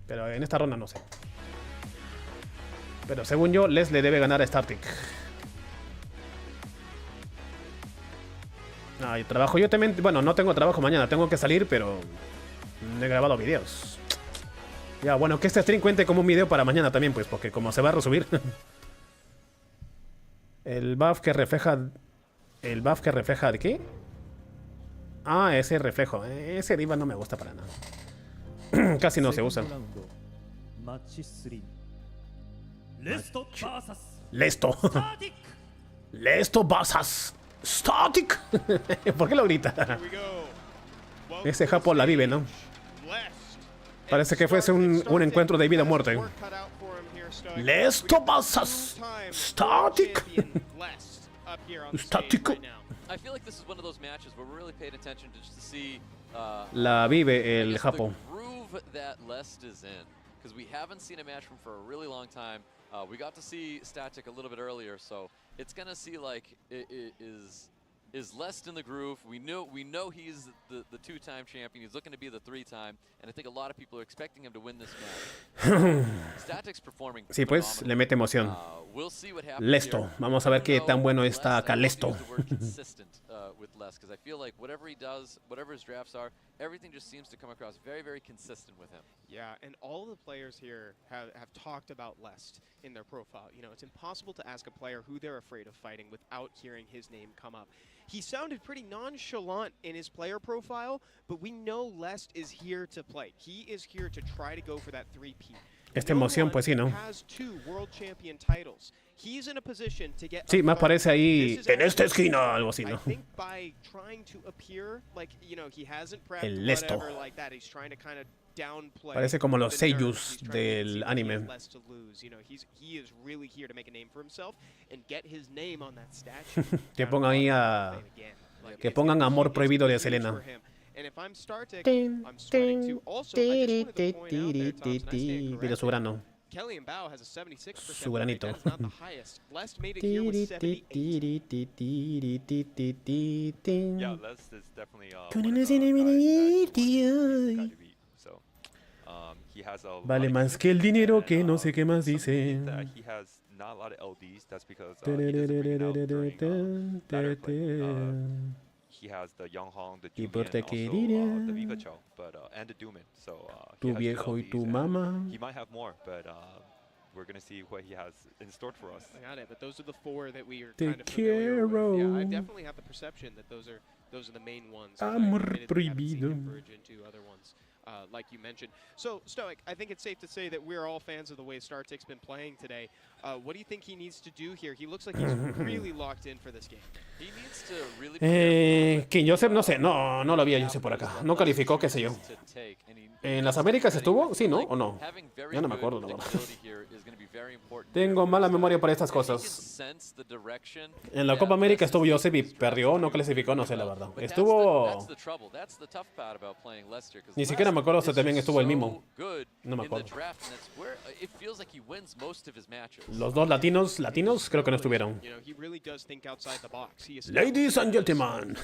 Pero en esta ronda no sé. Pero según yo, Lest le debe ganar a Startic. Ay, trabajo. Yo también, bueno, no tengo trabajo mañana, tengo que salir, pero he grabado videos. Ya, bueno, que este stream cuente como un video para mañana también, pues, porque como se va a resubir. El buff que refleja ¿de qué? Ah, ese reflejo. Ese diva no me gusta para nada. Casi no se usa. Lesto. Lesto basas. Static. ¿Por qué lo grita? Ese Japo la vive, ¿no? Parece que fuese un encuentro de vida o muerte. Lesto basas. Static. Static. La vive el Japo. We haven't seen a match from for a really long time. We got to see Static a little bit earlier, so it's gonna see like is Lest in the groove. We know he's the two-time champion. He's looking to be the three-time, and I think a lot of people are expecting him to win this match. Static's performing. Sí, pues le mete emoción. Lesto, vamos a ver qué tan bueno está acá Lesto. With Les, because I feel like whatever he does, whatever his drafts are, everything just seems to come across very, very consistent with him. Yeah, and all the players here have talked about Lest in their profile. You know, it's impossible to ask a player who they're afraid of fighting without hearing his name come up. He sounded pretty nonchalant in his player profile, but we know Lest is here to play. He is here to try to go for that 3P. Esta emoción, pues sí, ¿no? Sí, más parece ahí en esta esquina, algo así, ¿no? El Lesto. Parece como los seiyus del anime. Que pongan ahí que pongan Amor Prohibido de Selena. Mira su grano. Su granito. Vale más que el dinero, que no sé qué más dice. He has the Yonghong, the Julian, also the Vivacho, but and the Duman. So tu viejo y tu mamá. He might have more, but we're gonna see what he has in store for us. I got it, but those are the four that we are kind of familiar with. Yeah, I definitely have the perception that those are the main ones. Amor prohibido. Like you mentioned. So, Stoic, I think it's safe to say that we're all fans of the way Startic's been playing today. What do you think he needs to do here? He looks like he's really locked in for this game. He needs to really King Joseph, no sé, no lo vi a Joseph por acá. No calificó, qué sé yo. ¿En las Américas estuvo? Sí, ¿no? ¿O no? Ya no me acuerdo, la verdad. Tengo mala memoria para estas cosas. En la Copa América estuvo Joseph y perdió, no clasificó, no sé la verdad. Estuvo... Ni siquiera me acuerdo si también estuvo el Mimo. No me acuerdo. Los dos latinos creo que no estuvieron. Ladies and gentlemen.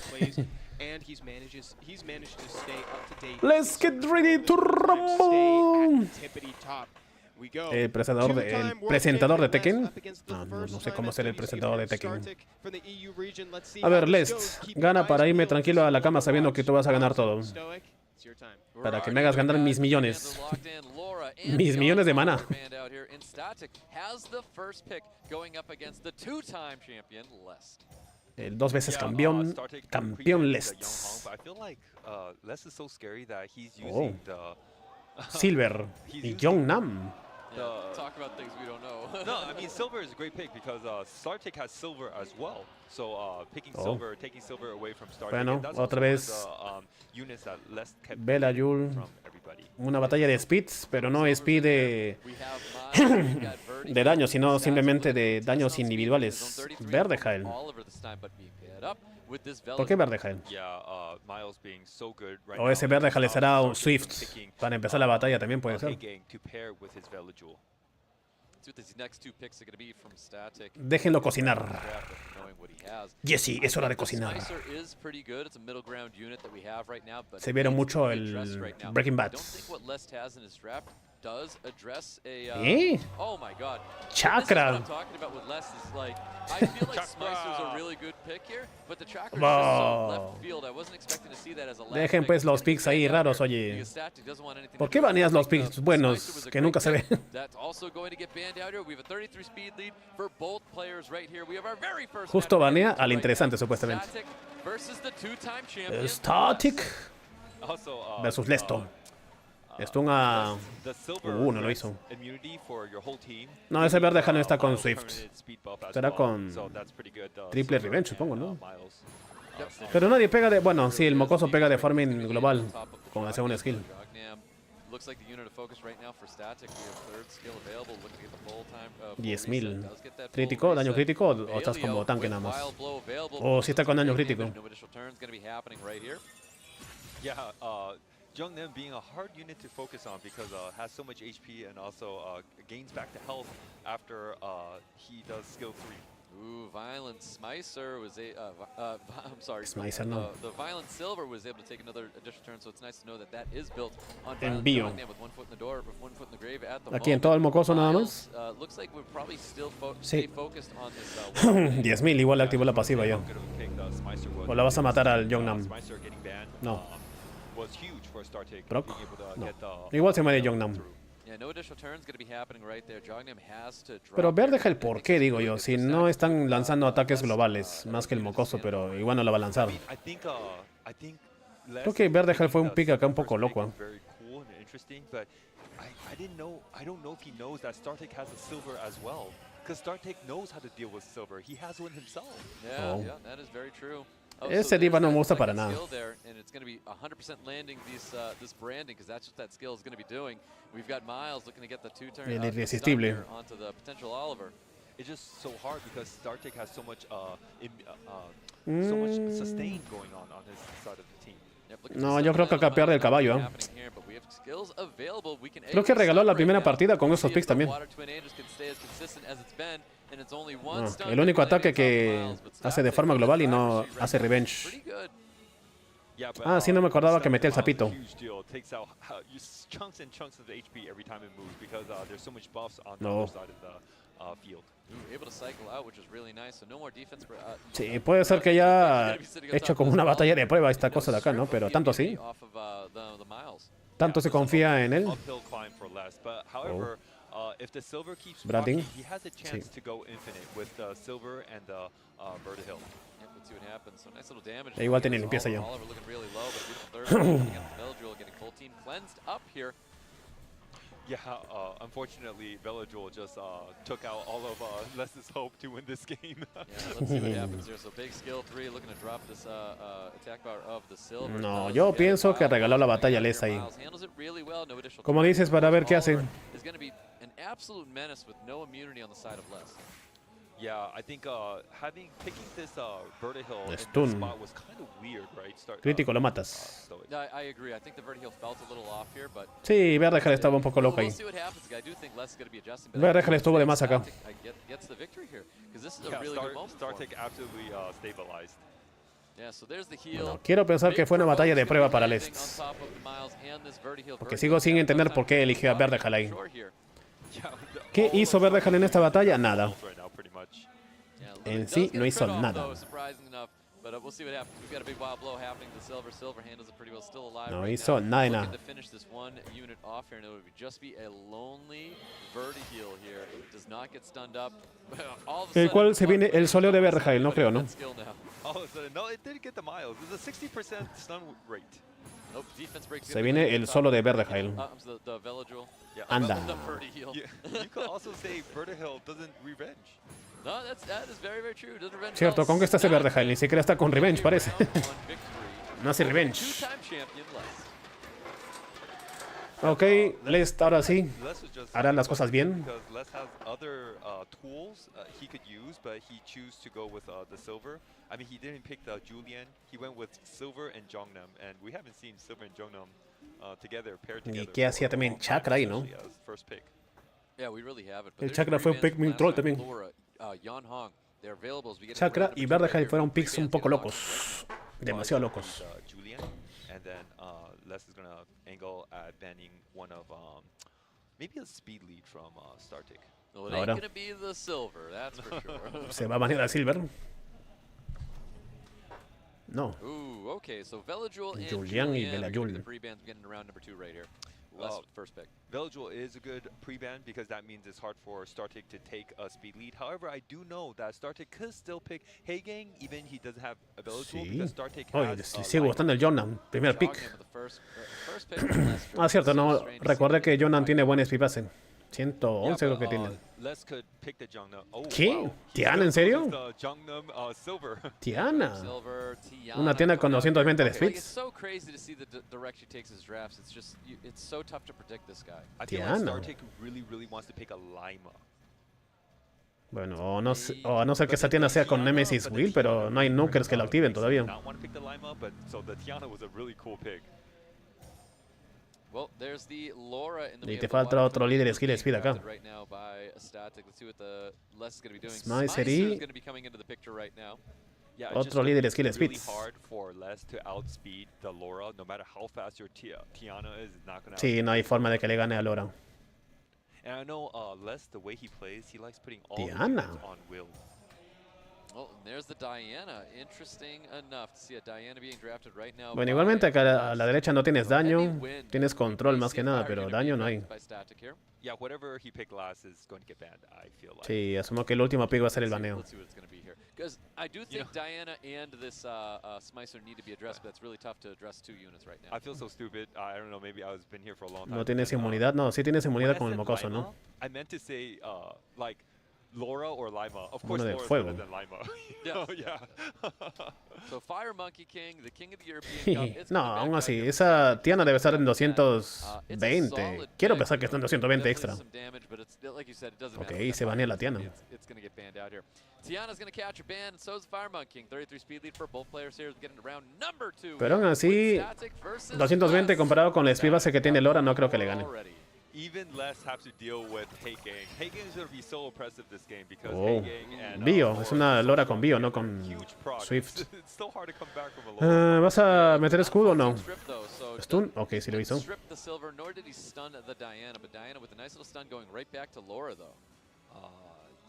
Let's get ready to rumble. El presentador de Tekken. No sé cómo ser el presentador de Tekken. A ver, Lest, gana para irme tranquilo a la cama sabiendo que tú vas a ganar todo. Para que me hagas ganar mis millones. Aura and Mis millones de mana. Young banned out here, and Static has the first pick going up against the two-time champion, Lest. El 2 veces campeón, campeón Lest. I feel like Lest is so scary that he's Oh. using the Silver y Young Nam. Yeah, talk about things we don't know. No, I mean Silver is a great pick because Startic has Silver as well. So picking Silver, taking Silver away from Startic. Bueno, that's otra also vez one of the, units that Lest kept Bella Yul. from everybody. Una batalla de speeds, pero no speed We have Miles, we've got Verdi, de daño, sino Static, simplemente de Static, daños Static, individuales. Zone 33, Verdejael. all over this time, but being paired up with this ¿Por qué Verdejael? Yeah, Miles being so good right O now. ese Verdejael será un Startic Swift. picking, Para empezar la batalla también puede ser. Gang to pair with his Vela Jewel. See what these next two picks are going to be from Static. Déjenlo cocinar. Knowing what he has. Jesse, es hora de cocinar. Slicer is pretty good. It's a middle ground unit that we have right now, but Se vieron needs to mucho be el addressed right now. Breaking I Bad. don't think what Lest has in his draft does address a oh my god. Chakra. This is what I'm talking about with Lest is like I feel like Slicer's a really good pick here, but the Chakra is just so left field. I wasn't expecting to see that as a last Dejen pick. pues los picks ahí raros, oye. Because Static doesn't want anything ¿Por to qué do with it. baneas I los think, picks Slicer buenos was a que great nunca se pick. ven? That's also going to get banned out here. We have a 33 speed lead for both players right here. We have our very first Justo match banea right al now. interesante, supuestamente. Static versus the two-time champion. Static Also, versus Lesto. Stun a... the Silver no lo grants hizo. immunity for your whole team. No, ese Verdejael no está con Miles Swift. permanent speed buff as Estará well. con So that's pretty good, triple Silver revenge, and, supongo, ¿no? Miles. Pero nadie pega de... Bueno, sí, el mocoso pega de forma global. Con la segunda skill. Looks like the unit of focus right now for Static. We have third skill available. Looking to get the full time. 10.000. ¿Crítico? ¿Daño crítico? ¿O estás como tanque nada más? O si está con daño crítico. No additional turns going to be happening right here. Yeah, Jungnim being a hard unit to focus on because has so much HP and also gains back to health after he does skill 3. Ooh, Violent Smicer was I'm sorry. Smicer, no. The Violent Silver was able to take another additional turn, so it's nice to know that that is built on Envío. Violent with 1 foot in the door, with 1 foot in the grave at the Aquí en moment. todo el mocoso nada más. Miles, looks like we're probably still Sí. stay focused on this. 10.000, igual le activó la pasiva ya. O la vas a matar al Jongnam. No. Proc. No. Igual se muere Jongnam. Yeah, no additional turns going to be happening right there. Jognam has to drop. Pero Verdejael, ¿por qué digo yo? Si no están lanzando ataques globales, más que el mocoso, pero igual no la va a lanzar. Creo que Verdejael fue un pick acá un poco loco. I don't know if he knows that Startic has a Silver as well. Because Startic knows how to deal with Silver. He has one himself. Yeah, Oh. yeah, that is very true. Ese diva no me gusta para nada. There, and it's going to be 100% landing this branding because that's what that skill is going to be doing. We've got Miles looking to get the two-turn El irresistible. onto the potential Oliver. It's just so hard because Startic has so much so much sustain going on his side of the team. No, yo creo que acá pierde el caballo, ¿eh? Creo que regaló la primera partida con esos picks también. El único ataque que hace de forma global y no hace revenge. Ah, sí, no me acordaba que metía el sapito. No. Sí, puede ser que haya hecho como una batalla de prueba esta cosa de acá, ¿no? Pero tanto así. Tanto se confía en él. Branding. Sí. E igual tiene limpieza ya. Yeah, unfortunately, Vela Jewel just took out all of Les's hope to win this game. Yeah, let's see what happens here. So big skill 3 looking to drop this attack bar of the Silver. No, yo pienso que regaló la batalla a Les ahí. Como dices, para ver qué hace. Is going to be an absolute menace with no immunity on the side of Les. Yeah, I think picking this Vertihill in this Stun. spot was kind of weird, right? Crítico, lo matas. I agree. I think the Vertihill felt a little off here, but Sí, Verdejael estaba un poco loco ahí. we'll see what happens. I do think Les is going to be adjusting. Verdejael estuvo de más acá. Gets the victory here because this is a Yeah, really good moment for him. Startic absolutely stabilized. Yeah, so there's the heal. Bueno, quiero pensar que fue una batalla de prueba para Les. Porque sigo sin entender por qué eligió a Verdejael ahí. ¿Qué hizo Verdejael en esta batalla? Nada. En sí no hizo nada. But we'll see what happens. We've got a big wild blow happening to Silver. Silver handles it pretty well, still alive. No right hizo now. nada de Looking nada. to finish this one unit off here, and it would just be a lonely verti-heal here. It does not get stunned up. All of a El sudden, cual se viene el soleo de Berjail, no creo, ¿no? Oh, so no, it didn't get the miles. It's a 60% stun rate. Nope, defense breaks Se viene el solo de Verdejail. The Velodril. Yeah. Anda. The verti-heal. You could also say Vertihill doesn't revenge. No, that is very, very true. Doesn't revenge Cierto, ¿con qué está ese Verdejail? Ni siquiera está con Revenge, parece. No hace Revenge. Two-time champion Les. Ok, Les ahora sí Les was just hará las cosas bien. because Les has other tools he could use, but he chose to go with the silver. I mean, he didn't pick the Julian. He went with silver and Jongnam, and we haven't seen silver and Jongnam together, paired together. ¿Y qué hacía for a también long time, Chakra ahí, no? especially as first pick. Yeah, we really have it. El Chakra fue un pick muy troll también. Chakra y Verdejail fueron picks un poco locos. Demasiado locos. Julian, and then Les is gonna angle at banning one of maybe a speed lead from Startic. No, it ain't Ahora. gonna be the silver, that's for sure. Se va a banear a Silver. No. Ooh, okay, so Velajul and Julian y Julian are gonna be Velajul. the pre-bans getting around number 2 right here. Les first pick. Velajul is a good pre-ban because that means it's hard for Startic to take a speed lead. However, I do know that Startic could still pick Hagang even he doesn't have a Velajul Sí. because Startic Oye, has le sigue gustando el Jordan. Primer pick. Jognam with the first pick from Les. Ah, cierto, no. Strange to see Recordé that. que Jordan tiene buen speed base. 111 creo que tiene. Les could pick the Jongnam. Oh, ¿Qué? wow. He ¿Tiana, still en serio? goes with the Jongnam Silver. Tiana. Silver, Tiana Una tienda con coming out 220 de here. Like, speeds. it's so crazy to see the direction he takes his drafts. It's just, it's so tough to predict this guy. I feel like Tiana. Startic really wants to pick a Lima. Bueno, o a no ser que esa tienda sea con Nemesis Will, pero no hay nukers que lo activen todavía. Not want to pick the Lima, but so the Tiana was a really cool pick. Well, there's the Laura in the Y te falta otro líder skill speed acá. right now by Static. Let's see what the Les is going to be doing. Smicer is y- going to be coming into the picture right now. Yeah, Otro it's just líder gonna skill be really speeds. hard for Les to outspeed the Laura, no matter how fast your Tiana is, it's not gonna. Sí, no hay forma de que le gane a Lora. And I know Les, the way he plays, he likes putting all Tiana. the units on Will. Well, and there's the Diana. Interesting enough to see a Diana being drafted right now. Bueno, by igualmente acá a la Les. derecha no tienes daño, Heavy win. tienes control We más see que a nada, fire pero unit daño being no hay. drafted by Static here. Yeah, whatever he picked last is going to get banned, I feel like. Sí, asumo que el último pick va a ser el baneo. Let's see what it's going to be here. Because I do think Diana and this Smicer need to be addressed, but it's really tough to address 2 units right now. I feel so stupid. I don't know, maybe I was been here for a long time. No tienes and, inmunidad, no, sí tienes when inmunidad I con el said mocoso, Lima, ¿no? I meant to say, like, Laura or Lima. Of course, Uno de Laura's fuego. better than Lima. Yes. Oh, yeah. So Fire Monkey King, the king of the European Cup. It's No, gonna be aún back así, here. esa Tiana debe estar en It's a 220. solid Quiero pick. pensar que está en 220 extra. Definitely some damage, but it's, like you said, it doesn't Ok, matter. se banea la Tiana. It's going to get banned out here. Tiana's going to catch a ban, and so is Fire Monkey King. 33 speed lead for both players here, getting to round number 2. Pero aún así, 220 comparado con la speed base que tiene Lora, no creo que le gane. Even less have to deal with Hagang. Hagang is going to be so oppressive this game because Oh. Hagang and Bio, Laura es una Lora con Bio, no have con huge proc. Swift. It's so hard to come back from a Laura. ¿Vas a meter escudo o no? Stun? Ok, sí lo hizo. Strip the silver, nor did he stun the Diana, but Diana with a nice little stun going right back to Laura though.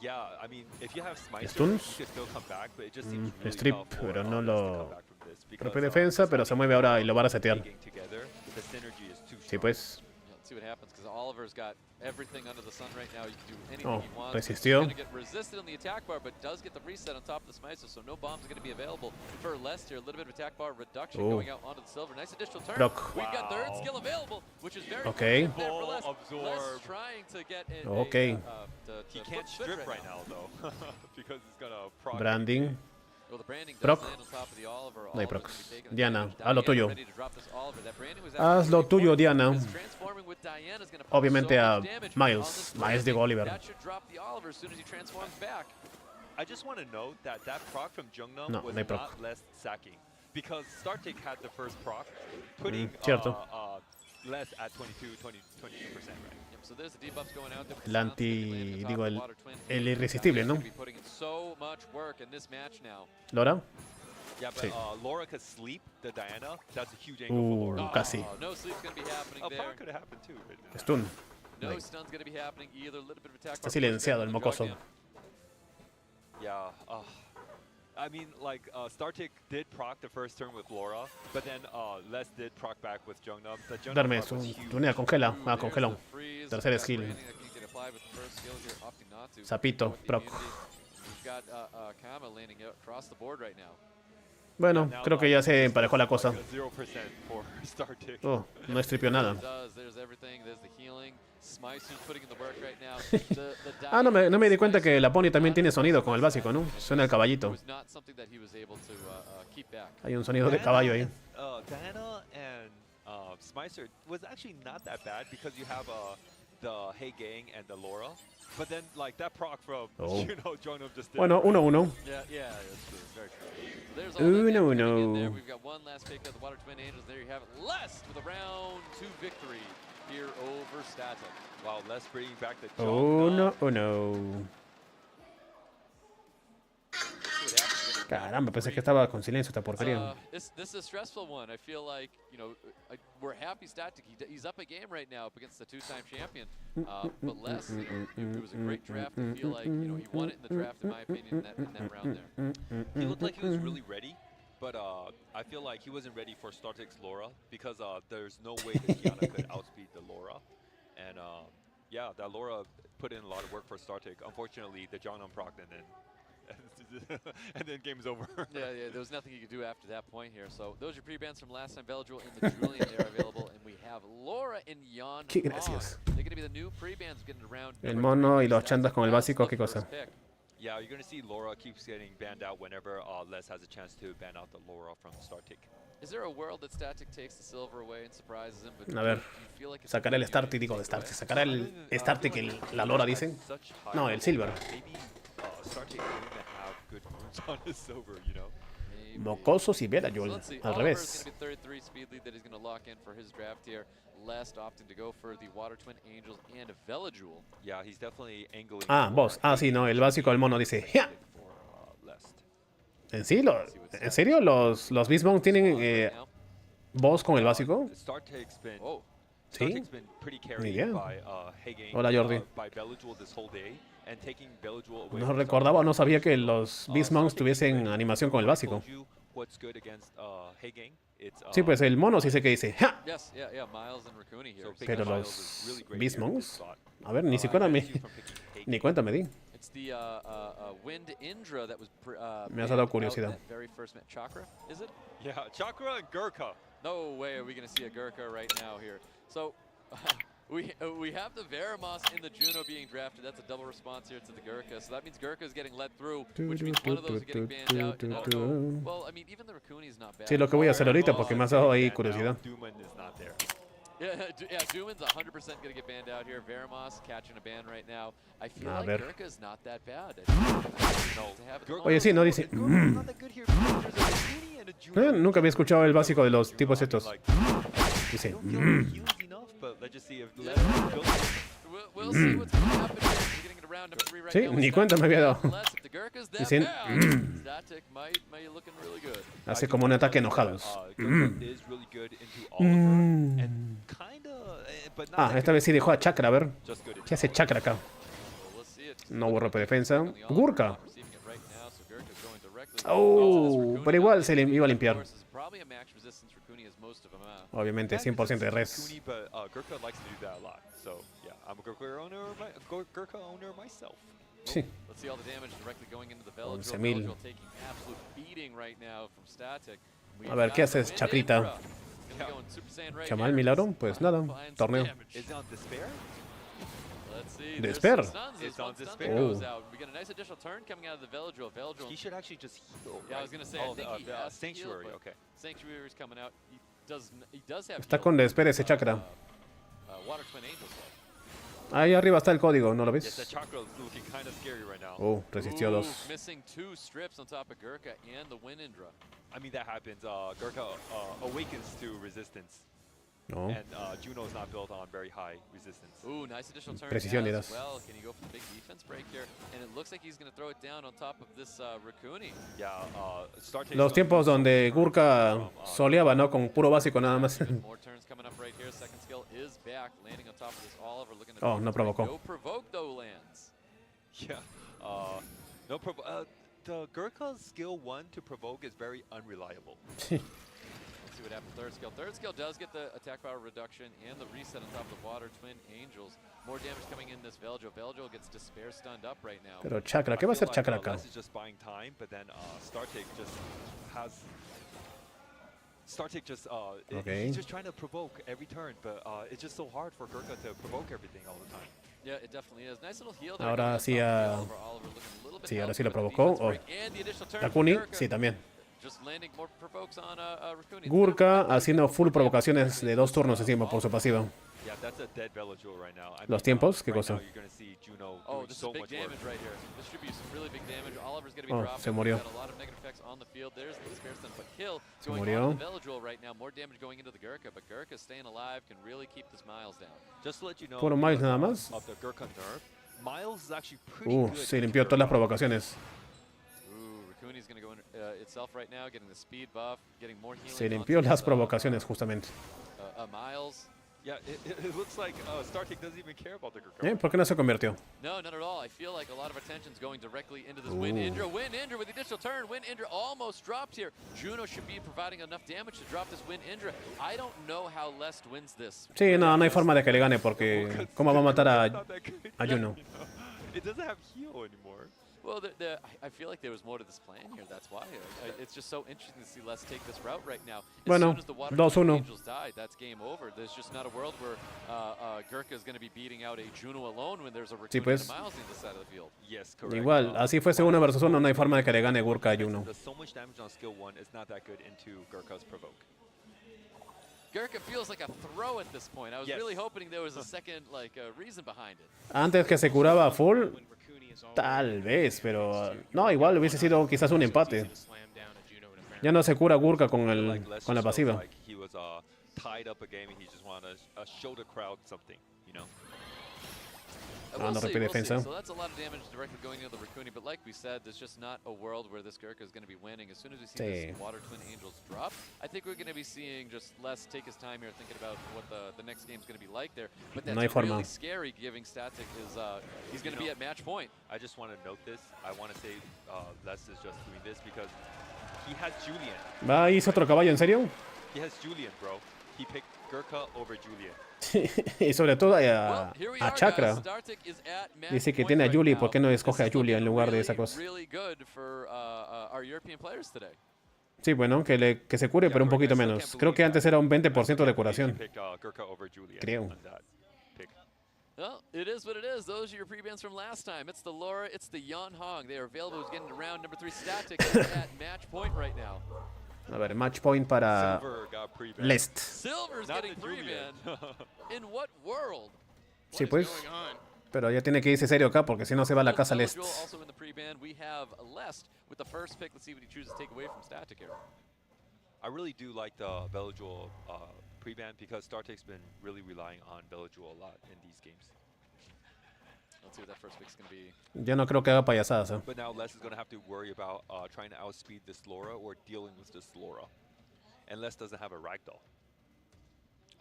Yeah, I mean, if you have Smite, you Stuns. could still come back, but it just seems really Strip, tough for pero no Les to lo- come back from this because, Propia defensa, pero se mueve ahora y lo va a resetear. Hagang together, the synergy is too Sí, strong. pues. Yeah, let's see what happens because Oliver's got everything under the sun right now. You can do anything Oh, he wants. resistió. He's going to get resisted on the attack bar, but does get the reset on top of the Smicer, so no bombs are going to be available for Les here. A little bit of attack bar reduction Oh. going out onto the silver. Nice additional turn. Proc. We've got third Wow. skill available, which is very Okay. important there for Les. Full absorb. Les trying to get in Okay. He can't strip right now, though, because he's gonna proc. Branding. Well, the branding does Proc. land on top of the Oliver. No hay Oliver's procs. gonna be taking Diana, advantage. haz lo Diana tuyo. ready to drop this Oliver. That branding was Haz actually lo really tuyo, cool Diana. because transforming with Diana is gonna put Obviamente so a much damage Miles. on this Miles digo branding. Oliver. That should drop the Oliver as soon as he transforms back. I just want to note that proc from Jungnam No, was no hay proc. not less sacking because Startic had the first proc, putting cierto. Les at 22%, right? Yep, so there's the debuffs going out there. El anti, digo, el irresistible, ¿no? Gonna be putting in so much work in this match now. Lora. Yeah, but Sí. Laura could sleep the Diana. That's a huge angle for Laura. Casi. Oh, no sleep's gonna be happening Oh, there. power could have happened too. But, Stun. No Like. stun's gonna be happening either. A little bit of attack. Está silenciado el mocoso. yeah. I mean, like, Startic did proc the first turn with Laura, but then Les did proc back with Jungnam. The Jungnam Darme, proc su was huge. tunea congela. Ooh, Ah, there's congeló. the freeze. Tercer We've got skill. branding that can get applied with the first skill here, opting not to. Sapito, With the proc. immunity. We've got Kama landing across the board right now. Bueno, Now, creo que ya se emparejó la cosa. Like a 0% for Startic. Oh, no estripió nada. There's everything. There's the healing. Smicer's putting in the work right now. Ah, no me di cuenta que la Pony también tiene sonido con el básico, ¿no? Suena el caballito. was not something that he was able to keep back. Hay un sonido de caballo ahí. Diana and Smicer was actually not that bad because you have the Hey Gang and the Laura. But then, like, that proc from, Jungnam just did. Bueno, 1-1. Yeah, that's true. Very true. So there's all that damage coming in there. We've got one last pick of the Water Twin Angels. There you have it. Les with a round 2 victory here over Static. Wow, Les bringing back the Oh Jungnam. no, oh no. Caramba, pensé que estaba con silencio esta porquería. This is a stressful one. I feel like, we're happy Static. He's up a game right now up against the 2-time champion. But Les, it was a great draft. I feel like, he won it in the draft, in my opinion, in that round there. He looked like he was really ready, but I feel like he wasn't ready for Startic's Laura because there's no way that Kiana could outspeed the Laura. And yeah, that Laura put in a lot of work for Startic. Unfortunately, the Jungnam proc and then game's over. Yeah, there was nothing you could do after that point here. So those are pre-bans from last time. Veladril in the Julian era available, and we have Laura and Yon. Qué gracias. They're going to be the new pre-bans getting around. El mono y los chandas con el básico, qué cosa. Yeah, you're going to see Laura keeps getting banned out whenever Les has a chance to ban out the Laura from Startic. Is there a world that Static takes the silver away and surprises him? But A ver, you feel like it's sacará el Startic, digo de Startic. ¿Sacará el Startic la Lora, dicen? No, el Silver. Maybe Startic didn't have good moves on his silver, Mocosos y Veladril, let's see. al Oliver's revés. going to be 33 speed lead that he's going to lock in for his draft here. Last opting to go for the Water Twin Angels and a Veladril. Yeah, he's definitely angling. Ah, vos. Ah, sí, no, el básico del mono dice. ¡Ja! ¿En serio los Beast Monks tienen voz con el básico? Startic's been Sí. Startic's been pretty Ni carried idea. by Hagen, Hola, Jordi. by Veladril this whole day, and taking Veladril away No from recordaba o no Startic. sabía que los Beast Monks tuviesen animación con el básico. Told you what's good against Hagen. It's, Sí, pues el mono sí sé que dice. ¡Ja! Yes, yeah, Miles and Raccoon here. so picking Pero Miles los is really great Beast here with Monks, this spot. a ver, ni siquiera me... Prevents you from picking Hagen. Ni cuenta me di. It's the Wind Indra that was Me has dado curiosidad. that very first match. Chakra, is it? Yeah, Chakra and Gurkha. No way are we going to see a Gurkha right now here. So we have the Veramos in the Juno being drafted. That's a double response here to the Gurkha. So that means Gurkha is getting let through, which means one of those are getting banned out. And I don't know. Well, I mean, even the Raccoon is not bad. Sí, lo que voy a hacer ahorita porque me has dado ahí curiosidad. Duman is not there. Yeah, Duman's 100% going to get banned out here. Veramos catching a ban right now. I feel A like ver. Gurkha is not that bad. Oye, sí, no dice. Not that good here because there's a Raccoon and a Juno. Nunca había escuchado el básico de los tipos estos. Dice. I don't feel like he was enough, but let's just see if Les builds it. We'll see what's going to happen here. We're getting into round number 3 right Sí, now. ni cuenta me había dado. Les, if the Gurkha's that Dicen. bad, Static might looking really good. Hace como un ataque enojados. Gurkha is really good into Oliver and kinda, but not Ah, that esta good vez sí dejó a Chakra, a ver. just good into ¿Qué hace Chakra acá? So let's see it. No hubo rope de defensa. Gurkha. Receiving it right now, so Gurkha's going directly. Oh, pero igual se le iba a limpiar. Of course, is probably a max resistance Raccoon as most of them are. Obviamente, 100% de res. Cooney, but Gurkha likes to do that a lot. So yeah, I'm a Gurkha owner myself. Sí. Let's see all the damage directly going into the Veladril. 11,000. Veladril taking absolute beating right now from Static. A ver, ¿qué haces, Chacrita? ¿Chamal milagro? Pues nada, torneo. Is it on despair? Let's see. Despair. There's some stuns. It's This on one stun despair. that goes Oh. out. We get a nice additional turn coming out of the Veladril. Veladril. He should actually just heal. Yeah, I was right? gonna say, I think he has to Sanctuary. heal, but Okay. Sanctuary is coming out. He does have. Está heal. con desespero ese Chakra. Water Twin Angels. Ahí arriba está el código, ¿no lo Yes, that ves? chakra is looking kind of scary right now. Oh, resistió dos. Missing 2 strips on top of Gurkha and the Wind Indra. I mean, that happens. Gurkha awakens to resistance. No. And Juno is not built on very high resistance. Ooh, nice additional turn Precisión le as das. well. Can he go for the big defense break here? And it looks like he's going to throw it down on top of this Raccoon. Yeah, Los tiempos donde Gurkha soleaba, ¿no? Con puro básico nada más. More turns coming up right here. Second skill is back, landing on top of this Oliver. Looking Oh, no provocó. No provoke though lands. Yeah. No the Gurkha's skill 1 to provoke is very unreliable. Let's see what happens. Third skill. Third skill does get the attack power reduction and the reset on top of the water. Twin Angels. More damage coming in this Veljo. Veljo gets Despair stunned up right now. Pero Chakra, ¿qué va a hacer Chakra acá? Les is just buying time, but then StarTech just has... StarTech just, he's just trying to provoke every turn, but it's just so hard for Gurkha to provoke everything all the time. Yeah, it definitely is. Nice little heal there. Ahora sí, Oliver looking a little bit sí, ahora sí healthy lo with the provocó. defense Oh. break and the additional turn Takuni, for Gurkha. sí, también. Just landing more provokes on Raccoon. Gurkha haciendo full provocaciones de 2 turnos encima por su pasiva. Yeah, that's a dead Velajul right now. Los tiempos, ¿qué cosa? You're gonna see Juno Oh, doing this so is big much work. damage right here. This should be some really big damage. Oliver's gonna be Oh, dropping. se murió. Got a lot of negative effects on the field. There's the Despair stun, but kill Se going murió. on the Velajul right now. More damage going into the Gurkha, but Gurkha staying alive can really keep this Miles down. Just to let you know, Puro Miles nada más. of the Gurkha nerf, Miles is actually pretty good. Se limpió todas las provocaciones. Raccoon's gonna go in itself right now, getting the speed buff, getting more healing. Se limpió onto las his, provocaciones justamente. Miles. Yeah, it looks like StarTech doesn't even care about the Gurkha. ¿Por qué no se convirtió? No, not at all. I feel like a lot of attention's going directly into this Wind Indra. Wind Indra with the additional turn. Wind Indra almost dropped here. Juno should be providing enough damage to drop this Wind Indra. I don't know how Lest wins this. Sí, no hay forma de que le gane porque ¿cómo va a matar a Juno? It doesn't have heal anymore. Well, I feel like there was more to this plan here. That's why. It's just so interesting to see Les take this route right now. As Bueno, soon as the Water 2-1. Angels die, that's game over. There's just not a world where Gurkha is going to be beating out a Juno alone when there's a Raccoon pues. and a Miles on the side of the field. Yes, correct. Igual, así fuese 1 versus 1, no hay forma de que le gane Gurkha a Juno. There's so much damage on skill 1, it's not that good into Gurkha's provoke. Gurkha feels like a throw at this point. I was Yes. really hoping there was a second reason behind it. Antes que se curaba full, When Raccoon is all tal vez, pero no, igual hubiese sido quizás un empate. to slam down a Juno in a fair Ya no se cura Gurkha con Like Les con la just felt pasiva. like he was tied up a game and he just wanted to show the crowd something, you know? No We'll repite see. defensa. So that's a lot of damage directly going into the Raccoon, but like we said, there's just not a world where this Gurkha is going to be winning. As soon as we see Sí. this Water Twin Angels drop, I think we're going to be seeing just Les take his time here thinking about what the next game's going to be like there. But that's No hay forma. really scary giving Static is he's going to be at match point. I just want to note this. I want to say Les is just doing this because he has Julian. ¿Va a irse otro caballo, en serio? He has Julian, bro. He picked Gurkha over Julian. Y sobre todo Well, a here we are, Chakra. guys. Startic is at match Dice que point tiene a right Julie, now. ¿por qué no escoge This a is Julia en looking lugar de really, esa cosa? Really good for our European players today. Sí, bueno, que se cure, pero un poquito menos. Creo que antes era un 20% de curación. He picked Gurkha over Julian Creo. on that pick. Well, it is what it is. Those are your pre-bans from last time. It's the Laura, it's the Yon Hong. They are available. Who's getting to round number 3. Static is at match point right now. A ver, match point para Silver got pre-banned. Lest. Silver's Not getting the Julian. pre-banned. In what world? Sí, What is pues. going on? Pero ya tiene que irse serio acá porque si no se va a la casa Lest. Eligible also in the pre-ban. We have Lest with the first pick. Let's see what he chooses to take away from Static here. I really do like the Belajul pre-ban because StarTech's been really relying on Belajul a lot in these games. Let's see what that first pick's going to be. Yo no creo que haga payasadas, ¿eh? But now Les is going to have to worry about trying to outspeed this Laura or dealing with this Laura. And Les doesn't have a ragdoll.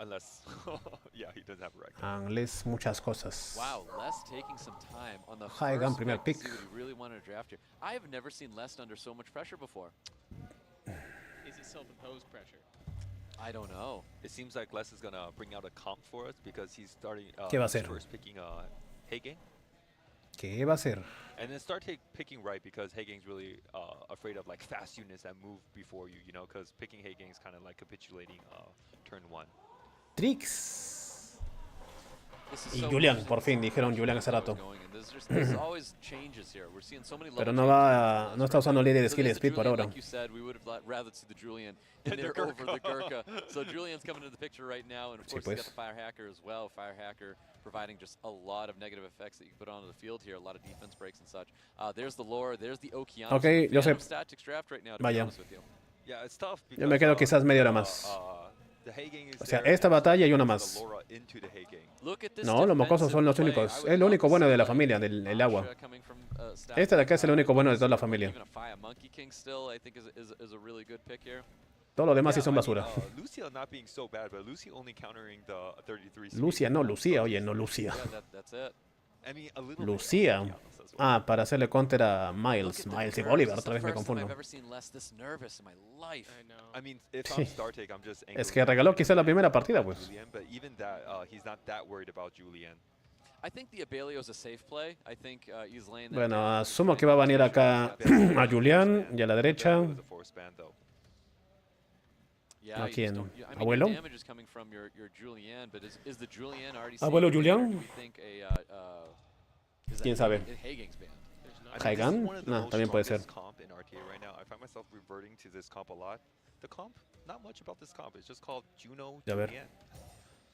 Unless, yeah, he doesn't have a ragdoll. Unless muchas cosas. Wow, Les taking some time on the High gun, first primer pick to pick. see what he really wanted to draft here. I have never seen Les under so much pressure before. Is it self-imposed pressure? I don't know. It seems like Les is going to bring out a comp for us because he's starting ¿Qué va a he's hacer? first picking Hagang. ¿Qué va a hacer? And then start picking right because Hagang's really afraid of like fast units that move before you, you know, because picking Hagang is kind of like capitulating turn 1. Tricks. This is Y so Julian, interesting por to fin see dijeron where Julian this hace rato. is going, and there's always changes here. We're seeing so many Pero level no changes no está usando líder de So skill there's the speed por Julian, ahora. Like you said, we would have rather see the Julian in The there over the Gurkha. Gurkha. So Julian's coming into the picture right now, and of Sí, course he's got pues. the Fire Hacker as well. Fire Hacker providing just a lot of negative effects that you can put onto the field here, a lot of defense breaks and such. There's the Lore, there's the Okeanos. Okay, yo sé. Statics draft right now, to Vaya. be honest with you. Yeah, it's tough. Yo me quedo quizás media hora uh, más. The Hagang is O sea, there esta and batalla y una the más. Laura into the Hagang. Look at this No, los mocosos son los defensive play. únicos. I would Es lo love único to bueno see de la like familia, del agua. Asha coming from, Static. Este de acá es el único bueno de toda la familia. Even a Fire Monkey King still, I think, is a really good pick here. Todos los demás sí Yeah, son I mean, basura. Lucia not being so bad, but Lucy only countering the 33 speed. Lucia, no Lucía, oye, no Lucía. Yeah, that's it. I mean, a little Lucía. bit, to be honest, as well. Ah, para hacerle counter a Look Miles. at the Miles y nerves. Bolívar, This is otra the vez me first time confundo. I've ever seen Les this nervous in my life. I know. I mean, if I'm Startek, I'm just Es angling que at regaló Julian quizá la and primera not partida, pues. Julian, but even that, he's not that worried about Julian. I think the Abelio is a safe play. I think he's laying that Bueno, down. asumo que va a venir acá a Julián y a la derecha. It was a force ban, though. Yeah, ¿A you just quién? don't- you- I mean, ¿Abuelo? your damage is coming from your Julian, but is the Julian already ¿Abuelo safe? Julián? Or do we think is that ¿Quién sabe? Hagen's band? There's I not. mean, this Haigan? is one of the No, most también puede ser. strongest comp in RTA right now. I find myself reverting to this comp a lot. The comp, not much about this comp. It's just called Juno A ver. Julian.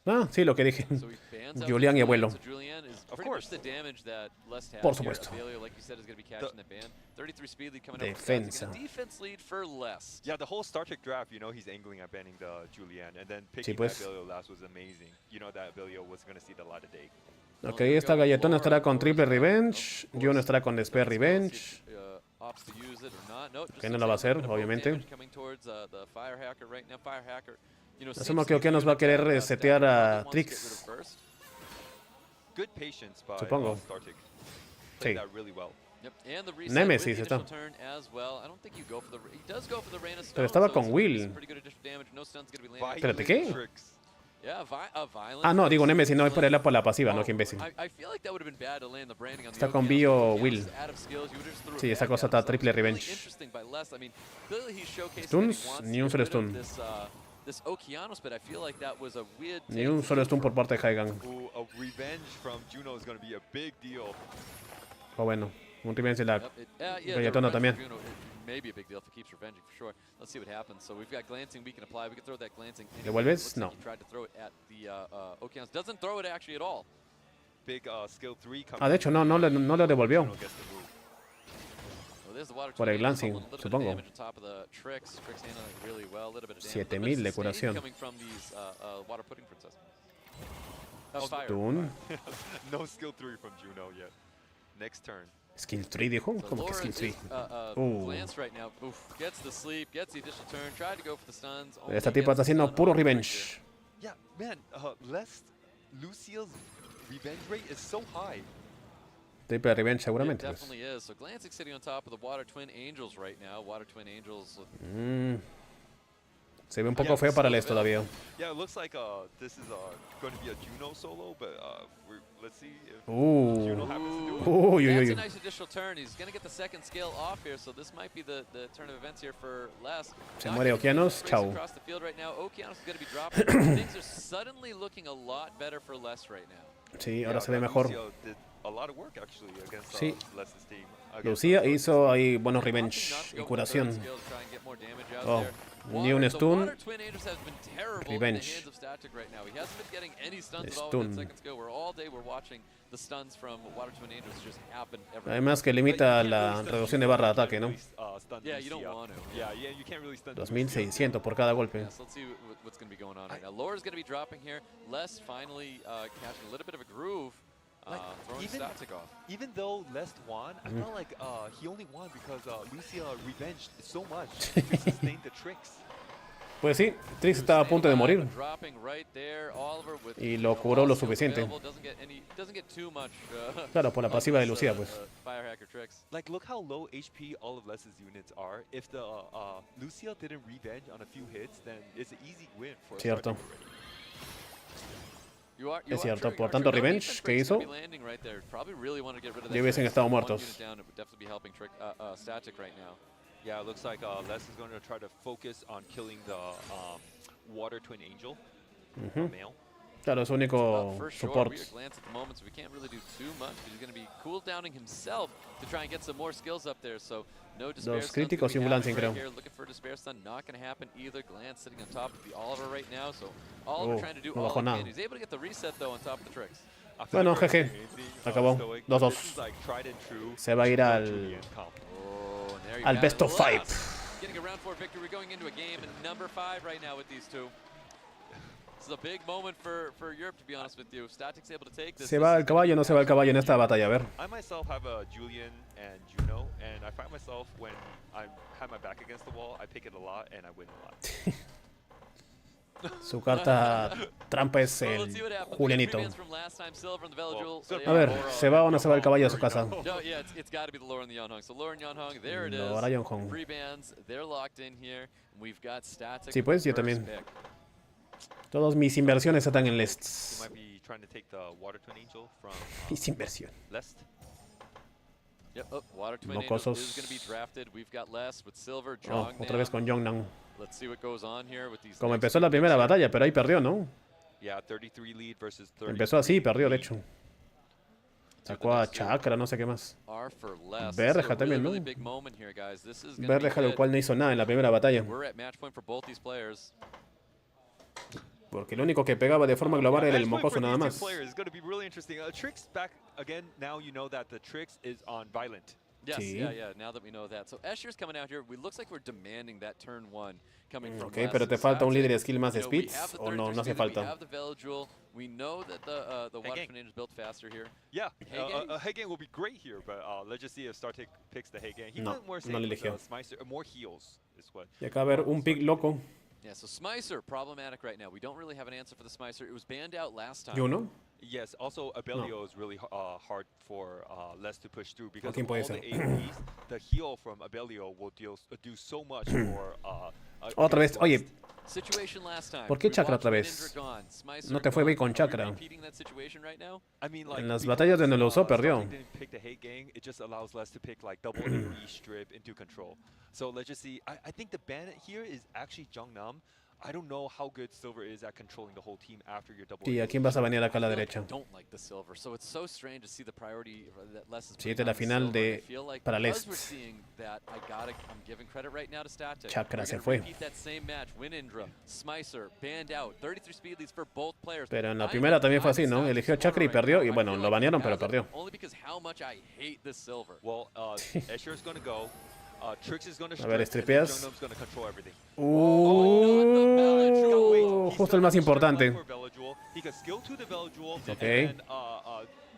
Ah, sí, lo que dije. So he bans out Julián y the abuelo. So Julian is Of pretty course. much the damage that Les has Por here. supuesto. Abelio, like you said, is going to be catching the ban. 33 speed lead coming up. Defensa. Defense lead for Les. Yeah, the whole StarTech draft, you know, he's angling at banning the Julian, and then picking pues. that Abelio last was amazing. You know that Abelio was going to see the light of day. Ok, esta galletona estará con triple revenge. Juno estará con despair revenge. Que no la va a hacer, obviamente. Asumo que Okeanos va a querer resetear a Trix. Good patience by Supongo. StarTech. Sí. Played that really well. Nemesis está. Pero estaba con Will. Espérate, ¿qué? Tricks. Ah, no, digo Nemesis, no es por él por la pasiva, no, que imbécil. Está con Bio Will. Sí, esa cosa está triple revenge. Stuns, ni un solo stun. Ni un solo stun por parte de Haigan. Ooh, a revenge from Juno is going to be a big deal. O bueno, un revenge de la galletona también. Maybe a big deal if he keeps revenging for sure. Let's see what happens. So we've got glancing we can apply. We can throw that glancing. ¿Devuelves? No. He tried to throw it at the Okeanos. Doesn't throw it actually at all. Big skill 3 coming. Ah, de hecho, no lo devolvió. Juno gets the move. So there's the water Por el tornado, glancing, a little bit of supongo. damage on top of the Tricks. Tricks handling it really well. A little bit of damage. 7000 de curación. Coming from these water pudding princess. Fire. Stun. No skill 3 from Juno yet. Next turn. Skill 3 dijo. So ¿Cómo que skill Lawrence 3? is, glance right now. Oof, gets the sleep, gets the additional turn, tried to go for the stuns. Esta tipa está haciendo puro revenge. Yeah, man, Lucille's revenge rate is so high. Triple revenge It seguramente. Pues. definitely is. So glancing sitting on top of the Water Twin Angels right now. Water Twin Angels. Se ve un poco feo para Les todavía. Yeah, it looks like this is going to be a Juno solo, but let's see if Juno happens to do it. Uy, uy, That's uy. a nice additional turn. He's going to get the second scale off here, so this might be the turn of events here for Les. Se muere Okeanos, chao. Across the field right now. Okeanos is going to be dropping. Things are suddenly looking a lot better for Les right now. Sí, ahora Yeah, se ve that mejor. Lucio did a lot of work actually against Sí. Les's team. Lucía hizo ahí buenos revenge y curación. Oh, ni un stun. Revenge. Stun. Además que limita la reducción de barra de ataque, ¿no? 2600 por cada golpe. Yes, let's see what's going to be going on right now. Laura's going to be dropping here. Les finally catching a little bit of a groove. Throwing Static off. Even though Les won, I felt like he only won because Lucia revenged so much to sustain the tricks. Pues sí, Trix estaba a punto de morir. Y lo curó lo suficiente. Claro, por la pasiva de Lucía, pues. Like, look how low HP all of Les's units are. If the Lucia didn't revenge on a few hits, then it's an easy win for Cierto. StarTech already. Es cierto, por tanto revenge que hizo, ya hubiesen estado muertos. Yeah, it looks like Les is going to try to focus on killing the Water Twin Angel, male. Claro, es su único support. Dos críticos y un glancing, creo. No bajó nada. Bueno, jeje. Acabó. 2-2. Se va a ir al best of 5. Getting a round 4 victory. We're going into a game in number 5 right now with these two. This is a big moment for Europe, to be honest with you. Static's able to take this. ¿Se va el caballo o no se va el caballo en esta batalla? A ver. I myself have a Julian and Juno, and I find myself when I have my back against the wall, I pick it a lot and I win a lot. Su carta trampa es Well, let's el see what happens. Julianito. Three bands from last time, Silver and the Veligil. A ver, ¿se va o no se va el caballo a su casa? No, yeah, it's got to be the Lauren the Yonhong. So Lauren Yonhong, there it is. Laura Yonhong. Free bands, they're locked in here. We've got Static. Sí, pues, yo first también. pick. Todos mis inversiones están en You lists. might be trying to take the Water Twin Angel from Mis inversiones. Lest. Yep, oh, Water Twin Angel Mocosos. is going to be drafted. We've got Les with Silver, Oh, Jong otra vez con Jongnam. Let's see what goes on here with these Como next empezó la primera picks here. batalla, pero ahí perdió, ¿no? Yeah, 33 lead versus 30. Empezó así y perdió, de hecho. Sacó a Chakra, no sé qué más. Are for Les. Berja This is a también, ¿no? really big moment here, guys. This is gonna be Berreja, el good. cual no hizo nada en la primera batalla. We're at match point for both these players. Porque lo único que pegaba de forma global era el Match point mocoso for nada these más. two players is going to be really interesting. Trix back again. Now you know that the Trix is on Violent. Yes, Sí. yeah. Now that we know that. So Escher's coming out here. It looks like we're demanding that turn one coming from Ok, pero te falta un líder de skill más You know, we speeds have the o no, 33 no hace speed, we falta. have the Veligil. We know that the Water gang. Twin Angel is built faster here. Yeah, Hagang? Hagang will be great here, but let's just see if StarTech picks the Hagang. He No, went more safe no le with eligió. Smicer, more heals is what. Y acá a ver un pick loco. Yeah, so Smicer, problematic right now. We don't really have an answer for the Smicer. It was banned out last time. ¿Y uno? Yes, also Abelio is really hard for Les to push through because quién of puede all ser? the AoEs. The heal from Abelio will do so much for. Otra vez, oye, Situation last time. ¿por qué We Chakra watched otra Wind vez? Indra gone, Smicer No te fue bien con gone. Are we Chakra. repeating that situation right now? I mean, like, En las because, batallas donde lo usó, perdió. StarTech didn't pick the hate gang, it just allows Les to pick like double AoE strip into control. So let's just see. I think the ban here is actually Jungnam. I don't know how good Silver is at controlling the whole team after your double. ¿Y a AoE quién vas a strip. venir acá a la I feel like derecha? I don't like the Silver, so it's so strange to see the priority that Les is Sí, putting esta es la on the final Silver. de- I feel like para because Lest. we're seeing that, I'm giving credit right now to Static. Chakra We're se gonna fue. repeat that same match. Win Indra, Smicer, banned out. 33 speed leads for both players. Pero en la I'm primera a- también fue I'm a así, ¿no? Static Eligió Chakra y supporter perdió, right y now. I bueno, feel lo like he banearon, pero has it perdió. Only because how much I hate this Silver. Well, Escher is going to go. Trix is going to A ver, strip, and then stripeas. Jungnam's going to control everything. Justo el más importante. He could skill to the Veligil, Okay. and then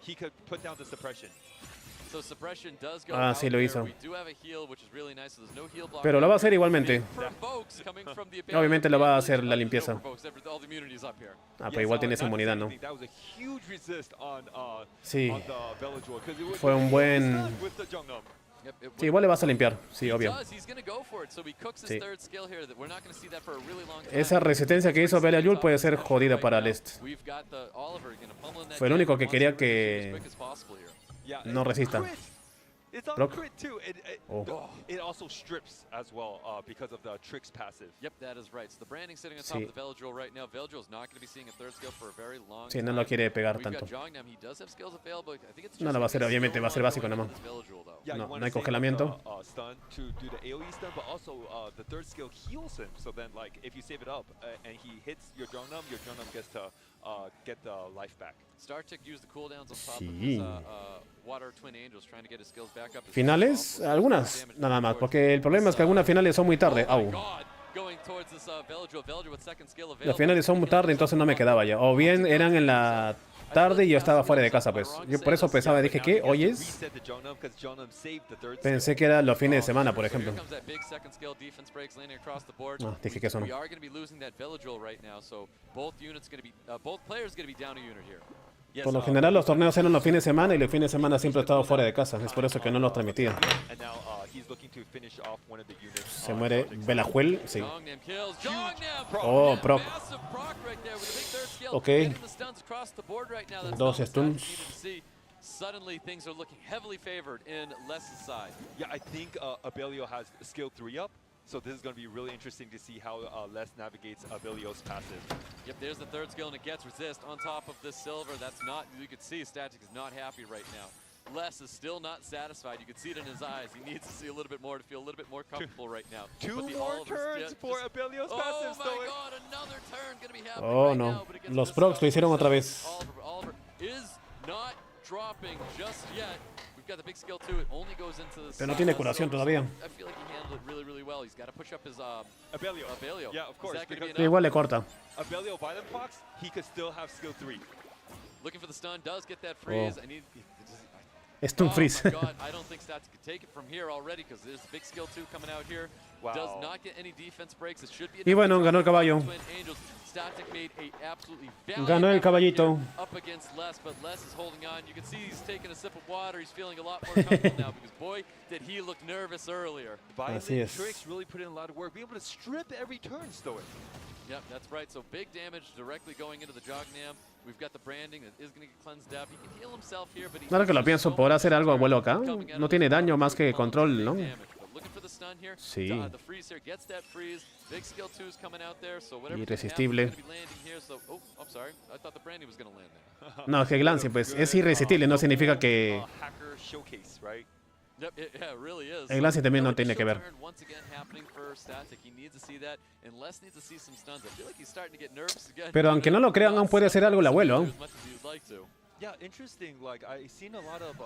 he could put down the suppression. So suppression does go Ah, out sí lo there. hizo. We do have a heal, which is really nice. So there's no heal block. Pero lo va a hacer igualmente. Provokes coming from the Obviamente lo va a hacer la There's no limpieza. provokes, all the immunities up here. Ah, pero igual tiene esa not to say inmunidad, ¿no? anything, That was a huge resist on, Sí. on the Veligil, 'cause it was- Fue un he buen- was stunned with the Jungnam. Yep, it Sí, igual le vas a limpiar, sí, obvio. does. He's gonna go for it. So he cooks his Sí. third skill here. That we're not going to see that for a really long time. Esa resistencia que hizo Belial puede ser jodida para Lest. We've got the Oliver gonna pummel in that Fue el jab, único que wants quería to finish que as quick as possible here. Yeah, no resista. crit. It's on Proc. crit too. Oh. It also strips as well because of the Trix passive. Yep, that is right. So the branding sitting on top Sí. of the Veligil right now. Veligil is not going to be seeing a third skill for a very long Sí, time. no lo quiere pegar We've tanto. got Jongnam. He does have skills available. I think it's No just lo va a gonna hacer, be obviamente, skill va a ser one básico going nada into this Veligil, though. Yeah, No, you wanna no hay save up congelamiento. the, stun to do the AoE stun, but also the third skill heals him. So then, like, if you save it up and he hits your Jungnam gets to get the life back. StarTech used the cooldowns on top of Sí. his Water Twin Angels, trying to get his skills back up. as Finales, soon as possible. algunas, Damage nada más, towards porque el problema es que algunas finales son muy tarde. Oh my Au. God, going towards this Veligil with second skill Las available. finales son muy tarde, entonces no me quedaba ya. O bien eran en la tarde y yo estaba fuera de casa, pues. Yo por eso pensaba, dije, ¿qué? ¿Oyes? Reset the Jungnam because Jungnam saved the third Pensé skill. que era los fines de semana, por So here ejemplo. comes that big second skill defense breaks landing across the board. No, dije que eso no. We are going to be losing that Veligil right now, so both units going to be both players going to be down a unit here. Yes, Por lo general los torneos eran los fines de semana y los fines de semana siempre he estado fuera de casa. Es por eso que no los transmitía. And now he's looking to finish off one of the units. Se muere Belajuel, sí. Jongnam kills. Jongnam! Oh, proc. Massive proc right there with a big third skill. Okay. Getting the stuns across the board right now. That's Dos not what stuns. Static needed to see. Suddenly things are looking heavily favored in Les's side. Yeah, I think Abelio has skill 3 up. So this is going to be really interesting to see how Les navigates Abelio's passive. Yep, there's the third skill, and it gets resist on top of this silver. That's not, you can see Static is not happy right now. Les is still not satisfied. You can see it in his eyes. He needs to see a little bit more to feel a little bit more comfortable right now. Two But the more Oliver's turns for Abelio's Oh passive, my Stoic. God, another turn gonna be happening Oh right no, now, but it gets los missed procs out. lo hicieron otra Missed vez. out. Oliver is not dropping just yet. We've got the big skill too. It only goes into the Pero no tiene curación todavía. I feel like he handled it really, really well. He's got to push up his Abelio. Abelio. Yeah, of course. Is that gonna be Because Sí, enough? igual le corta. Abelio Violent Fox, he could still have skill 3. Looking for the stun, does get that freeze. Oh. I need. Stun freeze. Oh my God, I don't think Stats could take it from here already because there's a big skill 2 coming out here. Wow. Does not get any defense breaks. It should be Y bueno, ganó el caballo. Twin Angels. Static made a absolutely Ganó el valiant caballito. effort here up against Les, but Les is holding on. You can see he's taking a sip of water. He's feeling a lot more comfortable now because boy, did he look nervous earlier. Violent Así es. tricks really put in a lot of work. Be able to strip every turn, Stoic. Yep, that's right. So big damage directly going into the Jognam. We've got the branding that is going to get cleansed up. He can heal himself here, but Ahora que lo pienso, ¿podrá hacer algo abuelo acá? No tiene daño más que control, ¿no? Sí. Irresistible. No, es que Glance, pues, es irresistible, no significa que... Hacker showcase, right? El Glance también no tiene que ver. Pero aunque no lo crean, aún puede hacer algo el abuelo. Yeah, interesting. Like I've seen a lot of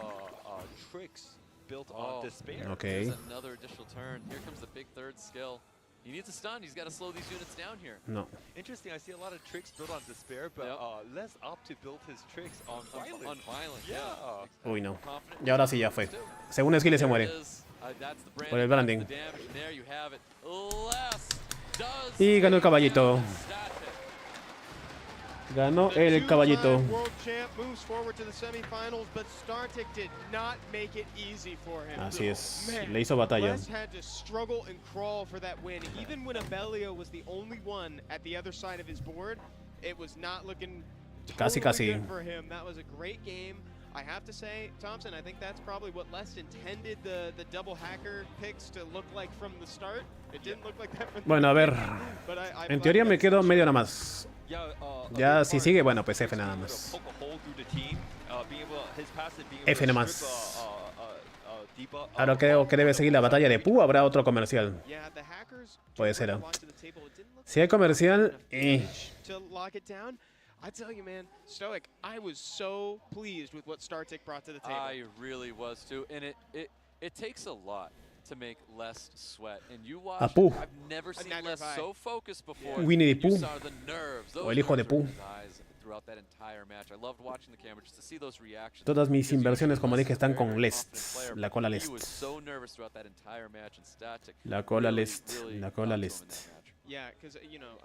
tricks built on despair. Okay. Another additional turn. Here comes the big third skill. He needs a stun. He's got to slow these units down here. No. Interesting. I see a lot of tricks built on despair, but let's opt to build his tricks on violence. On violence. Yeah. Uy, no. Y ahora sí ya fue. Según Skillet se muere. Por el branding. Y ganó el caballito. Ganó el caballito. Así es, le hizo batalla. Casi, casi. I have to say, Thompson, I think that's probably what Les intended the double hacker picks to look like from the start. It didn't look like that from the Bueno, a ver. but En teoría me quedo medio nada más. Ya si sigue, bueno, pues F nada más. F nada más. Ahora creo que debe seguir la batalla de Pu. ¿Habrá otro comercial? Puede ser. Si hay comercial... I tell you, man, Stoic, I was so pleased with what StarTick brought to the table. I really was too, and it takes a lot to make Les sweat. And you watch, I've never seen Les so focused before. Winnie the Pooh. You saw the nerves. O el hijo de Pooh. Throughout that entire match. I loved watching the camera just to see those reactions. Todas mis inversiones, como dije, están con Lest. La cola Lest. La cola Lest. La cola Lest. Yeah, because, you know,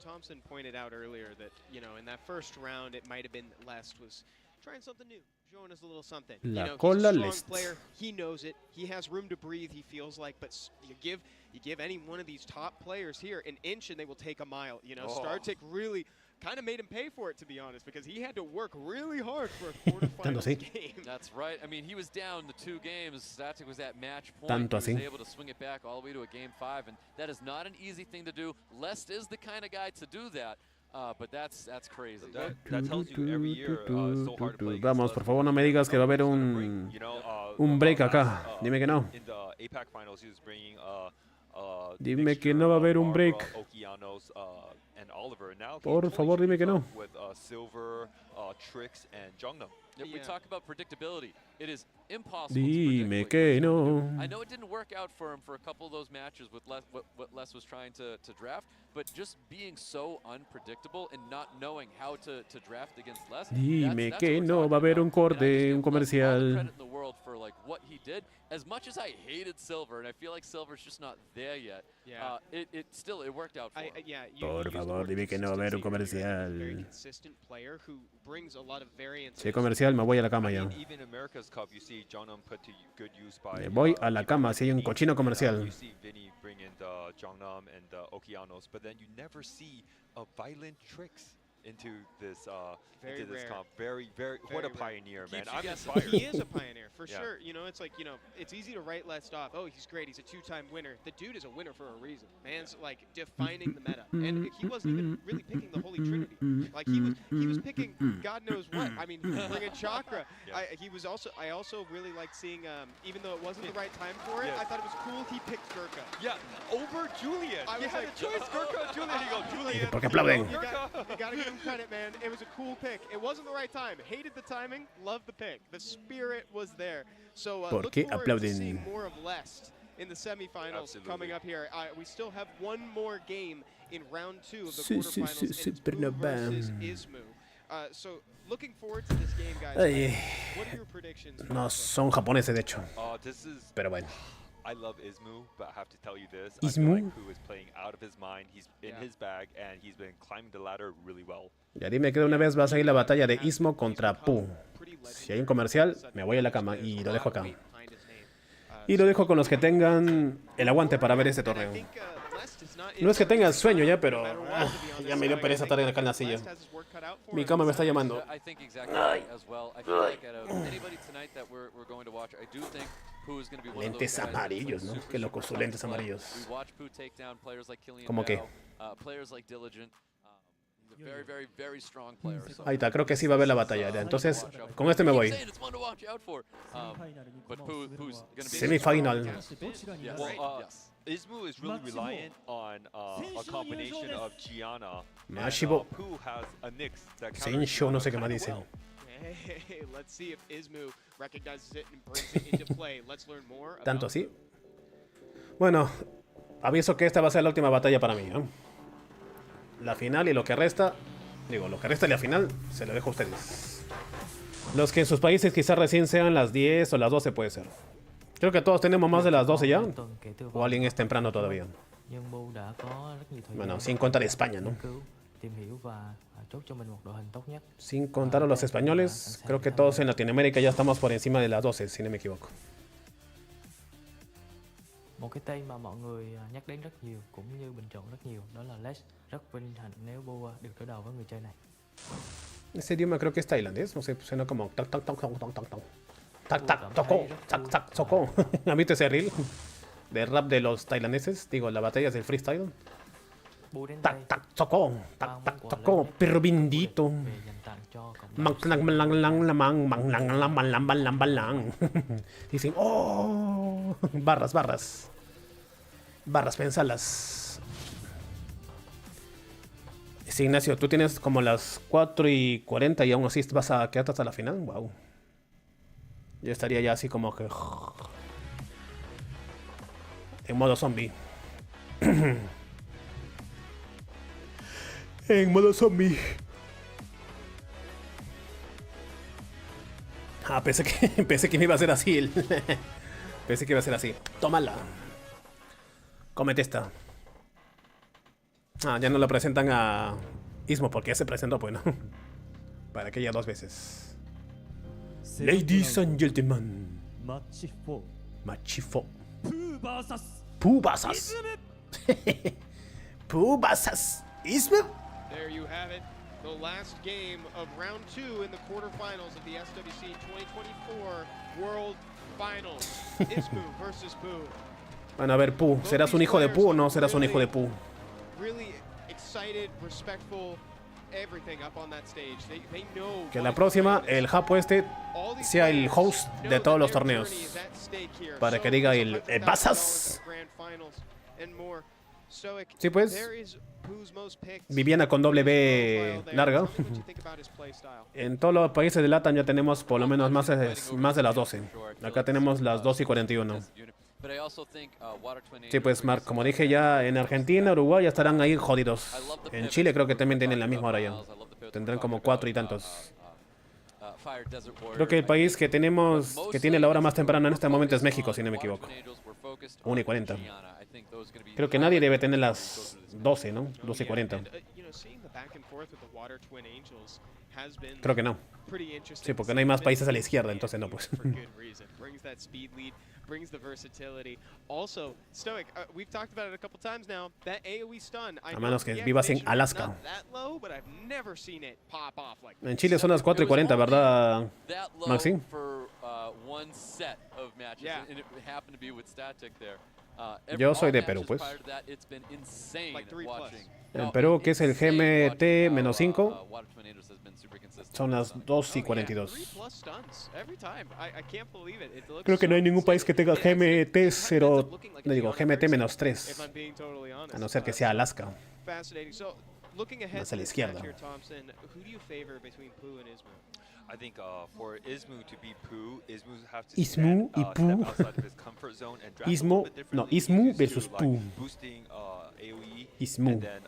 Thompson pointed out earlier that, you know, in that first round, it might have been Lest was trying something new, showing us a little something. La you know, cola he's a strong Lest. player. He knows it. He has room to breathe, he feels like. But you give any one of these top players here an inch and they will take a mile. You know, StarTick really kind of made him pay for it, to be honest, because he had to work really hard for a quarterfinals game. That's right. I mean, he was down the 2 games. StarTick was at match point. Tanto he was así. able to swing it back all the way to a game 5, and that is not an easy thing to do. Lest is the kind of guy to do that. But that's crazy. That tells you every year so hard to play. Vamos, por favor, no me digas que va a haber un break acá. Dime que no. In the APAC finals, he was bringing Dime que no va a haber un break. And Oliver. Now Por favor, dime que no. With Silver, Trix, and Jongnam. If we talk about predictability, it is impossible Dime to predict que no. I know it didn't work out for him for a couple of those matches with what Les was trying to draft, but just being so unpredictable and not knowing how to draft against Les. Dime que no va a haber un corte, un comercial. What he did, as much as I hated Silver, and I feel like Silver's just not there yet. Yeah. It still worked out for him. Por favor, dime que no va a haber un comercial. Si hay comercial, me voy a la cama ya. Me voy a la cama si hay un cochino comercial. Into this comp. Very, what a pioneer, man. I'm inspired. He is a pioneer, for sure. You know, it's like, you know, it's easy to write Lest off. Oh, he's great. He's a 2-time winner. The dude is a winner for a reason. Man's, like, defining the meta. And he wasn't even really picking the Holy Trinity. Like, he was picking God knows what. I mean, he was bringing Chakra. I also really liked seeing, even though it wasn't the right time for it, I thought it was cool he picked Gurkha. Yeah, over Julian. I was like, choice Gurkha, Julian. He goes, Julian. ¿Por qué aplauden? You gotta give him credit, man. It was a cool pick. It wasn't the right time. Hated the timing. Loved the pick. The spirit was there. So look forward to seeing more of Lest in the semifinals coming up here. We still have one more game in round 2 of the quarterfinals. And it's Blue versus Ismu. So looking forward to this game, guys. What are your predictions? No, son japoneses, de hecho. This is Pero bueno. I love Ismu, but I have to tell you this. Ismu? I feel like Pooh is playing out of his mind. He's in his bag, and he's been climbing the ladder really well. Ya dime que de una vez va a seguir la batalla de Ismo contra Pooh. Si hay un comercial, me voy a la cama y lo dejo acá. Y lo dejo con los que tengan el aguante para ver este torneo. No es que tenga sueño ya, pero ya me dio pereza estar acá en la silla. Mi cama me está llamando. Lentes amarillos, ¿no? Qué locos sus lentes amarillos. ¿Cómo qué? Ahí está, creo que sí va a haber la batalla. Ya. Entonces, con este me voy. Semifinal. Ismu is really reliant on a combination of Gianna. Mashibo. Pooh has a Nyx that Sensho, no sé qué más dicen. Hey, let's see if Ismu recognizes it and brings it into play. Let's learn more. ¿Tanto así? Bueno, aviso que esta va a ser la última batalla para mí, ¿eh? La final y lo que resta, lo que resta de la final, se lo dejo a ustedes. Los que en sus países quizás recién sean las 10 o las 12 puede ser. Creo que todos tenemos más de las 12 ya. O alguien es temprano todavía. Bueno, sin contar España, ¿no? Sin contar a los españoles, creo que todos en Latinoamérica ya estamos por encima de las 12, si no me equivoco. Một cái tên mà mọi người nhắc đến rất nhiều cũng như bình chọn rất nhiều đó là Les. Rất vinh hạnh nếu Bua được đối đầu với người chơi này. Ese idioma creo que es tailandés, no sé, suena como tac tac tac tac tac tac tac tac tac tocó tac tac tocó. ¿Han visto ese reel de rap de los tailandeses? Digo, la batalla del freestyle. Tac tac tocó, tac tac tocó, perro bendito. Dicen, oh, barras. Barras, pensalas. Sí, Ignacio, tú tienes como las 4:40 y aún así vas a quedarte hasta la final. Wow. Yo estaría ya así como que en modo zombie. En modo zombie. Ah, pensé que me iba a ser así. Pensé que iba a ser así. Tómala. Cómete esta. Ah, ya no lo presentan a Ismo porque ya se presentó, pues, ¿no? Para que ya 2 veces. Ladies and gentlemen. Machifo. Pooh versus Pooh versus Ismo. There you have it. The last game of round 2 in the quarterfinals of the SWC 2024 World Finals. Ismu versus Pooh. Bueno, a ver, Pooh, ¿serás un hijo de Pooh o no serás un hijo de Pooh? Really excited, respectful, everything up on that stage. They know que la próxima, el Japo este, sea el host de todos los torneos. Para que diga el Basas. Sí, pues. Viviana con doble B larga. En todos los países de LATAM ya tenemos por lo menos más de las 12. Acá tenemos las 2:41. Sí, pues, Mark, como dije ya, en Argentina, Uruguay ya estarán ahí jodidos. En Chile creo que también tienen la misma hora ya. Tendrán como 4 y tantos. Creo que el país que tenemos, que tiene la hora más temprana en este momento es México, si no me equivoco. 1:40. Creo que nadie debe tener las 12, ¿no? 12:40. Creo que no. Sí, porque no hay más países a la izquierda, entonces no, pues. Brings the versatility. Also, Stoic, we've talked about it a couple times now. That AoE stun, A menos que vivas en Alaska. Low, but I've never seen it pop off like En Chile son las 4:40, ¿verdad, Maxi? Yo soy de Perú, pues. En Perú, que es el GMT-5, son las 2:42. Creo que no hay ningún país que tenga GMT-0, no digo GMT-3, a no ser que sea Alaska. Más a la izquierda. I think for Ismu to beat Pooh, Ismu has to Ismu y step Pooh. outside of his comfort zone and draft Ismu, a little bit no, differently. Ismu He's used versus to, Pooh. boosting AoE Ismu. and then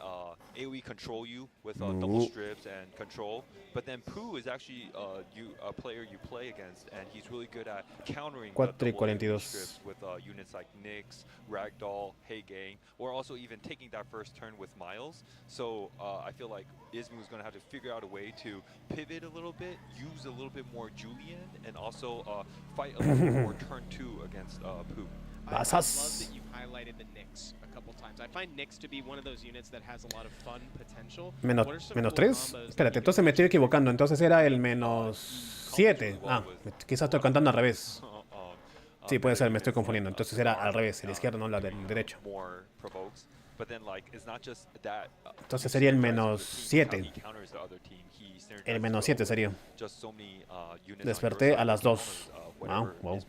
AoE control you with double strips and control. But then Pooh is actually a player you play against, and he's really good at countering the 4 y double AoE 42. strips with units like Nyx, Ragdoll, Hey Gang, or also even taking that first turn with Miles. So I feel like Ismu is going to have to figure out a way to pivot a little bit, use a little bit more Julian, and also fight a little bit more turn 2 against Pooh. I love that you highlighted the Nyx a couple times. I find Nyx to be one of those units that has a lot of fun potential. Menos 3. Espérate, entonces me estoy equivocando. Entonces era el menos 7. Ah, quizás estoy contando al revés. Sí, puede ser, me estoy confundiendo. Entonces era al revés, el izquierdo, no la del derecho. Entonces sería el menos 7. El menos 7 sería. Desperté a las 2. Wow, wow.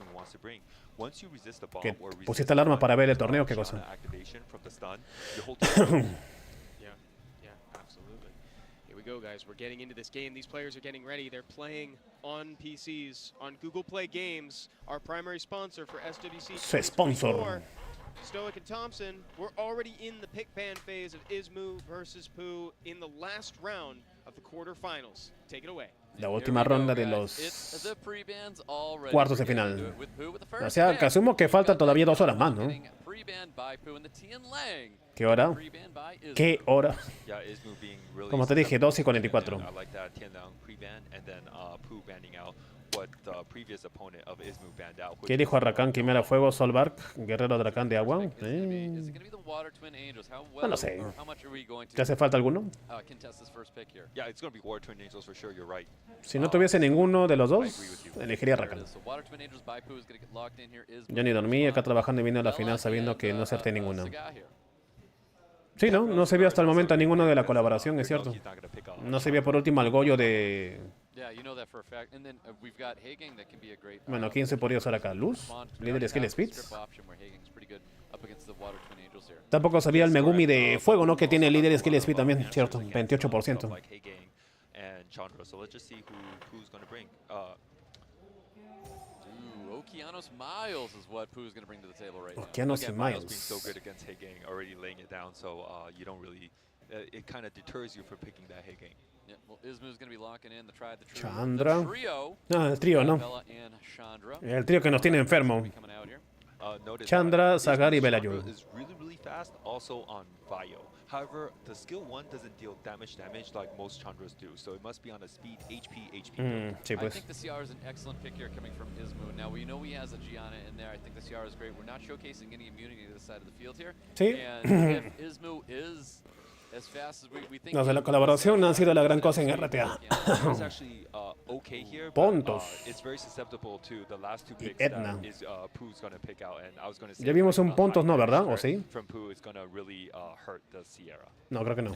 ¿Qué? ¿Pusiste alarma para ver el torneo? ¿Qué cosa? Go, guys. We're getting into this game. These players are getting ready. They're playing on PCs, on Google Play Games, our primary sponsor for SWC. Sponsor. Stoic and Thompson, we're already in the pick ban phase of Ismu versus Pooh in the last round of the quarterfinals. Take it away. La última ronda de los cuartos de final. O sea, que asumo que falta todavía 2 horas más, ¿no? ¿Qué hora? ¿Qué hora? Como te dije, 2 y 44. ¿Qué dijo Arrakán? Quimera Fuego, Solbark, Guerrero Dracán de Agua. No lo sé. ¿Te hace falta alguno? Si no tuviese ninguno de los dos, elegiría Arrakán. Yo ni dormí acá trabajando y vine a la final sabiendo que no acerté ninguna. Sí, ¿no? No se vio hasta el momento a ninguno de la colaboración, es cierto. No se vio por último al Goyo de... Bueno, ¿quién se podría usar acá? ¿Luz? ¿Líder Skill Speeds? Tampoco sabía el Megumi de Fuego, ¿no? Que tiene líder Skill Speed también, cierto. 28%. Okeanos Miles is what Pooh's going to bring to the table right now. Okeanos y Miles. Being so good against Hey Gang, already laying it down, so you don't really. It kind of deters you from picking that Hey Gang. Yeah, well, Ismu's going to be locking in the true. Chandra. The trio. No, el trío, ¿no? El trío que nos tiene enfermo. Chandra, Sagar y Belayul. Is really fast, also on Vio. However, the skill 1 doesn't deal damage like most Chandras do, so it must be on a speed HP sí, pues. I think the CR is an excellent pick here coming from Ismu. Now we know he has a Gianna in there. I think the CR is great. We're not showcasing any immunity to this side of the field here. Sí. And if Ismu is as fast as we think. Los de la colaboración han sido la gran cosa en RTA. Pontos. Y Etna. Ya vimos un Pontos, ¿no? ¿Verdad? ¿O sí? No, creo que no.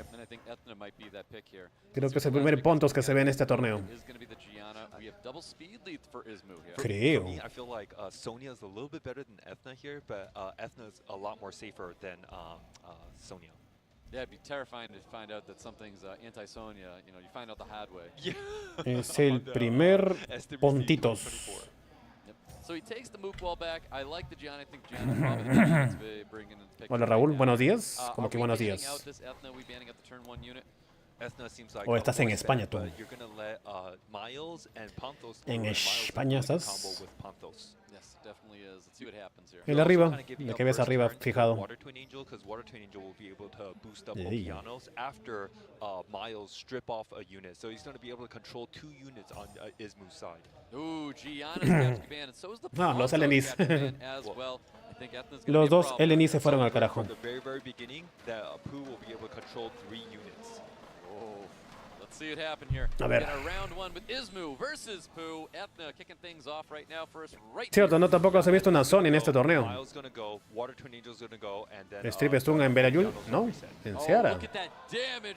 Creo que es el primer Pontos que se ve en este torneo. Creo. I feel like Sonya is a little bit better than Ethna here, but Ethna is a lot more safer than Sonya. Yeah, it'd be terrifying to find out that something's anti-Sonya. You know, you find out the hard way. Es el primer Pontitos. Yep. So he takes the Mook wall back. I like the Gianna. I think Gianna probably the best to bring in the pick. Hola Raúl, buenos días. Como que buenos días. ¿O estás en España tú? ¿En España estás? El arriba, el que ves arriba, fijado. Ah, los LNIs. Los dos LNIs se fueron al carajo. A ver. Cierto, no tampoco se ha visto una zona en este torneo. Strip Stun en Belayul, ¿no? En Ciara. En Ciara.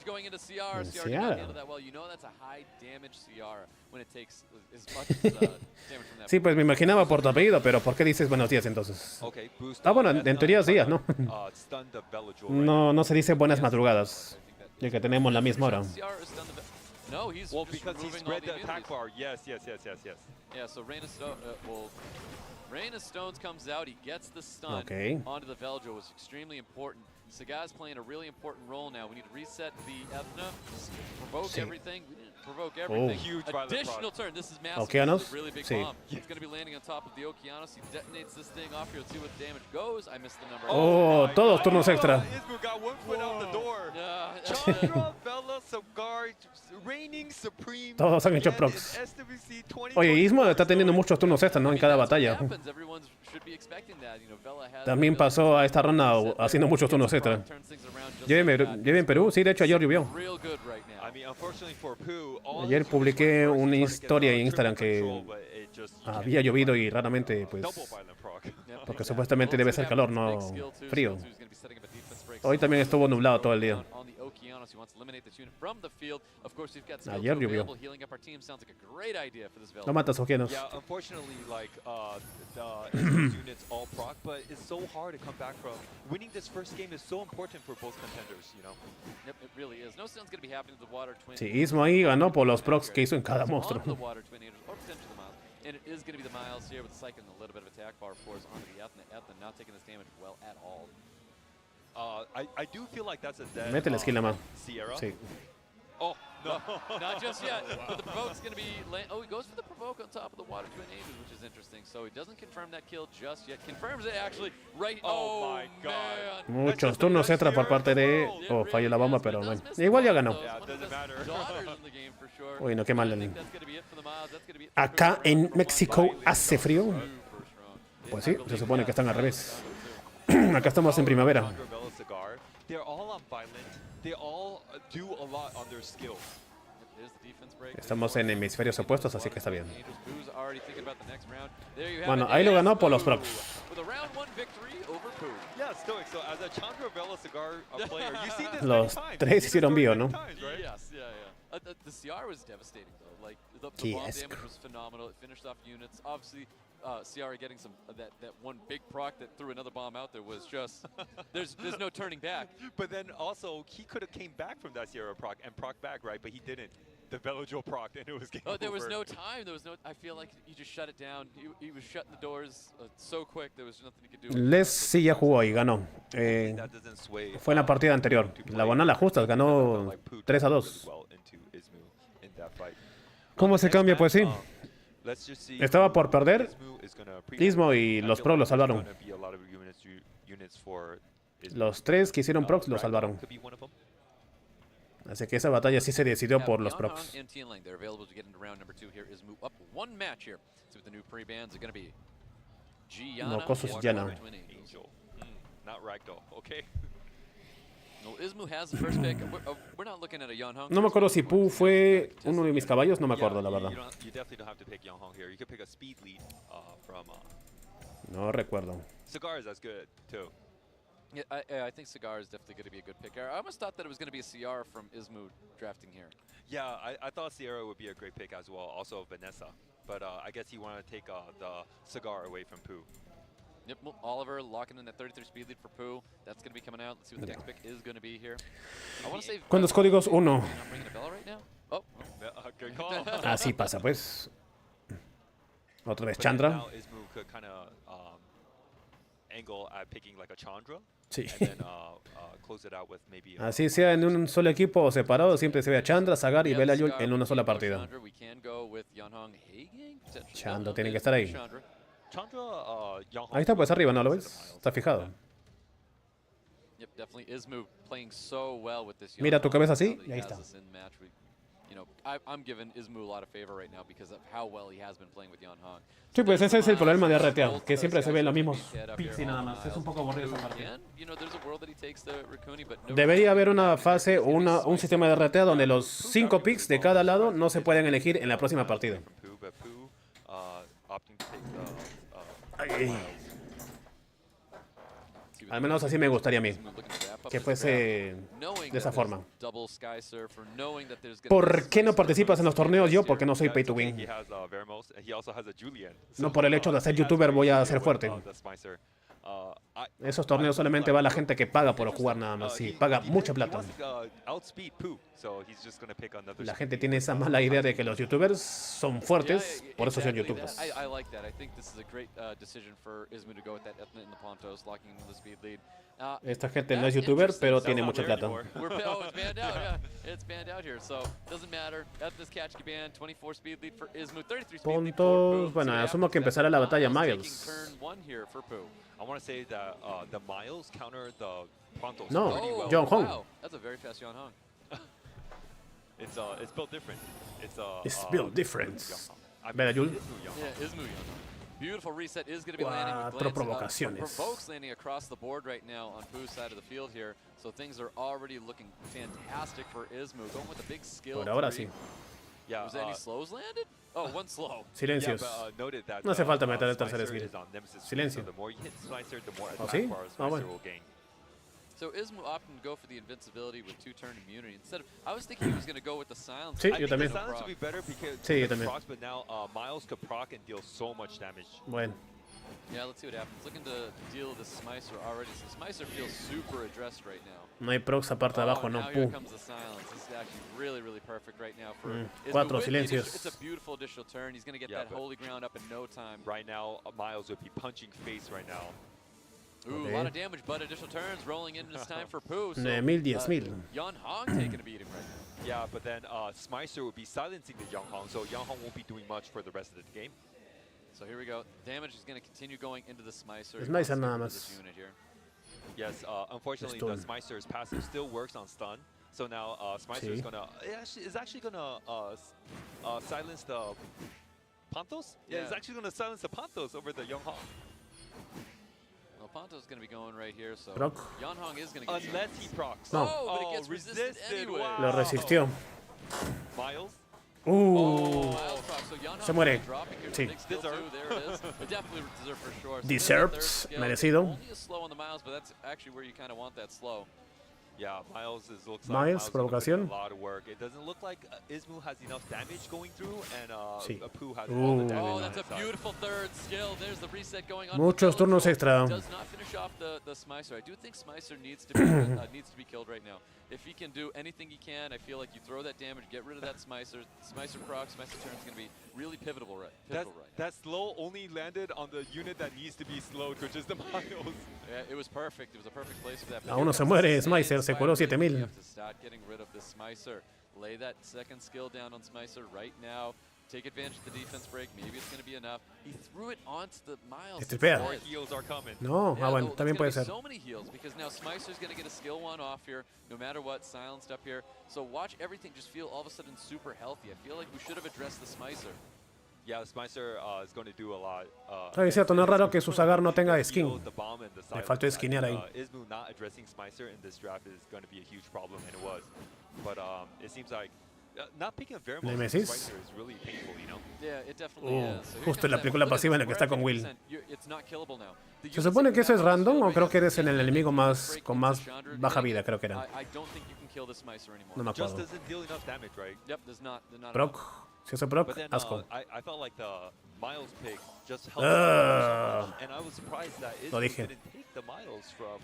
Sí, pues me imaginaba por tu apellido, pero ¿por qué dices buenos días entonces? Ah, bueno, en teoría es días, ¿no? No se dice buenas madrugadas, ya que tenemos la misma hora. No, he's well, because he's read the attack bar. Yes. Yeah, so Rain of Stones comes out. He gets the stun onto the Veljo. Was extremely important. Sagad's playing a really important role now. We need to reset the Ethna, provoke Sí. everything. We didn't provoke everything. Huge violent Additional proc. turn. This is massive. Okeanos? This is a really big Sí. bomb. It's going to be landing on top of the Okeanos. He detonates this thing off here. Let's see what the damage goes. I missed the number. Oh, todos turnos extra. Ismu got 1 foot out the door. Yeah. Chandra, Bella, Sagar, reigning supreme. Todos han hecho again procs. in SWC2024. Oye, Ismo está teniendo muchos turnos extra, ¿no? En cada batalla. También pasó a esta ronda haciendo muchos turnos extra. Lleve en Perú, sí, de hecho ayer llovió. I mean, unfortunately for Pooh, all Ayer his publiqué first una get historia en triple Instagram que control, but it just- you había can't llovido y raramente, pues, double violent proc. porque supuestamente debe ser calor, no frío. Hoy también estuvo nublado todo el día. Ayer llovió. No matas Okeanos. Yeah, unfortunately, like the units all proc, but it's so hard to come back from. Winning this first game is so important for both contenders, you know. Yep, it really is. No sounds going to be happening to the Water Twin. Sí, Ismo ahí ganó por los procs que hizo en cada monstruo. On the Water Twin Angels, or potentially the Miles. And it is going to be the Miles here with the Psyche and a little bit of attack power force onto the Ethna. Ethna not taking this damage well at all. I do feel like that's a dead. Métele skill nada más. Sierra. Sí. Oh no. Not just yet, but the provoke's going to be... Oh, he goes for the provoke on top of the Water Twin Angels, which is interesting. So he doesn't confirm that kill just yet. Confirms it actually right... Oh my God. Man. Muchos turnos extra por parte de... Oh, falló la bomba, pero bueno. Igual ya ganó. Yeah, it doesn't matter. Uy, no, qué mal. I think that's gonna be it for the Miles. That's gonna be it for Acá the en México hace frío. super strong. Pues sí, se supone que están al revés. Acá estamos en primavera. Chandra, Bella, Sagar, they're all on violent. They all do a lot on their skill. There's the defense break. Estamos en hemisferios opuestos, así que está bien. Angels, Pooh's already thinking about the next round. There you have Bueno, it. ahí lo It ganó is por los Pooh procs. with a round 1 victory over Pooh. Yeah, Stoic. So as a Chandra, Bella, Cigar player, you see this Los many times. tres You've seen hicieron this bio, many ¿no? times, right? Yes, yeah, yeah. The CR was devastating though. Like the Sí, bomb es damage was phenomenal. It finished off units. Obviously, CR getting some that one big proc that threw another bomb out there was just there's no turning back. But then also he could have came back from that Sierra proc and proc back, right? But he didn't. The Velojo proc, and it was game Oh, there was over. no time. There was no. I feel like he just shut it down. He was shutting the doors so quick. There was nothing he could do. Les sí ya jugó y ganó. That doesn't sway, Fue en la partida anterior. La ganó a las justas, ganó 3-2. ¿Cómo se cambia? Pues sí. Estaba por perder. Ismo y los pros lo salvaron. Los tres que hicieron procs lo salvaron. Así que esa batalla sí se decidió por los procs. No, Cosos Yana. No me acuerdo si Pu fue uno de mis caballos, no me acuerdo la verdad. No recuerdo. Cigar is as good too. Yeah, I think Cigar is definitely going to be a good pick. I almost thought that it was going to be a CR from Ismu drafting here. Yeah, I thought Sierra would be a great pick as well. Also Vanessa, but I guess he wanted to take the Cigar away from Pooh. Yep, well, Oliver locking in that 33 speed lead for Pooh. That's going to be coming out. Let's see what the next pick is going to be here. I want to say... ¿Cuántos códigos? 1. I'm ringing a bell right now. Oh. Good call. Así pasa pues. Otra vez Chandra. Now Ismu could kind of angle at picking like a Chandra. Sí. And then close it out with maybe Así sea en un solo equipo o separado, siempre se ve a Chandra, Sagar y Bella Yul en una sola partida. Chandra tiene que estar ahí. Ahí está pues arriba, ¿no lo ves? Está fijado. Mira tu cabeza así y ahí está. Sí, pues ese es el problema de RTA, que siempre se ven los mismos picks y nada más. Es un poco aburrido esa partida. Debería haber una fase o un sistema de RTA donde los 5 picks de cada lado no se pueden elegir en la próxima partida. Ay. Al menos así me gustaría a mí, que fuese de esa forma. ¿Por qué no participas en los torneos? Yo, porque no soy pay to win. No por el hecho de ser youtuber voy a ser fuerte. Esos torneos solamente va la gente que paga por jugar nada más. Sí, paga mucha plata. La gente tiene esa mala idea de que los youtubers son fuertes, por eso son youtubers. I like that. I think this is a great decision for ISMU to go with that Ethnet in the Pontos, locking into the speed lead. Esta gente no es youtuber, pero tiene mucha plata. Oh, it's banned out, yeah. It's banned out here, so doesn't matter. Ethnet catch ban, 24 speed lead for ISMU, 33 speed lead for Puntos. Bueno, asumo que empezará la batalla Miles. I want to say that the Miles counter the Pontos No, pretty well. John Hong. Wow, that's a very fast John Hong. It's built different. It's built different. I mean, Belajul. Yeah, ISMU John Hong. Beautiful reset is going to be landing with Cuatro glances, provocaciones. provokes landing across the board right now on Pooh's side of the field here. So things are already looking fantastic for ISMU. Going with a big skill. Por ahora sí. Yeah, Was there any slows landed? Oh, one slow. Silencios. Yeah, but, noted that, No hace falta meter el tercer Slicer skill. is on Nemesis speed, Silencio. So the more you hit Slicer, the more ¿Oh, attack sí? bars Ah, Slicer bueno. will gain. So ISMU opting to go for the invincibility with 2-turn immunity instead of. I was thinking he was going to go with the silence. Sí, I yo think también. the silence would be better because Sí, yo of the también. procs, but now Miles could proc and deal so much damage. Bueno, Yeah, let's see what happens. Looking to deal with the Smicer already. So Smicer feels super addressed right now. no hay procs aparte de abajo, now no. here Puh. comes the silence. This is actually really, really perfect right now for ISMU. Cuatro With the silencios. addition- It's a beautiful additional turn. He's going to get Yeah, that but- holy ground up in no time. Right now, Miles would be punching face right now. Ooh, a lot of damage, but additional turns rolling in this time for Pooh. So, 9,000, 10,000. Yan Hong taking a beating right now. Yeah, but then Smicer would be silencing the Young Hong, so Young Hong won't be doing much for the rest of the game. So here we go. Damage is going to continue going into the Smicer. Es He wants Smicer to get nada rid of más. this unit here. Yes, unfortunately, Stun. the Smicer's passive still works on stun. So now Smicer is Sí. gonna silence the Pontos. Yeah, it's Yeah. actually gonna silence the Pontos over the Young Hong. Well, Ponto's going to be going right here, so Proc. Yan Hong is going to get Unless he procs. No. Oh, but it gets resisted anyway. Wow. Lo resistió. Miles. Miles proc. So Yan Se Hong muere. dropping here. Sí. Big skill too. There it is. But definitely deserved for sure. So Deserved. there's that third skill. Merecido. Only a slow on the Miles, but that's actually where you kind of want that slow. Yeah, Miles looks Miles, like Miles is provocación. gonna put in a lot of work. It doesn't look like ISMU has enough damage going through, and Sí. Pooh has all the damage Oh, on that's a his side. beautiful third skill. There's the reset going on. Muchos for turnos Bellator. extra. Does not finish off the Smicer. I do think Smicer needs to be killed right now. If he can do anything he can, I feel like you throw that damage, get rid of that Smicer. Smicer proc, Smicer turn is going to be really pivotal right now. That slow only landed on the unit that needs to be slowed, which is the Miles. Yeah, it was perfect. It was a perfect place for that. But Aún no here se comes muere the Smicer, se curó 7,000. You have to start getting rid of this Smicer. Lay that second skill down on Smicer right now. Take advantage of the defense break. Maybe it's going to be enough. He threw it onto the Miles. Estripea. More heals are coming. No, Yeah, bueno, there's también gonna puede be ser. so many heals because now Smicer's going to get a skill one off here, no matter what, silenced up here. So watch everything just feel all of a sudden super healthy. I feel like we should have addressed the Smicer. Yeah, Smicer is going to do a lot. Es cierto, no es raro que su Sagar no tenga skin. The bomb and the Le silence. faltó skinear ahí. ISMU not addressing Smicer in this draft is going to be a huge problem, and it was. But it seems like not picking a Vermos Nemesis. Smicer is really painful, you know? Yeah, it definitely is. So here Justo comes la that- película look at pasiva en la this, que está con we're Will. at 50%. It's not killable now. The ¿Se units supone that que eso es you have random skill o right creo now, que eres en el yeah, enemigo yeah, más break con into más Chandra, baja yeah, vida? Creo que era. I don't think you can kill the Smicer anymore. No me Just acuerdo. doesn't deal enough damage, right? Yep, there's not enough. Proc. Si eso proc, But then asco. I felt like the Miles pick just helped so much, and I was surprised that Lo ISMU dije. didn't take the Miles from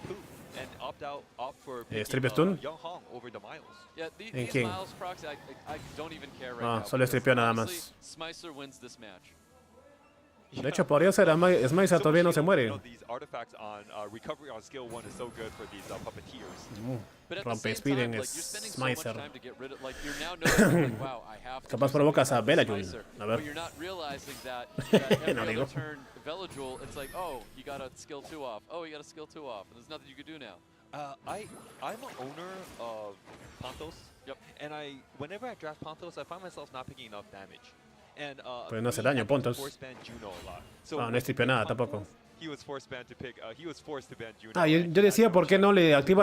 Pooh and opt for strip picking stun. Young Hong over the Miles. Yeah, ¿En these quién? Miles procs, I don't even care right Ah, now. solo because stripeó nada honestly, más. Smicer wins this match. De hecho, podría ser Smicer, todavía no se muere. These artifacts on recovery on skill 1 is so good for these puppeteers. But at the Rompe same speed time, en like, you're spending so much Smicer. time to get rid of, like, you're now noticing, like, wow, I have to Capaz do something provocas a about this Belajul. Smicer. A ver. But you're not realizing that you got every No other digo. turn Velajul, it's like, oh, you got a skill 2 off. Oh, you got a skill 2 off. And there's nothing you can do now. I'm an owner of Pontos. Yep. And whenever I draft Pontos, I find myself not picking enough damage. And Pues no hace me daño, having to Pontos. force ban Juno a lot. So Ah, no when stripeó he nada picked tampoco. Pontos, He was forced to ban Juno. Ah, yo decía por qué no le activa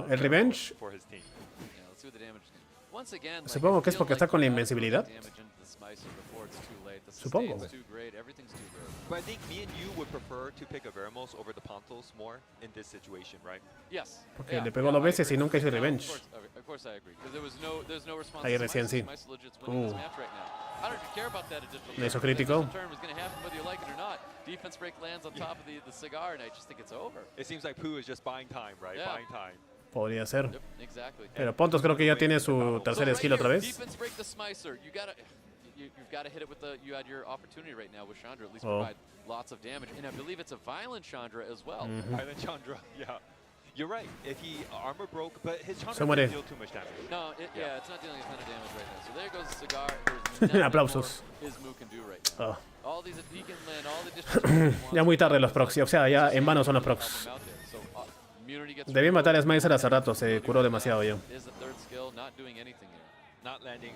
el Revenge. For his team. Yeah, let's see what the damage is. Once again, like, Supongo I que es feel porque like está con la you gotta put invencibilidad. damage into the Smicer before it's too late. The Supongo. sustain's too great. Everything's too good. But I think me and you would prefer to pick a Vermos over the Pontos more in this situation, right? Yes. Porque yeah, le pegó yeah, dos I veces agree. y nunca hizo No, Revenge. Of course I agree. Because there's no response. Ahí to recién Smicer. sí. Smicer legit's winning this Uh. match right now. I don't even care about that additional Le hizo turn. The crítico. additional turn was going to happen whether you like it or not. Defense break lands on top of the cigar, and I just think it's over. It seems like Pooh is just buying time, right? Yeah. Buying time. Podría ser. Yep, exactly. Pero Pontos creo que ya tiene su tercer right skill otra here, vez. Defense break the Smicer. You've got to hit it with the. You had your opportunity right now with Chandra, at least Oh. provide lots of damage, and I believe it's a violent Chandra as well. Island Chandra, yeah. You're right. If he armor broke, but his Chandra Se muere. didn't deal too much damage. No, yeah, it's not dealing a ton of damage right now. So there goes the cigar. There's nothing Aplausos. more Ismu can do right now. Oh. All these, he can land all the distances. Ya muy tarde los procs. O sea, ya en vano son los procs. Debí matar a Smicer hace rato. Se curó demasiado yo. Is the third skill not doing anything here? Not landing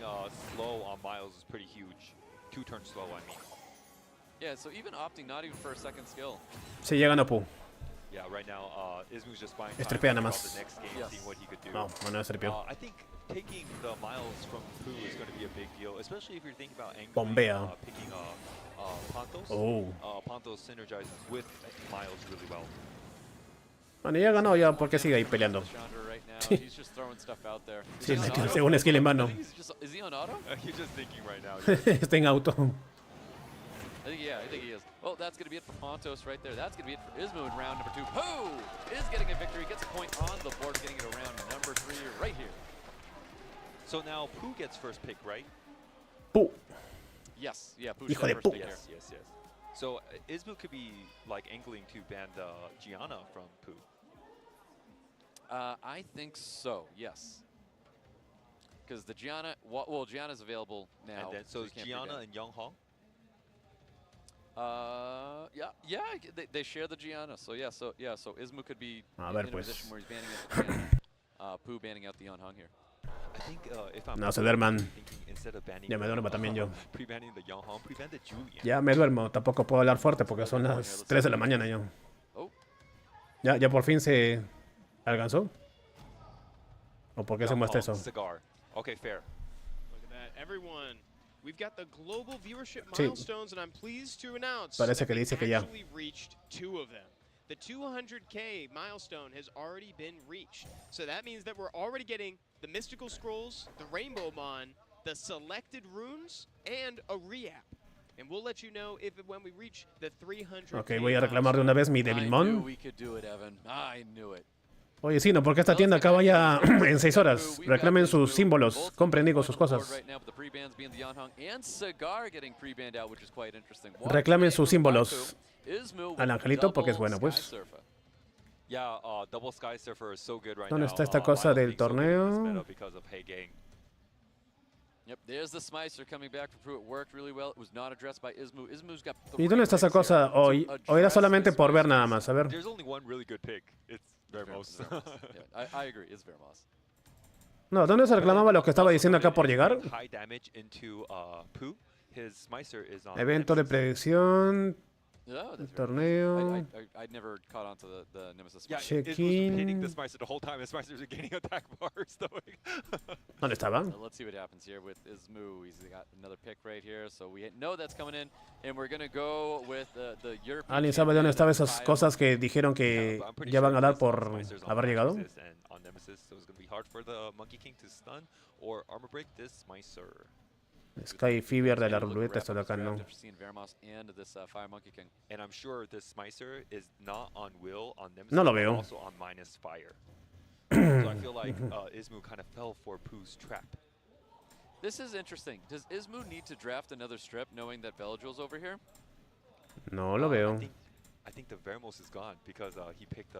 slow on Miles is pretty huge. 2 turns slow, I mean. Yeah, so even opting not even for a second skill. Sí, llega Nopu. Yeah, right now, Ismu's just buying time Estripea nada about más. the next game, Yes. seeing what he could do. No, no estripió. I think taking the Miles from Pooh is going to be a big deal, especially if you're thinking about angling, Bombea. picking Pontos. Oh. Pontos synergizes with Miles really well. Bueno, ya ganó ya. ¿Por qué sigue ahí peleando? Chandra right now, Sí. he's just throwing stuff out there. Is Sí, he on metió el auto? segundo skill en I mano. think is he on auto? He's just thinking right now. Está en auto. I think he is. Well, that's going to be it for Pontos right there. That's going to be it for Ismu in round number 2. Pooh is getting a victory, gets a point on the board, getting it around number 3 right here. So now Pooh gets first pick, right? Pu. Yes, yeah, Pooh Hijo should de have pu. first pick Yes, yes, yes. So Ismu could be like angling to ban Gianna from Pooh. here. I think so, yes. Because the Gianna, well, Gianna's available now. And then so you can't Gianna pre-ban. and Young Hong. Yeah, they share the Gianna. So so Ismu could be A ver, in a pues. position where he's banning out the Gianna. Pooh banning out the Yonhong here. I think if I'm No, se duerman. thinking instead of banning Ya me duermo también yo. pre-banning the Young Hong, pre-ban the Julian. Ya me duermo. Tampoco puedo hablar fuerte porque son las 3 de la mañana yo. Oh, Ya por fin se alcanzó. ¿O por qué se Young muestra Hong, eso? Cigar. Okay, fair. Look at that, everyone. We've got the global viewership Sí. milestones, and I'm pleased to announce Parece that que we dice que ya. actually reached 2 of them. The 200K milestone has already been reached. So that means that we're already getting the mystical scrolls, the rainbow mon, the selected runes, and a re-app. And we'll let you know if when we reach the 300K Ok, voy a reclamar de una vez mi I knew Devilmon. we could do it, Evan. I knew it. Oye, sí, no, porque esta tienda acaba ya en 6 horas. Reclamen sus símbolos. Compren, digo, sus cosas. Reclamen sus símbolos al angelito porque es bueno, pues. Yeah, double Sky Surfer is so good right ¿Dónde now. está esta cosa Miles del being so good in this torneo? meta because of Hey Gang. Yep, there's the Smicer coming back from Pru. It worked really well. It was not addressed by Ismu. Ismu's got ¿Y dónde está esa cosa hoy? O era solamente por ver nada más, a ver. There's only one really good pick. It's Vermos. Yeah, I agree. It's Vermos. No, ¿dónde se reclamaba lo que estaba diciendo acá por llegar? High damage into Pooh. His Smicer is on Evento de Nemesis. predicción. No, that's Torneo. I never caught on to the Nemesis. Yeah, Smicer. Ismu's Check-in. hitting the Smicer the whole time. The Smicers are getting attack bars. ¿Dónde estaba? So let's see what happens here with Ismu. He's got another pick right here, so we know that's coming in, and we're gonna go with the European. ¿Alguien sabe dónde estaban esas champion, cosas que dijeron que Yeah, I'm pretty ya van sure a dar this por Smicer's on haber llegado? Nemesis and on Nemesis, so it's going to be hard for the Monkey King to stun or armor break this Smicer. Sky Fever de la Look ruleta, esto de rapid acá no. after seeing Vermos and this Fire Monkey King. And I'm sure this Smicer is not on Will on Nemesis, No lo but veo. also on minus fire. So I feel like Ismu kind of fell for Pooh's trap. This is interesting. Does Ismu need to draft another strip knowing that Veligil's over here? No lo veo. I think the Vermos is gone because he picked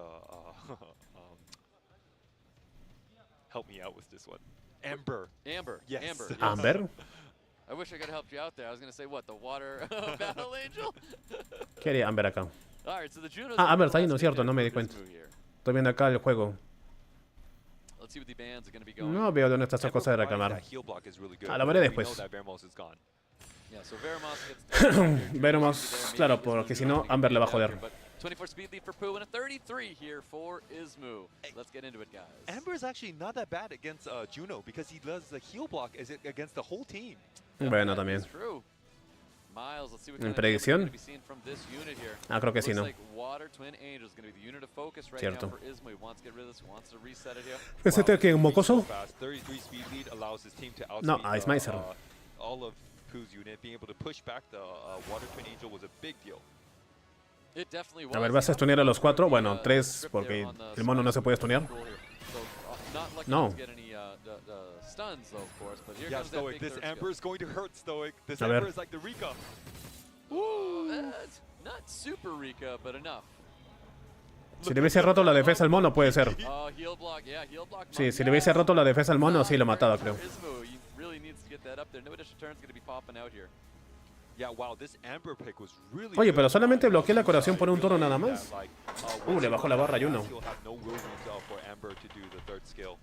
help me out with this one. Amber. Amber. Yes. Amber. yes. Amber. I wish I could help you out there. I was going to say, what, the water battle angel? ¿Qué haría Amber acá? All right, so the Juno's Ah, Amber the está ahí, last no es cierto, pick no me there di for cuenta. Ismu here. Estoy viendo acá el juego. Let's see what the bands are going to be going. No veo dónde está esa Amber cosa de providing reclamar. that heal block is really good, Ah, lo but veré we después. know that Vermos is gone. Yeah, so Vermos gets Veremos, claro, porque si no, Amber le va a joder. 24 speed lead for Pooh and a 33 here for Ismu. Let's get into it, guys. Amber is actually not that bad against Juno because he does the heal block against the whole team. Bueno, That también. is true. Miles, let's see what ¿En kind of damage we're predicción? gonna be seeing from this unit here. Ah, creo que sí, Looks ¿no? like Water Twin Angel is going to be the unit of focus right Cierto. now for Ismu. He wants to get rid of this, wants to reset it here. ¿Ese que un mocoso? 33 speed lead allows his team to No, outspeed Smicer. all of Pooh's unit. Being able to push back the Water Twin Angel was a big deal. It definitely was. A ver, ¿vas a stunear a los 4? Bueno, 3 porque el mono no se puede stunear. No. Yeah, Stoic, this Amber is going to hurt, Stoic. This A ver. Amber is like the Rika. Not super Rika, but enough. Si le hubiese roto la defensa al mono, puede ser. Heal block, yeah, heal block. Sí, si le hubiese roto la defensa al mono, sí lo mataba, creo. Really needs to get that up there. No additional turns going to be popping out here. Yeah, wow, this Amber pick was really Oye, good. pero solamente bloqueé la curación por un turno nada más. Le bajó la barra y uno. He'll have no room for Amber to do the third skill.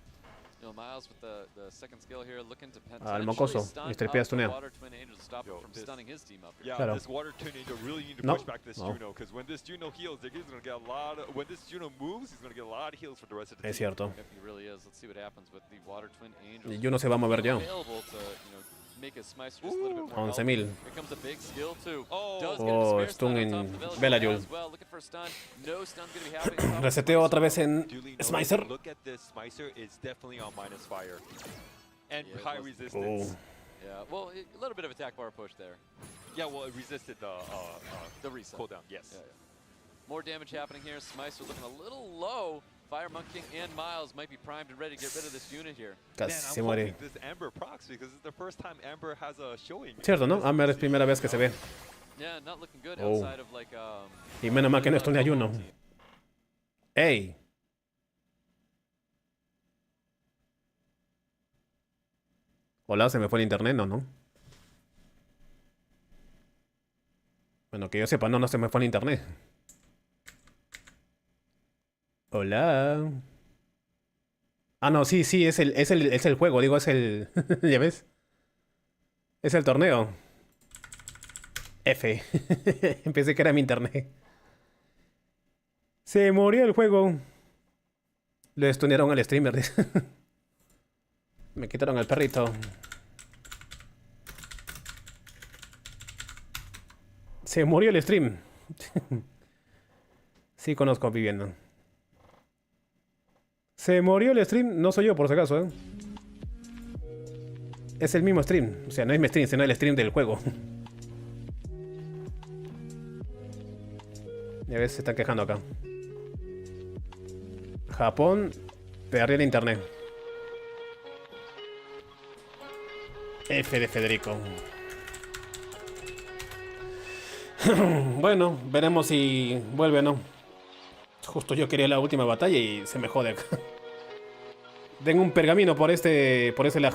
You know, Miles with the second skill here, looking to Al mocoso, Mr. Pia stunea. Water Twin Angel to stop him from stunning his team up here. Yeah, Claro. this Water Twin Angel really need to No. push back this No. Juno, because when this Juno heals, he's going to get a lot of, when this Juno moves, he's going to get a lot of heals for the rest of the Es team. cierto. Yep, he really is. Let's see what happens with the Water Twin Angel. Y uno se va a mover ya. Available to, you know, make his Smicer just a little bit more 11,000. Here comes a big skill too. Does get a Oh, spare stun stun on en top of the Village Belayul. as well. Looking for a stun. No stun's going to be happening. Reseteo otra vez en Duly noted. Smicer. Look at this Smicer, it's definitely on minus fire. And Yeah, it high was- resistance. Oh. Yeah, well, a little bit of attack bar push there. Yeah, well, it resisted The reset. cooldown, yes. Yeah, yeah. More damage happening here. Smicer looking a little low. Fire Monkey and Miles might be primed and ready to get rid of this unit here. Casi Man, se I'm muere. hoping this Amber procs because it's the first time Amber has a showing. Cierto, ¿no? Amber es primera vez que se ve. Yeah, not looking good Oh. outside of like Y menos mal que no stunea uno. ¡Ey! Hola, se me fue el internet, ¿no? Bueno, que yo sepa, no se me fue el internet. Hola. Ah, no, sí, es el juego, digo, es el... ¿Ya ves? Es el torneo. F. Pensé que era mi internet. Se murió el juego. Lo stunearon al streamer. Me quitaron al perrito. Se murió el stream. Sí conozco viviendo. Se murió el stream. No soy yo, por si acaso, ¿eh? Es el mismo stream. O sea, no es mi stream, sino el stream del juego. Ya ves, se están quejando acá. Japón, perdió el internet. F de Federico. Bueno, veremos si vuelve o no. Justo yo quería la última batalla y se me jode acá. Den un pergamino por ese lag.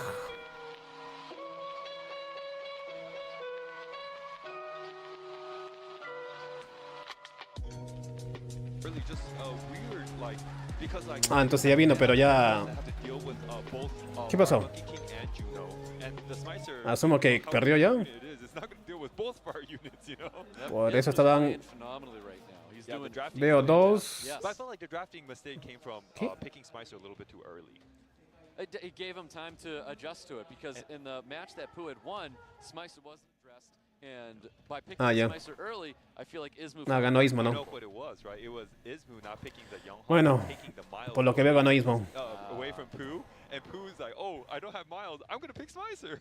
Really just weird, like, because like Ah, entonces ya vino, pero ya... have to deal with both ¿Qué pasó? Monkey King and Juno, and the Smicer, Asumo que how perdió good ya. unit it is, it's not going to deal with both fire units, you know. Por eso estaban... phenomenally right now. He's Yeah, the doing drafting Veo really dos. Yes. But I felt like the drafting mistake came from ¿Qué? picking Smicer a little bit too early. It gave him time to adjust to it because in the match that Pooh had won, Smicer wasn't dressed, and by picking yeah. Smicer early, I feel like Ismu. Ah, ganó Ismo, You ¿no? know what it was, right? It was Ismu not picking the Young Bueno, taking the Miles por lo que veo ganó Ismo. away from Pooh, and Pooh's like, oh, I don't have Miles, I'm going to pick Smicer.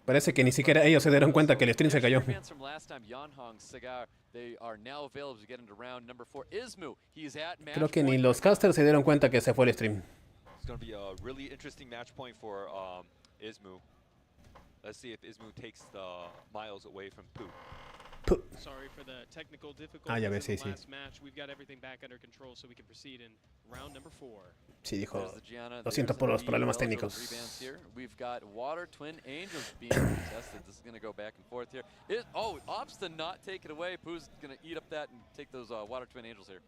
Parece que ni siquiera ellos se dieron cuenta que el stream se cayó. Fans from last time, Yanhong, Cigar, they are now available to get into round number 4. Ismu, he's at match Creo que ni point. los casters se dieron cuenta que se fue el stream. It's going to be a really interesting match point for Ismu. Let's see if Ismu takes the Miles away from Pooh. Sorry for the technical difficulties Ah, ya in ves, the sí, sí. last match. We've got everything back under control so we can proceed in round number 4. Sí, dijo. There's the Gianna, Lo siento there's por los the problemas Wells, técnicos. those rebounds here. We've got Water Twin Angels being tested. This is going to go back and forth here. Opts to not take it away. Pooh's going to eat up that and take those Water Twin Angels here.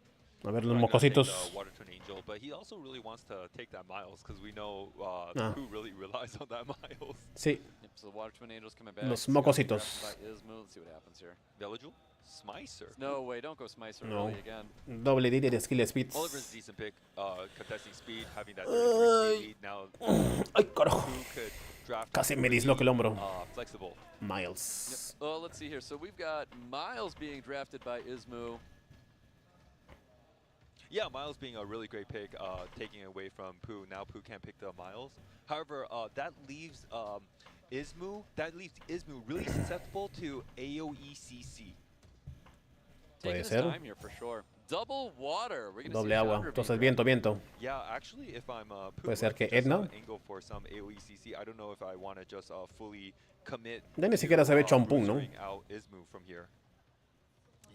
A ver los Right, gonna take mocositos. the Water Twin Angel, but he also really wants to take that Miles because we know Ah. Pooh really relies on that Miles. Sí, Yep, so the Water Twin Angels coming back. Los It's gonna be mocositos. drafted by Ismu. Let's see what happens here. Villagel? Smicer. No way, don't go Smicer No. early again. doble D de skill speeds. Oliver's a decent pick, contesting speed, having that 33 speed. Now Ay, carajo. Pooh could draft Casi me disloca el hombro. flexible. Miles. Oh, let's see here. So we've got Miles being drafted by Ismu. Yeah, Miles being a really great pick, taking away from Pooh. Now Pooh can't pick the Miles. However, that leaves Ismu, that leaves Ismu really susceptible to AoE CC. Puede Taking his ser. time here for sure. Double water. We're gonna Doble see agua. Chandra being Entonces viento, viento. Yeah, actually, if I'm Poo, Puede ser I que can just, Edna. angle for some AoE CC. I don't know if I want to just fully commit. Ya ni siquiera se ve Chompung, ¿no? boostering out Ismu from here.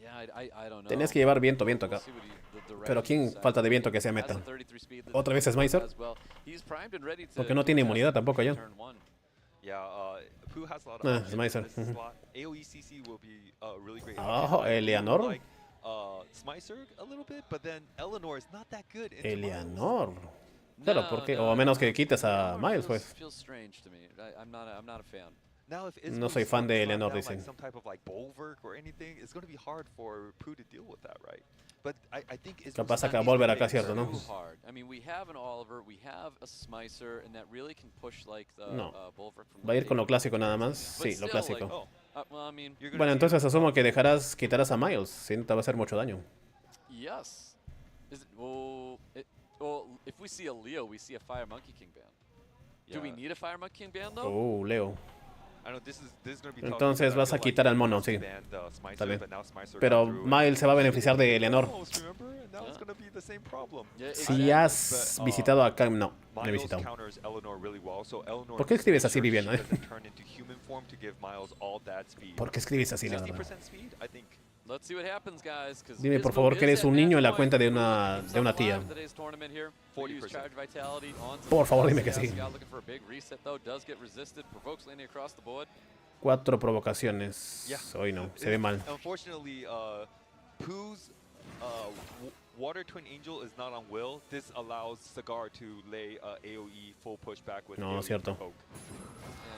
Yeah, I don't know. Tenías que llevar viento, viento acá. We'll see what the Pero direction ¿quién decides. falta de viento que sea Has meta? a 33 speed that ¿Otra vez Smicer? as well. He's primed and ready to Porque no tiene contest inmunidad tampoco ya. turn one. Yeah, Poo has a lot of Ah, options in Smicer. this slot. AoE CC will be a really great Abajo, option. I do Eleanor. like, Smicer a little bit, but then Eleanor is not that good. into Miles. Eleanor. Claro, porque o a menos que quites a Miles, pues. Feels strange to me. I'm not a fan. Now, if No Ismu soy fan de slap Eleanor, down, dicen. like some type of like bulwark or anything, it's going to be hard for Poo to deal with that, right? But I think Ismu's Capaz not acá easy volver to acá, make cierto, ¿no? Too moves. hard. I mean, we have an Oliver, we have a Smicer, and that really can push like the No. bulwark from Va a ir con lo late. clásico nada más. But Sí, lo still, clásico. like, Oh, well, I mean, you're gonna Bueno, see entonces asumo que quitarás a Miles. Si no te va a hacer mucho daño. yes. Is it, well, if we see a Leo, we see a Fire Monkey King ban. Do we Yeah. need a Fire Monkey King ban though? Oh, Leo. I know this is going to be tough Entonces because I vas a feel like quitar al mono, Ismu sí. banned, Smicer, Está bien. but now Smicer Pero got through and- Miles se va a beneficiar de Eleanor. Almost, remember? And now it's Yeah. going to be the same problem. Yeah, Si has But, visitado acá, no, no he Miles visitado. counters Eleanor really well, so Eleanor ¿Por qué escribes así, makes sure Viviana? she doesn't turn into human form to give Miles all that speed. ¿Por qué escribes así, la verdad? 60% speed, I think. Let's see what happens, guys. 'Cause Dime, por Ismu favor, is que eres at un niño en la match cuenta de point. una Keeps tía. alive in today's tournament here. We use 40%. Charge Vitality onto Por favor, dime the que sí. Scout looking for a big reset though. Does get resisted. Provokes landing across the board. 4 provocaciones. Yeah. Hoy no, se It's- ve mal. Unfortunately, Pooh's Water Twin Angel is not on will. This allows Cigar to lay AoE full pushback with No, AoE cierto. provoke.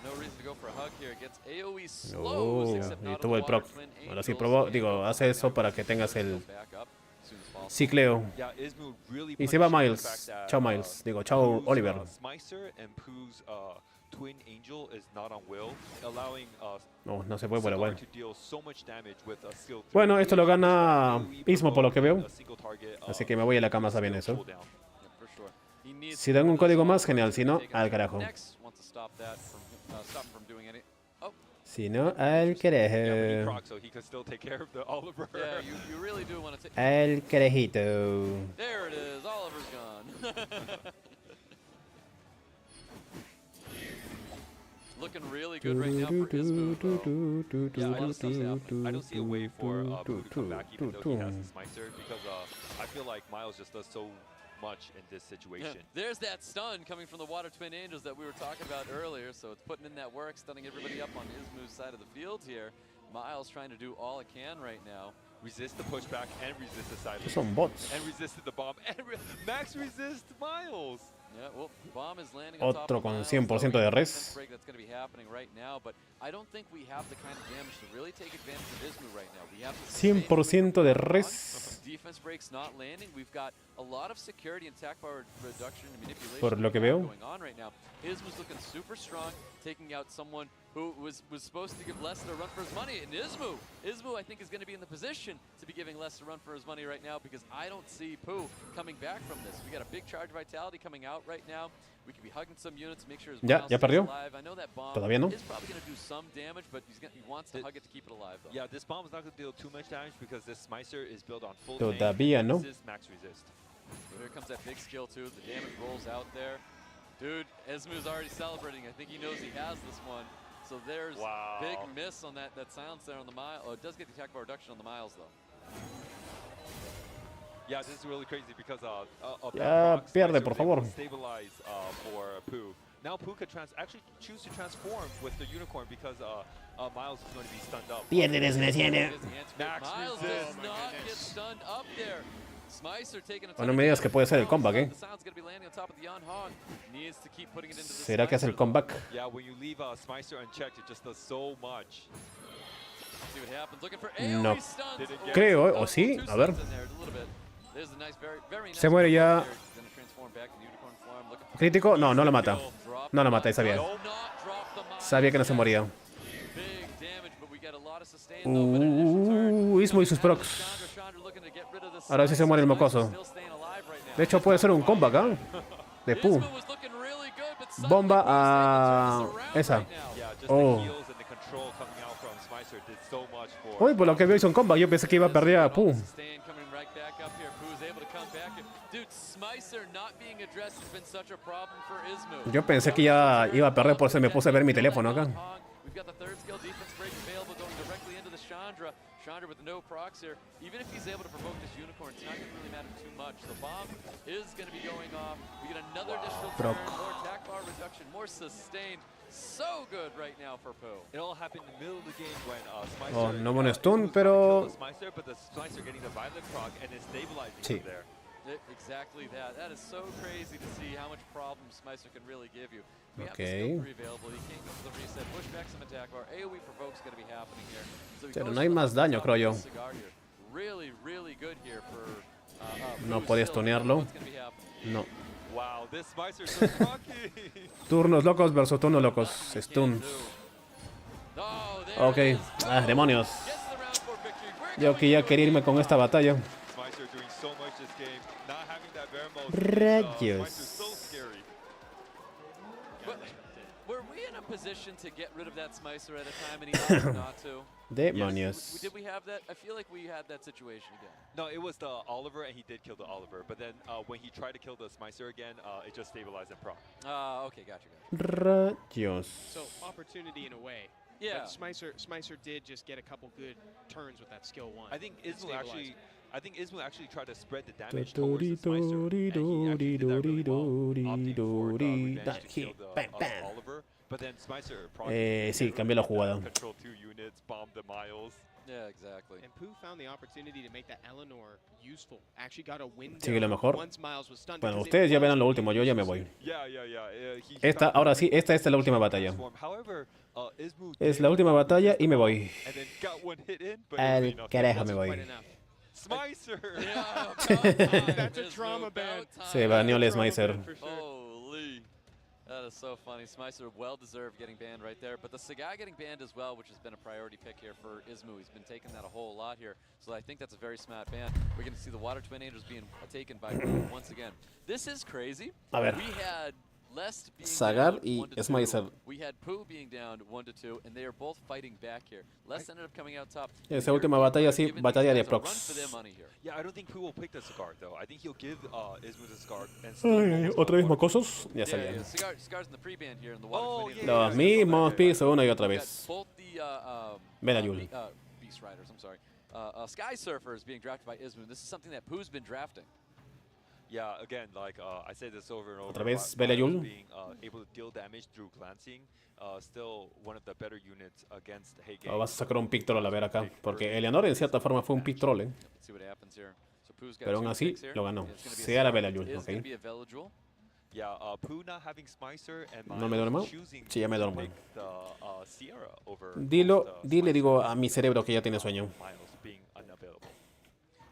Yeah, no reason to go for a hug here. Gets AoE slows, Oh, except y not on tuvo the el Water proc. Twin Ahora sí Angels. probó, digo, And hace eso para que tengas el back up as soon as possible. cicleo. Yeah, Ismu really Y se va punishing the Miles. fact that, Chao Miles. Digo, chao Pooh's, Oliver. Smicer and Pooh's Twin Angel is not on will, allowing No, no se puede por Cigar igual. to deal so much damage with a skill three. Bueno, esto lo gana AoE Ismo por lo que veo. a single target, Así que me voy a la cama sabiendo skill eso. cooldown. Yeah, for sure. He needs Si dan un código más, to genial. Si no, take al it carajo. next. Wants to stop that from stop him from doing any. Oh, Si no, al Yeah, but he carajo. procs, so he can still take care of the Oliver. yeah, you really do want to take. Al carajito. There it is. Oliver's gone. Looking really good right now for Ismu, though. Yeah, I don't see I don't see a way for Pooh to come back even though he has his Smicer because I feel like Miles just does so much in this Yeah, situation. there's that stun coming from the Water Twin Angels that we were talking about earlier. So it's putting in that work, stunning everybody up on Ismu's side of the field here. Miles trying to do all it can right now. Resist the pushback and resist the side. Son bots. And resisted the bomb and max resist Miles. Yeah, well, bomb is landing on top Otro of con Miles, 100% so de we res. defense break that's going to be happening right now, but I don't think we have the kind of damage to really take advantage of Ismu right now. We have the same 100% de on. res. Defense breaks not landing. We've got a lot of security and attack power reduction and manipulation Por lo que veo. going on right now. Ismu's looking super strong, taking out someone who was supposed to give Lester a run for his money. And Ismu, I think, is going to be in the position to be giving Lester a run for his money right now because I don't see Pooh coming back from this. We got a big charge vitality coming out right now. We could be hugging some units, make sure his Ya Miles ya stays perdió. alive. I know that bomb Todavía no. is probably going to do some damage, but he wants to hug it to keep it alive, though. Yeah, this bomb is not going to deal too much damage because this Smicer is built on full Todavía tank, no. resist, max resist. So here comes that big skill too. The damage rolls out there. Dude, Ismu's already celebrating. I think he knows he has this one. So there's Wow. big miss on that silence there on the mile. Oh, it does get the attack bar reduction on the miles though. Yeah, this is really crazy because Ya pierde, por favor. Stabilize for Pooh. Now Pooh could actually choose to transform with the unicorn because Miles is going to be stunned up. Pierde desgraciado. Max Miles resist. does not get stunned up there. Smicer taking a Bueno, me digas que puede ser el comeback, ¿eh? The sound's gonna be landing on top of the Yon Hog. Needs to keep putting it into the ¿Será que hace el Smicer, though. comeback? Yeah, when you leave Smicer unchecked, it just does so much. See what happens. Looking for No. AoE stuns. Did it Oh, get- Creo, oh, ¿o sí? two A ver. stuns in there, a little bit. There's a nice, very nice Se muere ya. there. Gonna transform back in unicorn form. Looking for Crítico, no, no la mata. drop No la the mata, miles. sabía. Does not drop the miles. Sabía que no se moría. Big damage, but we got a lot of sustain, though, but an initial turn. Ismo y sus procs. Chandra looking to get rid of this Ahora sí se muere el Smicer. mocoso. Still staying alive right now. De hecho, puede ser un comeback, ¿ah? De Pooh. Ismo was looking really good, but suddenly Bomba Pooh's able to turn a this around esa. right now. Yeah, just Oh. the heals and the control coming out from Smicer did so much for. Uy, por lo que veo hizo un combo. Yo pensé que iba a perder a Pooh. Sustain coming right back up here. Pooh's able to come back. Dude, Smicer not being addressed has been such a problem for Ismu. Yo pensé que ya iba a perder, por eso me puse a ver mi teléfono acá. We've got the third skill defense break available going directly into the Chandra. Chandra with no procs here. Even if he's able to provoke this unicorn, it's not going to really matter too much. The bomb is going to be going off. We get another additional turn, more attack bar reduction, more sustain. So good right now for Pooh. It all happened in the middle of the game when Smicer. Oh, no hubo un stun, pero. Smicer, but the Smicer getting the violent proc and it's stabilizing Sí. from there. Exactly that. That is so crazy to see how much problems Smicer can really give you. We have the Okay. skill 3 available. He can't go for the reset. Push back some attack bar. AoE provoke's going to be happening here. So he Pero goes no hay for the más daño, top creo yo. of the cigar here. Really, really good here for. No Pooh puedes still. tunearlo. What's gonna be happening? No. Wow, this Smicer's so cocky. Turnos locos versus turnos locos. Stuns. Oh, there Ok. it is. Ah, demonios. Gets the round 4 victory. We're Yo going que ya to quería irme con esta batalla. Smicer doing so much this game. Not having that bear mode. Rayos. Smicer's so scary. But were we in a position to get rid of that Smicer at a time and he opted not to? Demonios. Did we have that? I feel like we had that situation again. No, it was the Oliver, and he did kill the Oliver. But then when he tried to kill the Smicer again, it just stabilized and proc. Okay, gotcha. Rayos. So opportunity in a way. Yeah. But Smicer did just get a couple good turns with that skill 1. I think and Ismu stabilized. actually tried to spread the damage towards the Smicer, and he actually did that really well, opting for revenge to kill the Oliver. But then Smicer Sí, cambió la jugada. control 2 units, bombed the Miles. Yeah, exactly. And Pooh found the opportunity to make that Eleanor useful. Actually got a window Sigue lo mejor. once Miles was stunned. Bueno, because it ustedes ya was verán lo really último. Yo ya me voy. Yeah. He Esta, found ahora a sí, esta es la última batalla. transform. However, Ismu Es did la última batalla y me and voy. then got one hit in, but it Al was enough. carajo me quite voy. enough. Smicer! Yeah, about time. That's a Ismu, trauma about ban. time. Se baneó el Smicer. For sure. Holy. That is so funny. Smicer well-deserved getting banned right there. But the Sagai getting banned as well, which has been a priority pick here for Ismu. He's been taking that a whole lot here. So I think that's a very smart ban. We're going to see the Water Twin Angels being taken by Pooh once again. This is crazy. A ver. We had Lest being Sagar down y 1-2. Smicer. We had Pooh being down 1-2, and they are both fighting back here. Lest ended up coming out top. Esa última batalla sí, batalla de procs. Yeah, I don't think Pooh will pick the cigar though. I think he'll give Ismu the cigar and Ay, ¿otra vez Water. mocosos? Ya Yeah, salían. Cigars in the pre-ban here in the Water Oh, Twin yeah. Angels. Los mismos pisos una y otra We got vez. both the Medallul. Beast Riders, I'm sorry. Sky Surfers being drafted by Ismu. This is something that Pooh's been drafting. Yeah, again, like I say this over and over. Otra vez, but Miles Bellayul. being able to deal damage through glancing, still one of the better units against Hege. O vas a sacar un pick troll a ver acá. Porque Eleanor en cierta forma fue un pick troll, Let's see what happens here. So Pooh's got Pero aún two así picks here. lo ganó. It's gonna be a Sea la Cigar. Bellayul, It's gonna ok. be a Velajul. Yeah, Pooh not having Smicer and ¿No me duermo? choosing Sí, ya me to duermo. pick the Sierra over Dile, digo a mi cerebro que ya tiene sueño. Miles being unavailable.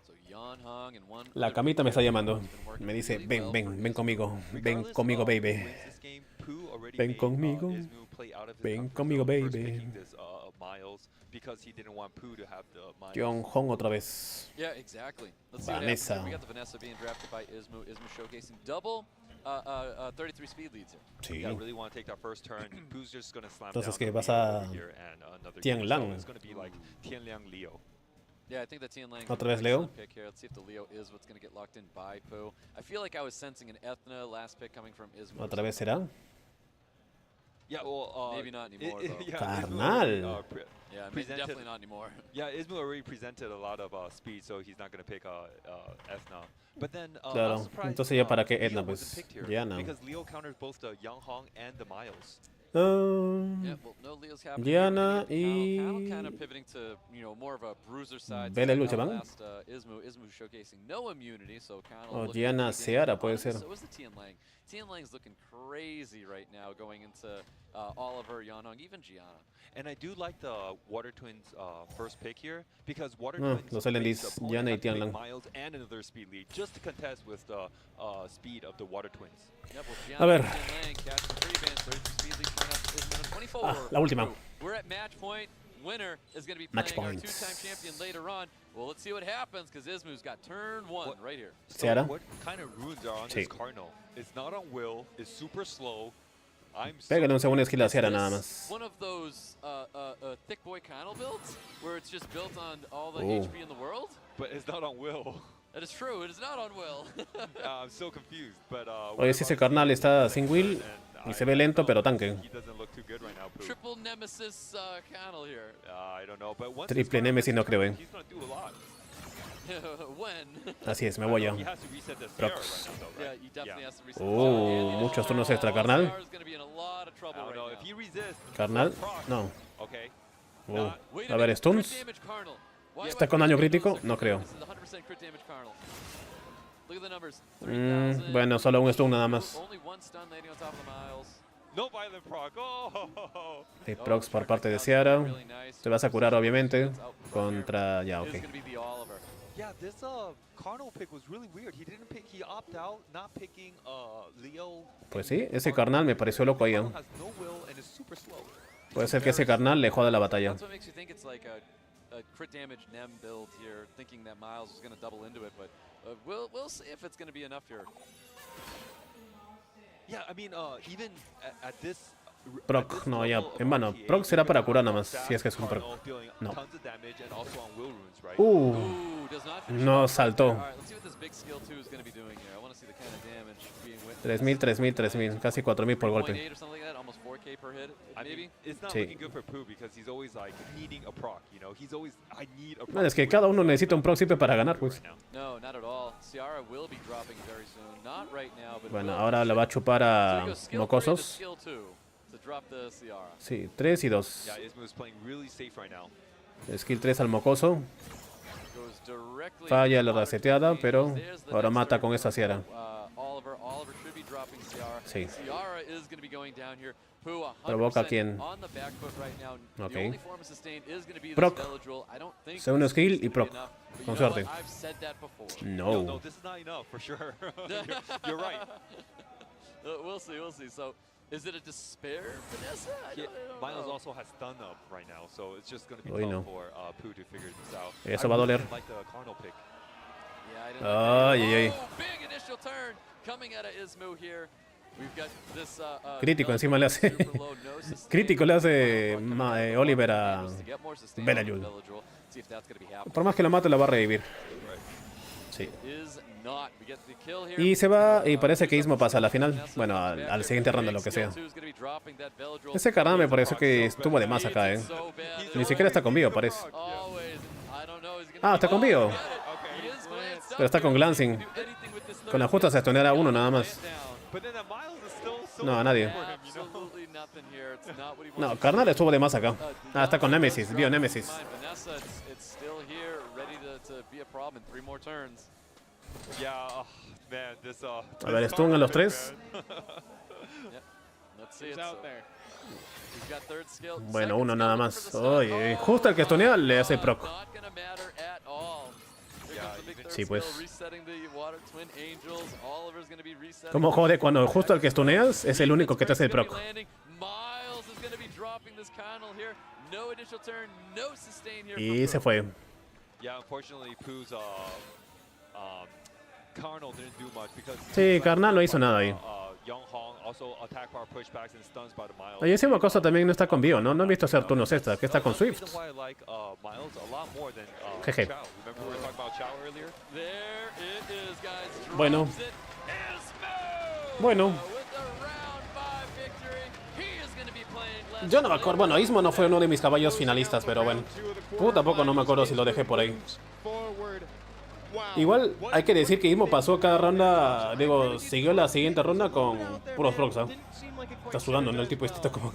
So Yan Hong and one La other camita me está player llamando. who's been working Me dice, really ven, well ven, for ven Ismu. conmigo. Ven Regardless conmigo, of who baby. wins this game, Pooh already Ven made, conmigo. Ismu play out of his Ven comfort conmigo, zone, first baby. picking this Miles because he didn't want Pooh to have the Miles. John Hong otra vez. Yeah, exactly. Let's see what Vanessa. happens here. We got the Vanessa being drafted by Ismu. Ismu showcasing double 33 speed leads here. Sí. Yeah, really want to take that first turn. Pooh's just going to slam Entonces, down ¿qué the vas Leo a over here and another Tian unit. Lang? So it's going to be like Tian Lang Leo. Yeah, I think that Tian Lang Otra vez Leo. pick here. Let's see if the Leo is what's going to get locked in by Pooh. I feel like I was sensing an Ethna last pick coming from Ismu. Otra vez será. Yeah, well, Maybe not anymore, though. yeah, Carnal. Yeah, presented- definitely not anymore. Yeah, Ismu already presented a lot of speed, so he's not going to pick Ethna. But then, Claro. I'm surprised, Entonces ya para qué Leo Edna, wasn't pues, picked here, ya no. Because Leo counters both the Yang Hong and the Miles. Yeah, Ah, well, no Leo's happening. Diana Panel kind y of pivoting to, more of a bruiser side. Bella Since Lucha van. last, Ismu showcasing no immunity, so kind of Oh, looking Diana pretty dangerous. Seara puede ser. So is the Tian Lang. Tian Lang's looking crazy right now going into Oliver, Yanong, even Gianna. And I do like the Water Twins first pick here because Water Ah, Twins los makes LNDs, the opponent Diana y have to Tian pick Lang. Miles and another speed lead just to contest with the speed of the Water Twins. Yep, well, A Gianna ver. and Tian Lang catching the free band, 33 speed lead coming up is minute 24. Ah, la última. We're at match point. Winner is going to be Match playing our point. two-time champion later on. Well, let's see what happens because Ismu's got turn one right here. So Seara. what kind of runes are on Sí. this Cardinal? It's not on will, it's super slow, Pégale un segundo skill hacia nada más. One of those thick boy Kyle builds where it's just built on all the Ooh. HP in the world? But it's not on Will. That is true. It is not on Will. I'm so confused, but Oye, si ese carnal está sin will y se ve lento, pero tanque. He doesn't look too good right now, Pooh. Triple nemesis Kyle here. I don't know, but once Triple Nemesis no creo, he's gonna do a lot. When? Así es, me voy ya. He has to reset the Sierra Prox. right now, though, Yeah, right? he definitely has to reset. Muchos turnos extra, carnal. Ciara's gonna be in a lot of I trouble don't right know. now. If he resists, Carnal, proc. no. Okay. Wait A ver, minute, stuns. crit damage Carnal. Why ¿Está do I con daño think crítico? those are No creo. This is 100% crit damage Carnal. Look at the numbers. 3,000. Bueno, solo un stun nada más. Only one stun landing on top of the miles. No violent proc. Oh. De procs por parte de Ciara. Really nice. Te vas a curar, obviamente. Contra... Ya, It is ok. gonna be the Oliver. Yeah, this Carnal pick was really weird. He didn't pick. He opted out, not picking Leo. Pues sí, ese carnal me pareció loco ahí. Carnal has no will and is super slow. Puede ser que ese carnal le joda la batalla. That's what makes you think it's like a crit damage Nem build here, thinking that Miles is going to double into it, but we'll see if it's going to be enough here. Yeah, I mean, even at this. Proc, no, ya. En vano, proc será para curar nada más, si es que es un proc. No. Ooh, does not finish No off. saltó. All right, let's see what this big skill 2 is going to be doing here. I want to see the kind of damage being witnessed. 3000, 3000, 3000. Casi 4000 por golpe. 3.8 or something like that, almost 4K per hit, I maybe. mean, it's not Sí. looking good for Pooh because he's always like needing a proc, you know? He's always, I need a proc. Bueno, es que cada uno necesita un proc siempre para ganar, pues. No, not at all. Ciara will be dropping very soon. Not right now, but Bueno, will. ahora le va a chupar So a he goes skill 3 to mocosos. skill 2 to drop the Ciara. Sí, 3 y 2. Yeah, Ismu is playing really safe right now. Skill 3 al mocoso. Goes directly Falla la to Water reseteada, Angels. pero There's the ahora next mata target con esa for, Ciara. Oliver should be dropping Ciara. Sí. Ciara is going to be going down here. Pooh, 100% Provoca a quién. on the back foot right now. Ok. The only form of sustain is going to be this Proc. Beladrill. I don't think Segundo this skill is y gonna proc. be enough, but Con you know suerte. what? I've said that before. No, No. this is not enough for sure. you're right. We'll see. So, is it a despair, Vanessa? I Yeah, don't Miles know. also has stun up right now, so it's just going to be Uy, tough no. for Pooh to figure this out. Eso va a doler. Didn't like the Cardinal pick. Yeah, I didn't Ay, like ay, that. ay. Oh, big initial turn coming out of Ismu here. We've got this, Crítico Beladrill encima le hace. super low, no sustain. Crítico le hace Coming ma- out of Oliver the a Angels to get more sustain Beladrill. on Beladrill. See if that's gonna be happening. Por más que lo mate, lo va a revivir. Sí. Is not. We get the kill here. Y se va, y parece que Ismo pasa a la final. Bueno, al siguiente ronda, lo que sea. Ese carnal me pareció que estuvo de más acá, Ni siquiera está con bio, parece. Ah, está con bio. Pero está con glancing. Con la justa se estonera a uno nada más. No, a nadie. No, carnal estuvo de más acá. Ah, está con Nemesis, bio Nemesis. Yeah, man, this A ver, stun a los tres. He's out there. Bueno, uno nada más. Oye, justo el que stunea le hace proc. Sí, pues. Como jode cuando justo el que stuneas es el único que te hace el proc. Y se fue. Yeah, unfortunately, Pooh's Carnal didn't do much because Sí, carnal no hizo nada ahí. Young Hong also attack power pushbacks and stuns by the Miles. Oye, ese Mocoso también no está con bio, ¿no? No he visto hacer turnos extra, que está con Swift. That's why I like Miles a lot more than Jeje. Chao. Remember we were talking about Chao earlier? There it is, guys. Bueno. Drops it. Ismo! Bueno. With the round 5 victory, he is going to be playing less Yo no me acuerdo, bueno, Ismo no fue uno de mis caballos finalistas, pero bueno. Tampoco no me acuerdo si lo dejé por ahí. Igual hay que decir que Ismo pasó cada ronda, digo, siguió la siguiente ronda con puros procs, ¿ah? Está sudando, ¿no? El tipo este está como...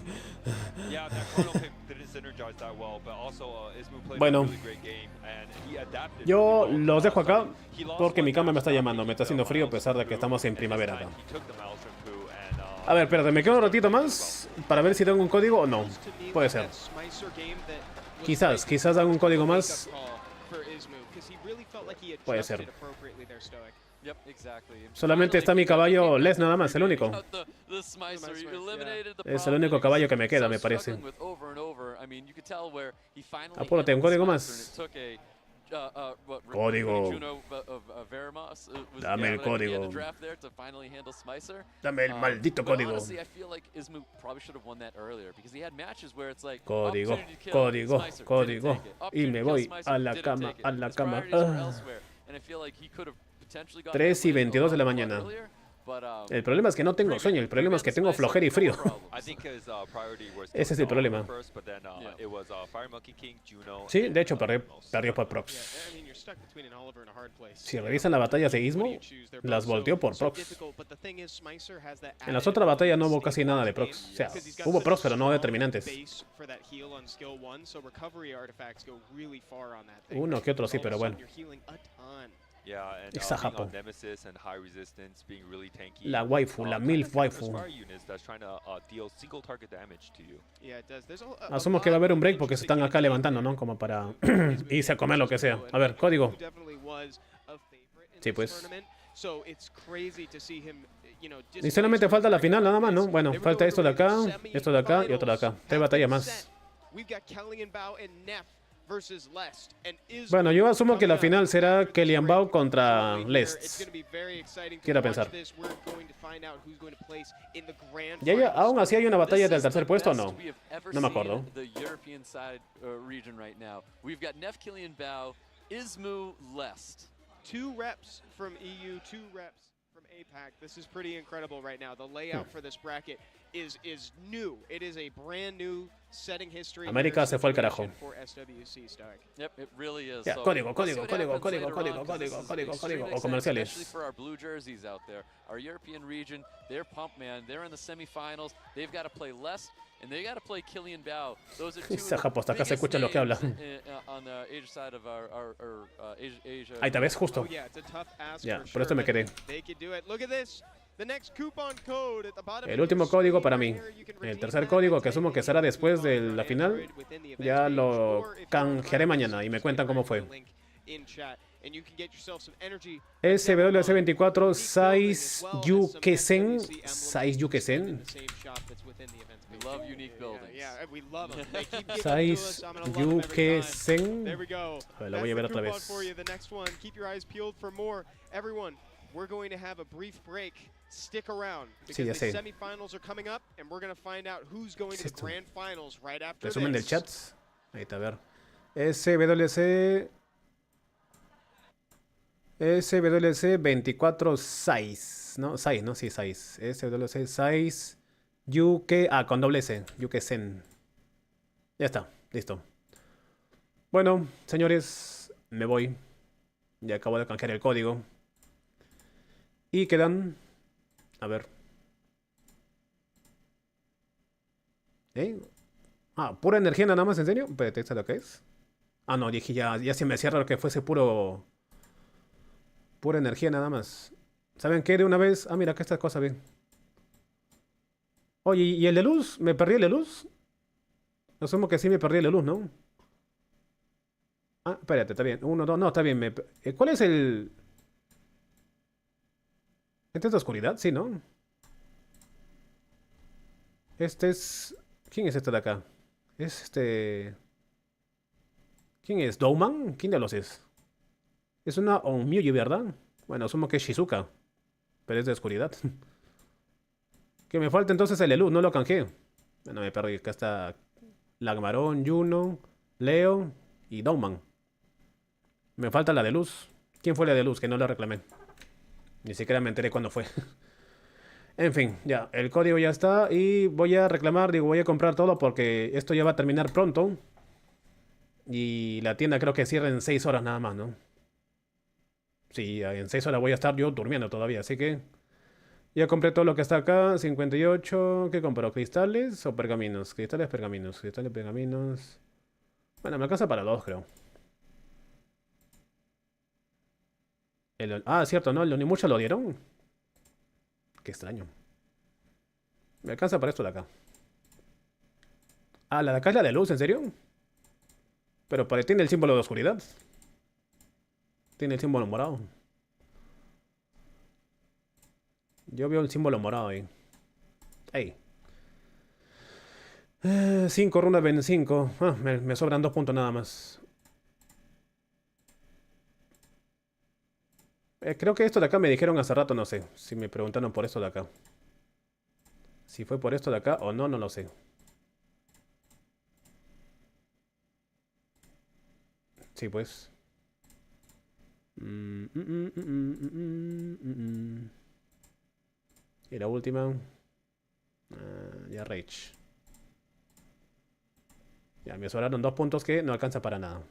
Yeah, that Carnal pick didn't synergize that well, but also Ismu played Bueno. a really great game and he adapted. Yo really well. los dejo acá He lost porque mi one cama me está match llamando, me está haciendo frío a pesar de que estamos en and this primavera time acá. he took the Miles from Pooh and, A ver, espérate, me quedo un ratito más para ver si tengo un código o no. Puede ser. Quizás haga un código más. Puede ser. Yep, exactly. Solamente está mi caballo Les nada más, el único. Es el único caballo que me queda, me parece. Apúrate, un código más. Código. Juno of Veremos was Dame el what I mean, he had to código. draft there to finally handle Smicer. Dame el maldito But código. honestly, I feel like Ismu probably should have won that earlier because he had matches where it's like Código, opportunity to kill, código, Smicer, código. didn't take it. Y Opportunity me to voy kill Smicer, a la didn't cama, take it. a la His cama. priorities were elsewhere, and I feel like he could have potentially gotten 3 that y win a 22 de la lot mañana. earlier, but, El problema es que no tengo sueño, el problema es que tengo flojera y frío. I think his priority was Ese es el problema. first, but then it was Fire Monkey King, Juno. Sí, and, de hecho Minos. perdió por Yeah, prox. I mean, you're stuck between an Oliver and a hard place. Si revisan la batalla de Ismo, What do you choose? They're las both volteó por so prox. difficult, but the thing is, Smicer has that En las added otras batallas no hubo stability casi nada de in this prox. game, O sea, because he's got hubo such prox, a pero no strong determinantes. base for that heal on skill 1, so recovery artifacts go really far on that thing. Uno que otro sí, All of a pero sudden, bueno. you're healing a ton. Yeah, and Esa being Japo. on Nemesis and high resistance, being really tanky. La waifu, la kinda milf kind of those waifu. fire units that's trying to deal single target damage to you. Yeah, it does. There's a Asumo que va a haber un break porque se están acá levantando, ¿no? Como para irse a comer lo que sea. A ver, código. Sí, pues. Y solamente falta la final nada más, ¿no? Bueno, falta esto de acá y otro de acá. 3 batallas más. Bueno, yo asumo que la final será Kellyan Bao contra Lest. Quiero pensar. ¿Ya aún así hay una batalla del tercer puesto o no? No me acuerdo. Two reps from EU, 2 reps from APAC. This is pretty incredible right now. The layout for this bracket is new. It is a brand new setting history. América se fue al carajo. For SWC Stoic. Yep, it really is. Ya, So código, let's código, see what código, happens código, later código, on, 'cause this código, is código, extremely código, o exciting, comerciales. especially for our blue jerseys out there. Our European region, they're pumped, man. They're in the semifinals. They've got to play less, and they got to play Kellyan Bao. Those are two Esa of Japo, hasta the acá se biggest escucha lo que habla. names on the Asia side of our Asia. Ahí te ves justo. Oh yeah, it's a tough ask Ya, for por esto sure, me but quedé. they could do it. Look at this. The next coupon code at the bottom El of último your código screen para right mí. here. You can El redeem tercer that código, by que asumo que typing será in después de coupon la for final, Android within the event ya page, lo or if you're canjearé on mañana iOS, y me just cuentan type cómo in fue. the link in chat, and you can get yourself some energy. SWC2024 6 Yukesen. 6 Yukesen. We love unique buildings. Yeah, we love them. They keep giving them to 6 us. I'm gonna love them every time. Yukesen. There we go. A ver, la voy a ver That's the otra coupon vez. for you. The next one. Keep your eyes peeled for more. Everyone, we're going to have a brief break. Stick around because ya the sé. semifinals are coming up, and we're going to find out who's going to the esto? grand finals right after Resumen del this. chat. Ahí está, a ver. SWC 24 6. ¿No? 6, ¿no? Sí, 6. SWC 6 con doble S. Yukesen. Ya está, listo. Bueno, señores, me voy. Ya acabo de canjear el código. Y quedan... A ver. Pura energía nada más, ¿en serio? Espérate, ¿esto es lo que es? Ah, no, dije ya se me hacía raro que fuese pura energía nada más. ¿Saben qué? De una vez... Ah, mira, acá está cosa bien. Oye, ¿y el de luz? ¿Me perdí el de luz? Asumo que sí me perdí el de luz, ¿no? Ah, espérate, está bien. 1, 2, no, está bien. ¿Cuál es el...? ¿Este es de oscuridad? Sí, ¿no? Este es... ¿Quién es este de acá? Es este... ¿Quién es? ¿Douman? ¿Quién de los es? Es una Onmyuji, ¿verdad? Bueno, asumo que es Shizuka. Pero es de oscuridad. Que me falta entonces el de luz, no lo canjeé. Bueno, me perdí. Acá está Lagmarón, Juno, Leo y Douman. Me falta la de luz. ¿Quién fue la de luz? Que no la reclamé. Ni siquiera me enteré cuándo fue. En fin, ya, el código ya está. Y voy a reclamar, voy a comprar todo porque esto ya va a terminar pronto. Y la tienda creo que cierra en 6 horas nada más, ¿no? Sí, en 6 horas voy a estar yo durmiendo todavía, así que... Ya compré todo lo que está acá. 58... ¿Qué compró? ¿Cristales o pergaminos? Cristales, pergaminos. Cristales, pergaminos... Bueno, me alcanza para 2, creo. Cierto, ¿no? ¿Ni mucho lo dieron? Qué extraño. Me alcanza para esto de acá. Ah, la de acá es la de luz, ¿en serio? Pero tiene el símbolo de oscuridad. Tiene el símbolo morado. Yo veo el símbolo morado ahí. Ey. 5 runas 25. Me sobran 2 puntos nada más. Creo que esto de acá me dijeron hace rato, no sé. Si me preguntaron por esto de acá. Si fue por esto de acá o no, no lo sé. Sí, pues. Y la última. Ya Rage. Ya, me sobraron 2 puntos que no alcanza para nada.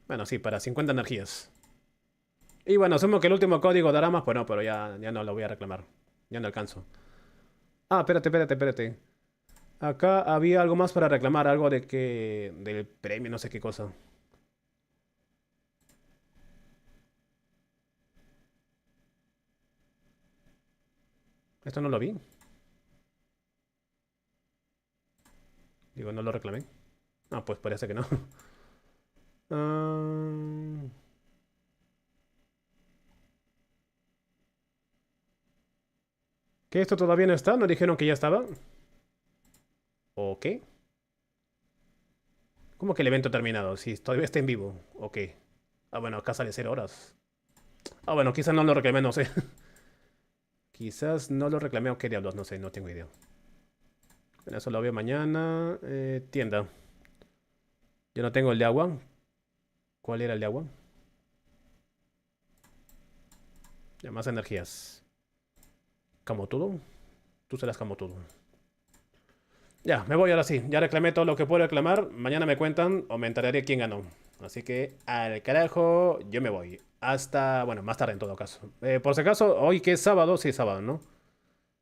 Bueno, sí, para 50 energías. Y bueno, asumo que el último código dará más. Pues no, pero ya no lo voy a reclamar. Ya no alcanzo. Ah, espérate. Acá había algo más para reclamar. Algo de que... del premio, no sé qué cosa. Esto no lo vi. Digo, no lo reclamé. Ah, pues parece que no. ¿Qué? ¿Esto todavía no está? ¿No dijeron que ya estaba? ¿O qué? ¿Cómo que el evento ha terminado? Si todavía está en vivo. ¿O qué? Ah, bueno, acá sale 0 horas. Ah, bueno, quizás no lo reclamé, no sé. Quizás no lo reclamé o qué diablos, no sé, no tengo idea. Bueno, eso lo veo mañana. Tienda. Yo no tengo el de agua. ¿Cuál era el de agua? Ya, más energías. ¿Camotudo? Tú serás Camotudo. Ya, me voy ahora sí. Ya reclamé todo lo que puedo reclamar. Mañana me cuentan o me enteraré quién ganó. Así que, al carajo, yo me voy. Hasta, bueno, más tarde en todo caso. Por si acaso, hoy que es sábado, sí, sábado, ¿no?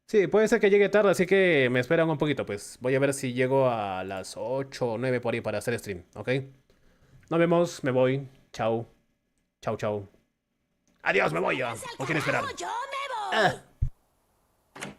Sí, puede ser que llegue tarde, así que me esperan un poquito, pues. Voy a ver si llego a las 8 o 9 por ahí para hacer stream, ¿ok? Nos vemos, me voy. Chao. Chao. Adiós, me voy ya. ¿O quieren esperar? Yo me voy.